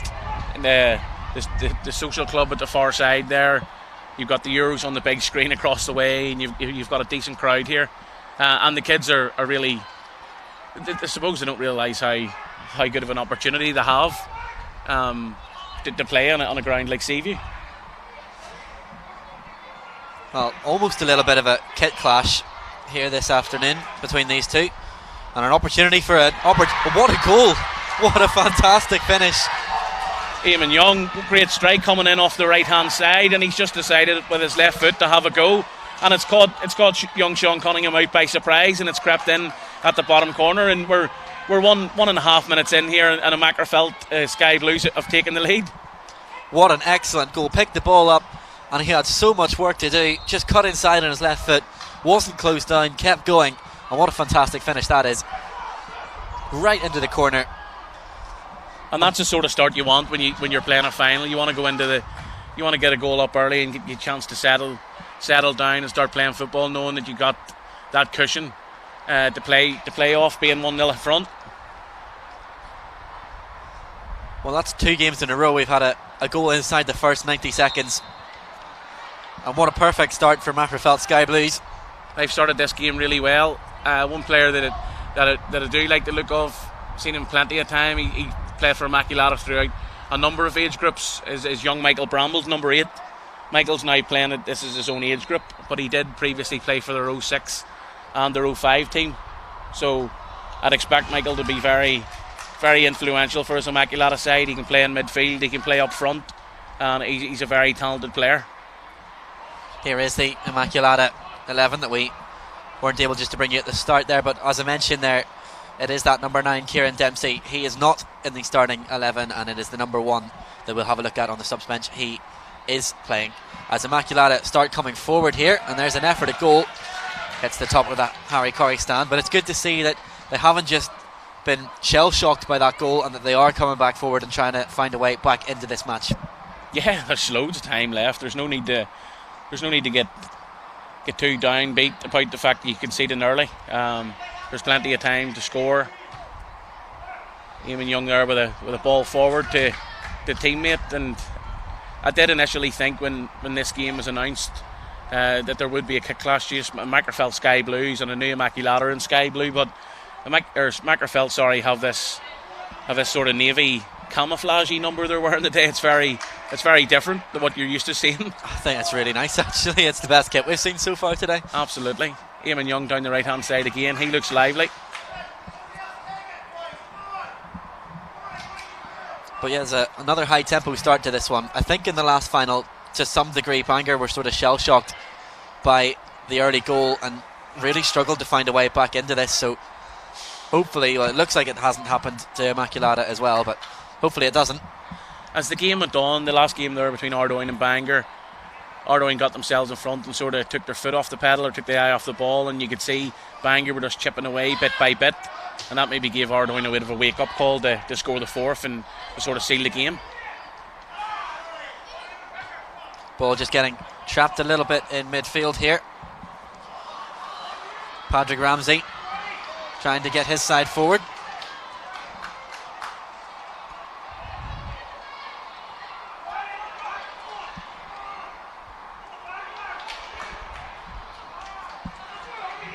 B: the social club at the far side there, you've got the Euros on the big screen across the way, and you've got a decent crowd here, and the kids are really, I suppose they don't realise how good of an opportunity they have to play on a ground like Seaview.
D: Well, almost a little bit of a kit clash here this afternoon between these two, and an opportunity for what a goal, what a fantastic finish.
B: Eamon Young, great strike coming in off the right hand side, and he's just decided with his left foot to have a go, and it's caught young Sean Cunningham out by surprise, and it's crept in at the bottom corner, and we're 1.5 minutes in here, and a Magherafelt Sky Blues have taken the lead.
D: What an excellent goal, picked the ball up, and he had so much work to do, just cut inside on his left foot, wasn't closed down, kept going, and what a fantastic finish that is, right into the corner.
B: And that's the sort of start you want when you're playing a final. You want to go into you want to get a goal up early and get you a chance to settle down and start playing football, knowing that you got that cushion to play off, being 1-0 front.
D: Well, that's 2 games in a row we've had a goal inside the first 90 seconds. And what a perfect start for Magherafelt Sky Blues.
B: They've started this game really well. One player that I do like the look of, seen him plenty of time. He played for Immaculata throughout a number of age groups. Is young Michael Brambles, number 8. Michael's now playing it. This is his own age group, but he did previously play for their 06 and their 05 team. So I'd expect Michael to be very, very influential for his Immaculata side. He can play in midfield, he can play up front, and he's a very talented player.
D: Here is the Immaculata 11 that we weren't able just to bring you at the start there, but as I mentioned there, it is that number 9 Kieran Dempsey. He is not in the starting 11, and it is the number 1 that we'll have a look at on the subs bench. He is playing as Immaculata start coming forward here, and there's an effort at goal. Hits the top of that Harry Corrie stand, but it's good to see that they haven't just been shell-shocked by that goal, and that they are coming back forward and trying to find a way back into this match.
B: Yeah, there's loads of time left. There's no need to get too downbeat about the fact that you conceded early. There's plenty of time to score. Eamon Young there with a ball forward to teammate, and I did initially think when this game was announced that there would be a kick clash. Just Magherafelt Sky Blues and a new Immaculata in Sky Blue, but Magherafelt have this sort of navy camouflagey number they're wearing today. It's very different than what you're used to seeing.
D: I think it's really nice, actually. It's the best kit we've seen so far today.
B: Absolutely. Eamon Young down the right hand side again, he looks lively.
D: But yeah, there's another high tempo start to this one. I think in the last final, to some degree, Bangor were sort of shell shocked by the early goal and really struggled to find a way back into this. So hopefully, well, it looks like it hasn't happened to Immaculata as well, but hopefully it doesn't.
B: As the game went on, the last game there between Ardoyne and Bangor, Ardoyne got themselves in front and sort of took their foot off the pedal or took the eye off the ball, and you could see Bangor were just chipping away bit by bit, and that maybe gave Ardoyne a bit of a wake-up call to score the fourth and to sort of seal the game.
D: Ball just getting trapped a little bit in midfield here. Padraig Ramsey trying to get his side forward.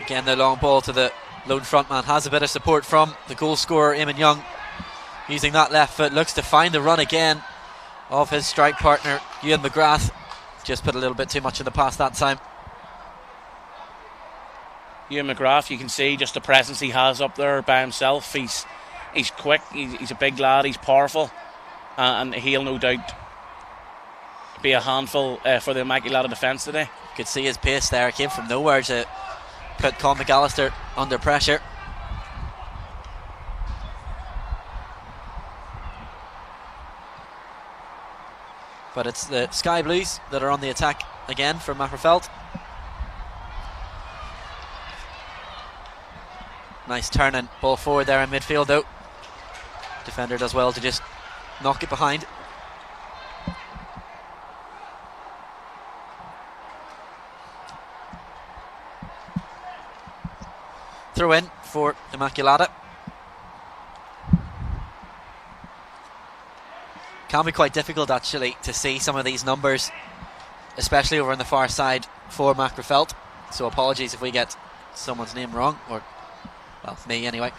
D: Again, the long ball to the lone frontman, has a bit of support from the goal scorer Eamon Young, using that left foot, looks to find the run again of his strike partner Ewan McGrath. Just put a little bit too much in the pass that time.
B: Ewan McGrath, you can see just the presence he has up there by himself. He's quick, he's a big lad, he's powerful, and he'll no doubt be a handful for the Immaculata defence today.
D: You could see his pace there, came from nowhere to put Con McAllister under pressure. But it's the Sky Blues that are on the attack again from Magherafelt. Nice turning ball forward there in midfield though. Defender does well to just knock it behind. Throw in for Immaculata. Can be quite difficult actually to see some of these numbers, especially over on the far side for Magherafelt. So apologies if we get someone's name wrong, or well, me anyway.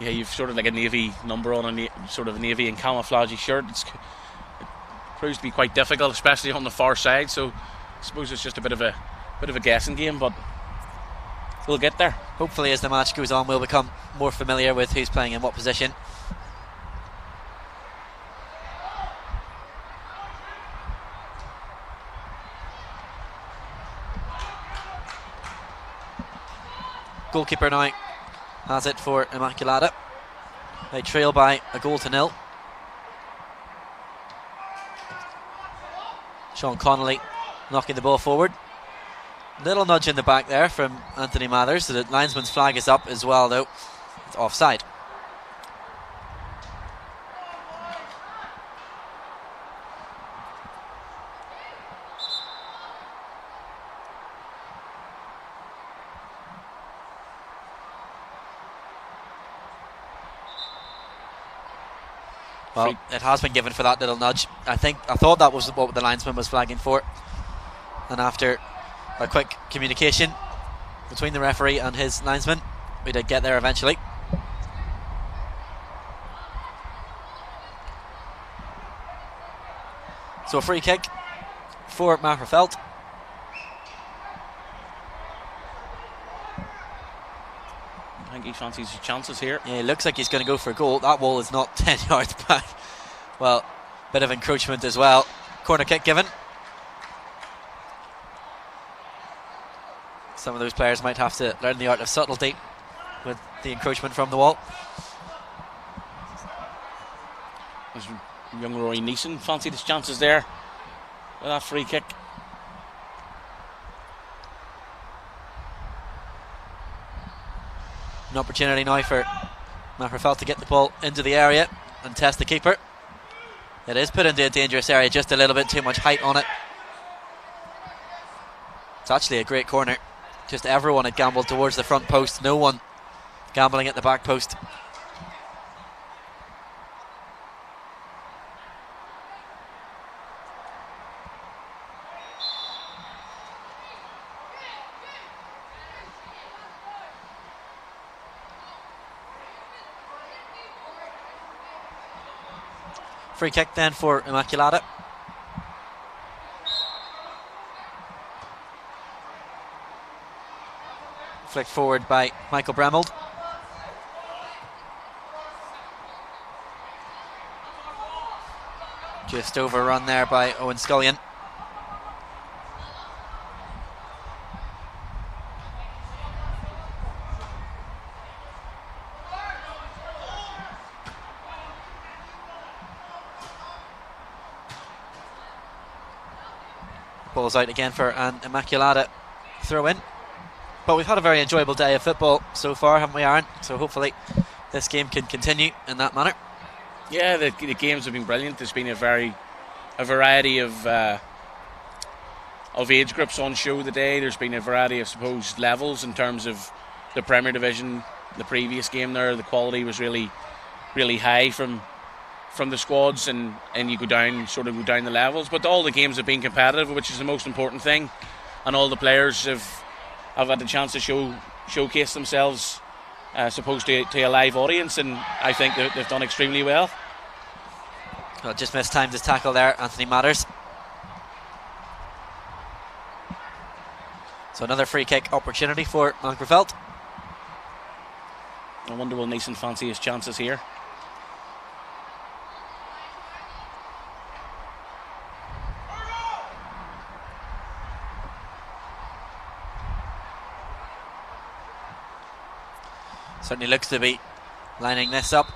B: Yeah, you've sort of like a navy number on a sort of a navy and camouflage shirt. It proves to be quite difficult, especially on the far side. So I suppose it's just a bit of a guessing game, but we'll get there.
D: Hopefully, as the match goes on, we'll become more familiar with who's playing in what position. Goalkeeper now has it for Immaculata. They trail by a 0-0. Sean Connolly knocking the ball forward. Little nudge in the back there from Anthony Mathers. So the linesman's flag is up as well, though. It's offside. Well, it has been given for that little nudge. I thought that was what the linesman was flagging for. And after a quick communication between the referee and his linesman, we did get there eventually. So a free kick for Magherafelt.
B: I think he fancies his chances here.
D: Yeah, it looks like he's going to go for a goal. That wall is not 10 yards back. Well, bit of encroachment as well. Corner kick given. Some of those players might have to learn the art of subtlety with the encroachment from the wall.
B: There's young Roy Neeson fancied his chances there with that free kick.
D: An opportunity now for Magherafelt to get the ball into the area and test the keeper. It is put into a dangerous area, just a little bit too much height on it. It's actually a great corner. Just everyone had gambled towards the front post, no one gambling at the back post. Free kick then for Immaculata. Flicked forward by Michael Just overrun there by Owen Scullion. Ball's out again for an Immaculata throw in. But we've had a very enjoyable day of football so far, haven't we, Aaron? So hopefully this game can continue in that manner.
B: Yeah, the games have been brilliant. There's been a variety of age groups on show today. There's been a variety of, suppose, levels in terms of the Premier Division. The previous game there, the quality was really, really high from the squads, and you go down the levels. But all the games have been competitive, which is the most important thing, and all the players have had the chance to showcase themselves, supposed to a live audience, and I think they've done extremely well.
D: Well, just missed time to tackle there, Anthony Matters. So another free kick opportunity for Mangreveld.
B: I wonder will Neeson fancy his chances here.
D: Certainly looks to be lining this up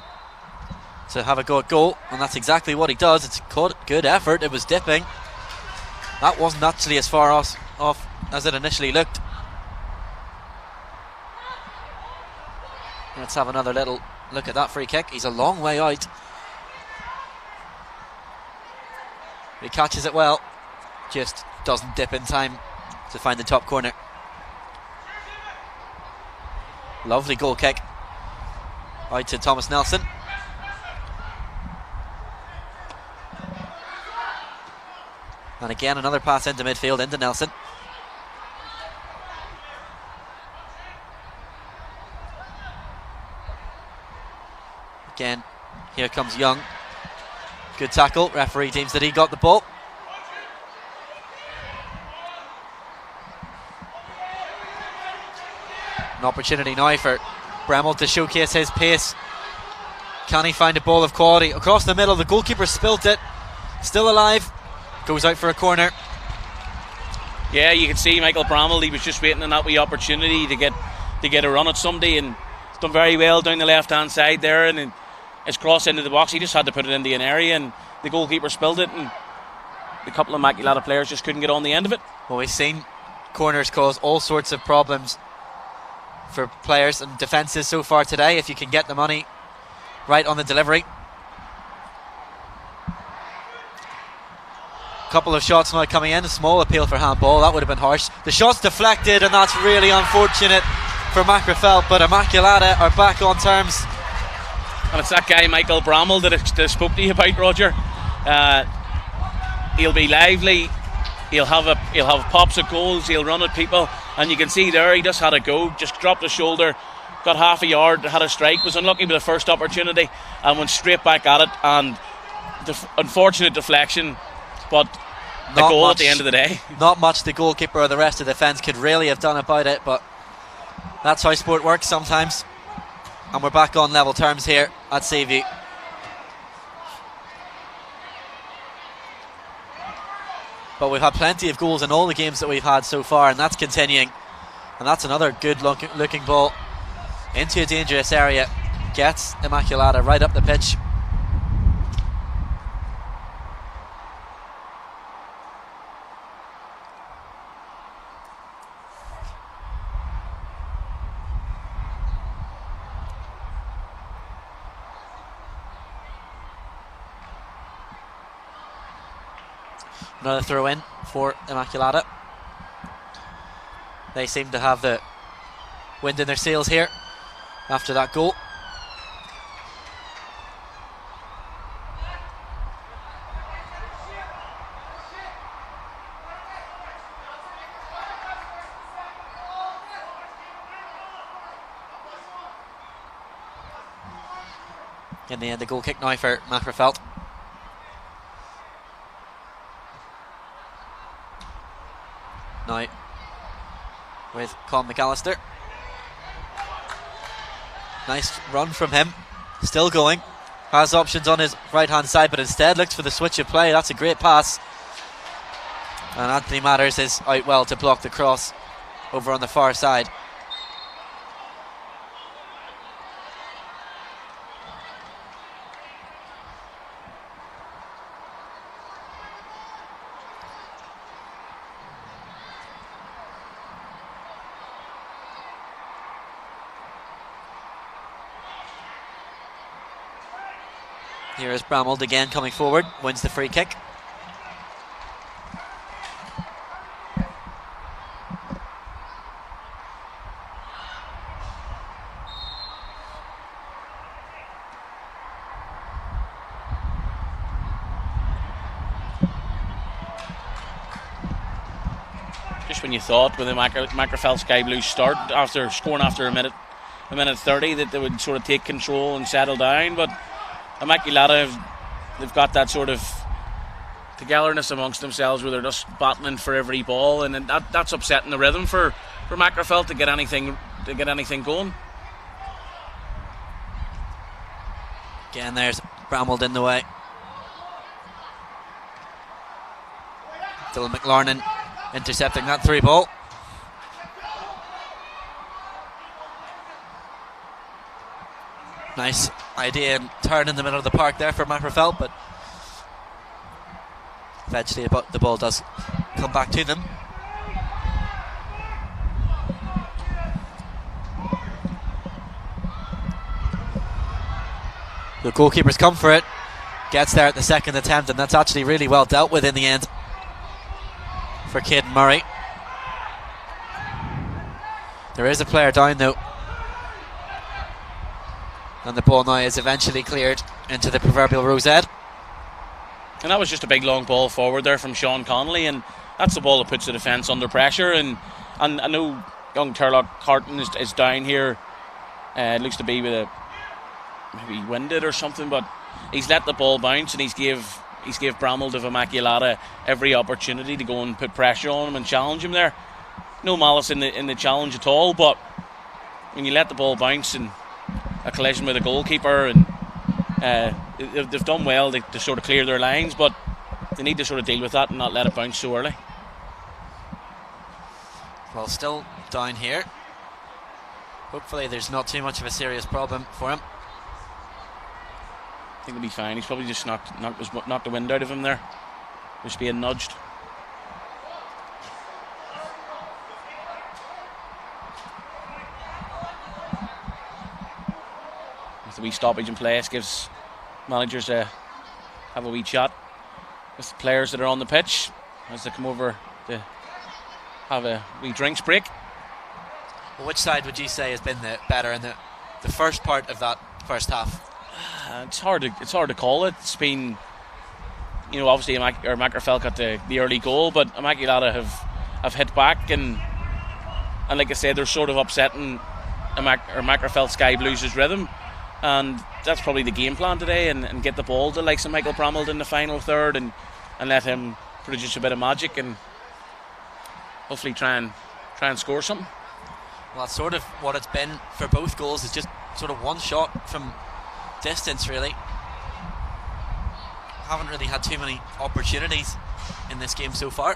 D: to have a go at goal, and that's exactly what he does. It's good effort. It was dipping. That wasn't actually as far off as it initially looked. Let's have another little look at that free kick. He's a long way out. He catches it well, just doesn't dip in time to find the top corner. Lovely goal kick out to Thomas Nelson. And again another pass into midfield into Nelson. Again, here comes Young. Good tackle. Referee deems that he got the ball. An opportunity now for Bremmel to showcase his pace. Can he find a ball of quality across the middle? The goalkeeper spilt it. Still alive. Goes out for a corner.
B: Yeah, you can see Michael Bramall. He was just waiting on that wee opportunity to get a run at somebody, and done very well down the left hand side there, and it's crossed into the box. He just had to put it into an area, and the goalkeeper spilled it, and a couple of Immaculata players just couldn't get on the end of it.
D: Well, we've seen corners cause all sorts of problems for players and defences so far today, if you can get the money right on the delivery. Couple of shots now coming in. A small appeal for handball. That would have been harsh. The shot's deflected, and that's really unfortunate for Mangreveld, but Immaculata are back on terms.
B: And it's that guy Michael Bramall that I spoke to you about, Roger. He'll be lively. He'll have pops of goals. He'll run at people, and you can see there he just had a go. Just dropped his shoulder, got half a yard, had a strike. Was unlucky with the first opportunity and went straight back at it. And unfortunate deflection, but the goal at the end of the day.
D: Not much the goalkeeper or the rest of the defence could really have done about it, but that's how sport works sometimes. And we're back on level terms here at Seaview. But we've had plenty of goals in all the games that we've had so far, and that's continuing. And that's another good looking ball into a dangerous area. Gets Immaculata right up the pitch. Another throw in for Immaculata. They seem to have the wind in their sails here after that goal. In the end, the goal kick now for Mangreveld. Now with Colin McAllister. Nice run from him. Still going. has options on his right hand side, but instead looks for the switch of play. That's a great pass, and Anthony Matters is out well to block the cross over on the far side. Here is Bramald again coming forward, wins the free kick.
B: Just when you thought with the Macrofell Sky Blues start after scoring after a minute 30 that they would sort of take control and settle down, but Immaculata, they've got that sort of togetherness amongst themselves where they're just battling for every ball, and that's upsetting the rhythm for Macrofell to get anything going.
D: Again, there's Bramald in the way. Dylan McLarnon intercepting that through ball. Nice idea and turn in the middle of the park there for Macrofell, but eventually the ball does come back to them. The goalkeeper's come for it, gets there at the second attempt, and that's actually really well dealt with in the end for Caden Murray. There is a player down though, and the ball now is eventually cleared into the proverbial rosette.
B: And that was just a big long ball forward there from Sean Connolly, and that's the ball that puts the defence under pressure. And I know young Turlock Carton is down here. It looks to be with maybe winded or something, but he's let the ball bounce, and he's gave Bramald of Immaculata every opportunity to go and put pressure on him and challenge him there. No malice in the challenge at all, but when you let the ball bounce and a collision with a goalkeeper, and they've done well to sort of clear their lines, but they need to sort of deal with that and not let it bounce so early.
D: Well, still down here. Hopefully there's not too much of a serious problem for him.
B: I think he'll be fine. He's probably just knocked the wind out of him there, just being nudged. The wee stoppage in place gives managers have a wee chat with the players that are on the pitch as they come over to have a wee drinks break.
D: Well, which side would you say has been the better in the first part of that first half?
B: It's hard to call it. It's been, obviously Macrofell got the early goal, but Immaculata have hit back, and like I said, they're sort of upsetting Macrofell Sky Blues' rhythm. And that's probably the game plan today, and get the ball to likes of Michael Bramald in the final third, and let him produce a bit of magic and hopefully try and score something.
D: Well, that's sort of what it's been for both goals. It's just sort of one shot from distance, really. Haven't really had too many opportunities in this game so far.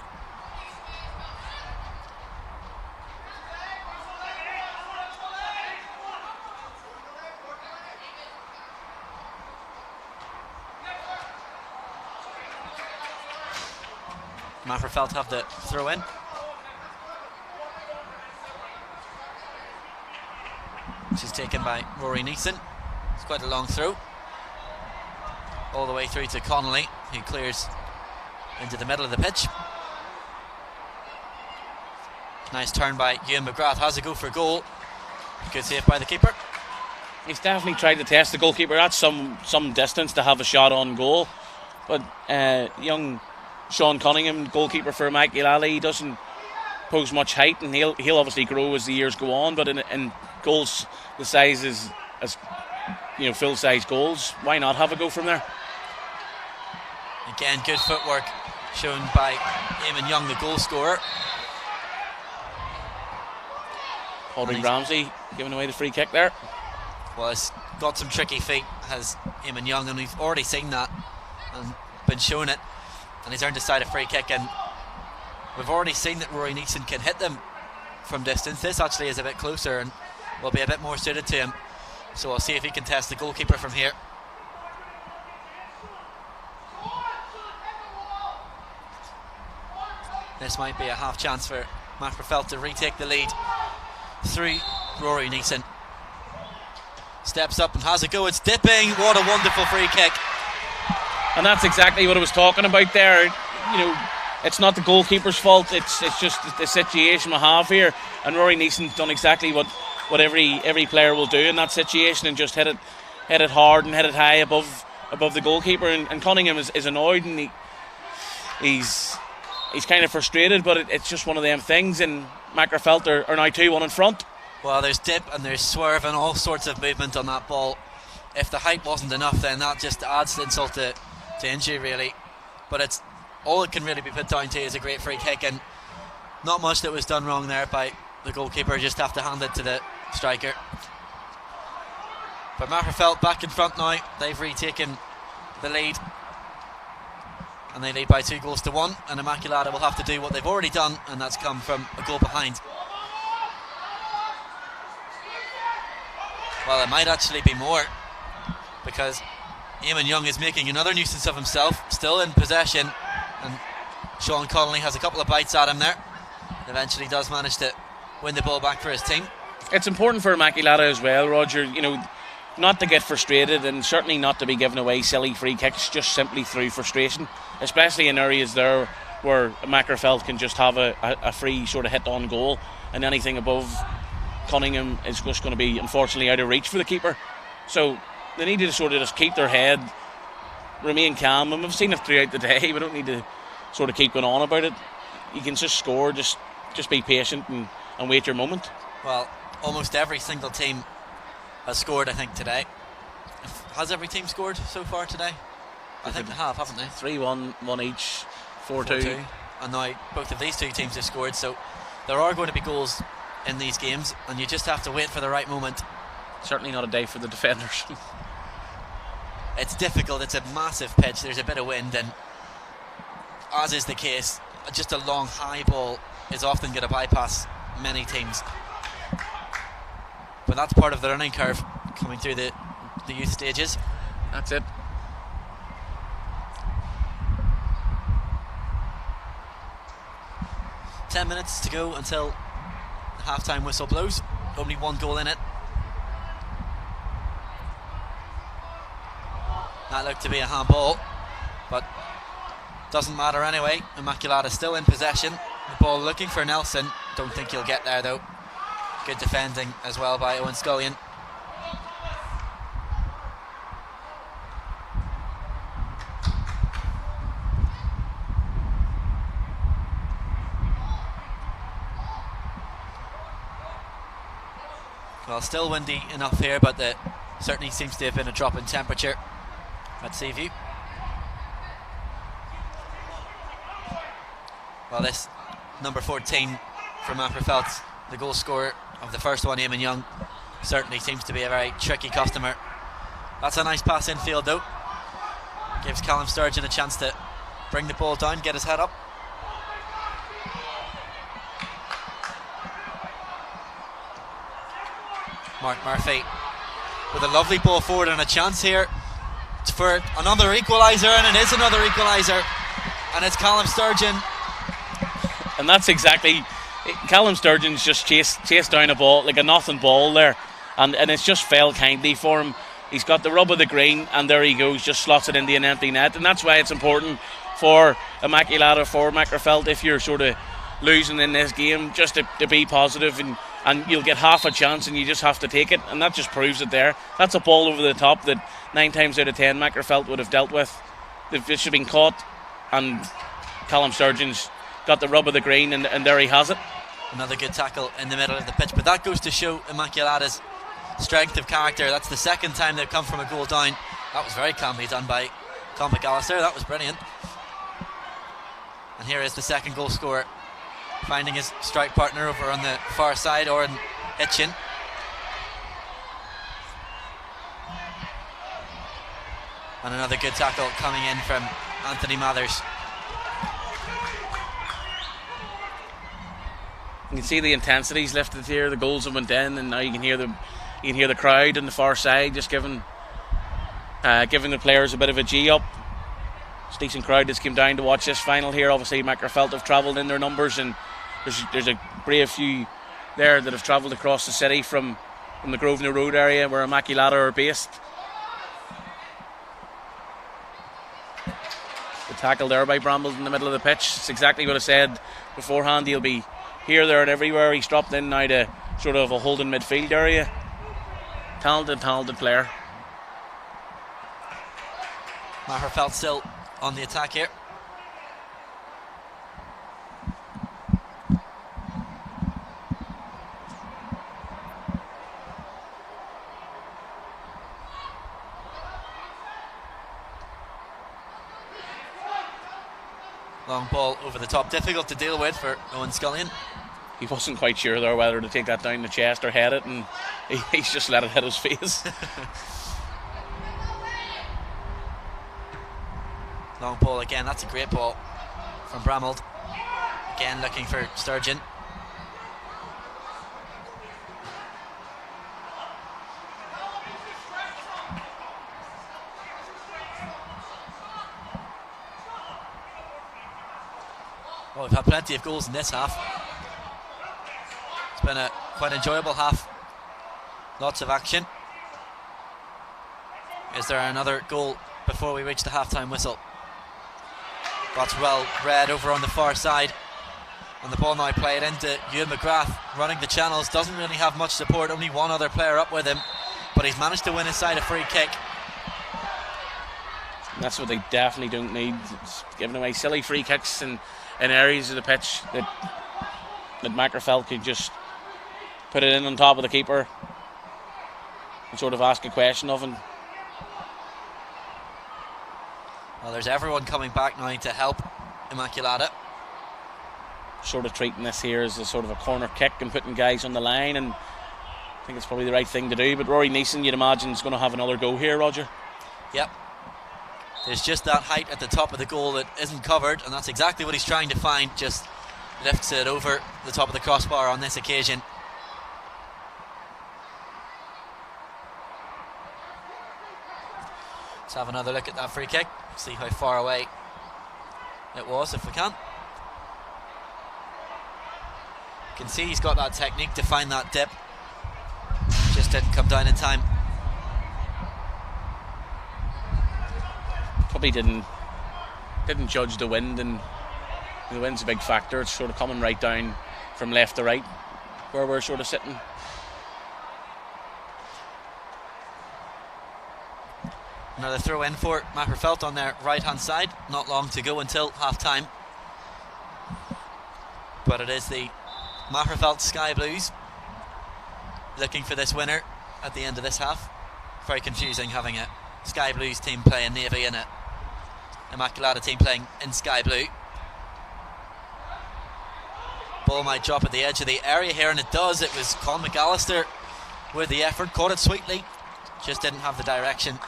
D: Macrofell have the throw in. Which is taken by Rory Neeson. It's quite a long throw. All the way through to Connolly, who clears into the middle of the pitch. Nice turn by Ewan McGrath. Has a go for goal. Good save by the keeper.
B: He's definitely tried to test the goalkeeper. That's some distance to have a shot on goal. But young Sean Cunningham, goalkeeper for Immaculata, he doesn't pose much height, and he'll obviously grow as the years go on, but in goals the size is as full size goals, why not have a go from there?
D: Again, good footwork shown by Eamon Young, the goal scorer.
B: Audrey Ramsey giving away the free kick there.
D: Well, he's got some tricky feet, has Eamon Young, and we've already seen that and been shown it. And he's earned a side a free kick, and we've already seen that Rory Neeson can hit them from distance. This actually is a bit closer and will be a bit more suited to him. So we'll see if he can test the goalkeeper from here. This might be a half chance for Macrofelt to retake the lead through Rory Neeson. Steps up and has a go. It's dipping. What a wonderful free kick.
B: And that's exactly what I was talking about there. It's not the goalkeeper's fault. It's just the situation we have here. And Rory Neeson's done exactly what every player will do in that situation, and just hit it hard and hit it high above the goalkeeper. And Cunningham is annoyed, and he's kind of frustrated, but it's just one of them things. And Macrofelt are now 2-1 in front.
D: Well, there's dip and there's swerve and all sorts of movement on that ball. If the height wasn't enough, then that just adds insult to injury, really. But it's all it can really be put down to is a great free kick, and not much that was done wrong there by the goalkeeper. Just have to hand it to the striker. But Macrofelt back in front now. They've retaken the lead, and they lead by 2-1, and Immaculata will have to do what they've already done, and that's come from a goal behind. Well, it might actually be more, because Eamon Young is making another nuisance of himself, still in possession, and Sean Connolly has a couple of bites at him there. Eventually does manage to win the ball back for his team.
B: It's important for Immaculata as well, Roger, not to get frustrated, and certainly not to be giving away silly free kicks just simply through frustration, especially in areas there where Macrofelt can just have a free sort of hit on goal, and anything above Cunningham is just going to be unfortunately out of reach for the keeper. So they need to sort of just keep their head, remain calm, and we've seen it throughout the day. We don't need to sort of keep going on about it. You can just score, just be patient and wait your moment.
D: Well, almost every single team has scored, I think, today. Has every team scored so far today? I think they have, haven't they?
B: 3-1, 1 each, 4-2.
D: And now both of these two teams have scored, so there are going to be goals in these games, and you just have to wait for the right moment.
B: Certainly not a day for the defenders.
D: It's difficult. It's a massive pitch. There's a bit of wind, and as is the case, just a long high ball is often going to bypass many teams. But that's part of the learning curve coming through the youth stages.
B: That's it.
D: Ten minutes to go until the half-time whistle blows. Only one goal in it. That looked to be a handball, but doesn't matter anyway. Immaculata still in possession. The ball looking for Nelson. Don't think he'll get there though. Good defending as well by Owen Scullion. Well, still windy enough here, but there certainly seems to have been a drop in temperature at Seaview. Well, this number 14 from Macrofelt, the goal scorer of the first one, Eamon Young, certainly seems to be a very tricky customer. That's a nice pass infield though. Gives Callum Sturgeon a chance to bring the ball down, get his head up. Mark Murphy with a lovely ball forward and a chance here for another equaliser, and it is another equaliser, and it's Callum Sturgeon.
B: And that's exactly, Callum Sturgeon's just chased down a ball, like a nothing ball there, and it's just fell kindly for him. He's got the rub of the green, and there he goes, just slots it into an empty net. And that's why it's important for Immaculata, for Macrofelt, if you're sort of losing in this game, just to be positive, and you'll get half a chance, and you just have to take it, and that just proves it there. That's a ball over the top that 9 times out of 10 Macrofelt would have dealt with. It should have been caught, and Callum Sturgeon's got the rub of the green, and there he has it.
D: Another good tackle in the middle of the pitch, but that goes to show Immaculata's strength of character. That's the second time they've come from a goal down. That was very calmly done by Con McAllister. That was brilliant. And here is the second goal scorer, finding his strike partner over on the far side, Oren Hitchin. And another good tackle coming in from Anthony Mathers.
B: You can see the intensity's lifted here. The goals have went in, and now you can hear the crowd on the far side just giving the players a bit of a G up. It's a decent crowd that's came down to watch this final here. Obviously, Macrofelt have travelled in their numbers, and there's a brave few there that have travelled across the city from the Grosvenor Road area where Immaculata are based. The tackle there by Brambles in the middle of the pitch. It's exactly what I said beforehand. He'll be here, there and everywhere. He's dropped in now to sort of a holding midfield area. Talented player.
D: Maherfeld still on the attack here. Long ball over the top, difficult to deal with for Owen Scullion.
B: He wasn't quite sure there whether to take that down the chest or head it, and he's just let it hit his face.
D: Long ball again, that's a great ball from Bramald. Again looking for Sturgeon. Well, we've had plenty of goals in this half. It's been a quite enjoyable half. Lots of action. Is there another goal before we reach the half-time whistle? That's well read over on the far side. And the ball now played into Ewan McGrath, running the channels. Doesn't really have much support, only one other player up with him. But he's managed to win inside a free kick.
B: That's what they definitely don't need. It's giving away silly free kicks in areas of the pitch that Macrofelt could just put it in on top of the keeper and sort of ask a question of him.
D: Well, there's everyone coming back now to help Immaculata.
B: Sort of treating this here as a sort of a corner kick and putting guys on the line, and I think it's probably the right thing to do. But Rory Neeson, you'd imagine, is going to have another go here, Roger.
D: Yep. There's just that height at the top of the goal that isn't covered, and that's exactly what he's trying to find. Just lifts it over the top of the crossbar on this occasion. Let's have another look at that free kick, see how far away it was if we can. You can see he's got that technique to find that dip, just didn't come down in time.
B: Probably didn't judge the wind, and the wind's a big factor. It's sort of coming right down from left to right where we're sort of sitting.
D: Another throw in for Macrofelt on their right hand side. Not long to go until half time, but it is the Macrofelt Sky Blues looking for this winner at the end of this half. Very confusing having a Sky Blues team playing Navy and a Immaculata team playing in Sky Blue. Ball might drop at the edge of the area here, and it does. It was Colin McAllister with the effort, caught it sweetly, just didn't have the direction.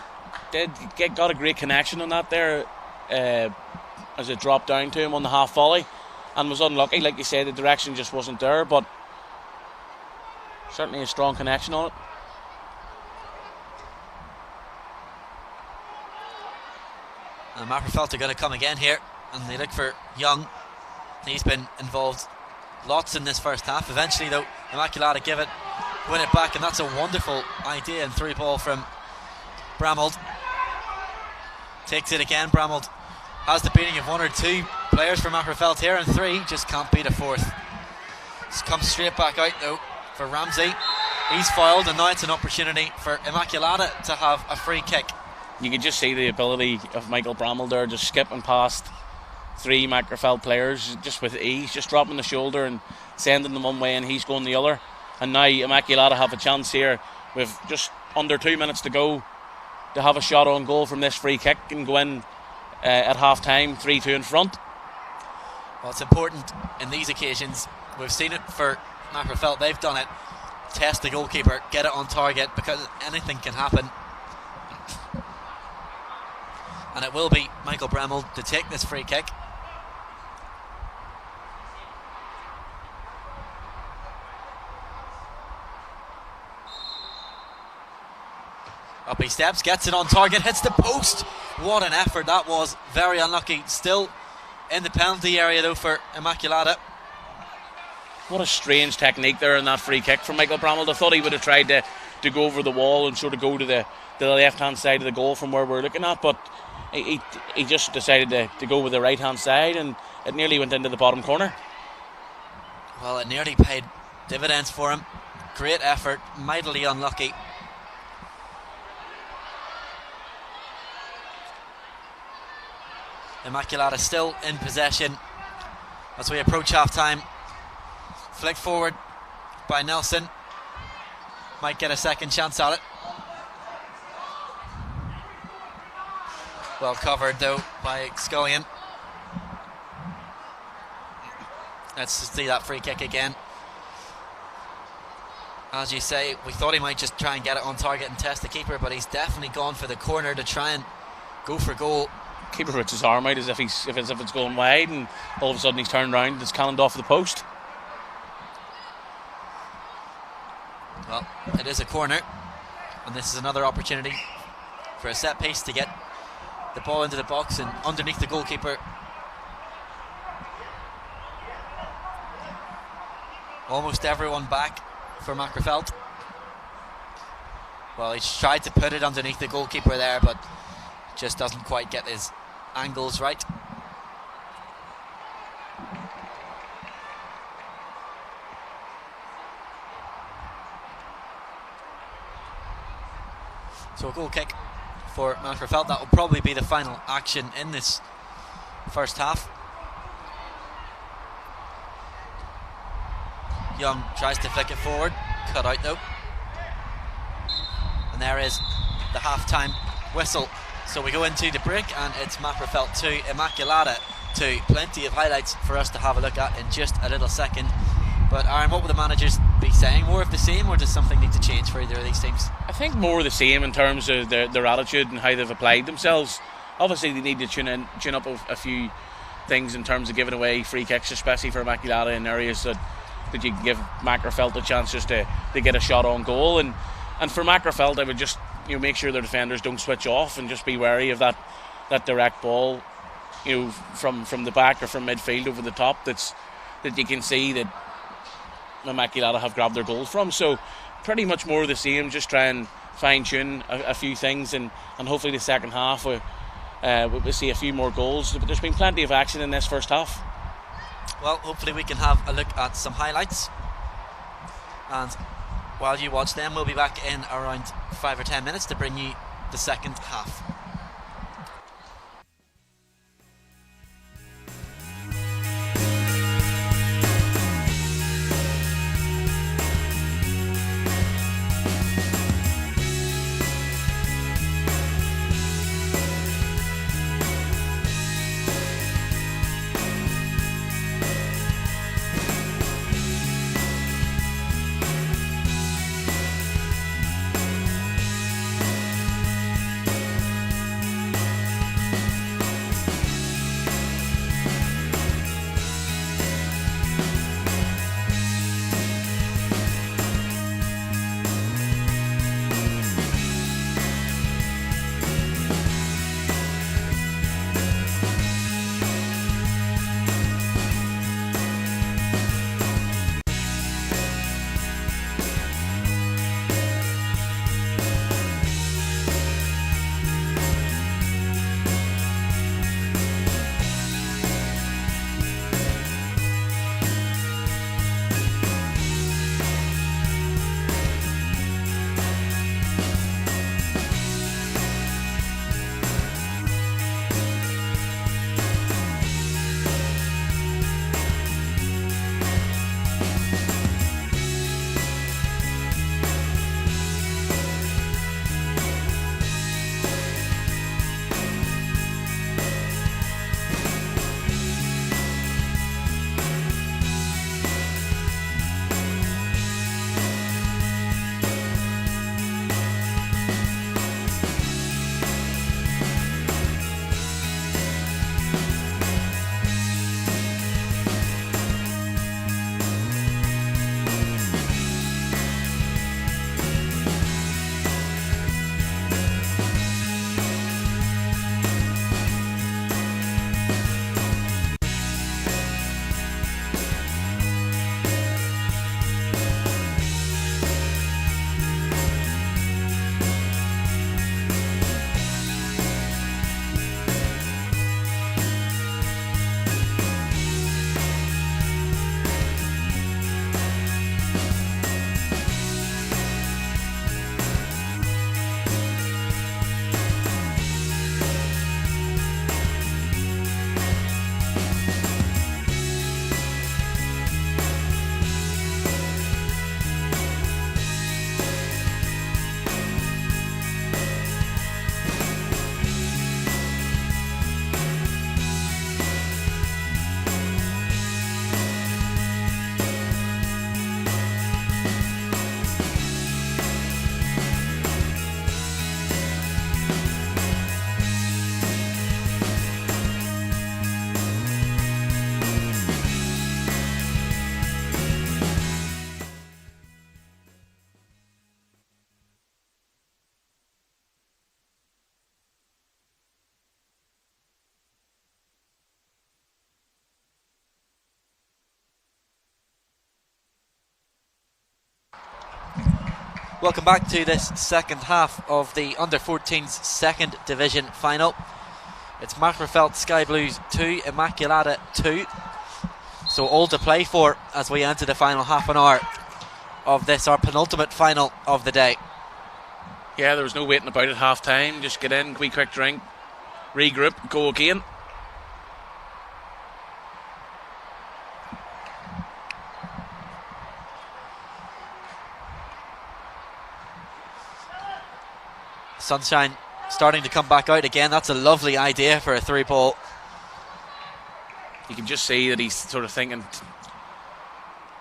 B: Got a great connection on that there as it dropped down to him on the half volley, and was unlucky. Like you said, the direction just wasn't there, but certainly a strong connection on it.
D: And Macrofelt are going to come again here, and they look for Young. He's been involved lots in this first half. Eventually though, Immaculata win it back, and that's a wonderful idea and through ball from Bramald. Takes it again. Bramald has the beating of one or two players from Macrofelt here, and three, just can't beat a fourth. It's come straight back out though for Ramsey. He's fouled, and now it's an opportunity for Immaculata to have a free kick.
B: You could just see the ability of Michael Bramall there, just skipping past three Macrofelt players just with ease, just dropping the shoulder and sending them one way, and he's going the other. And now Immaculata have a chance here with just under 2 minutes to go to have a shot on goal from this free kick and go in at half time 3-2 in front.
D: Well, it's important in these occasions. We've seen it for Macrofelt, they've done it. Test the goalkeeper, get it on target, because anything can happen. And it will be Michael Bremmel to take this free kick. Up he steps, gets it on target, hits the post. What an effort that was. Very unlucky. Still in the penalty area though for Immaculata.
B: What a strange technique there in that free kick from Michael Bramall. I thought he would have tried to go over the wall and sort of go to the left hand side of the goal from where we're looking at, but he just decided to go with the right hand side, and it nearly went into the bottom corner.
D: Well, it nearly paid dividends for him. Great effort, mightily unlucky. Immaculata still in possession as we approach half time. Flick forward by Nelson. Might get a second chance at it. Well covered though by Scullion. Let's see that free kick again. As you say, we thought he might just try and get it on target and test the keeper, but he's definitely gone for the corner to try and go for goal.
B: Keeper puts his arm out as if it's going wide, and all of a sudden he's turned around and it's cannoned off the post.
D: Well, it is a corner, and this is another opportunity for a set piece to get the ball into the box and underneath the goalkeeper. Almost everyone back for Macrofeld. Well, he's tried to put it underneath the goalkeeper there, but just doesn't quite get his angles right. So a goal kick for Macrofeld. That will probably be the final action in this first half. Young tries to flick it forward, cut out though. And there is the half-time whistle. So we go into the break, and it's Macrofeld 2, Immaculata 2. Plenty of highlights for us to have a look at in just a little second. But Aaron, what will the managers be saying? More of the same, or does something need to change for either of these teams?
B: I think more of the same in terms of their attitude and how they've applied themselves. Obviously they need to tune up a few things in terms of giving away free kicks, especially for Immaculata, in areas that you can give Macrofeld a chance just to get a shot on goal. And for Macrofeld, I would just make sure their defenders don't switch off and just be wary of that direct ball, from the back or from midfield over the top that you can see that Immaculata have grabbed their goals from. So pretty much more of the same, just try and fine tune a few things, and hopefully the second half we'll see a few more goals. But there's been plenty of action in this first half.
D: Well, hopefully we can have a look at some highlights, and while you watch them, we'll be back in around 5 or 10 minutes to bring you the second half. Welcome back to this second half of the Under-14's second division final. It's Macrofelt Sky Blues 2, Immaculata 2. So all to play for as we enter the final half an hour of this, our penultimate final of the day.
B: Yeah, there was no waiting about at half time. Just get in, quick drink, regroup, go again.
D: Sunshine starting to come back out again. That's a lovely idea for a through ball.
B: You can just see that he's sort of thinking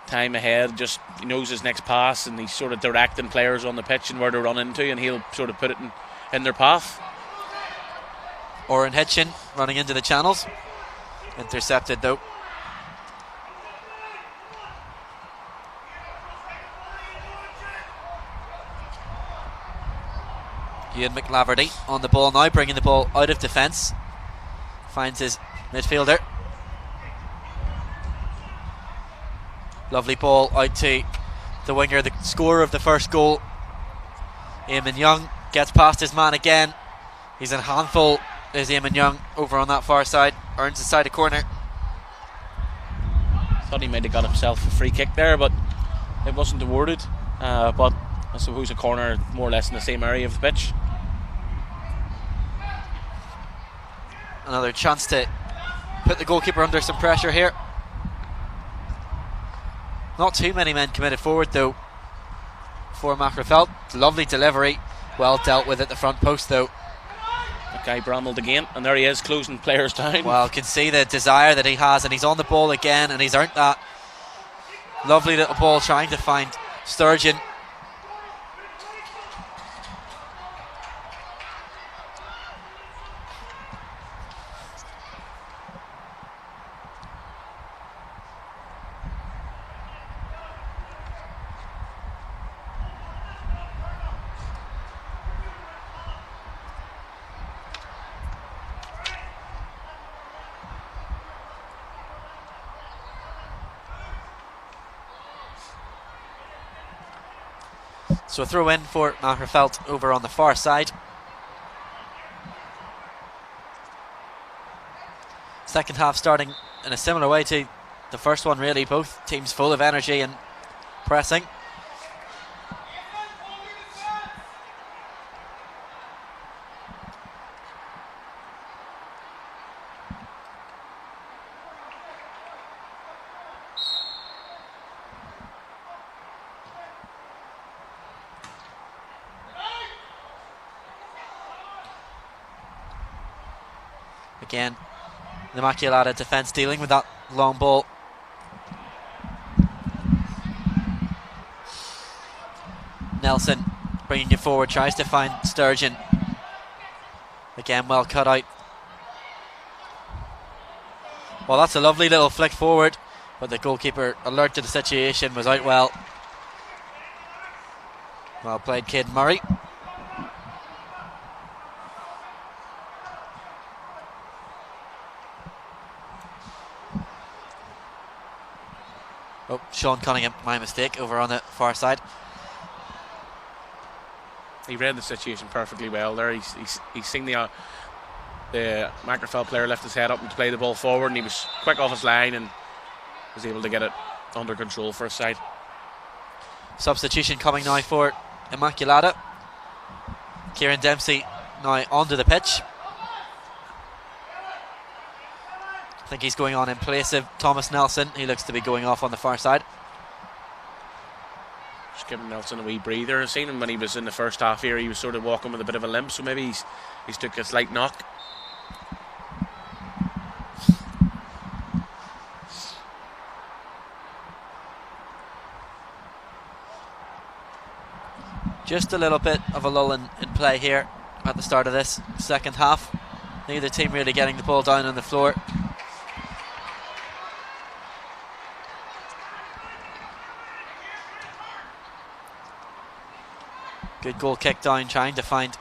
B: time ahead, just he knows his next pass, and he's sort of directing players on the pitch and where to run into, and he'll sort of put it in their path.
D: Oren Hitchin running into the channels. Intercepted though. Ian McLaverty on the ball now, bringing the ball out of defence. Finds his midfielder. Lovely ball out to the winger, the scorer of the first goal. Eamon Young gets past his man again. He's in handful, is Eamon Young, over on that far side. Earns inside a corner.
B: Thought he might have got himself a free kick there, but it wasn't awarded. But I suppose a corner more or less in the same area of the pitch.
D: Another chance to put the goalkeeper under some pressure here. Not too many men committed forward though for Macrofelt. Lovely delivery, well dealt with at the front post though.
B: That guy brambled again, and there he is, closing players down.
D: Well, can see the desire that he has, and he's on the ball again, and he's earned that. Lovely little ball trying to find Sturgeon. So a throw in for Macrofelt over on the far side. Second half starting in a similar way to the first one really. Both teams full of energy and pressing. Again, the Immaculata defence dealing with that long ball. Nelson bringing it forward, tries to find Sturgeon. Again, well cut out. Well, that's a lovely little flick forward, but the goalkeeper, alert to the situation, was out well. Well played, Kid Murray. Oh, Sean Cunningham, my mistake, over on the far side.
B: He read the situation perfectly well there. He's seen the Macrofelt player lift his head up and play the ball forward, and he was quick off his line and was able to get it under control for his side.
D: Substitution coming now for Immaculata. Kieran Dempsey now onto the pitch. I think he's going on in place of Thomas Nelson. He looks to be going off on the far side.
B: Just giving Nelson a wee breather. I've seen him when he was in the first half here. He was sort of walking with a bit of a limp, so maybe he's took a slight knock.
D: Just a little bit of a lull in play here at the start of this second half. Neither team really getting the ball down on the floor. Good goal kick down, trying to find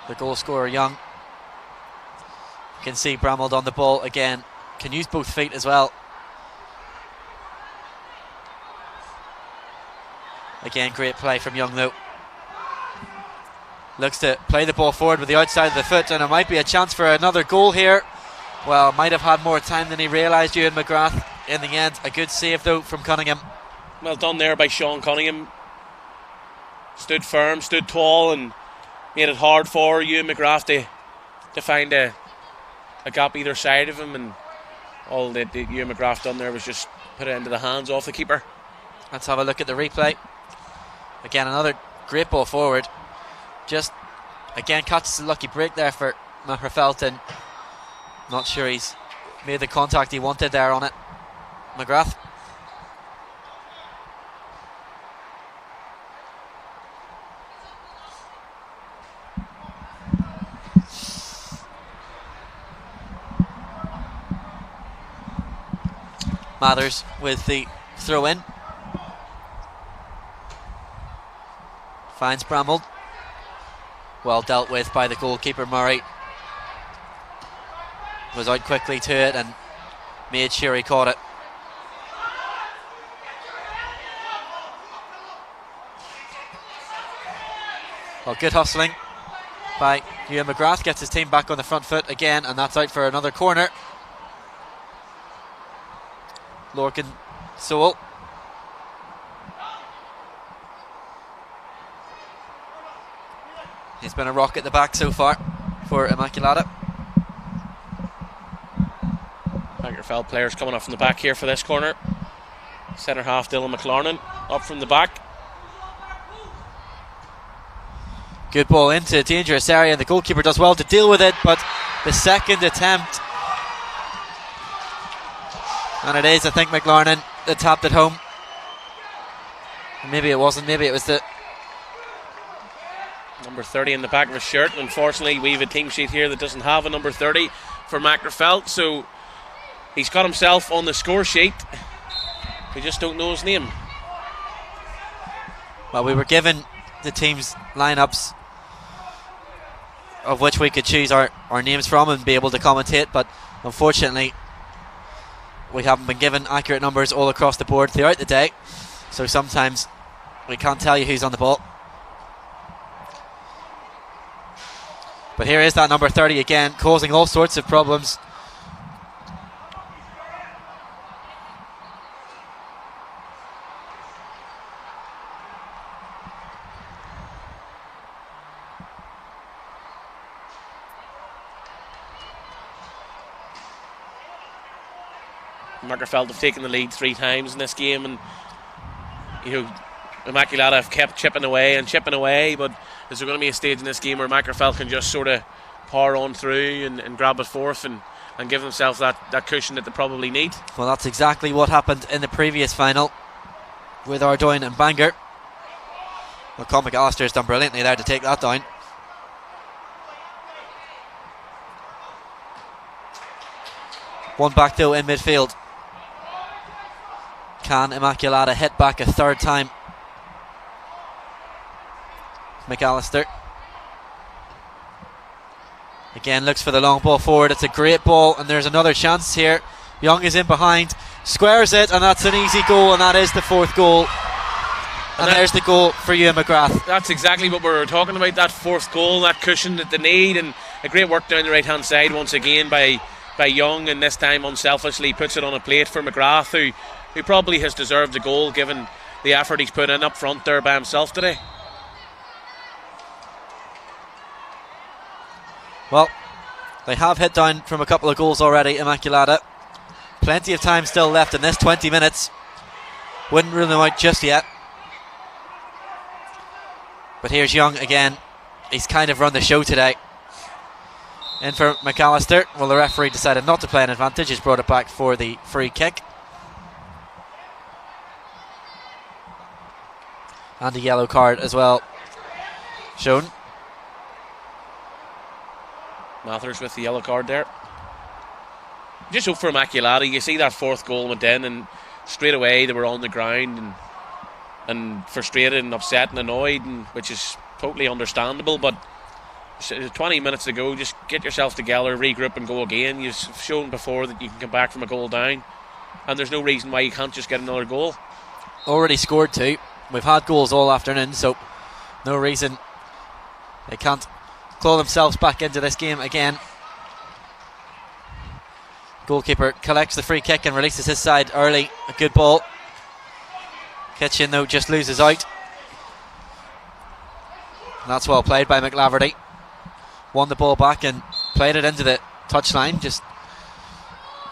D: the goal scorer Young. You can see Bramwell on the ball again. Can use both feet as well. Again, great play from Young though. Looks to play the ball forward with the outside of the foot, and it might be a chance for another goal here. Well, might have had more time than he realised, Ewan McGrath. In the end, a good save though from Cunningham.
B: Well done there by Sean Cunningham. Stood firm, stood tall, and made it hard for Ewan McGrath to find a gap either side of him, and all that Ewan McGrath done there was just put it into the hands of the keeper.
D: Let's have a look at the replay. Again, another great ball forward. Just again catches a lucky break there for Maher Felton. Not sure he's made the contact he wanted there on it. McGrath. Mathers with the throw in. Finds Bramall. Well dealt with by the goalkeeper. Murray was out quickly to it and made sure he caught it. Well, good hustling by Ewan McGrath. Gets his team back on the front foot again, and that's out for another corner. Lorcan Sewell. He's been a rock at the back so far for Immaculata.
B: Magherafelt players coming up from the back here for this corner. Centre half Dylan McLarnon up from the back.
D: Good ball into a dangerous area, and the goalkeeper does well to deal with it, but the second attempt, and it is, I think, McLarnon that tapped it home. Maybe it wasn't, maybe it was the
B: number 30 in the back of his shirt. Unfortunately, we have a team sheet here that doesn't have a number 30 for Magherafelt, so he's got himself on the score sheet. We just don't know his name.
D: Well, we were given the team's lineups of which we could choose our names from and be able to commentate, but unfortunately we haven't been given accurate numbers all across the board throughout the day, so sometimes we can't tell you who's on the ball. But here is that number 30 again, causing all sorts of problems.
B: Magherafelt have taken the lead 3 times in this game, and Immaculata have kept chipping away, but is there going to be a stage in this game where Magherafelt can just sort of power on through and grab it fourth and give themselves that cushion that they probably need?
D: Well, that's exactly what happened in the previous final with Ardoyne and Bangor. Well, Con McAllister's done brilliantly there to take that down. One back though in midfield. Can Immaculata hit back a third time? McAllister again looks for the long ball forward. It's a great ball, and there's another chance here. Young is in behind, squares it, and that's an easy goal, and that is the 4th goal. And there's the goal for Ewan McGrath.
B: That's exactly what we were talking about, that 4th goal, that cushion that they need, and a great work down the right hand side once again by Young, and this time unselfishly puts it on a plate for McGrath, who probably has deserved the goal given the effort he's put in up front there by himself today.
D: Well, they have hit down from a couple of goals already, Immaculata. Plenty of time still left in this 20 minutes. Wouldn't rule them out just yet. But here's Young again. He's kind of run the show today. In for McAllister. Well, the referee decided not to play an advantage. He's brought it back for the free kick. And a yellow card as well shown.
B: Mathers with the yellow card there. Just hope for Immaculata. You see that 4th goal went in, and straight away they were on the ground and frustrated and upset and annoyed, which is totally understandable. But 20 minutes to go, just get yourself together, regroup and go again. You've shown before that you can come back from a goal down, and there's no reason why you can't just get another goal.
D: Already scored 2. We've had goals all afternoon, so no reason they can't claw themselves back into this game again. Goalkeeper collects the free kick and releases his side early. A good ball. Kitchen, though, just loses out. And that's well played by McLaverty. Won the ball back and played it into the touchline. Just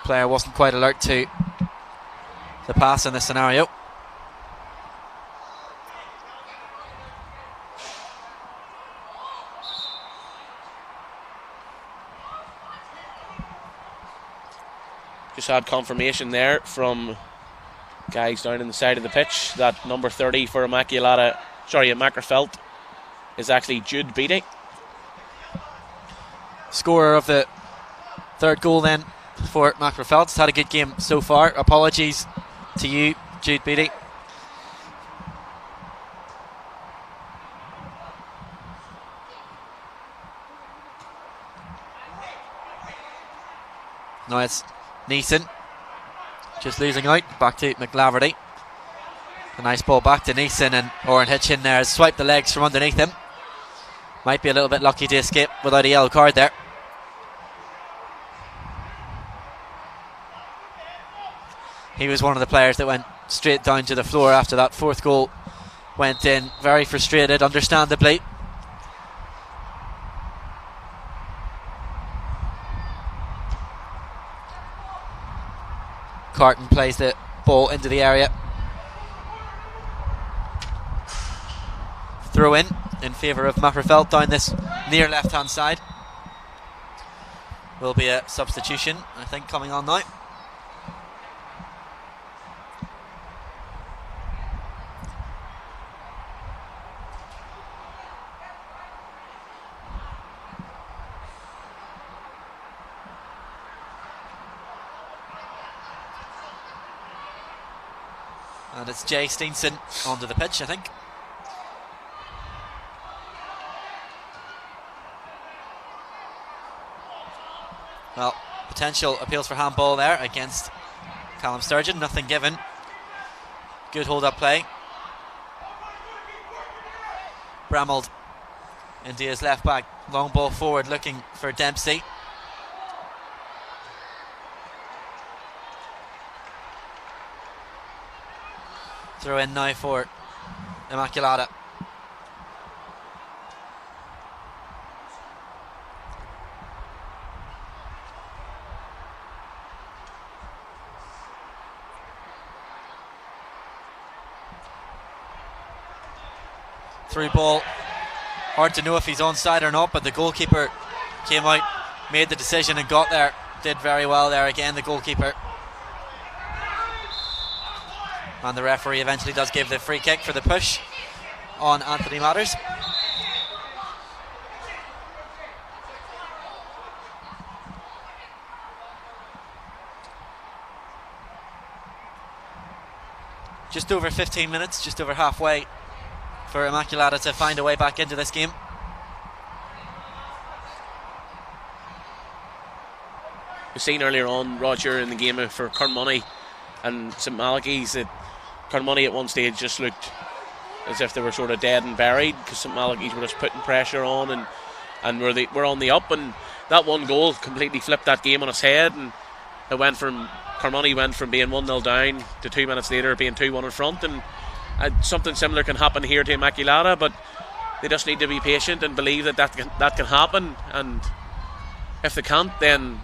D: player wasn't quite alert to the pass in this scenario.
B: Just had confirmation there from guys down in the side of the pitch that number 30 for Mackerfelt is actually Jude Beattie.
D: Scorer of the third goal then for Mackerfelt. Had a good game so far. Apologies to you, Jude Beattie. Now it's Neeson just losing out. Back to McLaverty. A nice ball back to Neeson, and Oren Hitchin there has swiped the legs from underneath him. Might be a little bit lucky to escape without a yellow card there. He was one of the players that went straight down to the floor after that fourth goal went in. Very frustrated, understandably. Carton plays the ball into the area. Throw in favour of Mackerfelt down this near left hand side. Will be a substitution, I think, coming on now. And it's Jay Steenson onto the pitch, I think. Well, potential appeals for handball there against Callum Sturgeon. Nothing given. Good hold-up play. Bramald into his left back. Long ball forward looking for Dempsey. Throw in now for Immaculata. Through ball. Hard to know if he's onside or not, but the goalkeeper came out, made the decision and got there. Did very well there again, the goalkeeper. And the referee eventually does give the free kick for the push on Anthony Matters. Just over 15 minutes, just over halfway for Immaculata to find a way back into this game.
B: We've seen earlier on, Roger, in the game for Carnmoney and St Malachy's, that Carnmoney at one stage just looked as if they were sort of dead and buried, because St Malachy's were just putting pressure on and were on the up, and that one goal completely flipped that game on its head, and Carnmoney went from being 1-0 down to 2 minutes later being 2-1 in front, and something similar can happen here to Immaculata, but they just need to be patient and believe that can happen, and if they can't, then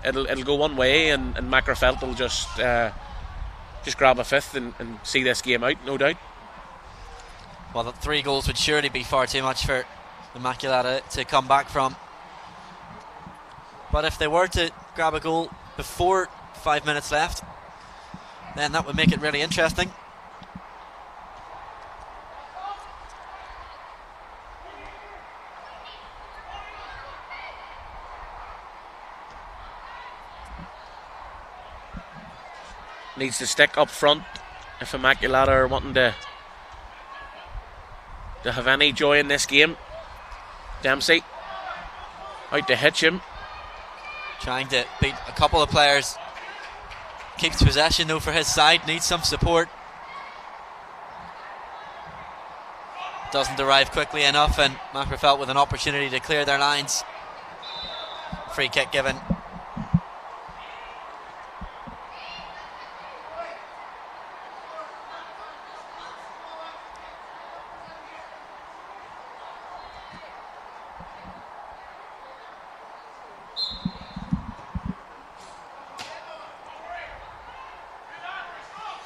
B: it'll go one way, and Mackerfelt will just grab a fifth and see this game out, no doubt.
D: Well, the 3 goals would surely be far too much for Immaculata to come back from. But if they were to grab a goal before 5 minutes left, then that would make it really interesting.
B: Needs to stick up front if Immaculata are wanting to have any joy in this game. Dempsey out to Hitchin.
D: Trying to beat a couple of players. Keeps possession though for his side, needs some support. doesn't arrive quickly enough, and Macrofelt with an opportunity to clear their lines. Free kick given.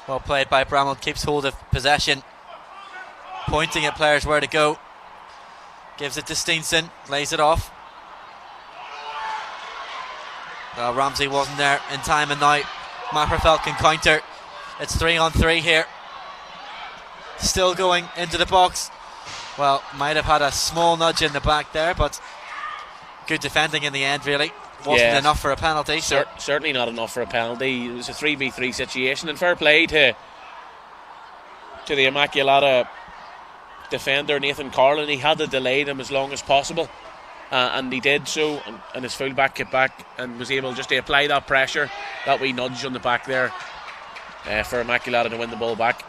D: Well played by Bramall, keeps hold of possession, pointing at players where to go. Gives it to Steenson, lays it off. Well, Ramsey wasn't there in time, and now Macrofelt can counter. It's 3-on-3 here. Still going into the box. Well, might have had a small nudge in the back there, but good defending in the end, really. Wasn't enough for a penalty.
B: Certainly not enough for a penalty. It was a 3v3 situation, and fair play to the Immaculata defender Nathan Carlin. He had to delay them as long as possible, and he did so, and his fullback kicked back and was able just to apply that pressure, that wee nudge on the back there, for Immaculata to win the ball back.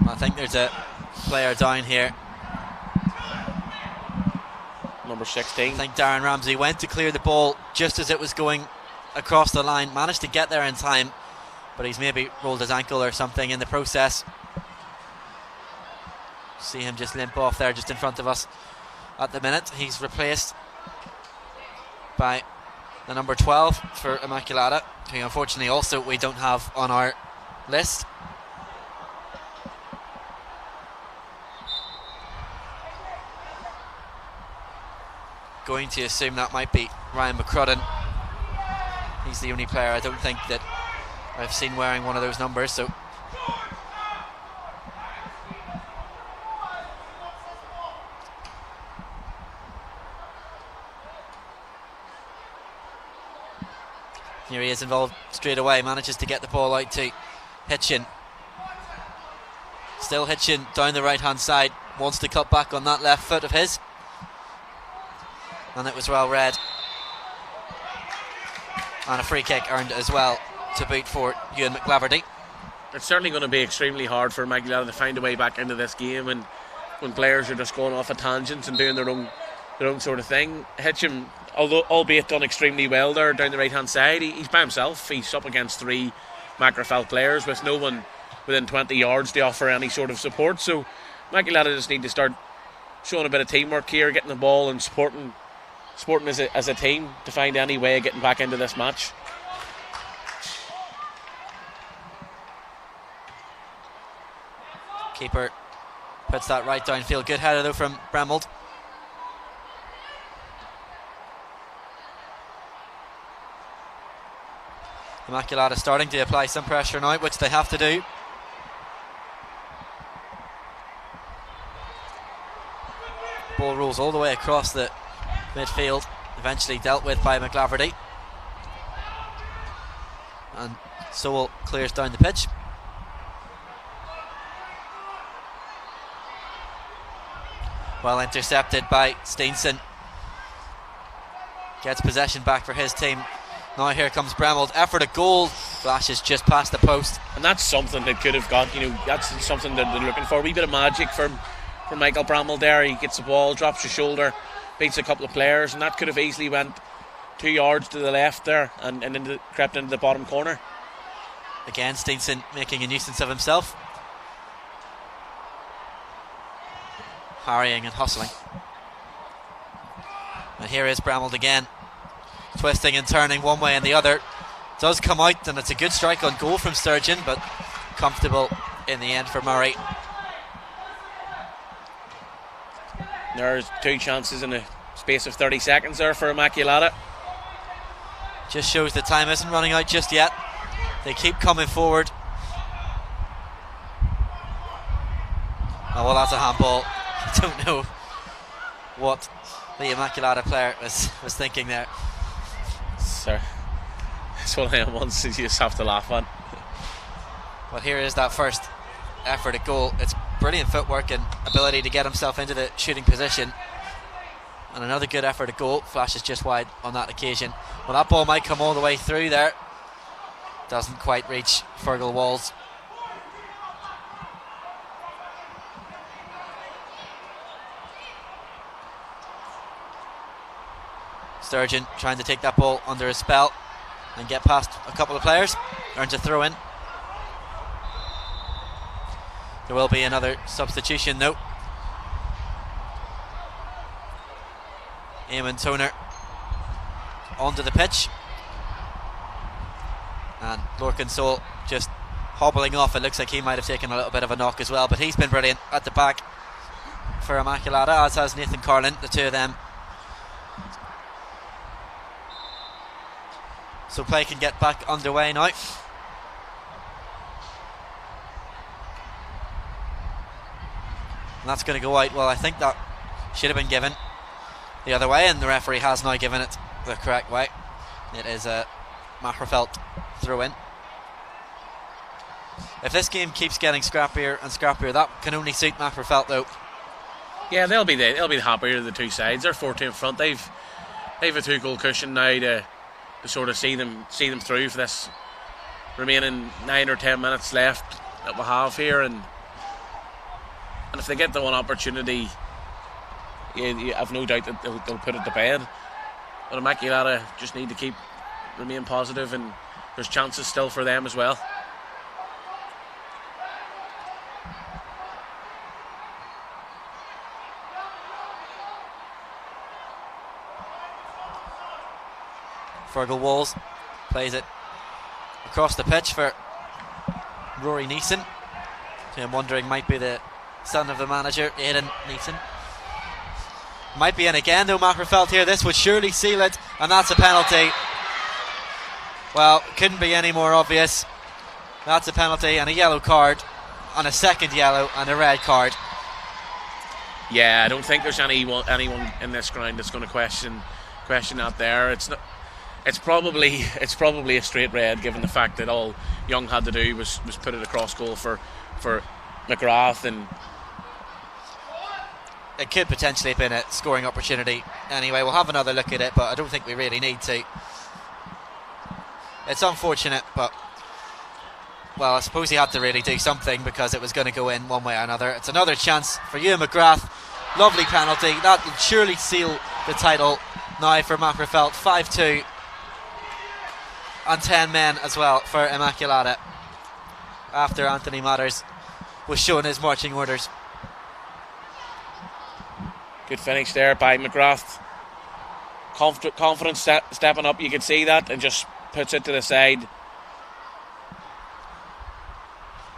D: I think there's a player down here.
B: Number 16.
D: I think Darren Ramsey went to clear the ball just as it was going across the line. Managed to get there in time, but he's maybe rolled his ankle or something in the process. See him just limp off there just in front of us at the minute. He's replaced by the number 12 for Immaculata, who unfortunately also we don't have on our list. Going to assume that might be Ryan McCrudden. He's the only player I don't think that I've seen wearing one of those numbers, so here he is involved straight away, manages to get the ball out to Hitchin. Still Hitchin down the right hand side, wants to cut back on that left foot of his, and it was well read. And a free kick earned as well to boot for Ewan McGlaverty.
B: It's certainly going to be extremely hard for Immaculata to find a way back into this game, and when players are just going off at tangents and doing their own sort of thing. Hitchin, although albeit done extremely well there down the right hand side, he's by himself. He's up against three Macrofelt players with no one within 20 yards to offer any sort of support, so Immaculata just need to start showing a bit of teamwork here, getting the ball and supporting as a team to find any way of getting back into this match.
D: Keeper puts that right downfield. Good header though from Bramall. Immaculata starting to apply some pressure now, which they have to do. Ball rolls all the way across the midfield, eventually dealt with by McGlaverty, and Sowell clears down the pitch. Well intercepted by Steenson. Gets possession back for his team. Now here comes Bramall. Effort at goal, flashes just past the post,
B: and that's something that could have got, that's something that they're looking for. A wee bit of magic from Michael Bramall there. He gets the ball, drops his shoulder, beats a couple of players, and that could have easily went 2 yards to the left there and crept into the bottom corner.
D: Again, Steenson making a nuisance of himself, harrying and hustling. And here is Bramall again, twisting and turning one way and the other. Does come out, and it's a good strike on goal from Sturgeon, but comfortable in the end for Murray.
B: There's two chances in a space of 30 seconds there for Immaculata.
D: Just shows the time isn't running out just yet. They keep coming forward. Oh, well, that's a handball. I don't know what the Immaculata player was thinking there.
B: Sir, it's one of them ones you just have to laugh on.
D: Well, here is that first effort at goal. It's brilliant footwork and ability to get himself into the shooting position. And another good effort at goal. Flashes just wide on that occasion. Well, that ball might come all the way through there. Doesn't quite reach Fergal Walls. Sturgeon trying to take that ball under his spell and get past a couple of players. Earns a throw in. There will be another substitution though. Eamon Toner onto the pitch. And Lorcan Soul just hobbling off. It looks like he might have taken a little bit of a knock as well, but he's been brilliant at the back for Immaculata, as has Nathan Carlin, the two of them. So play can get back underway now. And that's going to go out. Well, I think that should have been given the other way, and the referee has now given it the correct way. It is a Macrofelt throw in. If this game keeps getting scrappier and scrappier, that can only suit Macrofelt though.
C: Yeah, they'll be the happier of the two sides. They're 4-2 in front. They've a 2-goal cushion now to sort of see them through for this remaining 9 or 10 minutes left that we have here, and if they get the one opportunity, you have no doubt that they'll put it to bed. But Immaculata just need to remain positive, and there's chances still for them as well.
D: Fergal Walls plays it across the pitch for Rory Neeson, who I'm wondering might be the son of the manager, Aidan Neeson. Might be in again though, Macrofelt here. This would surely seal it, and that's a penalty. Well, couldn't be any more obvious. That's a penalty and a yellow card, and a second yellow and a red card.
C: Yeah, I don't think there's anyone in this ground that's going to question that there. It's probably a straight red, given the fact that all Young had to do was put it across goal for McGrath, and
D: it could potentially have been a scoring opportunity. Anyway, we'll have another look at it, but I don't think we really need to. It's unfortunate, but well, I suppose he had to really do something because it was going to go in one way or another. It's another chance for Ewan McGrath. Lovely penalty. That will surely seal the title now for Macrofelt. 5-2. And 10 men as well for Immaculata, after Anthony Matters was shown his marching orders.
C: Good finish there by McGrath. Confidence stepping up, you can see that, and just puts it to the side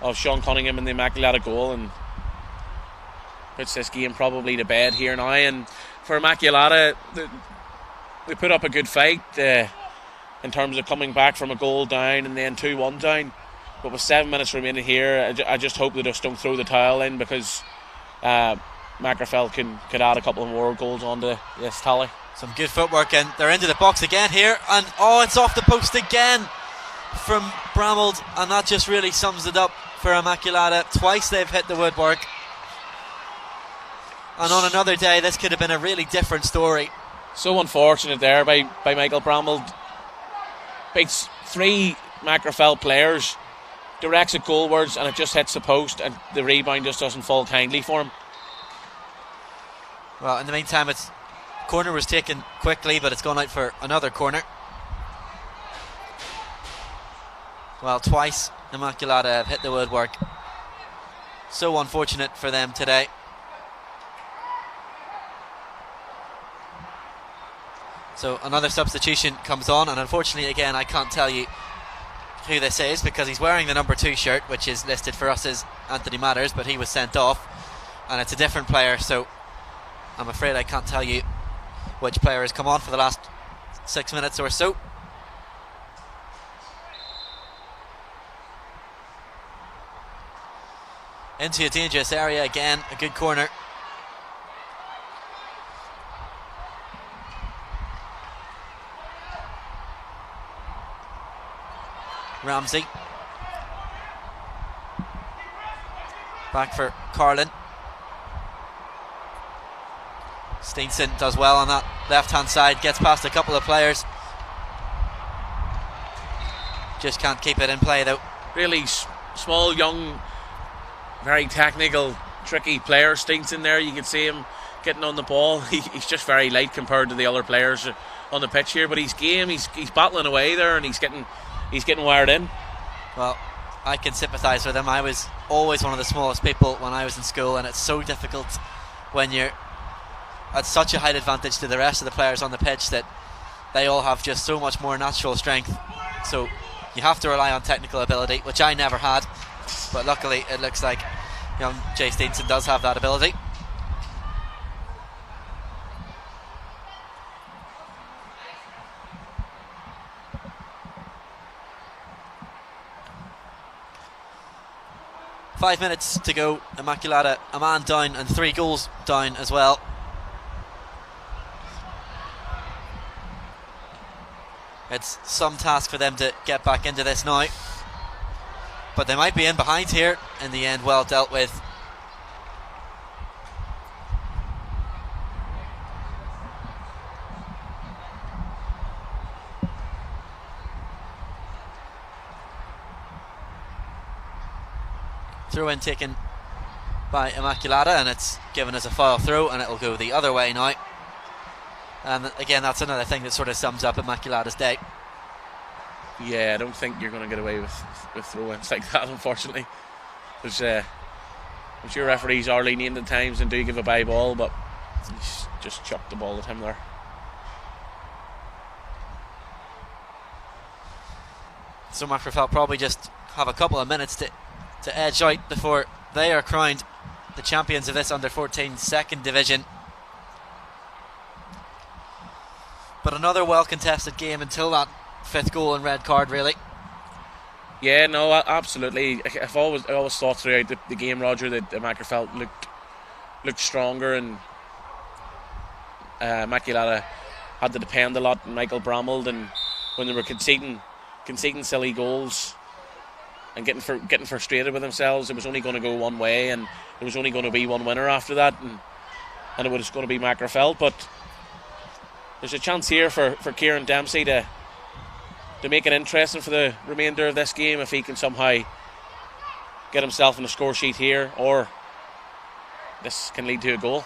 C: of Sean Cunningham in the Immaculata goal, and puts this game probably to bed here now. And for Immaculata, they put up a good fight in terms of coming back from a goal down and then 2-1 down, but with 7 minutes remaining here, I just hope they just don't throw the towel in, because Macrofelt could add a couple of more goals onto this tally.
D: Some good footwork, and they're into the box again here, and it's off the post again from Bramald, and that just really sums it up for Immaculata. Twice they've hit the woodwork, and on another day this could have been a really different story.
C: So unfortunate there by Michael Bramald. Beats 3 Macrofelt players, directs it goalwards, and it just hits the post, and the rebound just doesn't fall kindly for him.
D: Well, in the meantime, corner was taken quickly, but it's gone out for another corner. Well, twice Immaculata have hit the woodwork. So unfortunate for them today. So another substitution comes on, and unfortunately again I can't tell you who this is, because he's wearing the number 2 shirt, which is listed for us as Anthony Matters, but he was sent off, and it's a different player, so I'm afraid I can't tell you which player has come on for the last 6 minutes or so. Into a dangerous area again, a good corner. Ramsey Back for Carlin. Steenson does well on that left-hand side, gets past a couple of players. Just can't keep it in play though.
B: Really small, young, very technical, tricky player. Steenson there, you can see him getting on the ball. He's just very light compared to the other players on the pitch here, but he's game. He's battling away there, and he's getting wired in.
D: Well, I can sympathise with him. I was always one of the smallest people when I was in school, and it's so difficult when you're at such a height advantage to the rest of the players on the pitch that they all have just so much more natural strength. So you have to rely on technical ability, which I never had, but luckily it looks like young Jay Steenson does have that ability. Five minutes to go. Immaculata a man down and 3 goals down as well. It's some task for them to get back into this now, but they might be in behind here. In the end, well dealt with. Throw in taken by Immaculata, and it's given as a foul throw, and it'll go the other way now. And again, that's another thing that sort of sums up Immaculata's day.
B: Yeah, I don't think you're going to get away with throw-ins like that, unfortunately. There's, I'm sure referees are lenient at times and do give a bye ball, but he's just chucked the ball at him there.
D: So MacRaphel probably just have a couple of minutes to edge out before they are crowned the champions of this under-14 second division. But another well-contested game until that 5th goal and red card, really.
B: Yeah, no, absolutely. I always thought throughout the game, Roger, that MacRaphel looked stronger, and Immaculata had to depend a lot on Michael Bramald, and when they were conceding silly goals and getting frustrated with themselves, it was only going to go one way, and there was only going to be one winner after that, and it was going to be MacRaphel. But there's a chance here for Kieran Dempsey to make it interesting for the remainder of this game if he can somehow get himself on the score sheet here, or this can lead to a goal.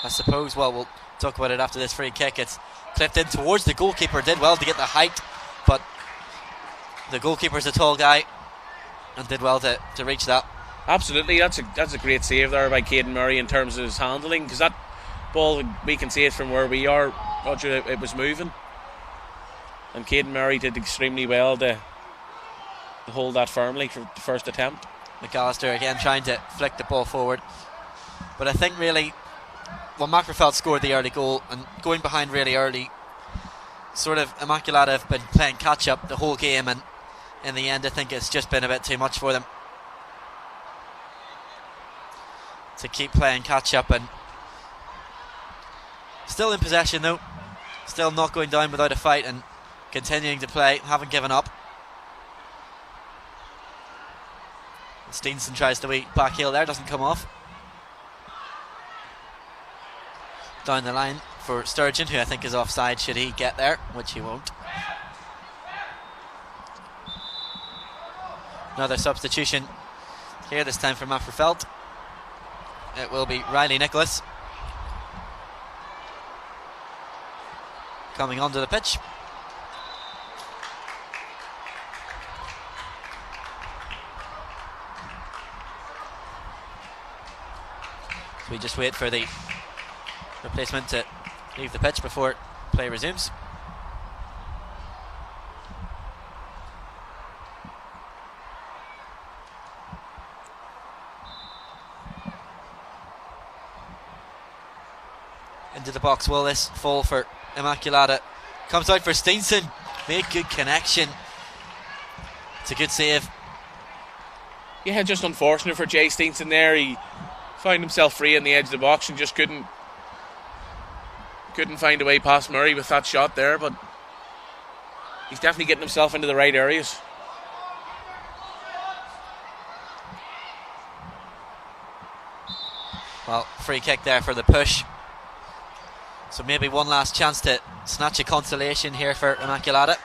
D: I suppose. Well, we'll talk about it after this free kick. It's clipped in towards the goalkeeper. Did well to get the height, but the goalkeeper's a tall guy and did well to reach that.
B: Absolutely, that's a great save there by Caden Murray in terms of his handling, because that ball, we can see it from where we are, Roger, it was moving, and Caden Murray did extremely well to hold that firmly for the first attempt.
D: McAllister again trying to flick the ball forward, but I think really when MacRaphel scored the early goal and going behind really early, sort of Immaculata have been playing catch up the whole game, and in the end I think it's just been a bit too much for them to keep playing catch up. And still in possession though, still not going down without a fight and continuing to play, haven't given up. Steenson tries to wee back heel there, doesn't come off. Down the line for Sturgeon, who I think is offside should he get there, which he won't. Another substitution here, this time for MacRaphel. It will be Riley Nicholas coming onto the pitch. So we just wait for the replacement to leave the pitch before play resumes. Into the box, will this fall for Immaculata? Comes out for Steenson, made good connection. It's a good save.
B: Yeah, just unfortunate for Jay Steenson there. He found himself free on the edge of the box and just couldn't find a way past Murray with that shot there, but he's definitely getting himself into the right areas.
D: Well, free kick there for the push. So maybe one last chance to snatch a consolation here for Immaculata.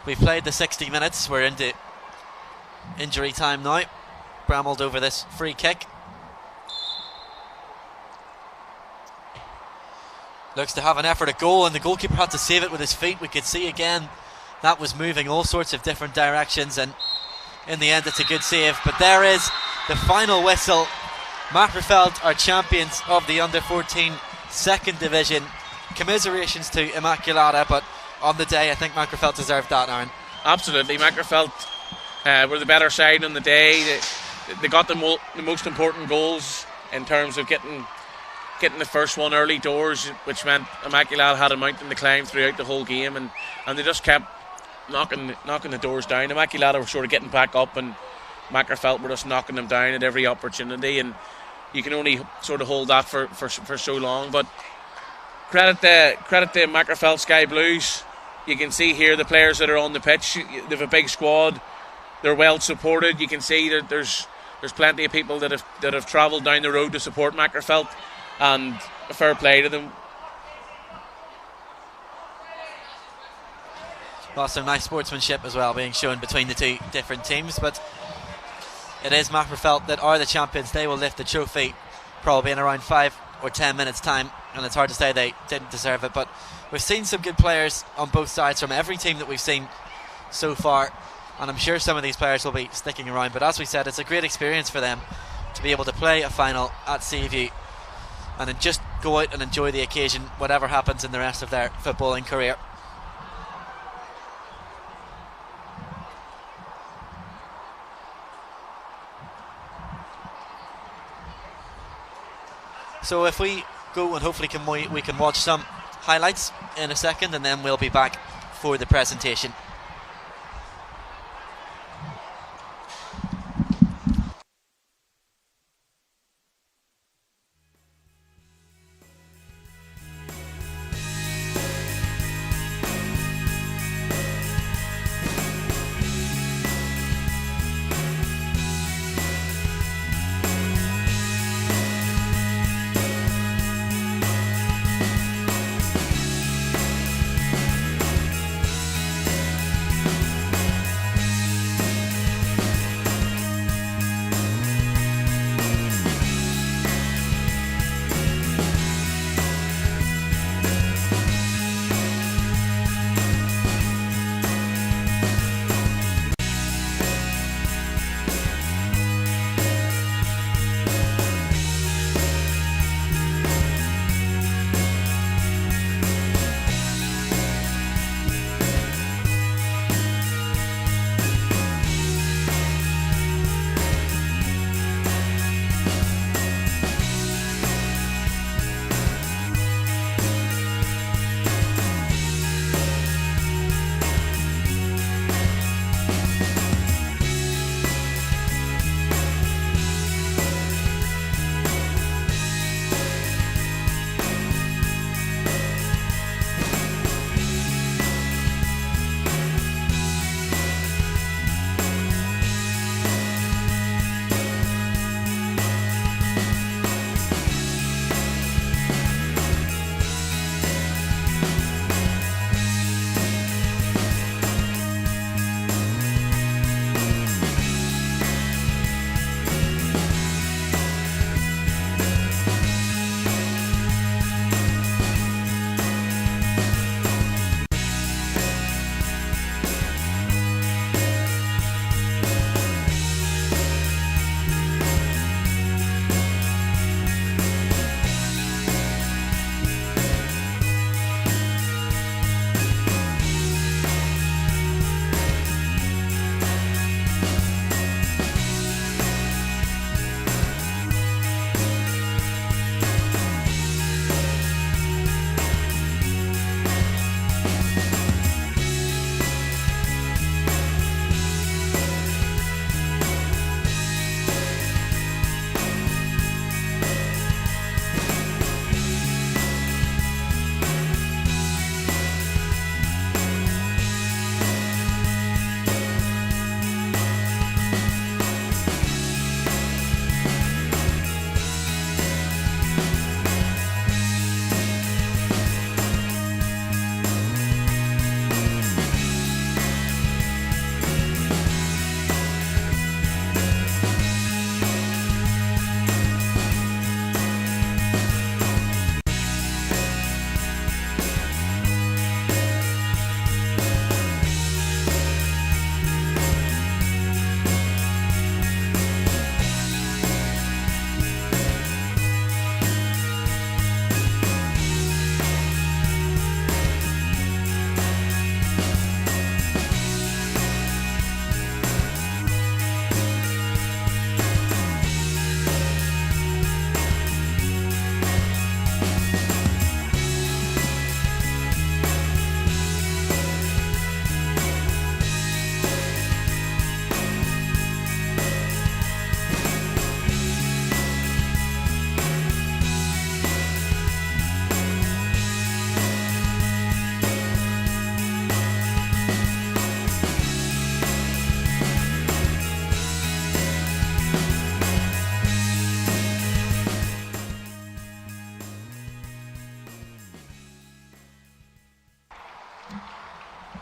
D: We've played the 60 minutes. We're into injury time now. Brambled over this free kick. Looks to have an effort at goal, and the goalkeeper had to save it with his feet. We could see again that was moving all sorts of different directions, and in the end it's a good save. But there is the final whistle. Makrefeld are champions of the under-14 second division. Commiserations to Immaculata, but on the day I think Makrefeld deserved that, Aaron.
B: Absolutely, Makrefeld were the better side on the day. They got the most important goals in terms of getting the first one early doors, which meant Immaculata had a mountain to climb throughout the whole game, and they just kept knocking the doors down. Immaculata were sort of getting back up, and Makrefeld were just knocking them down at every opportunity, and you can only sort of hold that for so long. But credit to Makrefeld Sky Blues. You can see here the players that are on the pitch. They have a big squad. They're well supported. You can see that there's plenty of people that have travelled down the road to support Makrefeld, and a fair play to them.
D: Well, some nice sportsmanship as well being shown between the two different teams, but it is Makrefeld that are the champions. They will lift the trophy probably in around 5 or 10 minutes time, and it's hard to say they didn't deserve it, but we've seen some good players on both sides from every team that we've seen so far, and I'm sure some of these players will be sticking around. But as we said, it's a great experience for them to be able to play a final at Seaview and then just go out and enjoy the occasion, whatever happens in the rest of their footballing career. So if we go, and hopefully we can watch some highlights in a second, and then we'll be back for the presentation.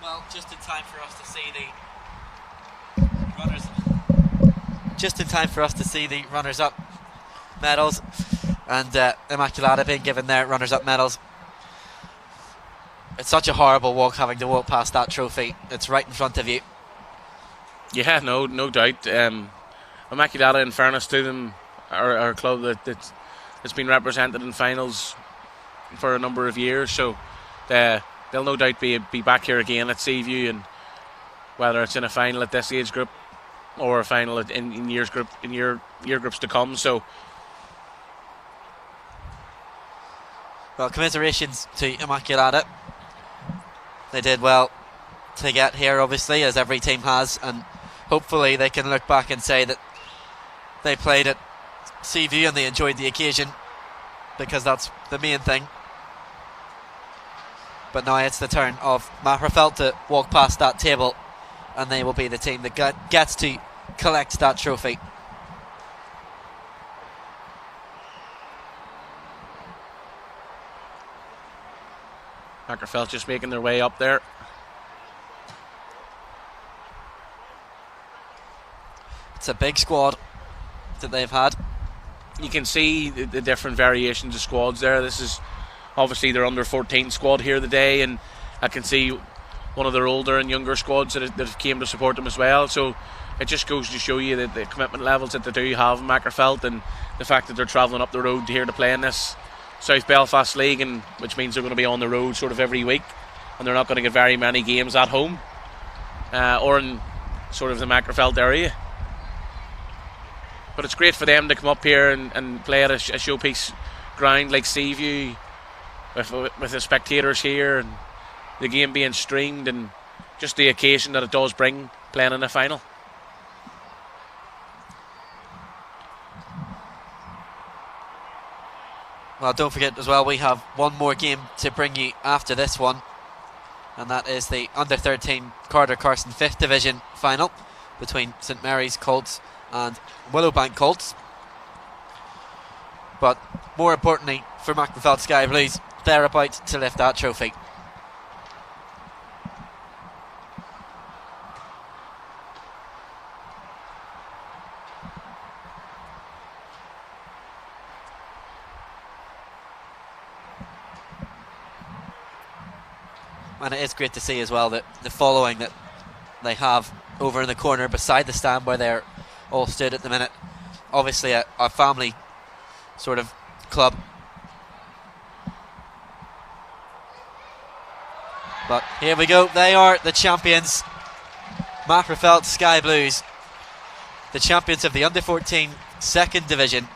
D: Well, just in time for us to see the runners. Just in time for us to see the runners-up medals, and Immaculata being given their runners-up medals. It's such a horrible walk, having to walk past that trophy. It's right in front of you.
B: Yeah, no doubt. Immaculata, in fairness to them, are a club that's been represented in finals for a number of years, so they'll no doubt be back here again at Seaview, and whether it's in a final at this age group or a final in year groups to come. So,
D: well, commiserations to Immaculata. They did well to get here, obviously, as every team has, and hopefully they can look back and say that they played at Seaview and they enjoyed the occasion, because that's the main thing. But now it's the turn of Mahrefeld to walk past that table, and they will be the team that gets to collect that trophy.
B: Mahrefeld just making their way up there.
D: It's a big squad that they've had.
B: You can see the different variations of squads there. This is obviously their under 14 squad here today, and I can see one of their older and younger squads that came to support them as well. So it just goes to show you that the commitment levels that they do have in Mahrefeld, and the fact that they're travelling up the road here to play in this South Belfast League, and which means they're going to be on the road sort of every week, and they're not going to get very many games at home or in sort of the Mahrefeld area. But it's great for them to come up here and play at a showpiece ground like Seaview, with the spectators here and the game being streamed, and just the occasion that it does bring playing in a final.
D: Well, don't forget as well, we have one more game to bring you after this one, and that is the under 13 Carter Carson 5th Division final between St Mary's Colts and Willowbank Colts. But more importantly for Mahrefeld Sky Blues, they're about to lift that trophy. And it is great to see as well that the following that they have over in the corner beside the stand where they're all stood at the minute. Obviously a family sort of club. But here we go, they are the champions. Mahrefeld Sky Blues, the champions of the under 14 2nd Division.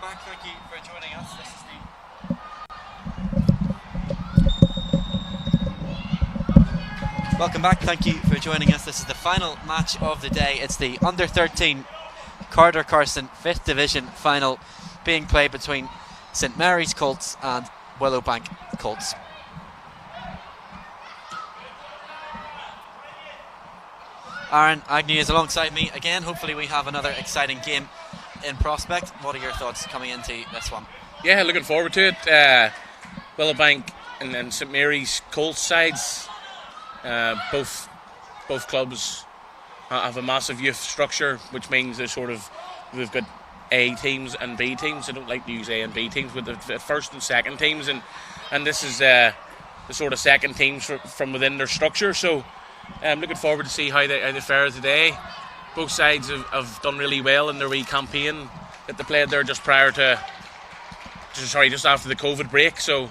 A: back. Thank you for joining us. This is the Welcome back. Thank you for joining us. This is the final match of the day. It's the under 13 Carter Carson 5th Division final being played between St Mary's Colts and Willowbank Colts. Aaron Agnew is alongside me again. Hopefully we have another exciting game in prospect. What are your thoughts coming into this one?
B: Yeah, looking forward to it. Willowbank and St Mary's Colts sides, both clubs have a massive youth structure, which means we've got A teams and B teams. I don't like to use A and B teams with the first and second teams, and this is the sort of second teams from within their structure. So I'm looking forward to see how they fare today. Both sides have done really well in their wee campaign that they played there just after the COVID break. So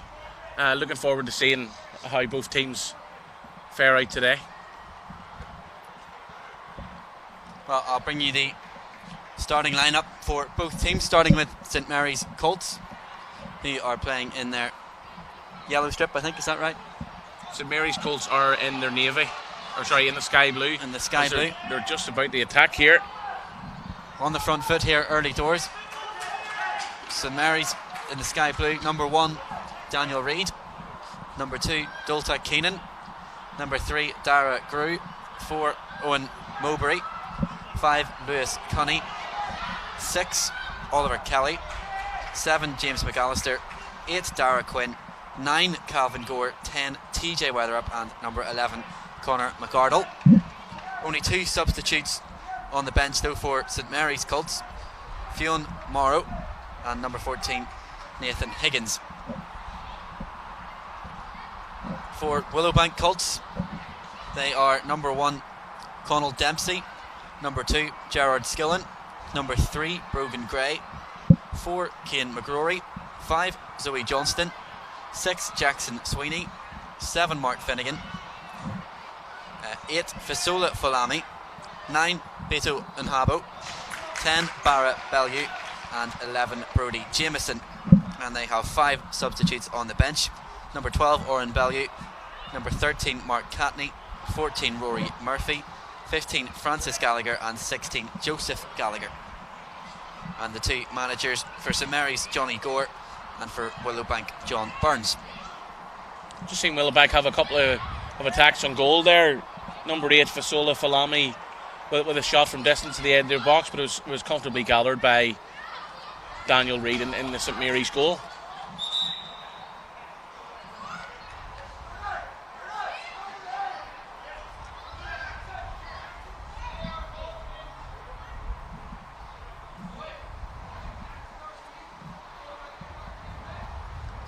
B: looking forward to seeing how both teams fare out today.
A: Well, I'll bring you the starting lineup for both teams, starting with St Mary's Colts, who are playing in their yellow strip, I think, is that right?
B: St Mary's Colts are in their navy. In the sky blue.
A: In the sky blue.
B: They're just about the attack here.
A: On the front foot here, early doors. St Mary's in the sky blue. Number 1, Daniel Reid. Number 2, Dolta Keenan. Number 3, Dara Grew. 4, Owen Mowbray. 5, Lewis Cunny. 6, Oliver Kelly. 7, James McAllister. 8, Dara Quinn. 9, Calvin Gore. 10, TJ Weatherup. And number 11, Connor McArdle. Only 2 substitutes on the bench though for St Mary's Colts. Fionn Morrow and number 14, Nathan Higgins. For Willowbank Colts, they are number 1, Connell Dempsey. Number 2, Gerard Skillen. Number 3, Brogan Gray. 4, Cian McGrory. 5, Zoe Johnston. 6, Jackson Sweeney. 7, Mark Finnegan. 8, Fasola Folami. 9, Beto Nhabo. 10, Barra Bellew. And 11, Brody Jameson. And they have 5 substitutes on the bench. Number 12, Oren Bellew. Number 13, Mark Catney. 14, Rory Murphy. 15, Francis Gallagher. And 16, Joseph Gallagher. And the 2 managers for St Mary's, Johnny Gore, and for Willowbank, John Burns.
B: Just seen Willowbank have a couple of attacks on goal there. Number 8, Fasola Folami with a shot from distance to the edge of their box, but it was comfortably gathered by Daniel Reid in the St Mary's goal.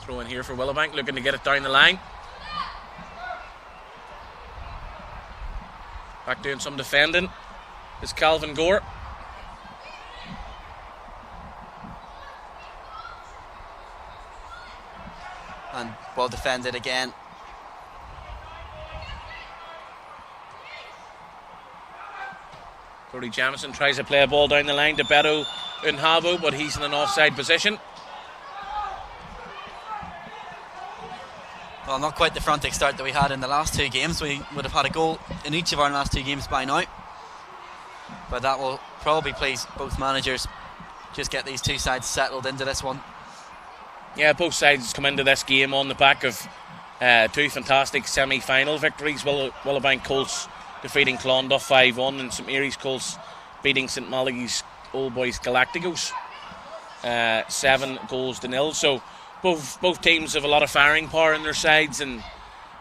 B: Throw in here for Willowbank, looking to get it down the line. Back doing some defending is Calvin Gore.
A: And well defended again.
B: Brody Jamison tries to play a ball down the line to Beto Nhabo, but he's in an offside position.
A: Well, not quite the frantic start that we had in the last 2 games. We would have had a goal in each of our last 2 games by now. But that will probably please both managers. Just get these 2 sides settled into this one.
B: Yeah, both sides come into this game on the back of 2 fantastic semi-final victories. Willowbank Colts defeating Clonduff 5-1 and St Mary's Colts beating St Malachy's Old Boys Galacticos 7-0. So both teams have a lot of firing power in their sides, and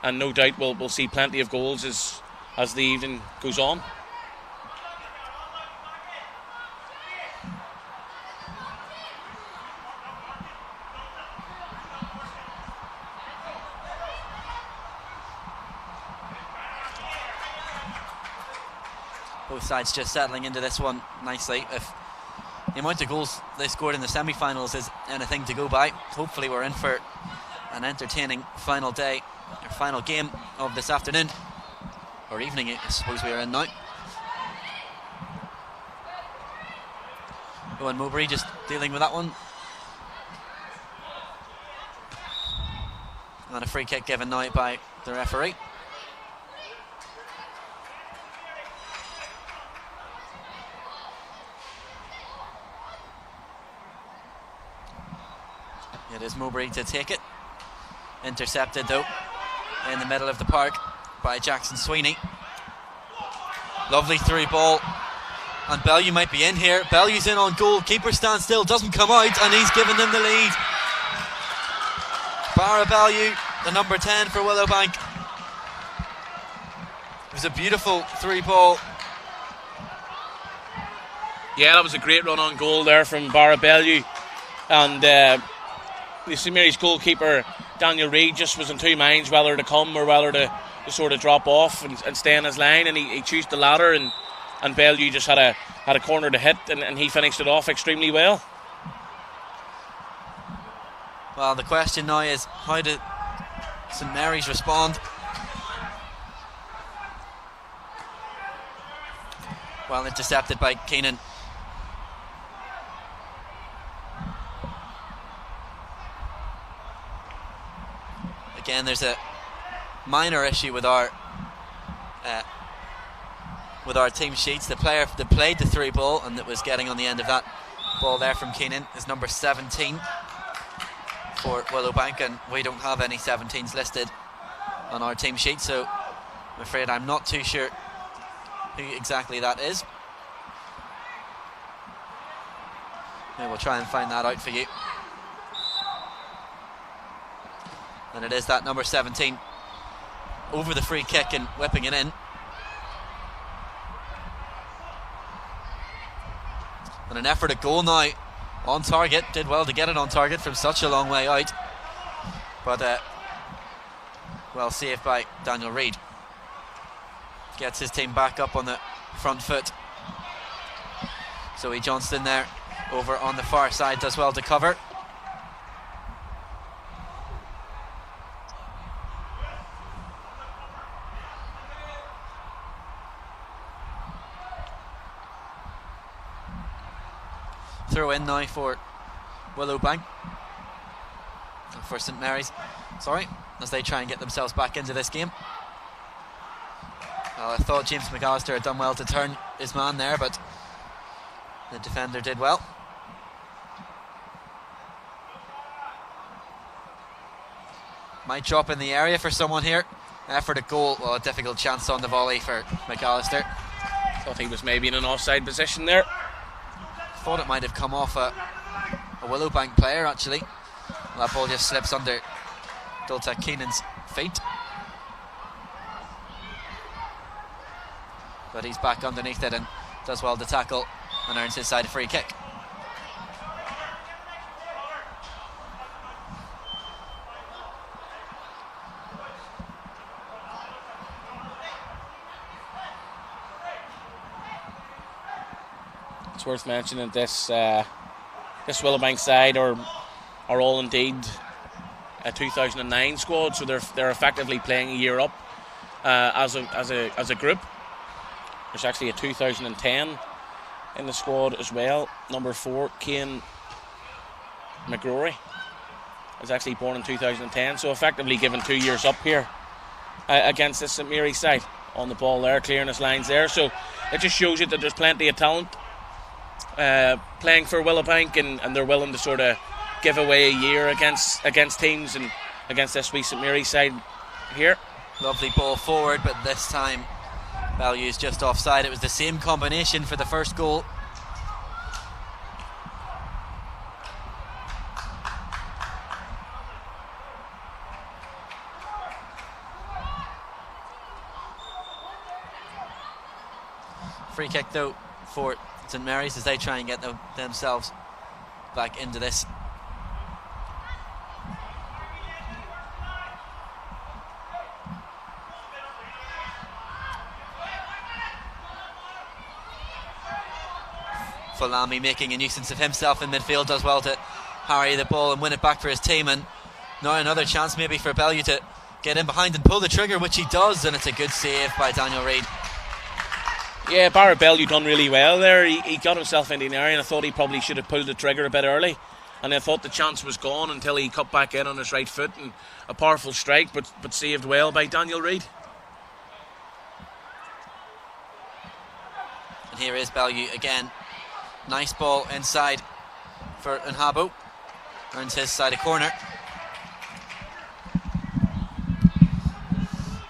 B: no doubt we'll see plenty of goals as the evening goes on.
A: Both sides just settling into this one nicely. If the amount of goals they scored in the semi-finals is anything to go by, hopefully we're in for an entertaining final day, or final game of this afternoon, or evening I suppose we are in now. Owen Mowbray just dealing with that one.
D: And a free kick given now by the referee. It is Mowbray to take it. Intercepted though in the middle of the park by Jackson Sweeney. Lovely through ball, and Bellew might be in here. Bellew's in on goal, keeper stands still, doesn't come out, and he's given them the lead. Barra Bellew, the number 10 for Willowbank. It was a beautiful through ball.
B: Yeah, that was a great run on goal there from Barra Bellew, and the St Mary's goalkeeper Daniel Reid just was in two minds whether to come or whether to sort of drop off and stay in his line, and he chose the latter, and Bellew just had a corner to hit, and he finished it off extremely well.
D: Well, the question now is, how did St Mary's respond? Well intercepted by Keenan. Again, there's a minor issue with our team sheets. The player that played the through ball and that was getting on the end of that ball there from Keenan is number 17 for Willowbank, and we don't have any 17s listed on our team sheet, so I'm afraid I'm not too sure who exactly that is. Maybe we'll try and find that out for you. And it is that number 17 over the free kick and whipping it in. And an effort at goal now on target. Did well to get it on target from such a long way out, but well saved by Daniel Reid. Gets his team back up on the front foot. Zoe Johnston there over on the far side does well to cover. Throw in now for Willowbank, for St Mary's, sorry, as they try and get themselves back into this game. Well, I thought James McAllister had done well to turn his man there, but the defender did well. Might drop in the area for someone here. Effort at goal, well, a difficult chance on the volley for McAllister.
B: Thought he was maybe in an offside position there.
D: Thought it might have come off a Willowbank player actually. That ball just slips under Dulta Keenan's feet, but he's back underneath it and does well to tackle and earns his side a free kick.
B: It's worth mentioning this Willowbank side are all indeed a 2009 squad, so they're effectively playing a year up as a group. There's actually a 2010 in the squad as well. Number 4, Cian McGrory, is actually born in 2010, so effectively given 2 years up here against the St Mary's side. On the ball there, clearing his lines there, so it just shows you that there's plenty of talent playing for Willowbank, and they're willing to sort of give away a year against teams, and against this wee St Mary's side here.
D: Lovely ball forward, but this time Bellew's just offside. It was the same combination for the first goal. Free kick though for St Mary's as they try and get themselves back into this. Folami making a nuisance of himself in midfield, does well to harry the ball and win it back for his team, and now another chance maybe for Bellew to get in behind and pull the trigger, which he does, and it's a good save by Daniel Reid.
B: Yeah, Barra Bellew done really well there. He got himself into an area, and I thought he probably should have pulled the trigger a bit early and I thought the chance was gone until he cut back in on his right foot, and a powerful strike, but saved well by Daniel Reid.
D: And here is Bellew again. Nice ball inside for Nhabu. Earns his side a corner.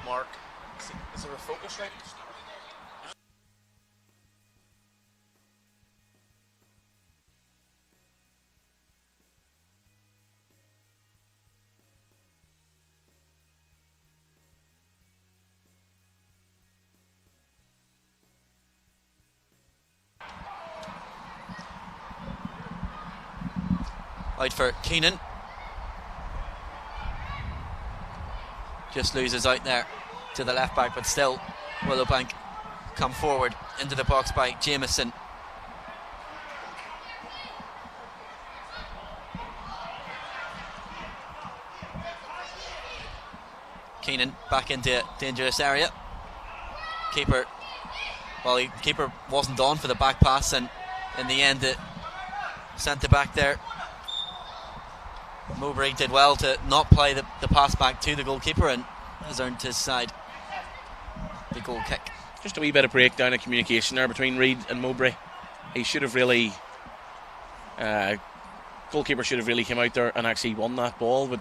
B: Mark, is there a focus right?
D: Out for Keenan. Just loses out there to the left back, but still Willowbank come forward into the box by Jameson. Keenan back into dangerous area. Keeper wasn't on for the back pass, and in the end it sent it back there. Mowbray did well to not play the pass back to the goalkeeper and has earned his side the goal kick.
B: Just a wee bit of breakdown of communication there between Reid and Mowbray. He should have really, goalkeeper should have really come out there and actually won that ball, but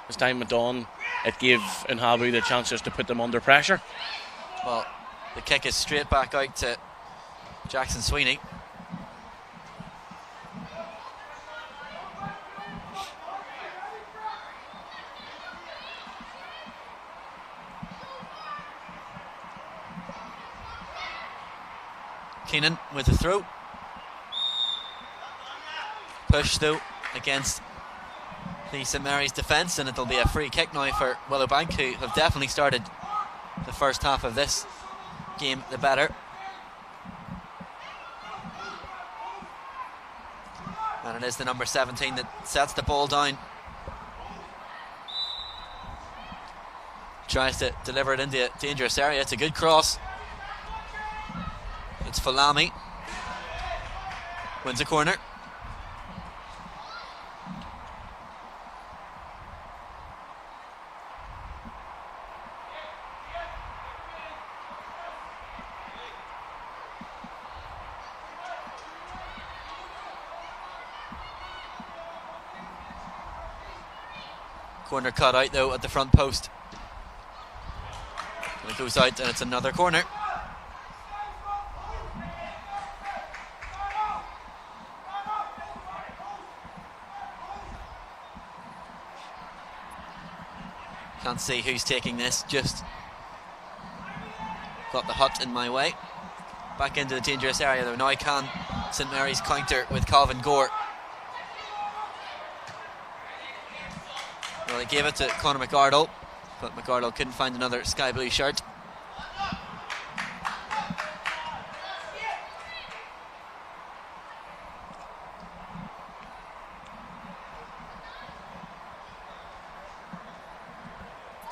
B: as time went on, it gave Nhabu the chances to put them under pressure.
D: Well, the kick is straight back out to Jackson Sweeney. Keenan with the throw. Push though against the St Mary's defence, and it'll be a free kick now for Willowbank, who have definitely started the first half of this game the better. And it is the number 17 that sets the ball down. Tries to deliver it into a dangerous area. It's a good cross. It's Falami. Wins a corner. Corner cut out though at the front post. And it goes out and it's another corner. Can't see who's taking this, just got the hut in my way. Back into the dangerous area though. Now can St Mary's counter with Calvin Gore. Well, he gave it to Conor McArdle, but McArdle couldn't find another sky blue shirt.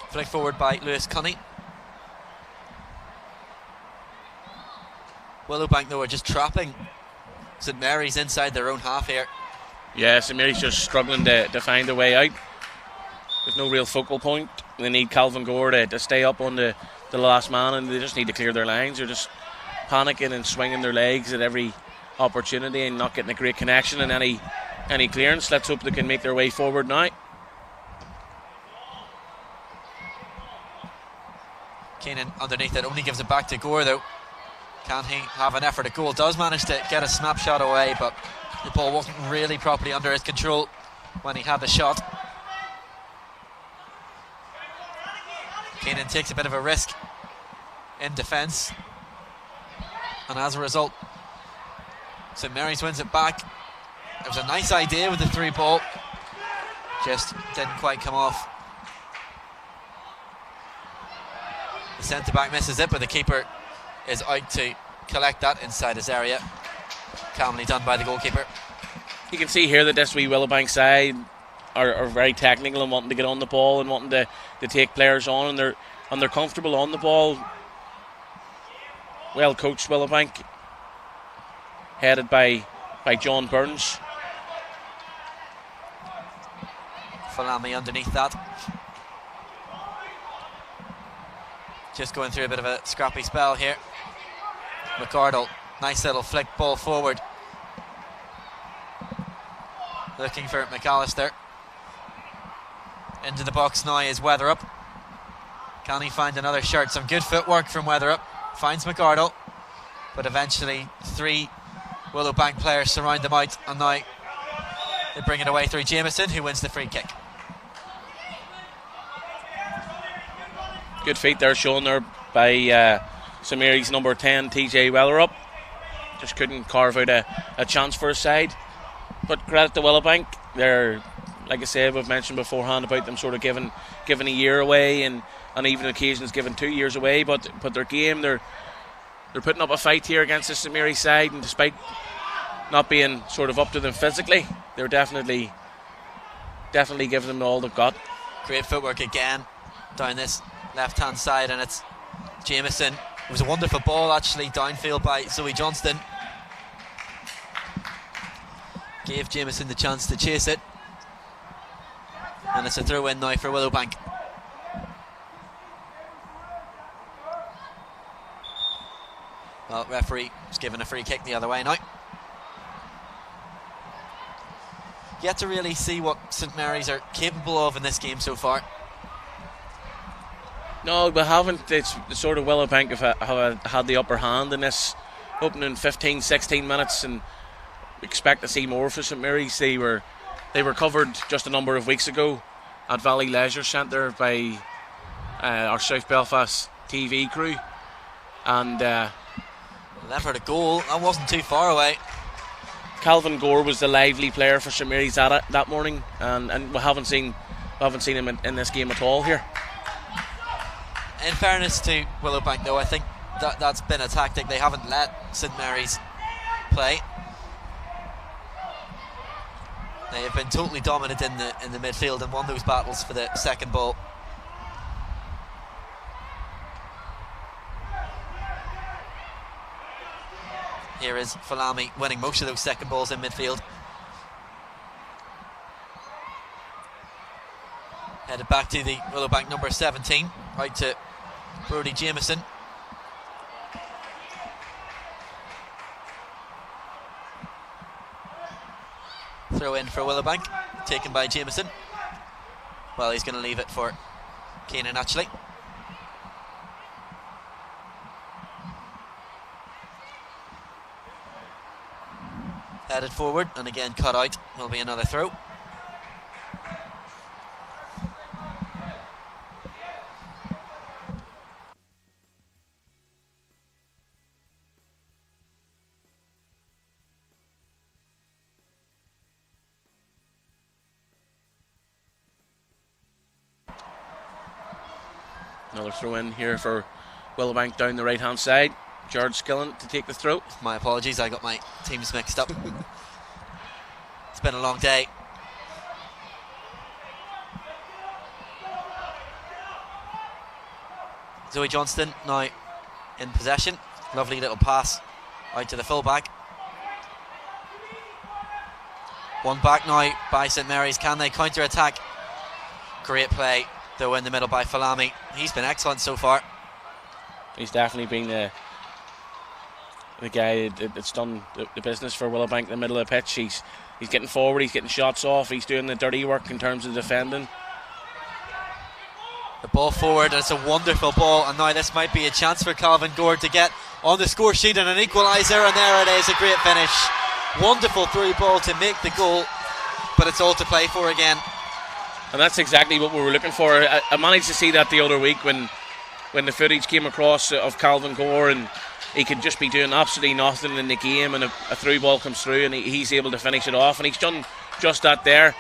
D: Flick forward by Lewis Cunny. Willowbank though are just trapping St Mary's inside their own half here.
B: Yeah, St Mary's just struggling to find a way out. There's no real focal point. They need Calvin Gore to stay up on the last man, and they just need to clear their lines. They're just panicking and swinging their legs at every opportunity and not getting a great connection and any clearance. Let's hope they can make their way forward now.
D: Keenan underneath it, only gives it back to Gore though. Can he have an effort at goal? Does manage to get a snapshot away, but the ball wasn't really properly under his control when he had the shot. Keenan takes a bit of a risk in defence, and as a result St Mary's wins it back. It was a nice idea with the through ball, just didn't quite come off. The centre back misses it, but the keeper is out to collect that inside his area. Calmly done by the goalkeeper.
B: You can see here that this wee Willowbank side are very technical and wanting to get on the ball and wanting to take players on, and they're comfortable on the ball. Well coached Willowbank, headed by John Burns.
D: Falami underneath that. Just going through a bit of a scrappy spell here. McArdle, nice little flick ball forward. Looking for McAllister. Into the box now is Weatherup. Can he find another shirt? Some good footwork from Weatherup. Finds McArdle. But eventually 3 Willowbank players surround them out, and now they bring it away through Jameson, who wins the free kick.
B: Good feet there shown there by St Mary's number 10, TJ Weatherup. Just couldn't carve out a chance for his side. But credit to Willowbank. They're, like I said, we've mentioned beforehand about them sort of giving a year away and on even occasions giving 2 years away. But their game, they're putting up a fight here against the St Mary's side, and despite not being sort of up to them physically, they're definitely giving them all they've got.
D: Great footwork again down this left hand side, and it's Jameson. It was a wonderful ball actually downfield by Zoe Johnston. Gave Jameson the chance to chase it, and it's a throw in now for Willowbank. Well, referee was given a free kick the other way now. Yet to really see what St Mary's are capable of in this game so far.
B: No, we haven't. It's sort of Willowbank have had the upper hand in this opening 15-16 minutes, and we expect to see more for St Mary's. They were covered just a number of weeks ago at Valley Leisure Centre by our South Belfast TV crew, and
D: Never had a goal. That wasn't too far away.
B: Calvin Gore was the lively player for St Mary's that morning, and we haven't seen him in this game at all here.
D: In fairness to Willowbank, though, I think that's been a tactic. They haven't let St Mary's play. They have been totally dominant in the midfield and won those battles for the second ball. Here is Falami winning most of those second balls in midfield. Headed back to the Willowbank number 17, right to Brodie Jameson. Throw in for Willowbank, taken by Jameson. Well, he's going to leave it for Keenan actually. Headed forward and again cut out. Will be another throw.
B: Another throw in here for Willowbank down the right hand side. George Skillen to take the throw.
D: My apologies, I got my teams mixed up. It's been a long day. Zoe Johnston now in possession. Lovely little pass out to the fullback. One back now by St Mary's. Can they counter attack? Great play though in the middle by Falami. He's been excellent so far.
B: He's definitely been the guy that's done the business for Willowbank in the middle of the pitch. He's getting forward, he's getting shots off, he's doing the dirty work in terms of defending.
D: The ball forward, it's a wonderful ball, and now this might be a chance for Calvin Gore to get on the score sheet and an equaliser, and there it is, a great finish. Wonderful through ball to make the goal, but it's all to play for again.
B: And that's exactly what we were looking for. I managed to see that the other week when the footage came across of Calvin Gore, and he could just be doing absolutely nothing in the game, and a through ball comes through and he's able to finish it off, and he's done just that there.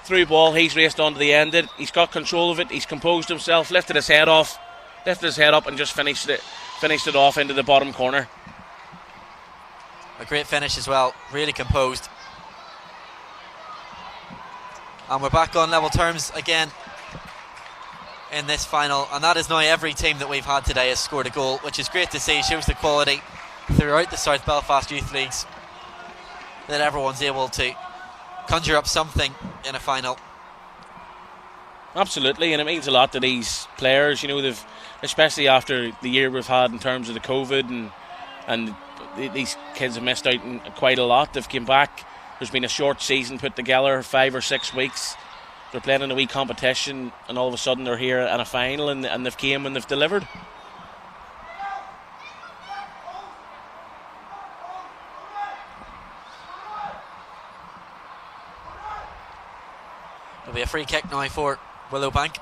B: Through ball, he's raced on to the end of it, he's got control of it, he's composed himself, lifted his head up and just finished it off into the bottom corner.
D: A great finish as well, really composed. And we're back on level terms again in this final, and that is now every team that we've had today has scored a goal, which is great to see. Shows the quality throughout the South Belfast Youth Leagues, that everyone's able to conjure up something in a final.
B: Absolutely, and it means a lot to these players. You know, they've, especially after the year we've had in terms of the COVID, and these kids have missed out on quite a lot. They've come back. There's been a short season put together, 5 or 6 weeks. They're playing in a wee competition, and all of a sudden they're here in a final, and they've came and they've delivered.
D: There'll be a free kick now for Willowbank.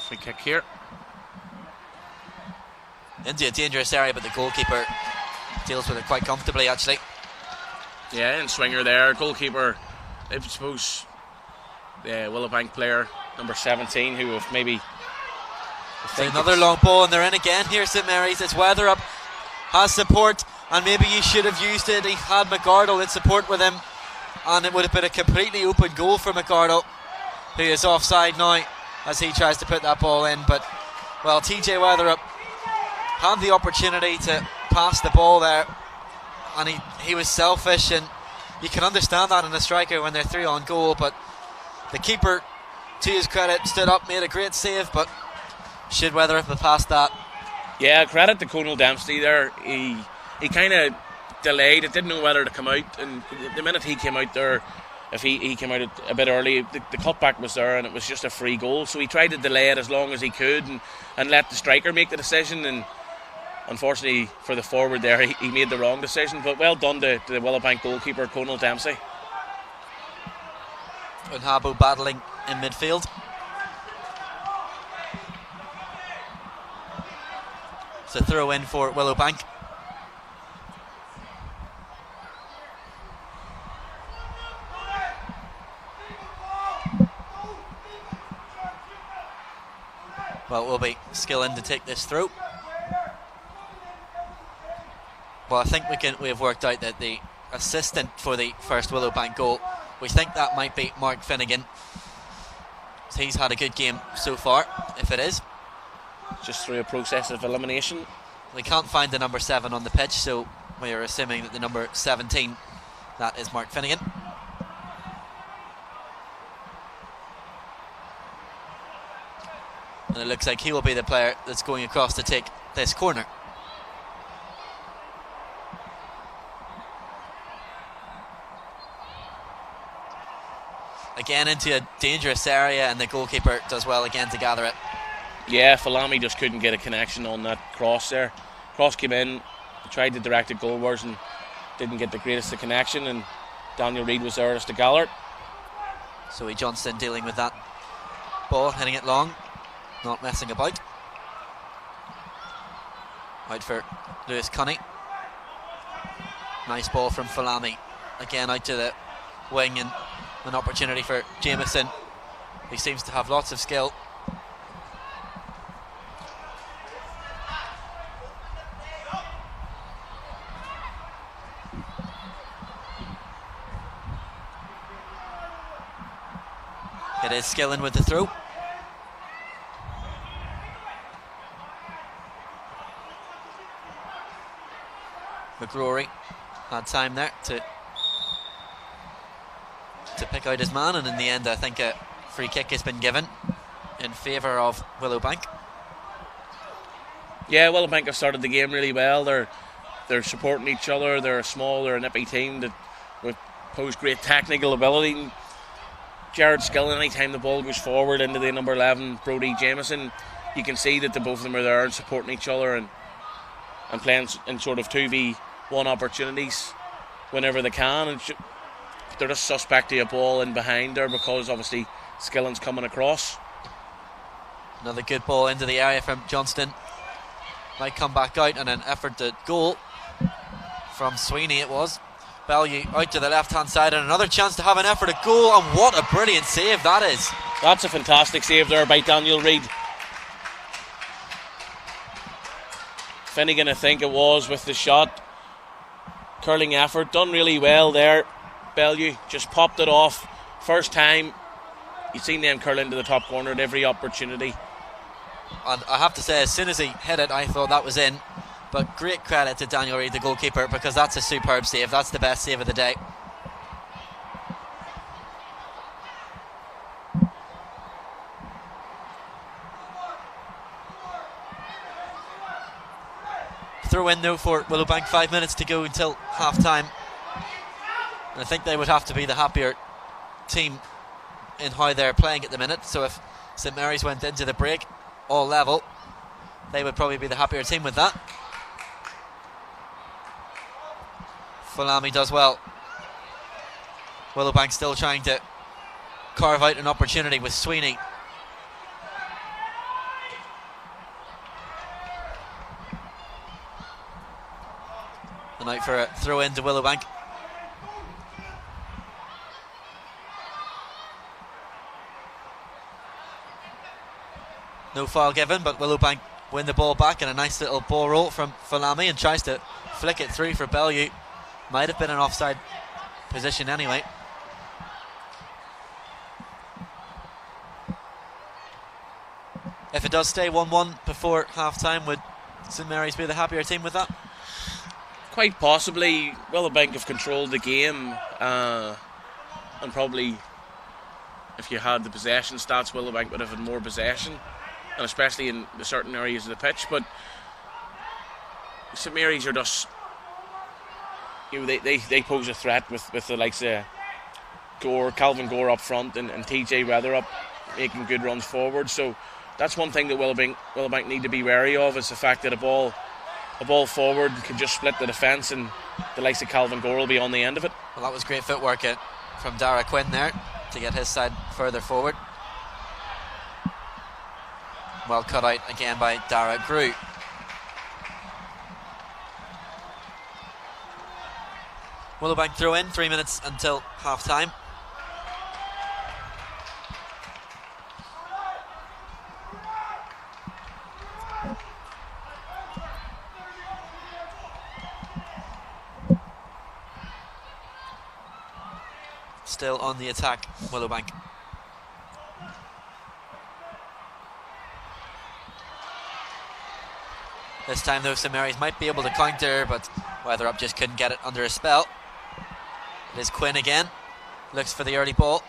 B: Free kick here.
D: Into a dangerous area, but the goalkeeper deals with it quite comfortably, actually.
B: Yeah, and swinger there. Goalkeeper, I suppose, the Willowbank player, number 17, who have maybe...
D: So another long ball, and they're in again here, St Mary's. It's Weatherup, has support, and maybe he should have used it. He had McArdle in support with him, and it would have been a completely open goal for McArdle, who is offside now as he tries to put that ball in. But, well, TJ Weatherup had the opportunity to pass the ball there, and he was selfish, and you can understand that in a striker when they're 3 on goal. But the keeper, to his credit, stood up, made a great save, but should Weatherup have passed that?
B: Yeah, credit to Conal Dempsey there. He kind of delayed. It didn't know whether to come out, and the minute he came out there, if he came out a bit early, the cutback was there, and it was just a free goal. So he tried to delay it as long as he could, and let the striker make the decision. And unfortunately for the forward there, he made the wrong decision. But well done to the Willowbank goalkeeper, Conal Dempsey.
D: And Habo battling in midfield. It's a throw in for Willowbank. Well, it will be Skillen to take this through. Well, I think we have worked out that the assistant for the first Willowbank goal, we think that might be Mark Finnegan. So he's had a good game so far, if it is.
B: Just through a process of elimination.
D: We can't find the number 7 on the pitch, so we are assuming that the number 17, that is Mark Finnegan. And it looks like he will be the player that's going across to take this corner. Again into a dangerous area, and the goalkeeper does well again to gather it.
B: Yeah, Falami just couldn't get a connection on that cross there. Cross came in, tried to direct it goalwards and didn't get the greatest of connection, and Daniel Reid was there as to gather it.
D: Zoe Johnston dealing with that ball, hitting it long, not messing about. Out for Lewis Cunny. Nice ball from Falami. Again out to the wing, and an opportunity for Jameson. He seems to have lots of skill. It is Skillen with the throw. McGrory had time there to pick out his man, and in the end I think a free kick has been given in favour of Willowbank.
B: Yeah, Willowbank have started the game really well. They're supporting each other. They're a nippy team that with posed great technical ability. Jared Skillen, anytime the ball goes forward into the number 11 Brodie Jameson, you can see that the both of them are there and supporting each other and playing in sort of 2v1 opportunities whenever they can, and they're just suspect to a ball in behind there because obviously Skillen's coming across.
D: Another good ball into the area from Johnston. Might come back out, and an effort to goal from Sweeney it was. Bellew out to the left hand side, and another chance to have an effort at goal, and what a brilliant save that is.
B: That's a fantastic save there by Daniel Reid. Finnegan, I think it was, with the shot. Curling effort, done really well there. Bellew just popped it off. First time You've seen them curl into the top corner at every opportunity.
D: And I have to say, as soon as he hit it, I thought that was in. But great credit to Daniel Reid, the goalkeeper, because that's a superb save. That's the best save of the day. Throw in though for Willowbank, 5 minutes to go until half time. I think they would have to be the happier team in how they're playing at the minute. So if St Mary's went into the break all level, they would probably be the happier team with that. Falami does well. Willowbank still trying to carve out an opportunity with Sweeney. And out for a throw in to Willowbank. No foul given, but Willowbank win the ball back, and a nice little ball roll from Falami, and tries to flick it through for Bellew. Might have been an offside position anyway. If it does stay 1-1 before half time, would St Mary's be the happier team with that?
B: Quite possibly. Willowbank have controlled the game, and probably if you had the possession stats, Willowbank would have had more possession, and especially in the certain areas of the pitch. But St Mary's are just, they pose a threat with the likes of Calvin Gore up front and TJ Weatherup making good runs forward. So that's one thing that Willowbank need to be wary of, is the fact that a ball forward can just split the defence, and the likes of Calvin Gore will be on the end of it.
D: Well, that was great footwork from Dara Quinn there to get his side further forward. Well cut out again by Dara Grew. Willowbank throw in, 3 minutes until half time. Still on the attack, Willowbank. This time though, St Mary's might be able to counter, but Weatherup just couldn't get it under a spell. It is Quinn again, looks for the early ball.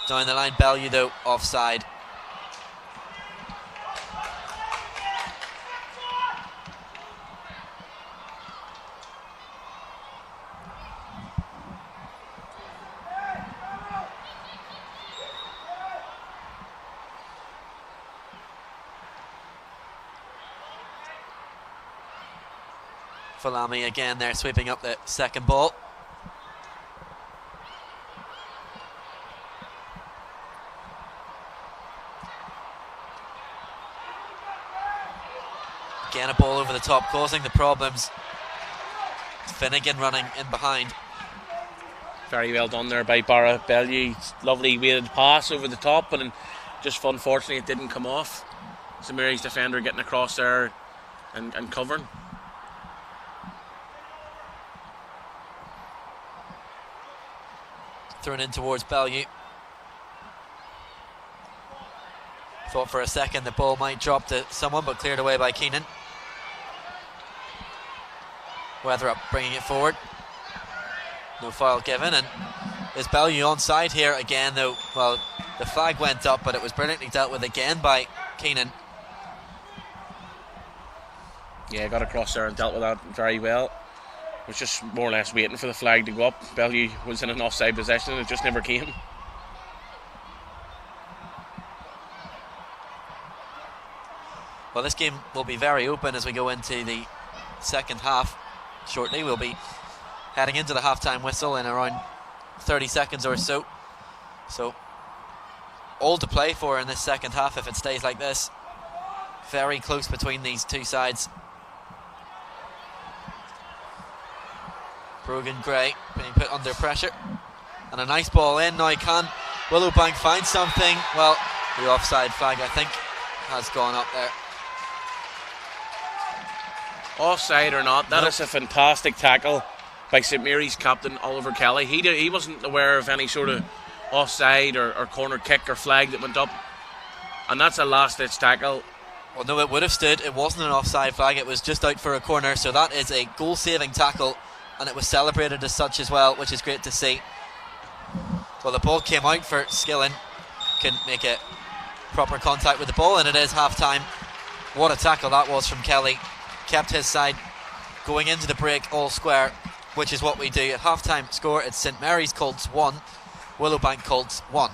D: Down the line, Bellew though, offside. Falami again there, sweeping up the second ball. Again a ball over the top, causing the problems. Finnegan running in behind.
B: Very well done there by Barra Bellew. Lovely weighted pass over the top, and just unfortunately it didn't come off. St Mary's defender getting across there and covering.
D: Thrown in towards Bellew. Thought for a second the ball might drop to someone, but cleared away by Keenan. Weatherup bringing it forward. No foul given, and is Bellew onside here again though? Well, the flag went up, but it was brilliantly dealt with again by Keenan.
B: Yeah, got across there and dealt with that very well. Was just more or less waiting for the flag to go up. Bellew was in an offside possession and it just never came.
D: Well, this game will be very open as we go into the second half shortly. We'll be heading into the half-time whistle in around 30 seconds or so. So, all to play for in this second half if it stays like this. Very close between these two sides. Brogan Gray being put under pressure, and a nice ball in. Now can Willowbank find something? Well, the offside flag I think has gone up there.
B: Offside or not, that is a fantastic tackle by St Mary's captain Oliver Kelly. He wasn't aware of any sort of offside or corner kick or flag that went up, and that's a last-ditch tackle.
D: Well, no, it would have stood. It wasn't an offside flag. It was just out for a corner. So that is a goal-saving tackle, and it was celebrated as such as well, which is great to see. Well, the ball came out for Skillen. Couldn't make a proper contact with the ball, and it is half-time. What a tackle that was from Kelly. Kept his side going into the break all square, which is what we do. At half-time score, it's St Mary's Colts 1, Willowbank Colts 1.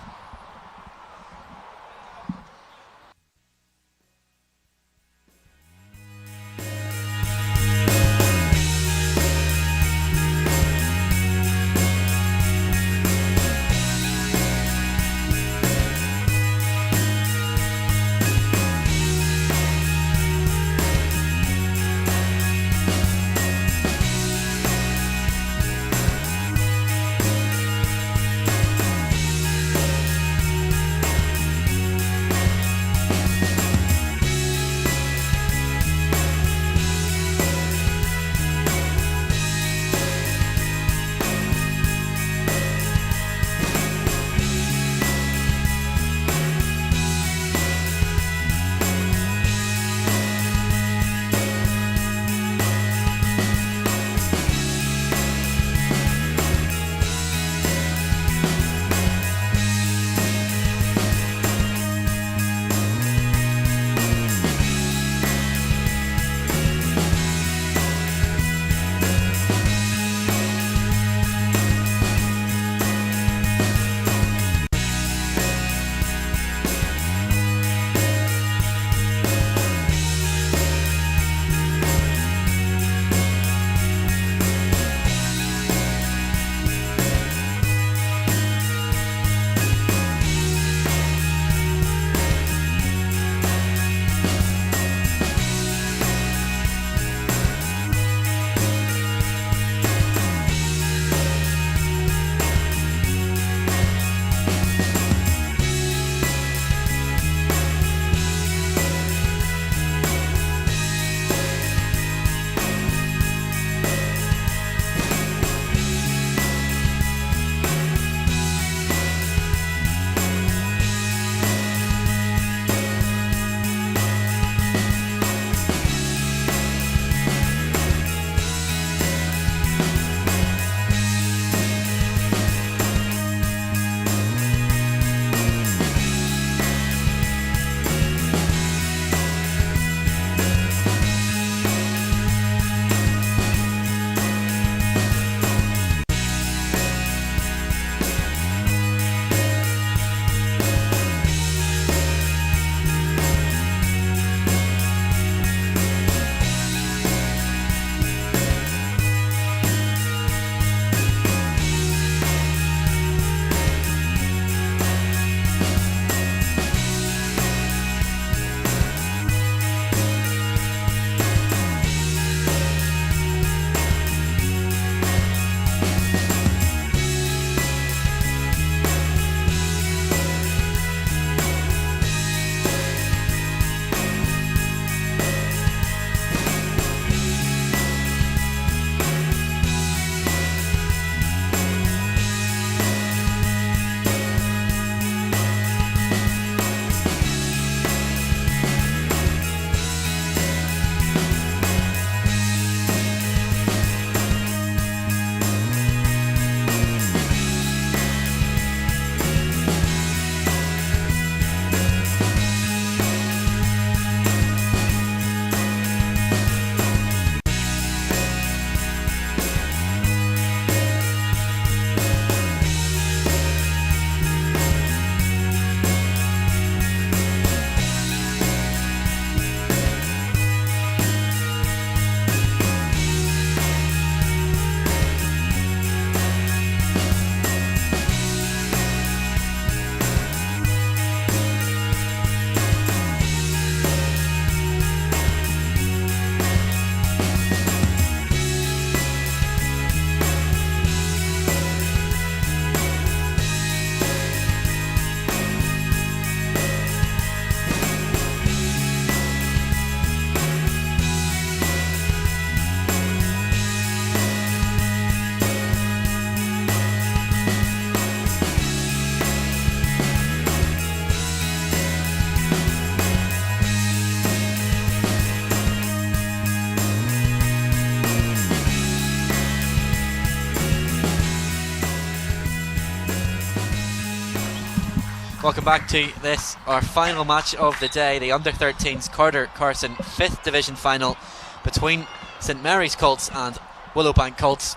D: Welcome back to this, our final match of the day, the under-13s Carter Carson 5th Division final between St Mary's Colts and Willowbank Colts.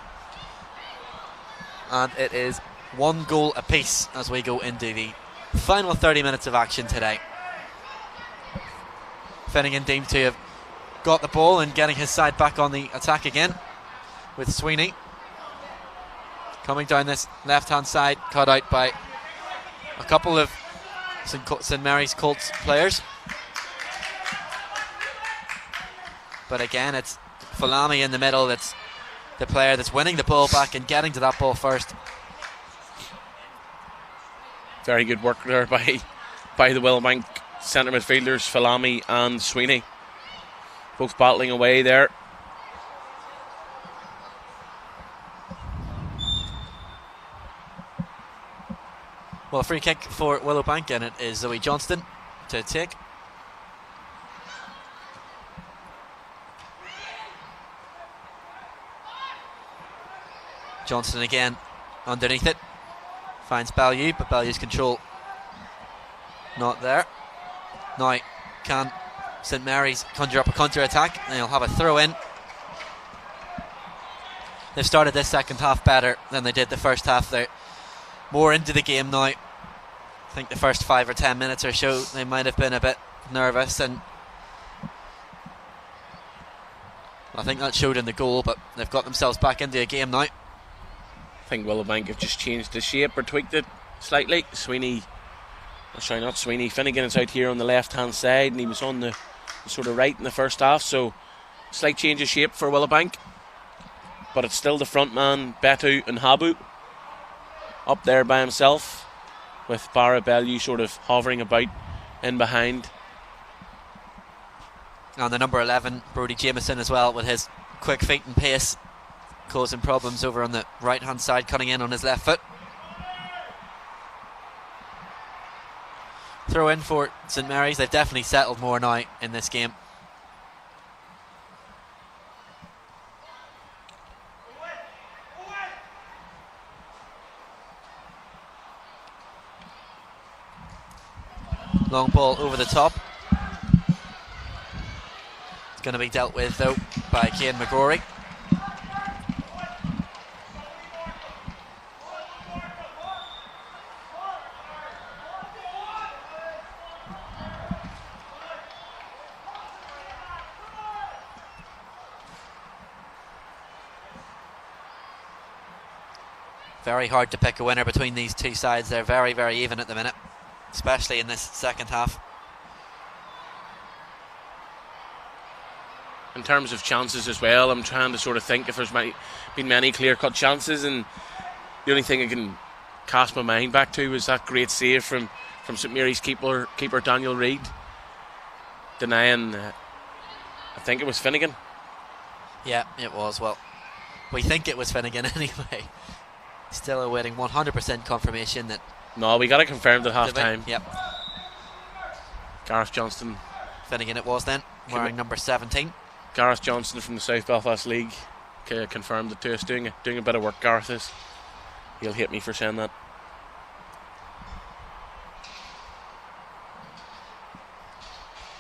D: And it is 1 goal apiece as we go into the final 30 minutes of action today. Finnegan deemed to have got the ball and getting his side back on the attack again, with Sweeney coming down this left-hand side, cut out by a couple of St Mary's Colts players. But again, it's Falami in the middle that's the player that's winning the ball back and getting to that ball first.
B: Very good work there by the Willowbank centre midfielders, Falami and Sweeney. Both battling away there.
D: Well, a free kick for Willowbank, and it is Zoe Johnston to take. Johnston again underneath it. Finds Ballieu, but Balyeu's control not there. Now, can St Mary's conjure up a counter-attack? And they'll have a throw-in. They've started this second half better than they did the first half. They're more into the game now. I think the first 5 or 10 minutes or so they might have been a bit nervous, and I think that showed in the goal, but they've got themselves back into a game now.
B: I think Willowbank have just changed the shape or tweaked it slightly. Finnegan is out here on the left hand side, and he was on the sort of right in the first half, so slight change of shape for Willowbank, but it's still the front man Betu and Habu up there by himself, with Barra Bellew sort of hovering about in behind.
D: And the number 11, Brodie Jameson, as well, with his quick feet and pace, causing problems over on the right hand side, cutting in on his left foot. Throw in for St Mary's. They've definitely settled more now in this game. Long ball over the top. It's going to be dealt with though by Cian McGrory. Very hard to pick a winner between these two sides. They're very, very even at the minute, especially in this second half.
B: In terms of chances as well, I'm trying to sort of think if there's been many clear-cut chances, and the only thing I can cast my mind back to was that great save from St Mary's keeper Daniel Reid, denying I think it was Finnegan.
D: Yeah, it was. Well, we think it was Finnegan anyway. Still awaiting 100% confirmation that.
B: No, we got it confirmed at half time.
D: Yep.
B: Gareth Johnston.
D: Finnegan it was then, wearing number 17.
B: Gareth Johnston from the South Belfast League confirmed it to us. Doing a bit of work, Gareth is. He'll hate me for saying that.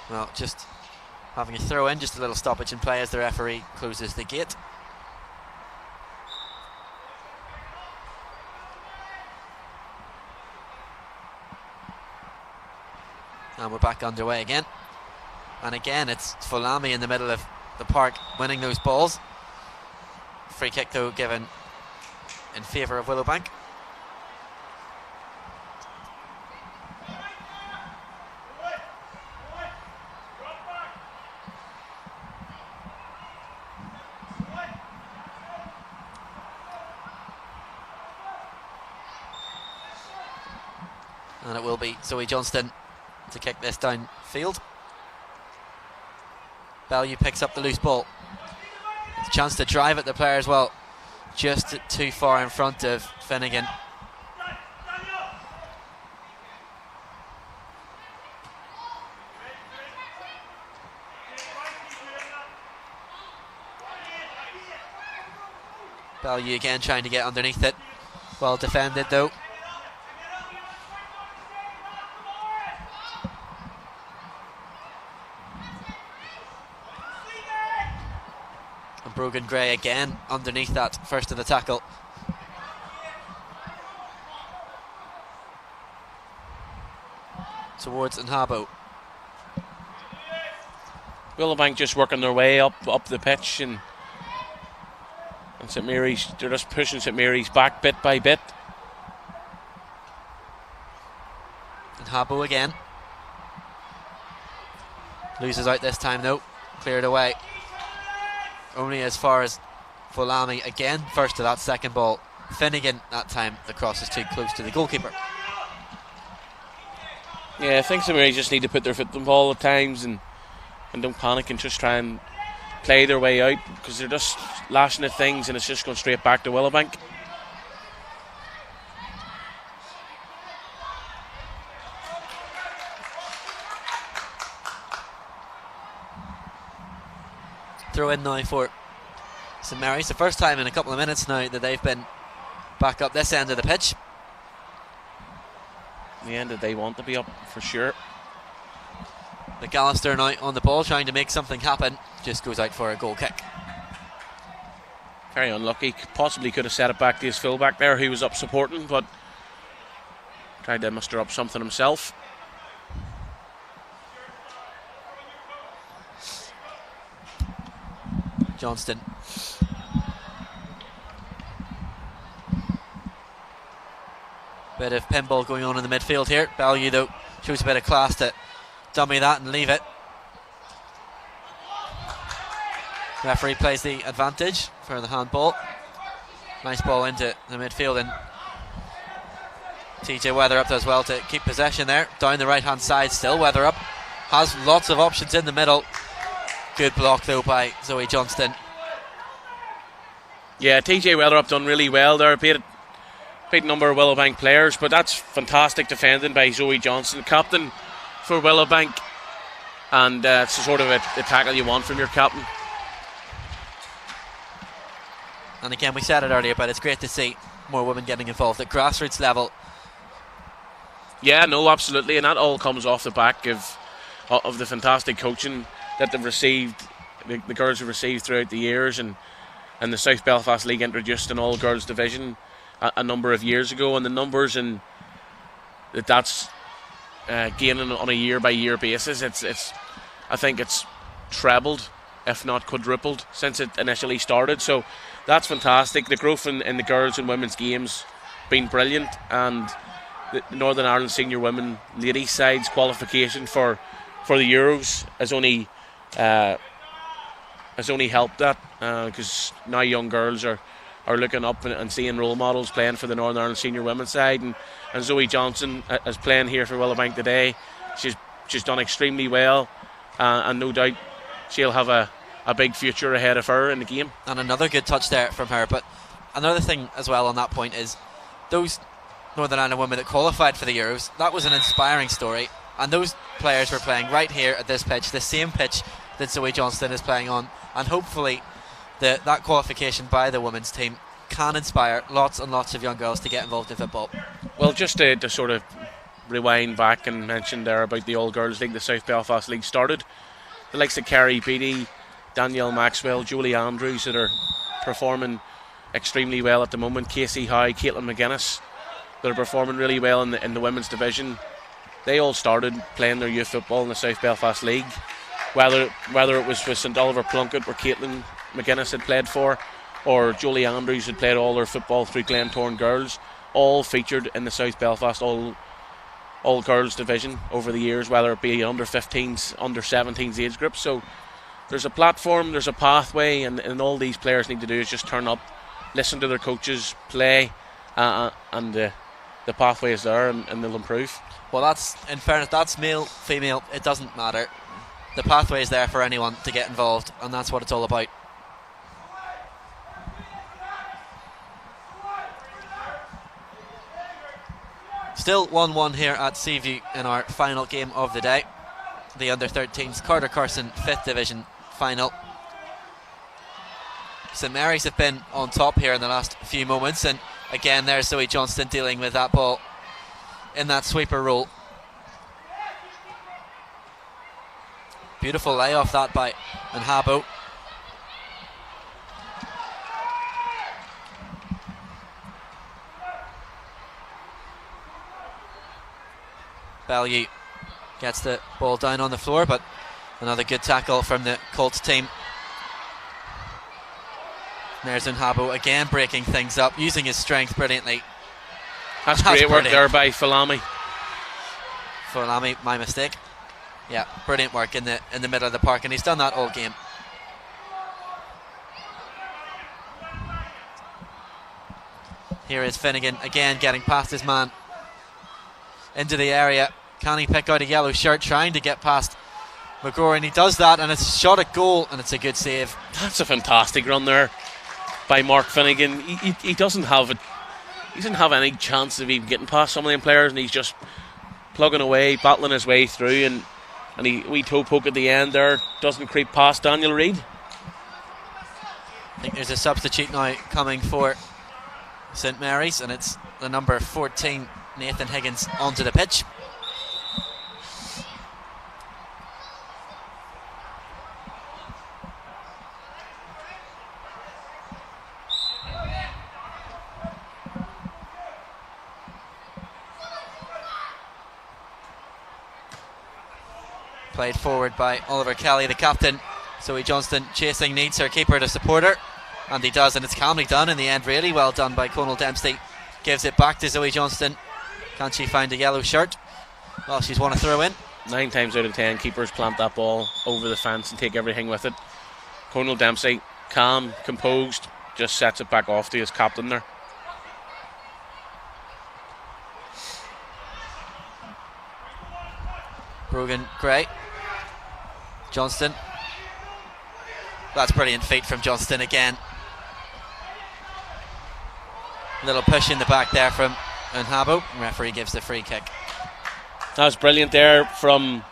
D: Well, just having a throw in, just a little stoppage in play as the referee closes the gate. And we're back underway again. And again, it's Fulami in the middle of the park winning those balls. Free kick, though, given in favour of Willowbank. And it will be Zoe Johnston to kick this downfield. Ballieu picks up the loose ball. It's a chance to drive at the player as well. Just too far in front of Finnegan. Ballieu again trying to get underneath it. Well defended though. Brogan Gray again underneath that first of the tackle. Towards Nhabo.
B: Willowbank just working their way up the pitch, and St Mary's, they're just pushing St Mary's back bit by bit.
D: Nhabo again. Loses out this time though. Cleared away. Only as far as Volami again. First to that second ball. Finnegan that time. The cross is too close to the goalkeeper.
B: Yeah, I think St Mary's just need to put their foot on the ball at times and don't panic and just try and play their way out, because they're just lashing at things and it's just going straight back to Willowbank.
D: Throw in now for St Mary's. The first time in a couple of minutes now that they've been back up this end of the pitch.
B: The end that they want to be up for sure.
D: McAllister now on the ball trying to make something happen. Just goes out for a goal kick.
B: Very unlucky. Possibly could have set it back to his fullback there, who was up supporting, but tried to muster up something himself.
D: Johnston. Bit of pinball going on in the midfield here. Bellew though shows a bit of class to dummy that and leave it. Referee plays the advantage for the handball. Nice ball into the midfield, and TJ Weatherup does well to keep possession there. Down the right hand side still. Weatherup has lots of options in the middle. Good block though by Zoe Johnston.
B: Yeah, TJ Weatherup done really well there. Beat number of Willowbank players, but that's fantastic defending by Zoe Johnston, captain for Willowbank, and it's sort of the tackle you want from your captain.
D: And again, we said it earlier, but it's great to see more women getting involved at grassroots level.
B: Yeah, no, absolutely, and that all comes off the back of the fantastic coaching that they've received, the girls have received throughout the years, and the South Belfast League introduced an all-girls division a number of years ago, and the numbers and that's gaining on a year-by-year basis. I think it's trebled, if not quadrupled, since it initially started. So that's fantastic. The growth in the girls and women's games been brilliant, and the Northern Ireland senior women ladies side's qualification for the Euros has only helped that, because now young girls are looking up and seeing role models playing for the Northern Ireland senior women's side, and Zoe Johnson is playing here for Willowbank today. She's done extremely well, and no doubt she'll have a big future ahead of her in the game.
D: And another good touch there from her. But another thing as well on that point is those Northern Ireland women that qualified for the Euros, that was an inspiring story, and those players were playing right here at this pitch, the same pitch that Zoe Johnston is playing on, and hopefully that qualification by the women's team can inspire lots and lots of young girls to get involved in football.
B: Well, just to sort of rewind back and mention there about the All-Girls League, the South Belfast League started. The likes of Kerry Beattie, Danielle Maxwell, Julie Andrews that are performing extremely well at the moment, Casey Howe, Caitlin McGuinness that are performing really well in the women's division. They all started playing their youth football in the South Belfast League, whether it was with St Oliver Plunkett where Caitlin McGuinness had played for, or Julie Andrews had played all their football through Glentoran Girls, all featured in the South Belfast all girls division over the years, whether it be under 15s, under 17s age groups. So there's a platform, there's a pathway, and all these players need to do is just turn up, listen to their coaches, play, and the pathway is there, and they'll improve.
D: Well, that's, in fairness, that's male, female, it doesn't matter. The pathway is there for anyone to get involved, and that's what it's all about. Still 1-1 here at Seaview in our final game of the day. The under-13s Carter Carson 5th Division final. St Mary's have been on top here in the last few moments, and again there's Zoe Johnston dealing with that ball in that sweeper role. Beautiful layoff that by Nhabo. Bellew gets the ball down on the floor, but another good tackle from the Colts team. There's Nhabo again breaking things up, using his strength brilliantly.
B: That's great work
D: brilliant
B: there by Falami.
D: Falami, my mistake. Yeah, brilliant work in the middle of the park, and he's done that all game. Here is Finnegan again getting past his man into the area. Can he pick out a yellow shirt, trying to get past McGrory, and he does that, and it's a shot at goal, and it's a good save.
B: That's a fantastic run there by Mark Finnegan. He doesn't have it. He doesn't have any chance of even getting past some of them players, and he's just plugging away, battling his way through, and he wee toe poke at the end there doesn't creep past Daniel Reid.
D: I think there's a substitute now coming for St Mary's, and it's the number 14, Nathan Higgins, onto the pitch. Played forward by Oliver Kelly, the captain. Zoe Johnston chasing, needs her keeper to support her, and he does, and it's calmly done in the end. Really well done by Conal Dempsey. Gives it back to Zoe Johnston. Can she find a yellow shirt? Well, she's won a throw in.
B: 9 times out of 10 keepers plant that ball over the fence and take everything with it. Conal Dempsey, calm, composed, just sets it back off to his captain there.
D: Brogan Gray, Johnston. That's brilliant feet from Johnston again. Little push in the back there from Nhabo. Referee gives the free kick.
B: That was brilliant there from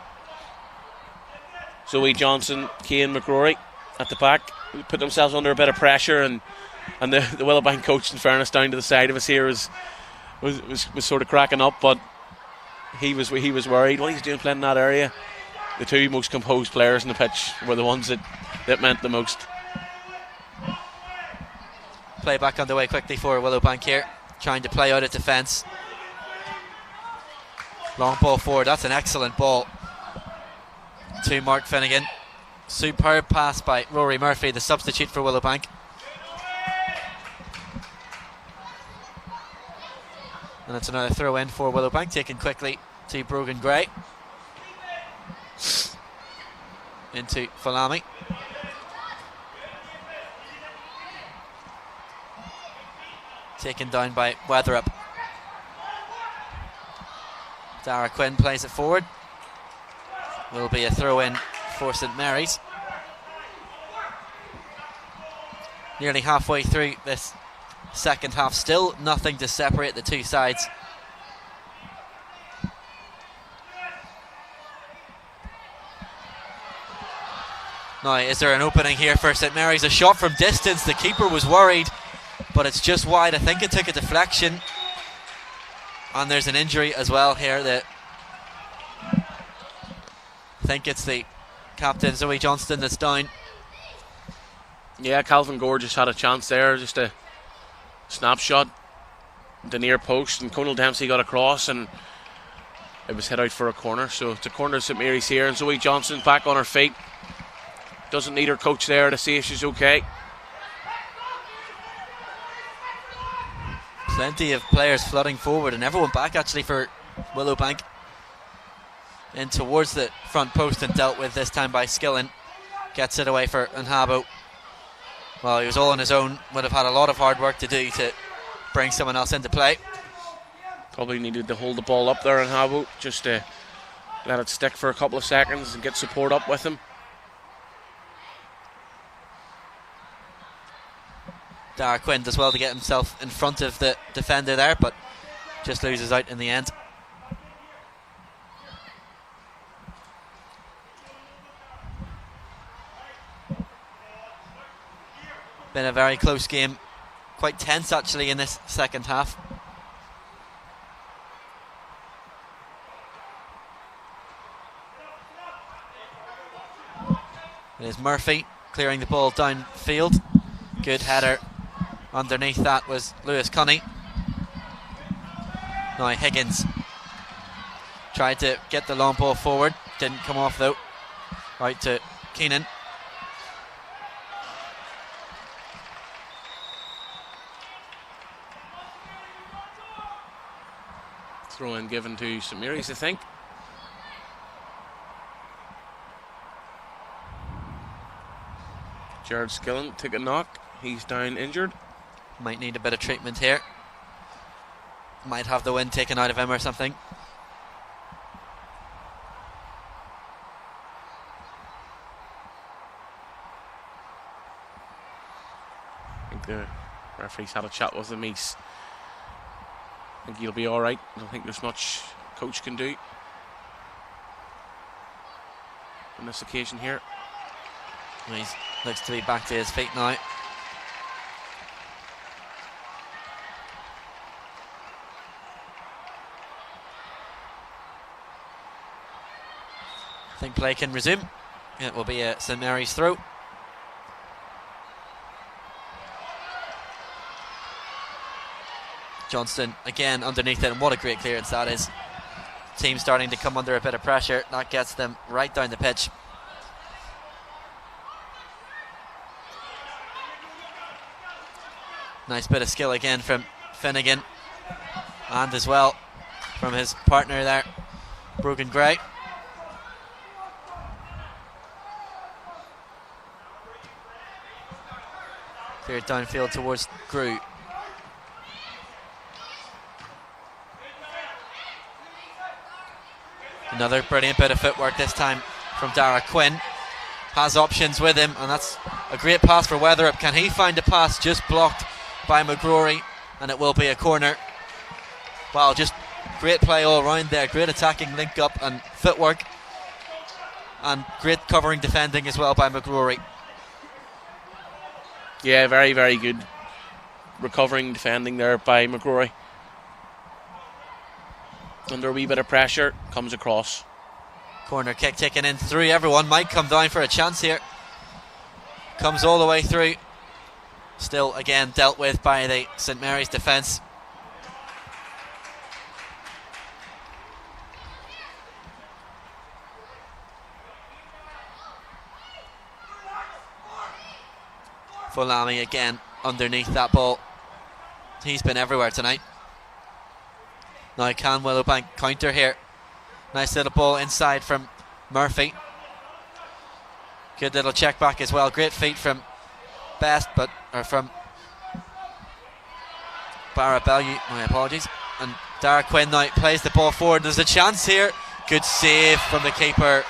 B: Zoe Johnson, Cian McGrory at the back. Put themselves under a bit of pressure, and the Willowbank coach, in fairness, down to the side of us here was sort of cracking up, but he was worried. What he's doing playing in that area. The two most composed players on the pitch were the ones that meant the most.
D: Play back on the way quickly for Willowbank here, trying to play out at defence. Long ball forward, that's an excellent ball to Mark Finnegan. Superb pass by Rory Murphy, the substitute for Willowbank. And it's another throw in for Willowbank, taken quickly to Brogan Gray. Into Falami. Taken down by Weatherup. Dara Quinn plays it forward. Will be a throw in for St Mary's. Nearly halfway through this second half, still nothing to separate the two sides. Now, is there an opening here for St Mary's? A shot from distance, the keeper was worried, but it's just wide. I think it took a deflection, and there's an injury as well here. I think it's the captain, Zoe Johnston, that's down.
B: Yeah, Calvin Gore just had a chance there, just a snapshot, the near post, and Conal Dempsey got across, and it was hit out for a corner. So it's a corner to St Mary's here, and Zoe Johnston back on her feet. Doesn't need her coach there to see if she's okay.
D: Plenty of players flooding forward, and everyone back actually for Willowbank. In towards the front post and dealt with this time by Skillen. Gets it away for Nhabo. Well, he was all on his own. Would have had a lot of hard work to do to bring someone else into play.
B: Probably needed to hold the ball up there, Nhabo, just to let it stick for a couple of seconds and get support up with him.
D: Dara Quinn does well to get himself in front of the defender there, but just loses out in the end. Been a very close game, quite tense actually in this second half. It is Murphy clearing the ball downfield. Good header. Underneath that was Lewis Cunny. Now Higgins Tried to get the long ball forward, didn't come off though. Right to Keenan.
B: Throw in given to St Mary's, I think. Jared Skillen took a knock. He's down injured.
D: Might need a bit of treatment here. Might have the wind taken out of him or something.
B: I think the referee's had a chat with him. I think he'll be alright. I don't think there's much coach can do on this occasion here.
D: He looks to be back to his feet now. I think play can resume. It will be a St Mary's throw. Johnston again underneath it, and what a great clearance that is. Team starting to come under a bit of pressure. That gets them right down the pitch. Nice bit of skill again from Finnegan, and as well from his partner there, Brogan Gray. Cleared downfield towards Grew. Another brilliant bit of footwork this time from Dara Quinn. Has options with him, and that's a great pass for Weatherup. Can he find a pass? Just blocked by McGrory, and it will be a corner. Wow, just great play all round there. Great attacking link up and footwork, and great covering defending as well by McGrory.
B: Yeah, very, very good recovering defending there by McGrory. Under a wee bit of pressure, comes across.
D: Corner kick taken in through. Everyone might come down for a chance here. Comes all the way through. Still again dealt with by the St Mary's defence. Fulami again underneath that ball. He's been everywhere tonight. Now can Willowbank counter here? Nice little ball inside from Murphy. Good little check back as well. Great feet from Best, from Barra Bellew. My apologies. And Dara Quinn now plays the ball forward. There's a chance here. Good save from the keeper,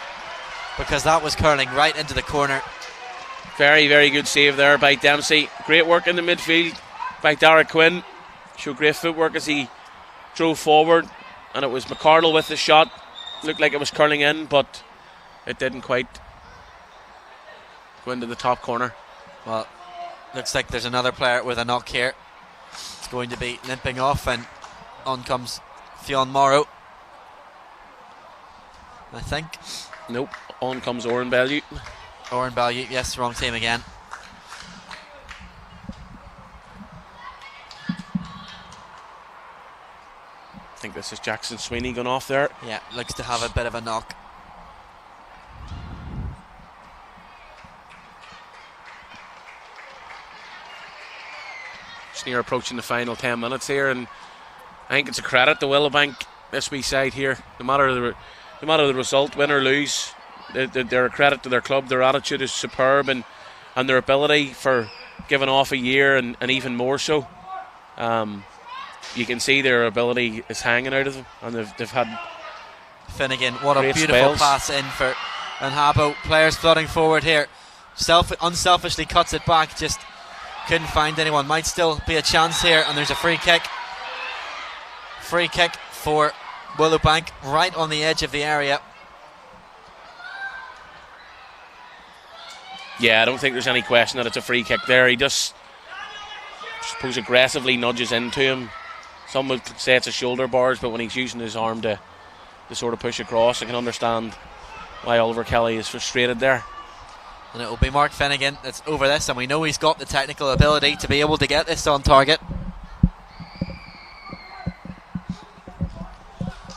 D: because that was curling right into the corner.
B: Very, very good save there by Dempsey. Great work in the midfield by Dara Quinn. Showed great footwork as he drove forward, and it was McCardle with the shot. Looked like it was curling in, but it didn't quite go into the top corner.
D: Well, looks like there's another player with a knock here. It's going to be limping off, and on comes Fionn Morrow, I think.
B: Nope, on comes Oren Bellew.
D: Oren Bellew, yes, wrong team again.
B: I think this is Jackson Sweeney going off there.
D: Yeah, looks to have a bit of a knock.
B: Just near approaching the final 10 minutes here, and I think it's a credit to Willowbank, this wee side here. No matter the result, win or lose, they're a credit to their club. Their attitude is superb, and their ability for giving off a year, and even more so. You can see their ability is hanging out of them, and they've had
D: Finnegan, what a beautiful
B: spells.
D: pass in for Anhabo. Players flooding forward here. Unselfishly cuts it back, just couldn't find anyone. Might still be a chance here, and there's a free kick. Free kick for Willowbank, right on the edge of the area.
B: Yeah, I don't think there's any question that it's a free kick there. He just, I suppose, aggressively nudges into him. Some would say it's a shoulder bars, but when he's using his arm to sort of push across, I can understand why Oliver Kelly is frustrated there.
D: And it will be Mark Finnegan that's over this, and we know he's got the technical ability to be able to get this on target.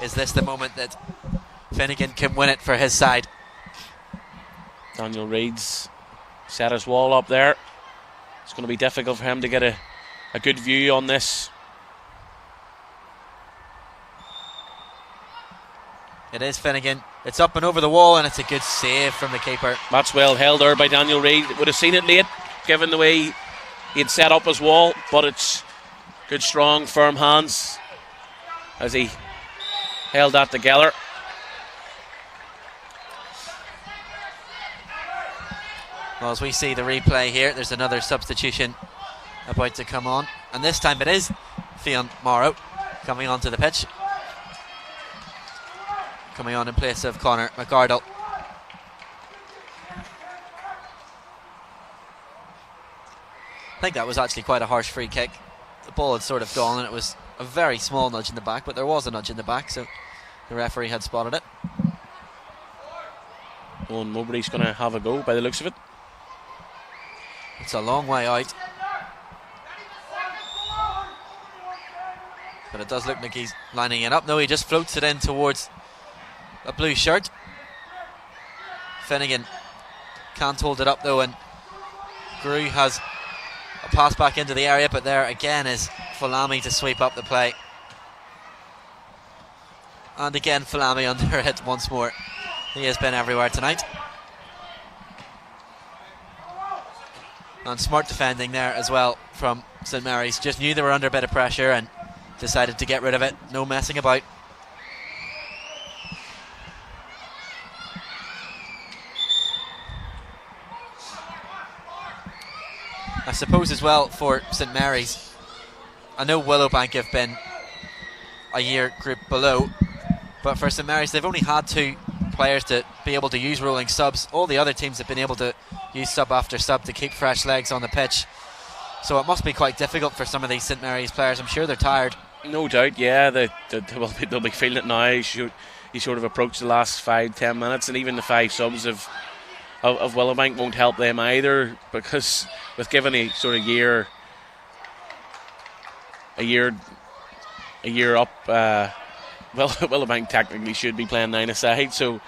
D: Is this the moment that Finnegan can win it for his side.
B: Daniel Reid's set his wall up there. It's going to be difficult for him to get a good view on this.
D: It is Finnegan. It's up and over the wall, and it's a good save from the keeper.
B: That's well held there by Daniel Reid. Would have seen it late, given the way he'd set up his wall, but it's good, strong, firm hands as he held that together.
D: Well, as we see the replay here, there's another substitution about to come on, and this time it is Fionn Morrow coming onto the pitch, coming on in place of Conor McArdle. I think that was actually quite a harsh free kick. The ball had sort of gone, and it was a very small nudge in the back, but there was a nudge in the back, so the referee had spotted it.
B: Owen Mowbray's going to have a go by the looks of it.
D: It's a long way out, but it does look like he's lining it up. No, he just floats it in towards a blue shirt. Finnegan can't hold it up though, and Grew has a pass back into the area, but there again is Falami to sweep up the play. And again Falami under it once more. He has been everywhere tonight. And smart defending there as well from St Mary's. Just knew they were under a bit of pressure and decided to get rid of it. No messing about. I suppose as well for St Mary's, I know Willowbank have been a year group below, but for St Mary's they've only had 2 players to be able to use rolling subs. All the other teams have been able to use sub after sub to keep fresh legs on the pitch, so it must be quite difficult for some of these St Mary's players. I'm sure they're tired.
B: No doubt, yeah, they'll be feeling it now. You sort of approach the last 5-10 minutes, and even the 5 subs of Willowbank won't help them either, because with given a sort of year up, Willowbank technically should be playing 9-a-side, so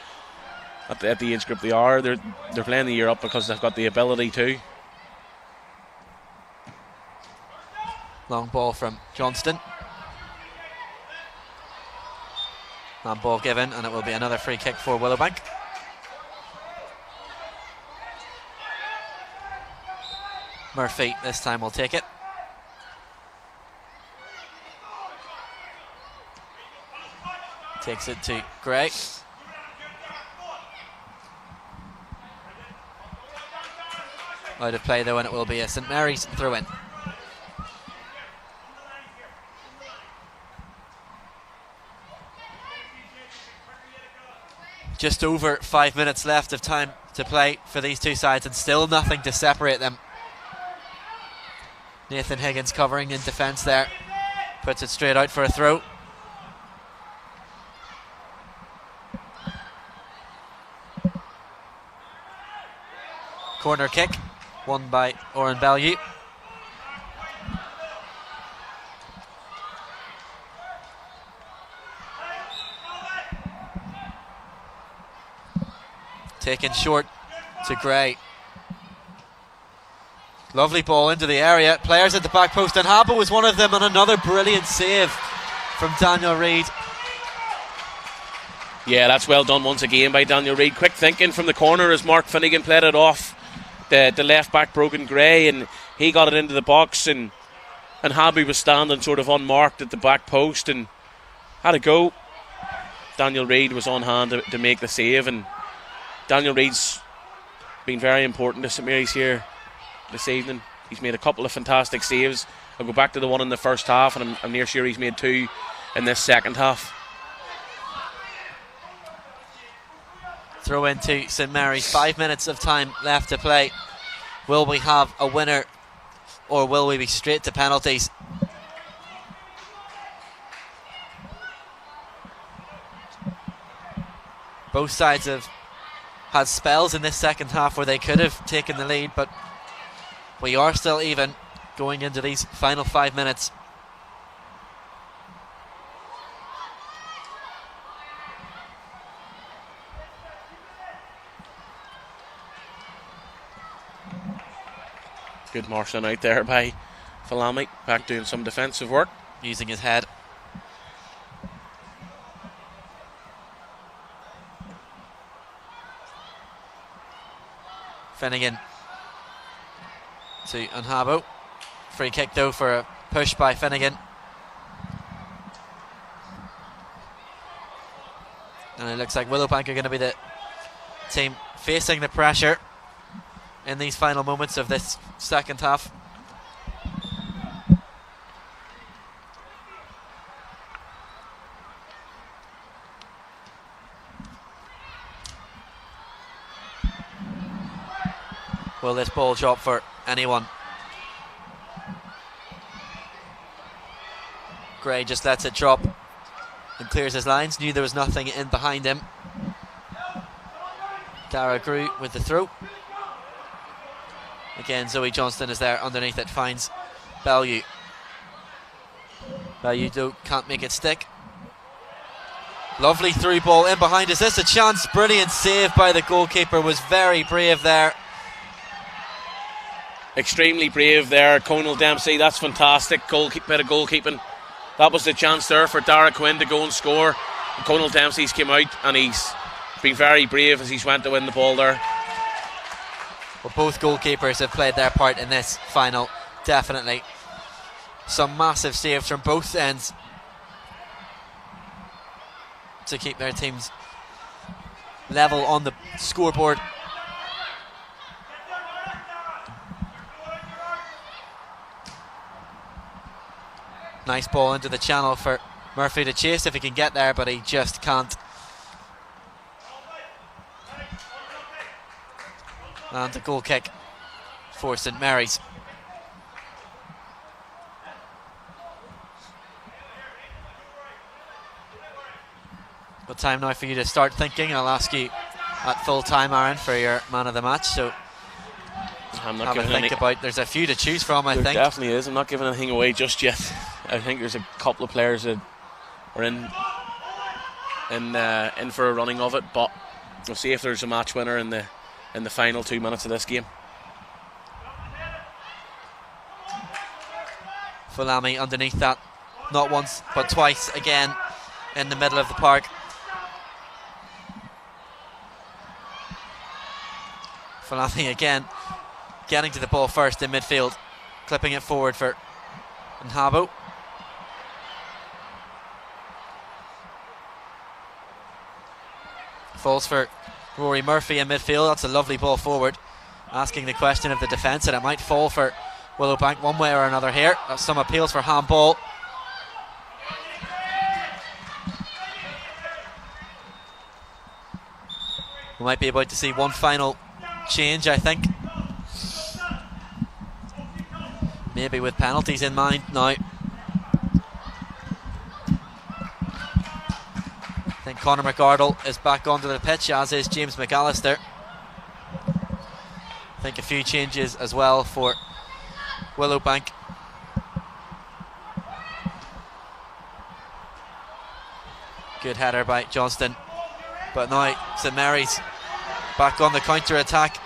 B: at the age group they are, they're playing the year up because they've got the ability to.
D: Long ball from Johnston. And ball given, and it will be another free kick for Willowbank. Murphy this time will take it. Takes it to Gray. Out of play though, and it will be a St Mary's throw-in. Just over 5 minutes left of time to play for these two sides, and still nothing to separate them. Nathan Higgins covering in defence there. Puts it straight out for a throw. Corner kick, won by Oren Bellew. Taken short to Gray. Lovely ball into the area. Players at the back post, and Habbo was one of them, and another brilliant save from Daniel Reid.
B: Yeah, that's well done once again by Daniel Reid. Quick thinking from the corner as Mark Finnegan played it off the left back Brogan Gray, and he got it into the box, and Habbo was standing sort of unmarked at the back post and had a go. Daniel Reid was on hand to make the save, and Daniel Reid's been very important to St Mary's here this evening. He's made a couple of fantastic saves. I'll go back to the one in the first half, and I'm near sure he's made 2 in this second half.
D: Throw into St Mary's. 5 minutes of time left to play. Will we have a winner, or will we be straight to penalties? Both sides have had spells in this second half where they could have taken the lead, but we are still even going into these final 5 minutes.
B: Good marshalling out there by Falami, back doing some defensive work.
D: Using his head. Finnegan to Nhabo. Free kick though for a push by Finnegan. And it looks like Willowbank are going to be the team facing the pressure in these final moments of this second half. Will this ball drop for anyone? Gray just lets it drop and clears his lines. Knew there was nothing in behind him. Dara Grew with the throw. Again, Zoe Johnston is there underneath it, finds Bellew. Bellew though can't make it stick. Lovely through ball in behind. Is this a chance? Brilliant save by the goalkeeper, was very brave there.
B: Extremely brave there, Conal Dempsey. That's fantastic. Bit of goalkeeping. That was the chance there for Dara Quinn to go and score. Conal Dempsey's came out and he's been very brave as he's went to win the ball there.
D: Well, both goalkeepers have played their part in this final, definitely. Some massive saves from both ends to keep their teams level on the scoreboard. Nice ball into the channel for Murphy to chase if he can get there, but he just can't. And a goal kick for St Mary's. But time now for you to start thinking. I'll ask you at full time, Aaron, for your man of the match. So
B: I'm not
D: have a
B: giving
D: think about. There's a few to choose from, I
B: there
D: think.
B: Definitely is. I'm not giving anything away just yet. I think there's a couple of players that are in for a running of it, but we'll see if there's a match winner in the final 2 minutes of this game.
D: Fulami underneath that, not once but twice again in the middle of the park. Fulami again getting to the ball first in midfield, clipping it forward for Nhabo. Falls for Rory Murphy in midfield. That's a lovely ball forward, asking the question of the defence, and it might fall for Willowbank one way or another here. Some appeals for handball. We might be about to see one final change, I think. Maybe with penalties in mind now. I think Conor McArdle is back onto the pitch, as is James McAllister. I think a few changes as well for Willowbank. Good header by Johnston. But now St Mary's back on the counter attack.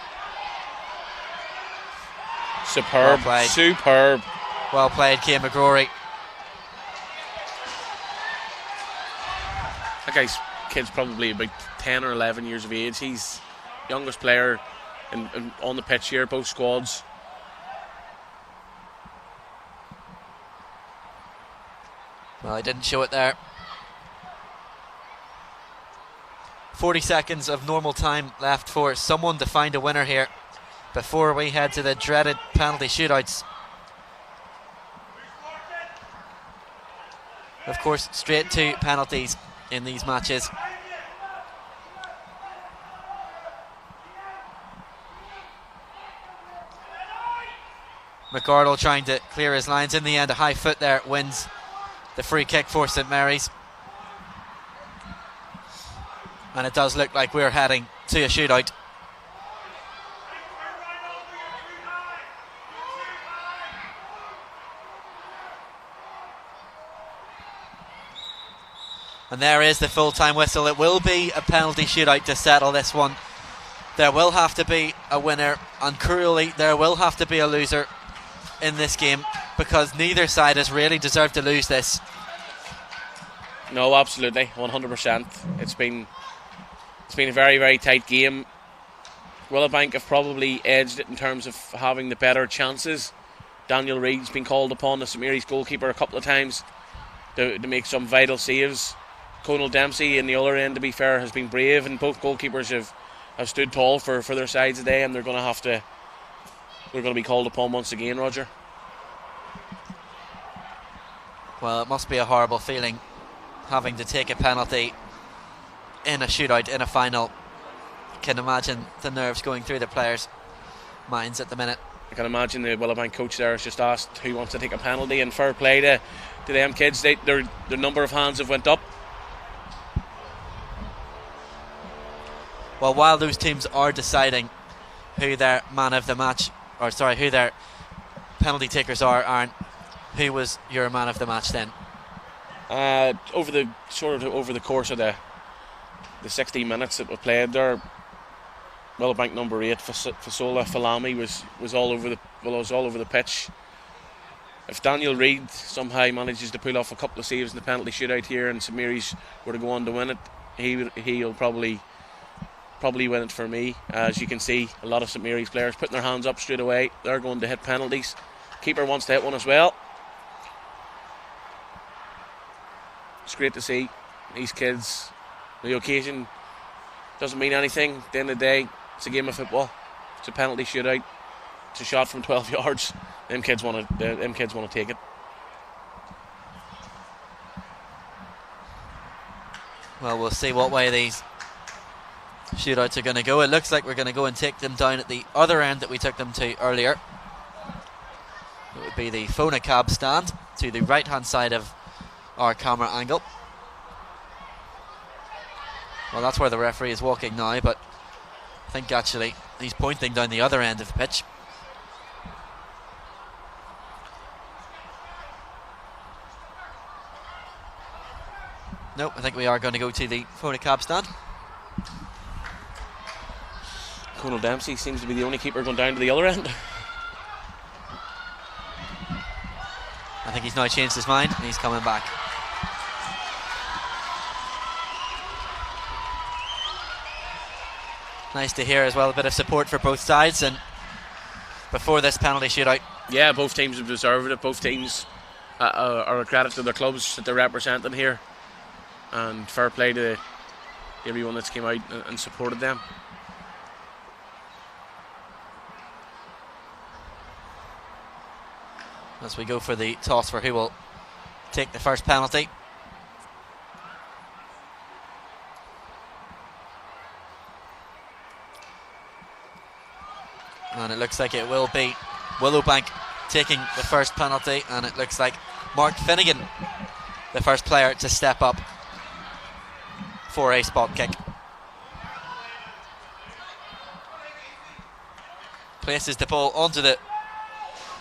B: Superb, superb.
D: Well played, Cian McGrory.
B: That kid's probably about 10 or 11 years of age. He's youngest player on the pitch here, both squads.
D: Well, I didn't show it there. 40 seconds of normal time left for someone to find a winner here before we head to the dreaded penalty shootouts. Of course, straight to penalties in these matches. McArdle trying to clear his lines. In the end, a high foot there wins the free kick for St Mary's. And it does look like we're heading to a shootout. And there is the full-time whistle. It will be a penalty shootout to settle this one. There will have to be a winner, and cruelly, there will have to be a loser in this game, because neither side has really deserved to lose this.
B: No, absolutely, 100%. It's been a very, very tight game. Willowbank have probably edged it in terms of having the better chances. Daniel Reid's been called upon, the St Mary's goalkeeper, a couple of times to make some vital saves. Conal Dempsey in the other end, to be fair, has been brave, and both goalkeepers have stood tall for their sides today, and they're going to be called upon once again, Roger.
D: Well, it must be a horrible feeling having to take a penalty in a shootout, in a final. I can imagine the nerves going through the players' minds at the minute.
B: I can imagine the Willowbank coach there has just asked who wants to take a penalty, and fair play to them kids. Their number of hands have went up.
D: Well, while those teams are deciding who their man of the match, or sorry, who their penalty takers are, Aaron, who was your man of the match then?
B: Over the course of the 60 minutes that we played there, Willowbank number 8 Fasola Falami was all over the pitch. If Daniel Reid somehow manages to pull off a couple of saves in the penalty shootout here, and St Mary's were to go on to win it, he'll probably win it for me. As you can see, a lot of St Mary's players putting their hands up straight away. They're going to hit penalties. Keeper wants to hit one as well. It's great to see these kids. The occasion doesn't mean anything. At the end of the day, it's a game of football. It's a penalty shootout. It's a shot from 12 yards. Them kids want to take it.
D: Well, we'll see what way these shootouts are going to go. It looks like we're going to go and take them down at the other end that we took them to earlier. It would be the Fona Cab stand to the right hand side of our camera angle. Well, that's where the referee is walking now, but I think actually he's pointing down the other end of the pitch. Nope, I think we are going to go to the Fona Cab stand.
B: Conal Dempsey seems to be the only keeper going down to the other end.
D: I think he's now changed his mind and he's coming back. Nice to hear as well, a bit of support for both sides, and before this penalty shootout.
B: Yeah, both teams have deserved it. Both teams are a credit to their clubs that they're representing here, and fair play to everyone that's came out and supported them.
D: As we go for the toss for who will take the first penalty. And it looks like it will be Willowbank taking the first penalty, and it looks like Mark Finnegan, the first player to step up for a spot kick. Places the ball onto the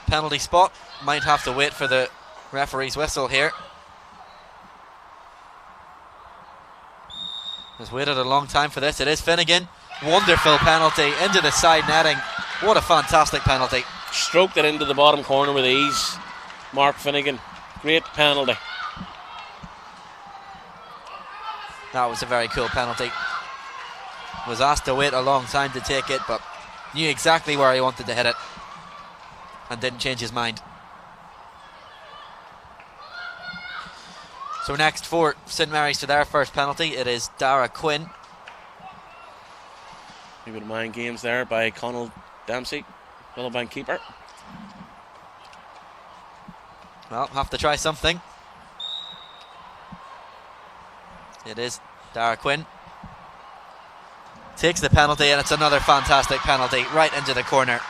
D: penalty spot. Might have to wait for the referee's whistle here. Has waited a long time for this. It is Finnegan. Wonderful penalty into the side netting. What a fantastic penalty.
B: Stroked it into the bottom corner with ease. Mark Finnegan. Great penalty.
D: That was a very cool penalty. Was asked to wait a long time to take it, but knew exactly where he wanted to hit it and didn't change his mind. So next for St Mary's to their first penalty, it is Dara Quinn.
B: A bit of mind games there by Conal Dempsey, Willowbank keeper.
D: Well, have to try something. It is Dara Quinn. Takes the penalty, and it's another fantastic penalty right into the corner.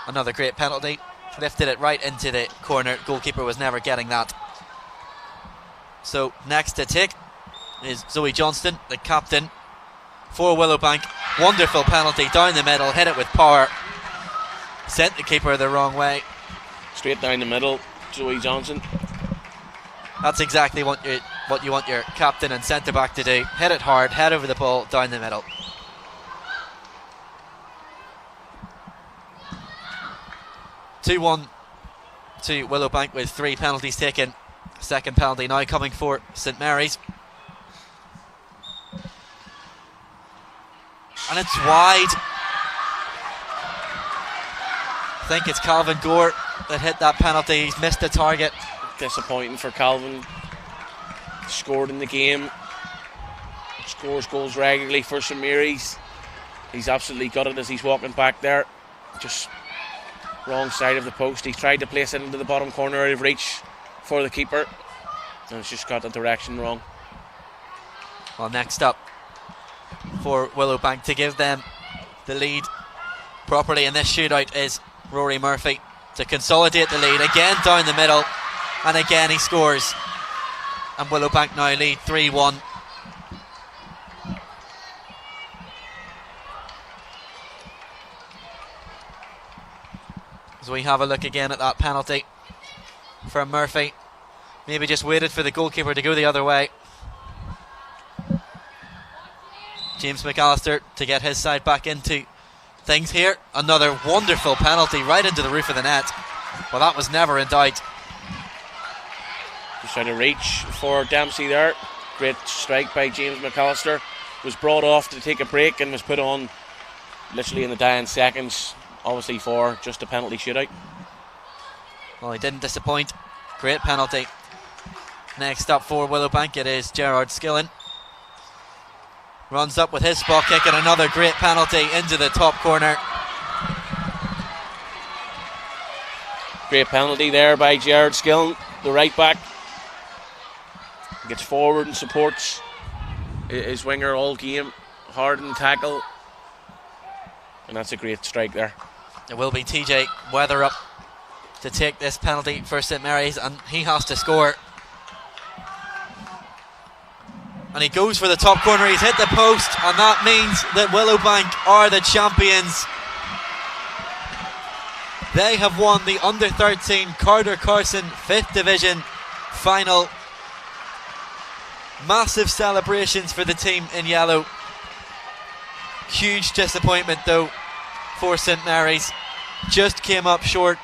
D: Another great penalty. Lifted it right into the corner. Goalkeeper was never getting that. So next to take is Zoe Johnston, the captain for Willowbank. Wonderful penalty down the middle. Hit it with power. sent the keeper the wrong way.
B: Straight down the middle, Joey Johnson.
D: That's exactly what you want your captain and centre back to do. Hit it hard, head over the ball, down the middle. (2-1) to Willowbank with 3 penalties taken. Second penalty now coming for St Mary's. And it's wide. I think it's Calvin Gore that hit that penalty. He's missed the target.
B: Disappointing for Calvin. Scored in the game. Scores goals regularly for St Mary's. He's absolutely got it as he's walking back there. Just wrong side of the post. He tried to place it into the bottom corner out of reach for the keeper, and it's just got the direction wrong.
D: Well, next up for Willowbank to give them the lead properly in this shootout is Rory Murphy to consolidate the lead. Again down the middle, and again he scores. And Willowbank now lead 3-1. As we have a look again at that penalty from Murphy. Maybe just waited for the goalkeeper to go the other way. James McAllister to get his side back into things here. Another wonderful penalty right into the roof of the net. Well, that was never in doubt.
B: Just trying to reach for Dempsey there. Great strike by James McAllister. Was brought off to take a break and was put on literally in the dying seconds, obviously for just a penalty shootout.
D: Well, he didn't disappoint. Great penalty. Next up for Willowbank, it is Gerard Skillen. Runs up with his spot kick and another great penalty into the top corner.
B: Great penalty there by Gerard Skillen, the right back. Gets forward and supports his winger all game. Hard in the tackle. And that's a great strike there.
D: It will be TJ Weatherup to take this penalty for St Mary's, and he has to score. And he goes for the top corner. He's hit the post, and that means that Willowbank are the champions. They have won the under-13 Carter Carson 5th Division final. Massive celebrations for the team in yellow. Huge disappointment though for St Mary's. Just came up short.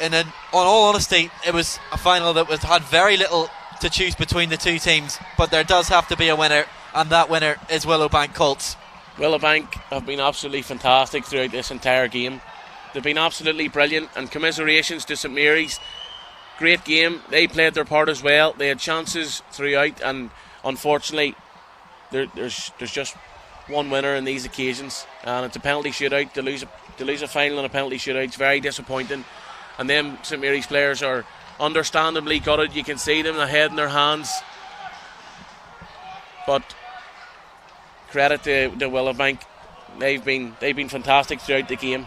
D: And on all honesty, it was a final that had very little to choose between the two teams, but there does have to be a winner, and that winner is Willowbank Colts.
B: Willowbank have been absolutely fantastic throughout this entire game. They've been absolutely brilliant, and commiserations to St Mary's. Great game. They played their part as well. They had chances throughout, and unfortunately there's just one winner in these occasions, and it's a penalty shootout. To lose a final in a penalty shootout is very disappointing, and them St Mary's players are understandably gutted. You can see them, the head in their hands, but credit to Willowbank. They've been fantastic throughout the game.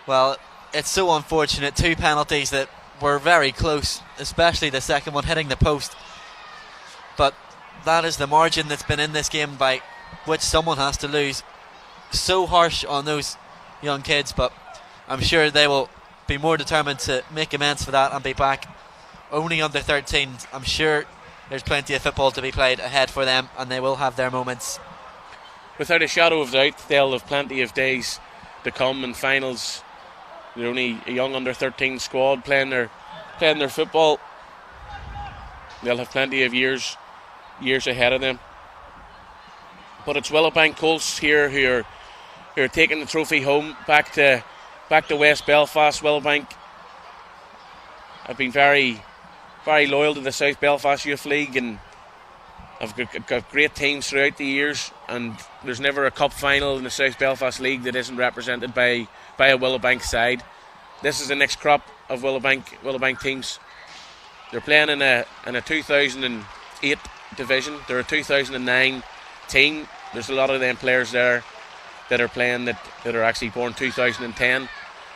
D: Well, it's so unfortunate. 2 penalties that were very close, especially the second one hitting the post. But that is the margin that's been in this game by which someone has to lose. So harsh on those young kids, but I'm sure they will be more determined to make amends for that and be back. Only under 13s. I'm sure there's plenty of football to be played ahead for them, and they will have their moments.
B: Without a shadow of doubt, they'll have plenty of days to come in finals. They're only a young under 13 squad playing their football. They'll have plenty of years ahead of them. But it's Willowbank Colts here who are taking the trophy home back to West Belfast. Willowbank have been very, very loyal to the South Belfast Youth League, and have got great teams throughout the years, and there's never a cup final in the South Belfast League that isn't represented by a Willowbank side. This is the next crop of Willowbank teams. They're playing in a 2008 division. They're a 2009 team. There's a lot of them players there that are playing that are actually born 2010.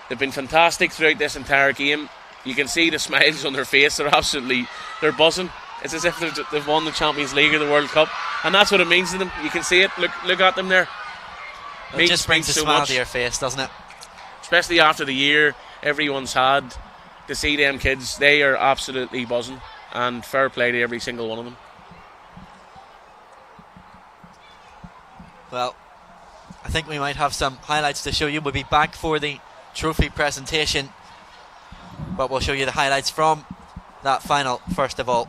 B: They've been fantastic throughout this entire game. You can see the smiles on their face. They're buzzing. It's as if they've won the Champions League or the World Cup, and that's what it means to them. You can see it. Look at them there.
D: It just brings a smile to your face, doesn't it?
B: Especially after the year everyone's had. To see them kids, they are absolutely buzzing, and fair play to every single one of them.
D: Well, I think we might have some highlights to show you. We'll be back for the trophy presentation, but we'll show you the highlights from that final first of all.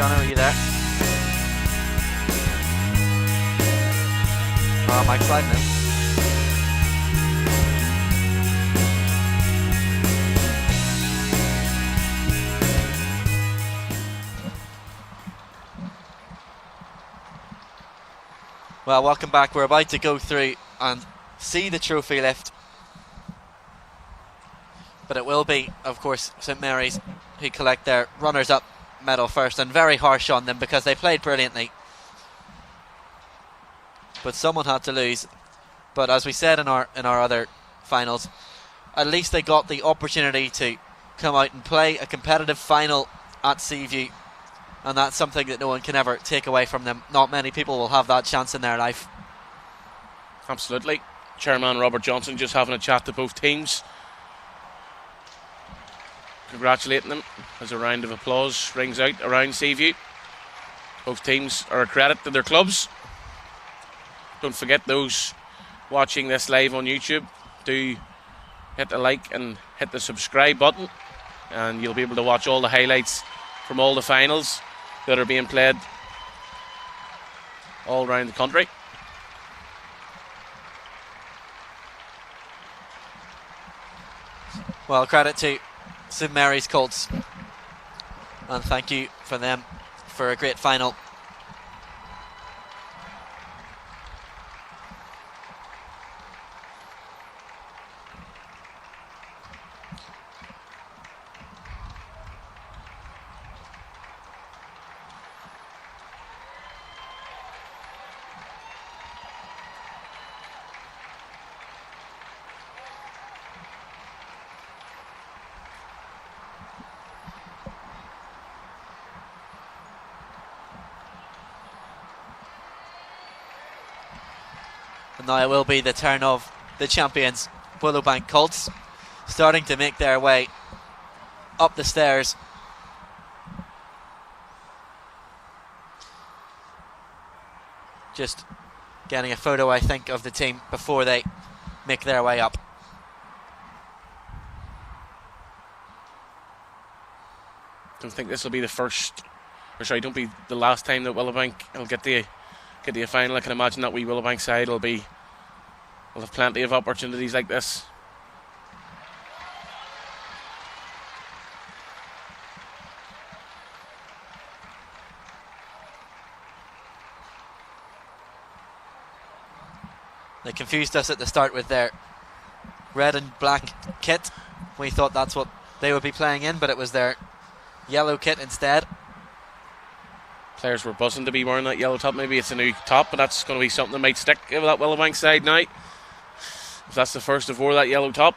D: John, are you there? Oh, Mike's live now. Well, welcome back. We're about to go through and see the trophy lift. But it will be, of course, St Mary's who collect their runners-up medal first, and very harsh on them because they played brilliantly. But someone had to lose. But as we said in our other finals, at least they got the opportunity to come out and play a competitive final at Seaview, and that's something that no one can ever take away from them. Not many people will have that chance in their life.
B: Absolutely. Chairman Robert Johnson just having a chat to both teams, congratulating them as a round of applause rings out around Seaview. Both teams are a credit to their clubs. Don't forget, those watching this live on YouTube, do hit the like and hit the subscribe button, and you'll be able to watch all the highlights from all the finals that are being played all around the country.
D: Well, credit to St Mary's Colts, and thank you for them for a great final. And now it will be the turn of the champions, Willowbank Colts, starting to make their way up the stairs. Just getting a photo, I think, of the team before they make their way up.
B: Don't think this will be the first, or sorry, don't be the last time that Willowbank will get to a final. I can imagine that wee Willowbank side will have plenty of opportunities like this.
D: They confused us at the start with their red and black kit. We thought that's what they would be playing in, but it was their yellow kit instead.
B: Players were buzzing to be wearing that yellow top. Maybe it's a new top, but that's going to be something that might stick with that Willowbank side now, if that's the first of wore that yellow top.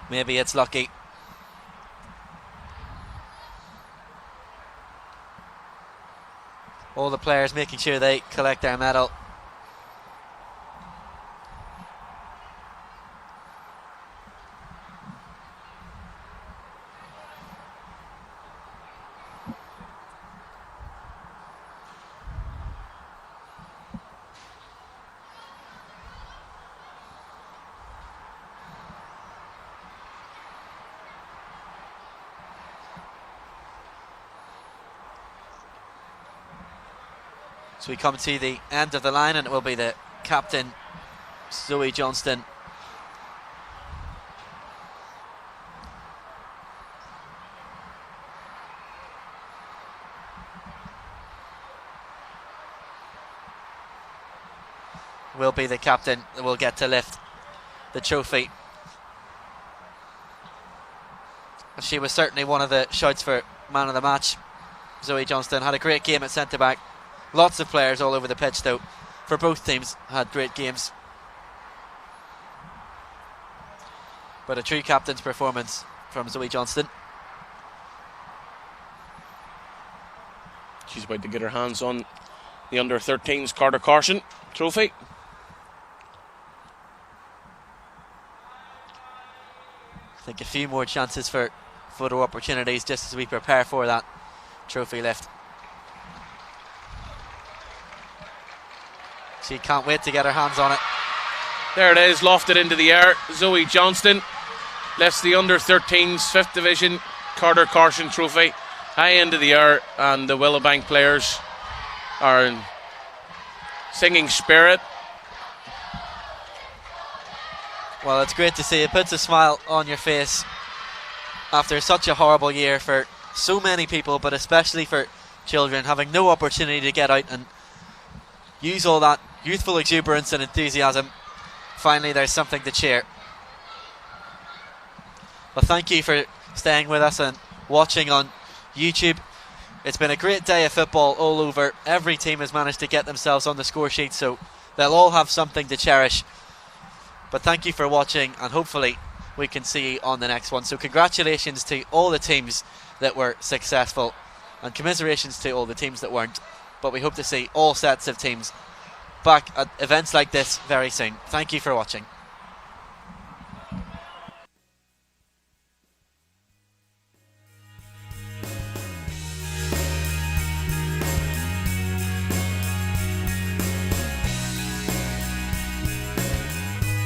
D: Maybe it's lucky. All the players making sure they collect their medal. So we come to the end of the line, and it will be the captain, Zoe Johnston. Will be the captain that will get to lift the trophy. She was certainly one of the shouts for man of the match. Zoe Johnston had a great game at centre back. Lots of players all over the pitch, though, for both teams had great games. But a true captain's performance from Zoe Johnston.
B: She's about to get her hands on the under-13s Carter Carson trophy.
D: I think a few more chances for photo opportunities just as we prepare for that trophy lift. She can't wait to get her hands on it.
B: There it is, lofted into the air. Zoe Johnston lifts the under-13s 5th Division Carter Carson trophy high into the air, and the Willowbank players our singing spirit.
D: Well, it's great to see. It puts a smile on your face after such a horrible year for so many people, but especially for children, having no opportunity to get out and use all that youthful exuberance and enthusiasm. Finally, there's something to cheer. Well, thank you for staying with us and watching on YouTube. It's been a great day of football all over. Every team has managed to get themselves on the score sheet, so they'll all have something to cherish. But thank you for watching, and hopefully we can see you on the next one. So congratulations to all the teams that were successful, and commiserations to all the teams that weren't. But we hope to see all sets of teams back at events like this very soon. Thank you for watching.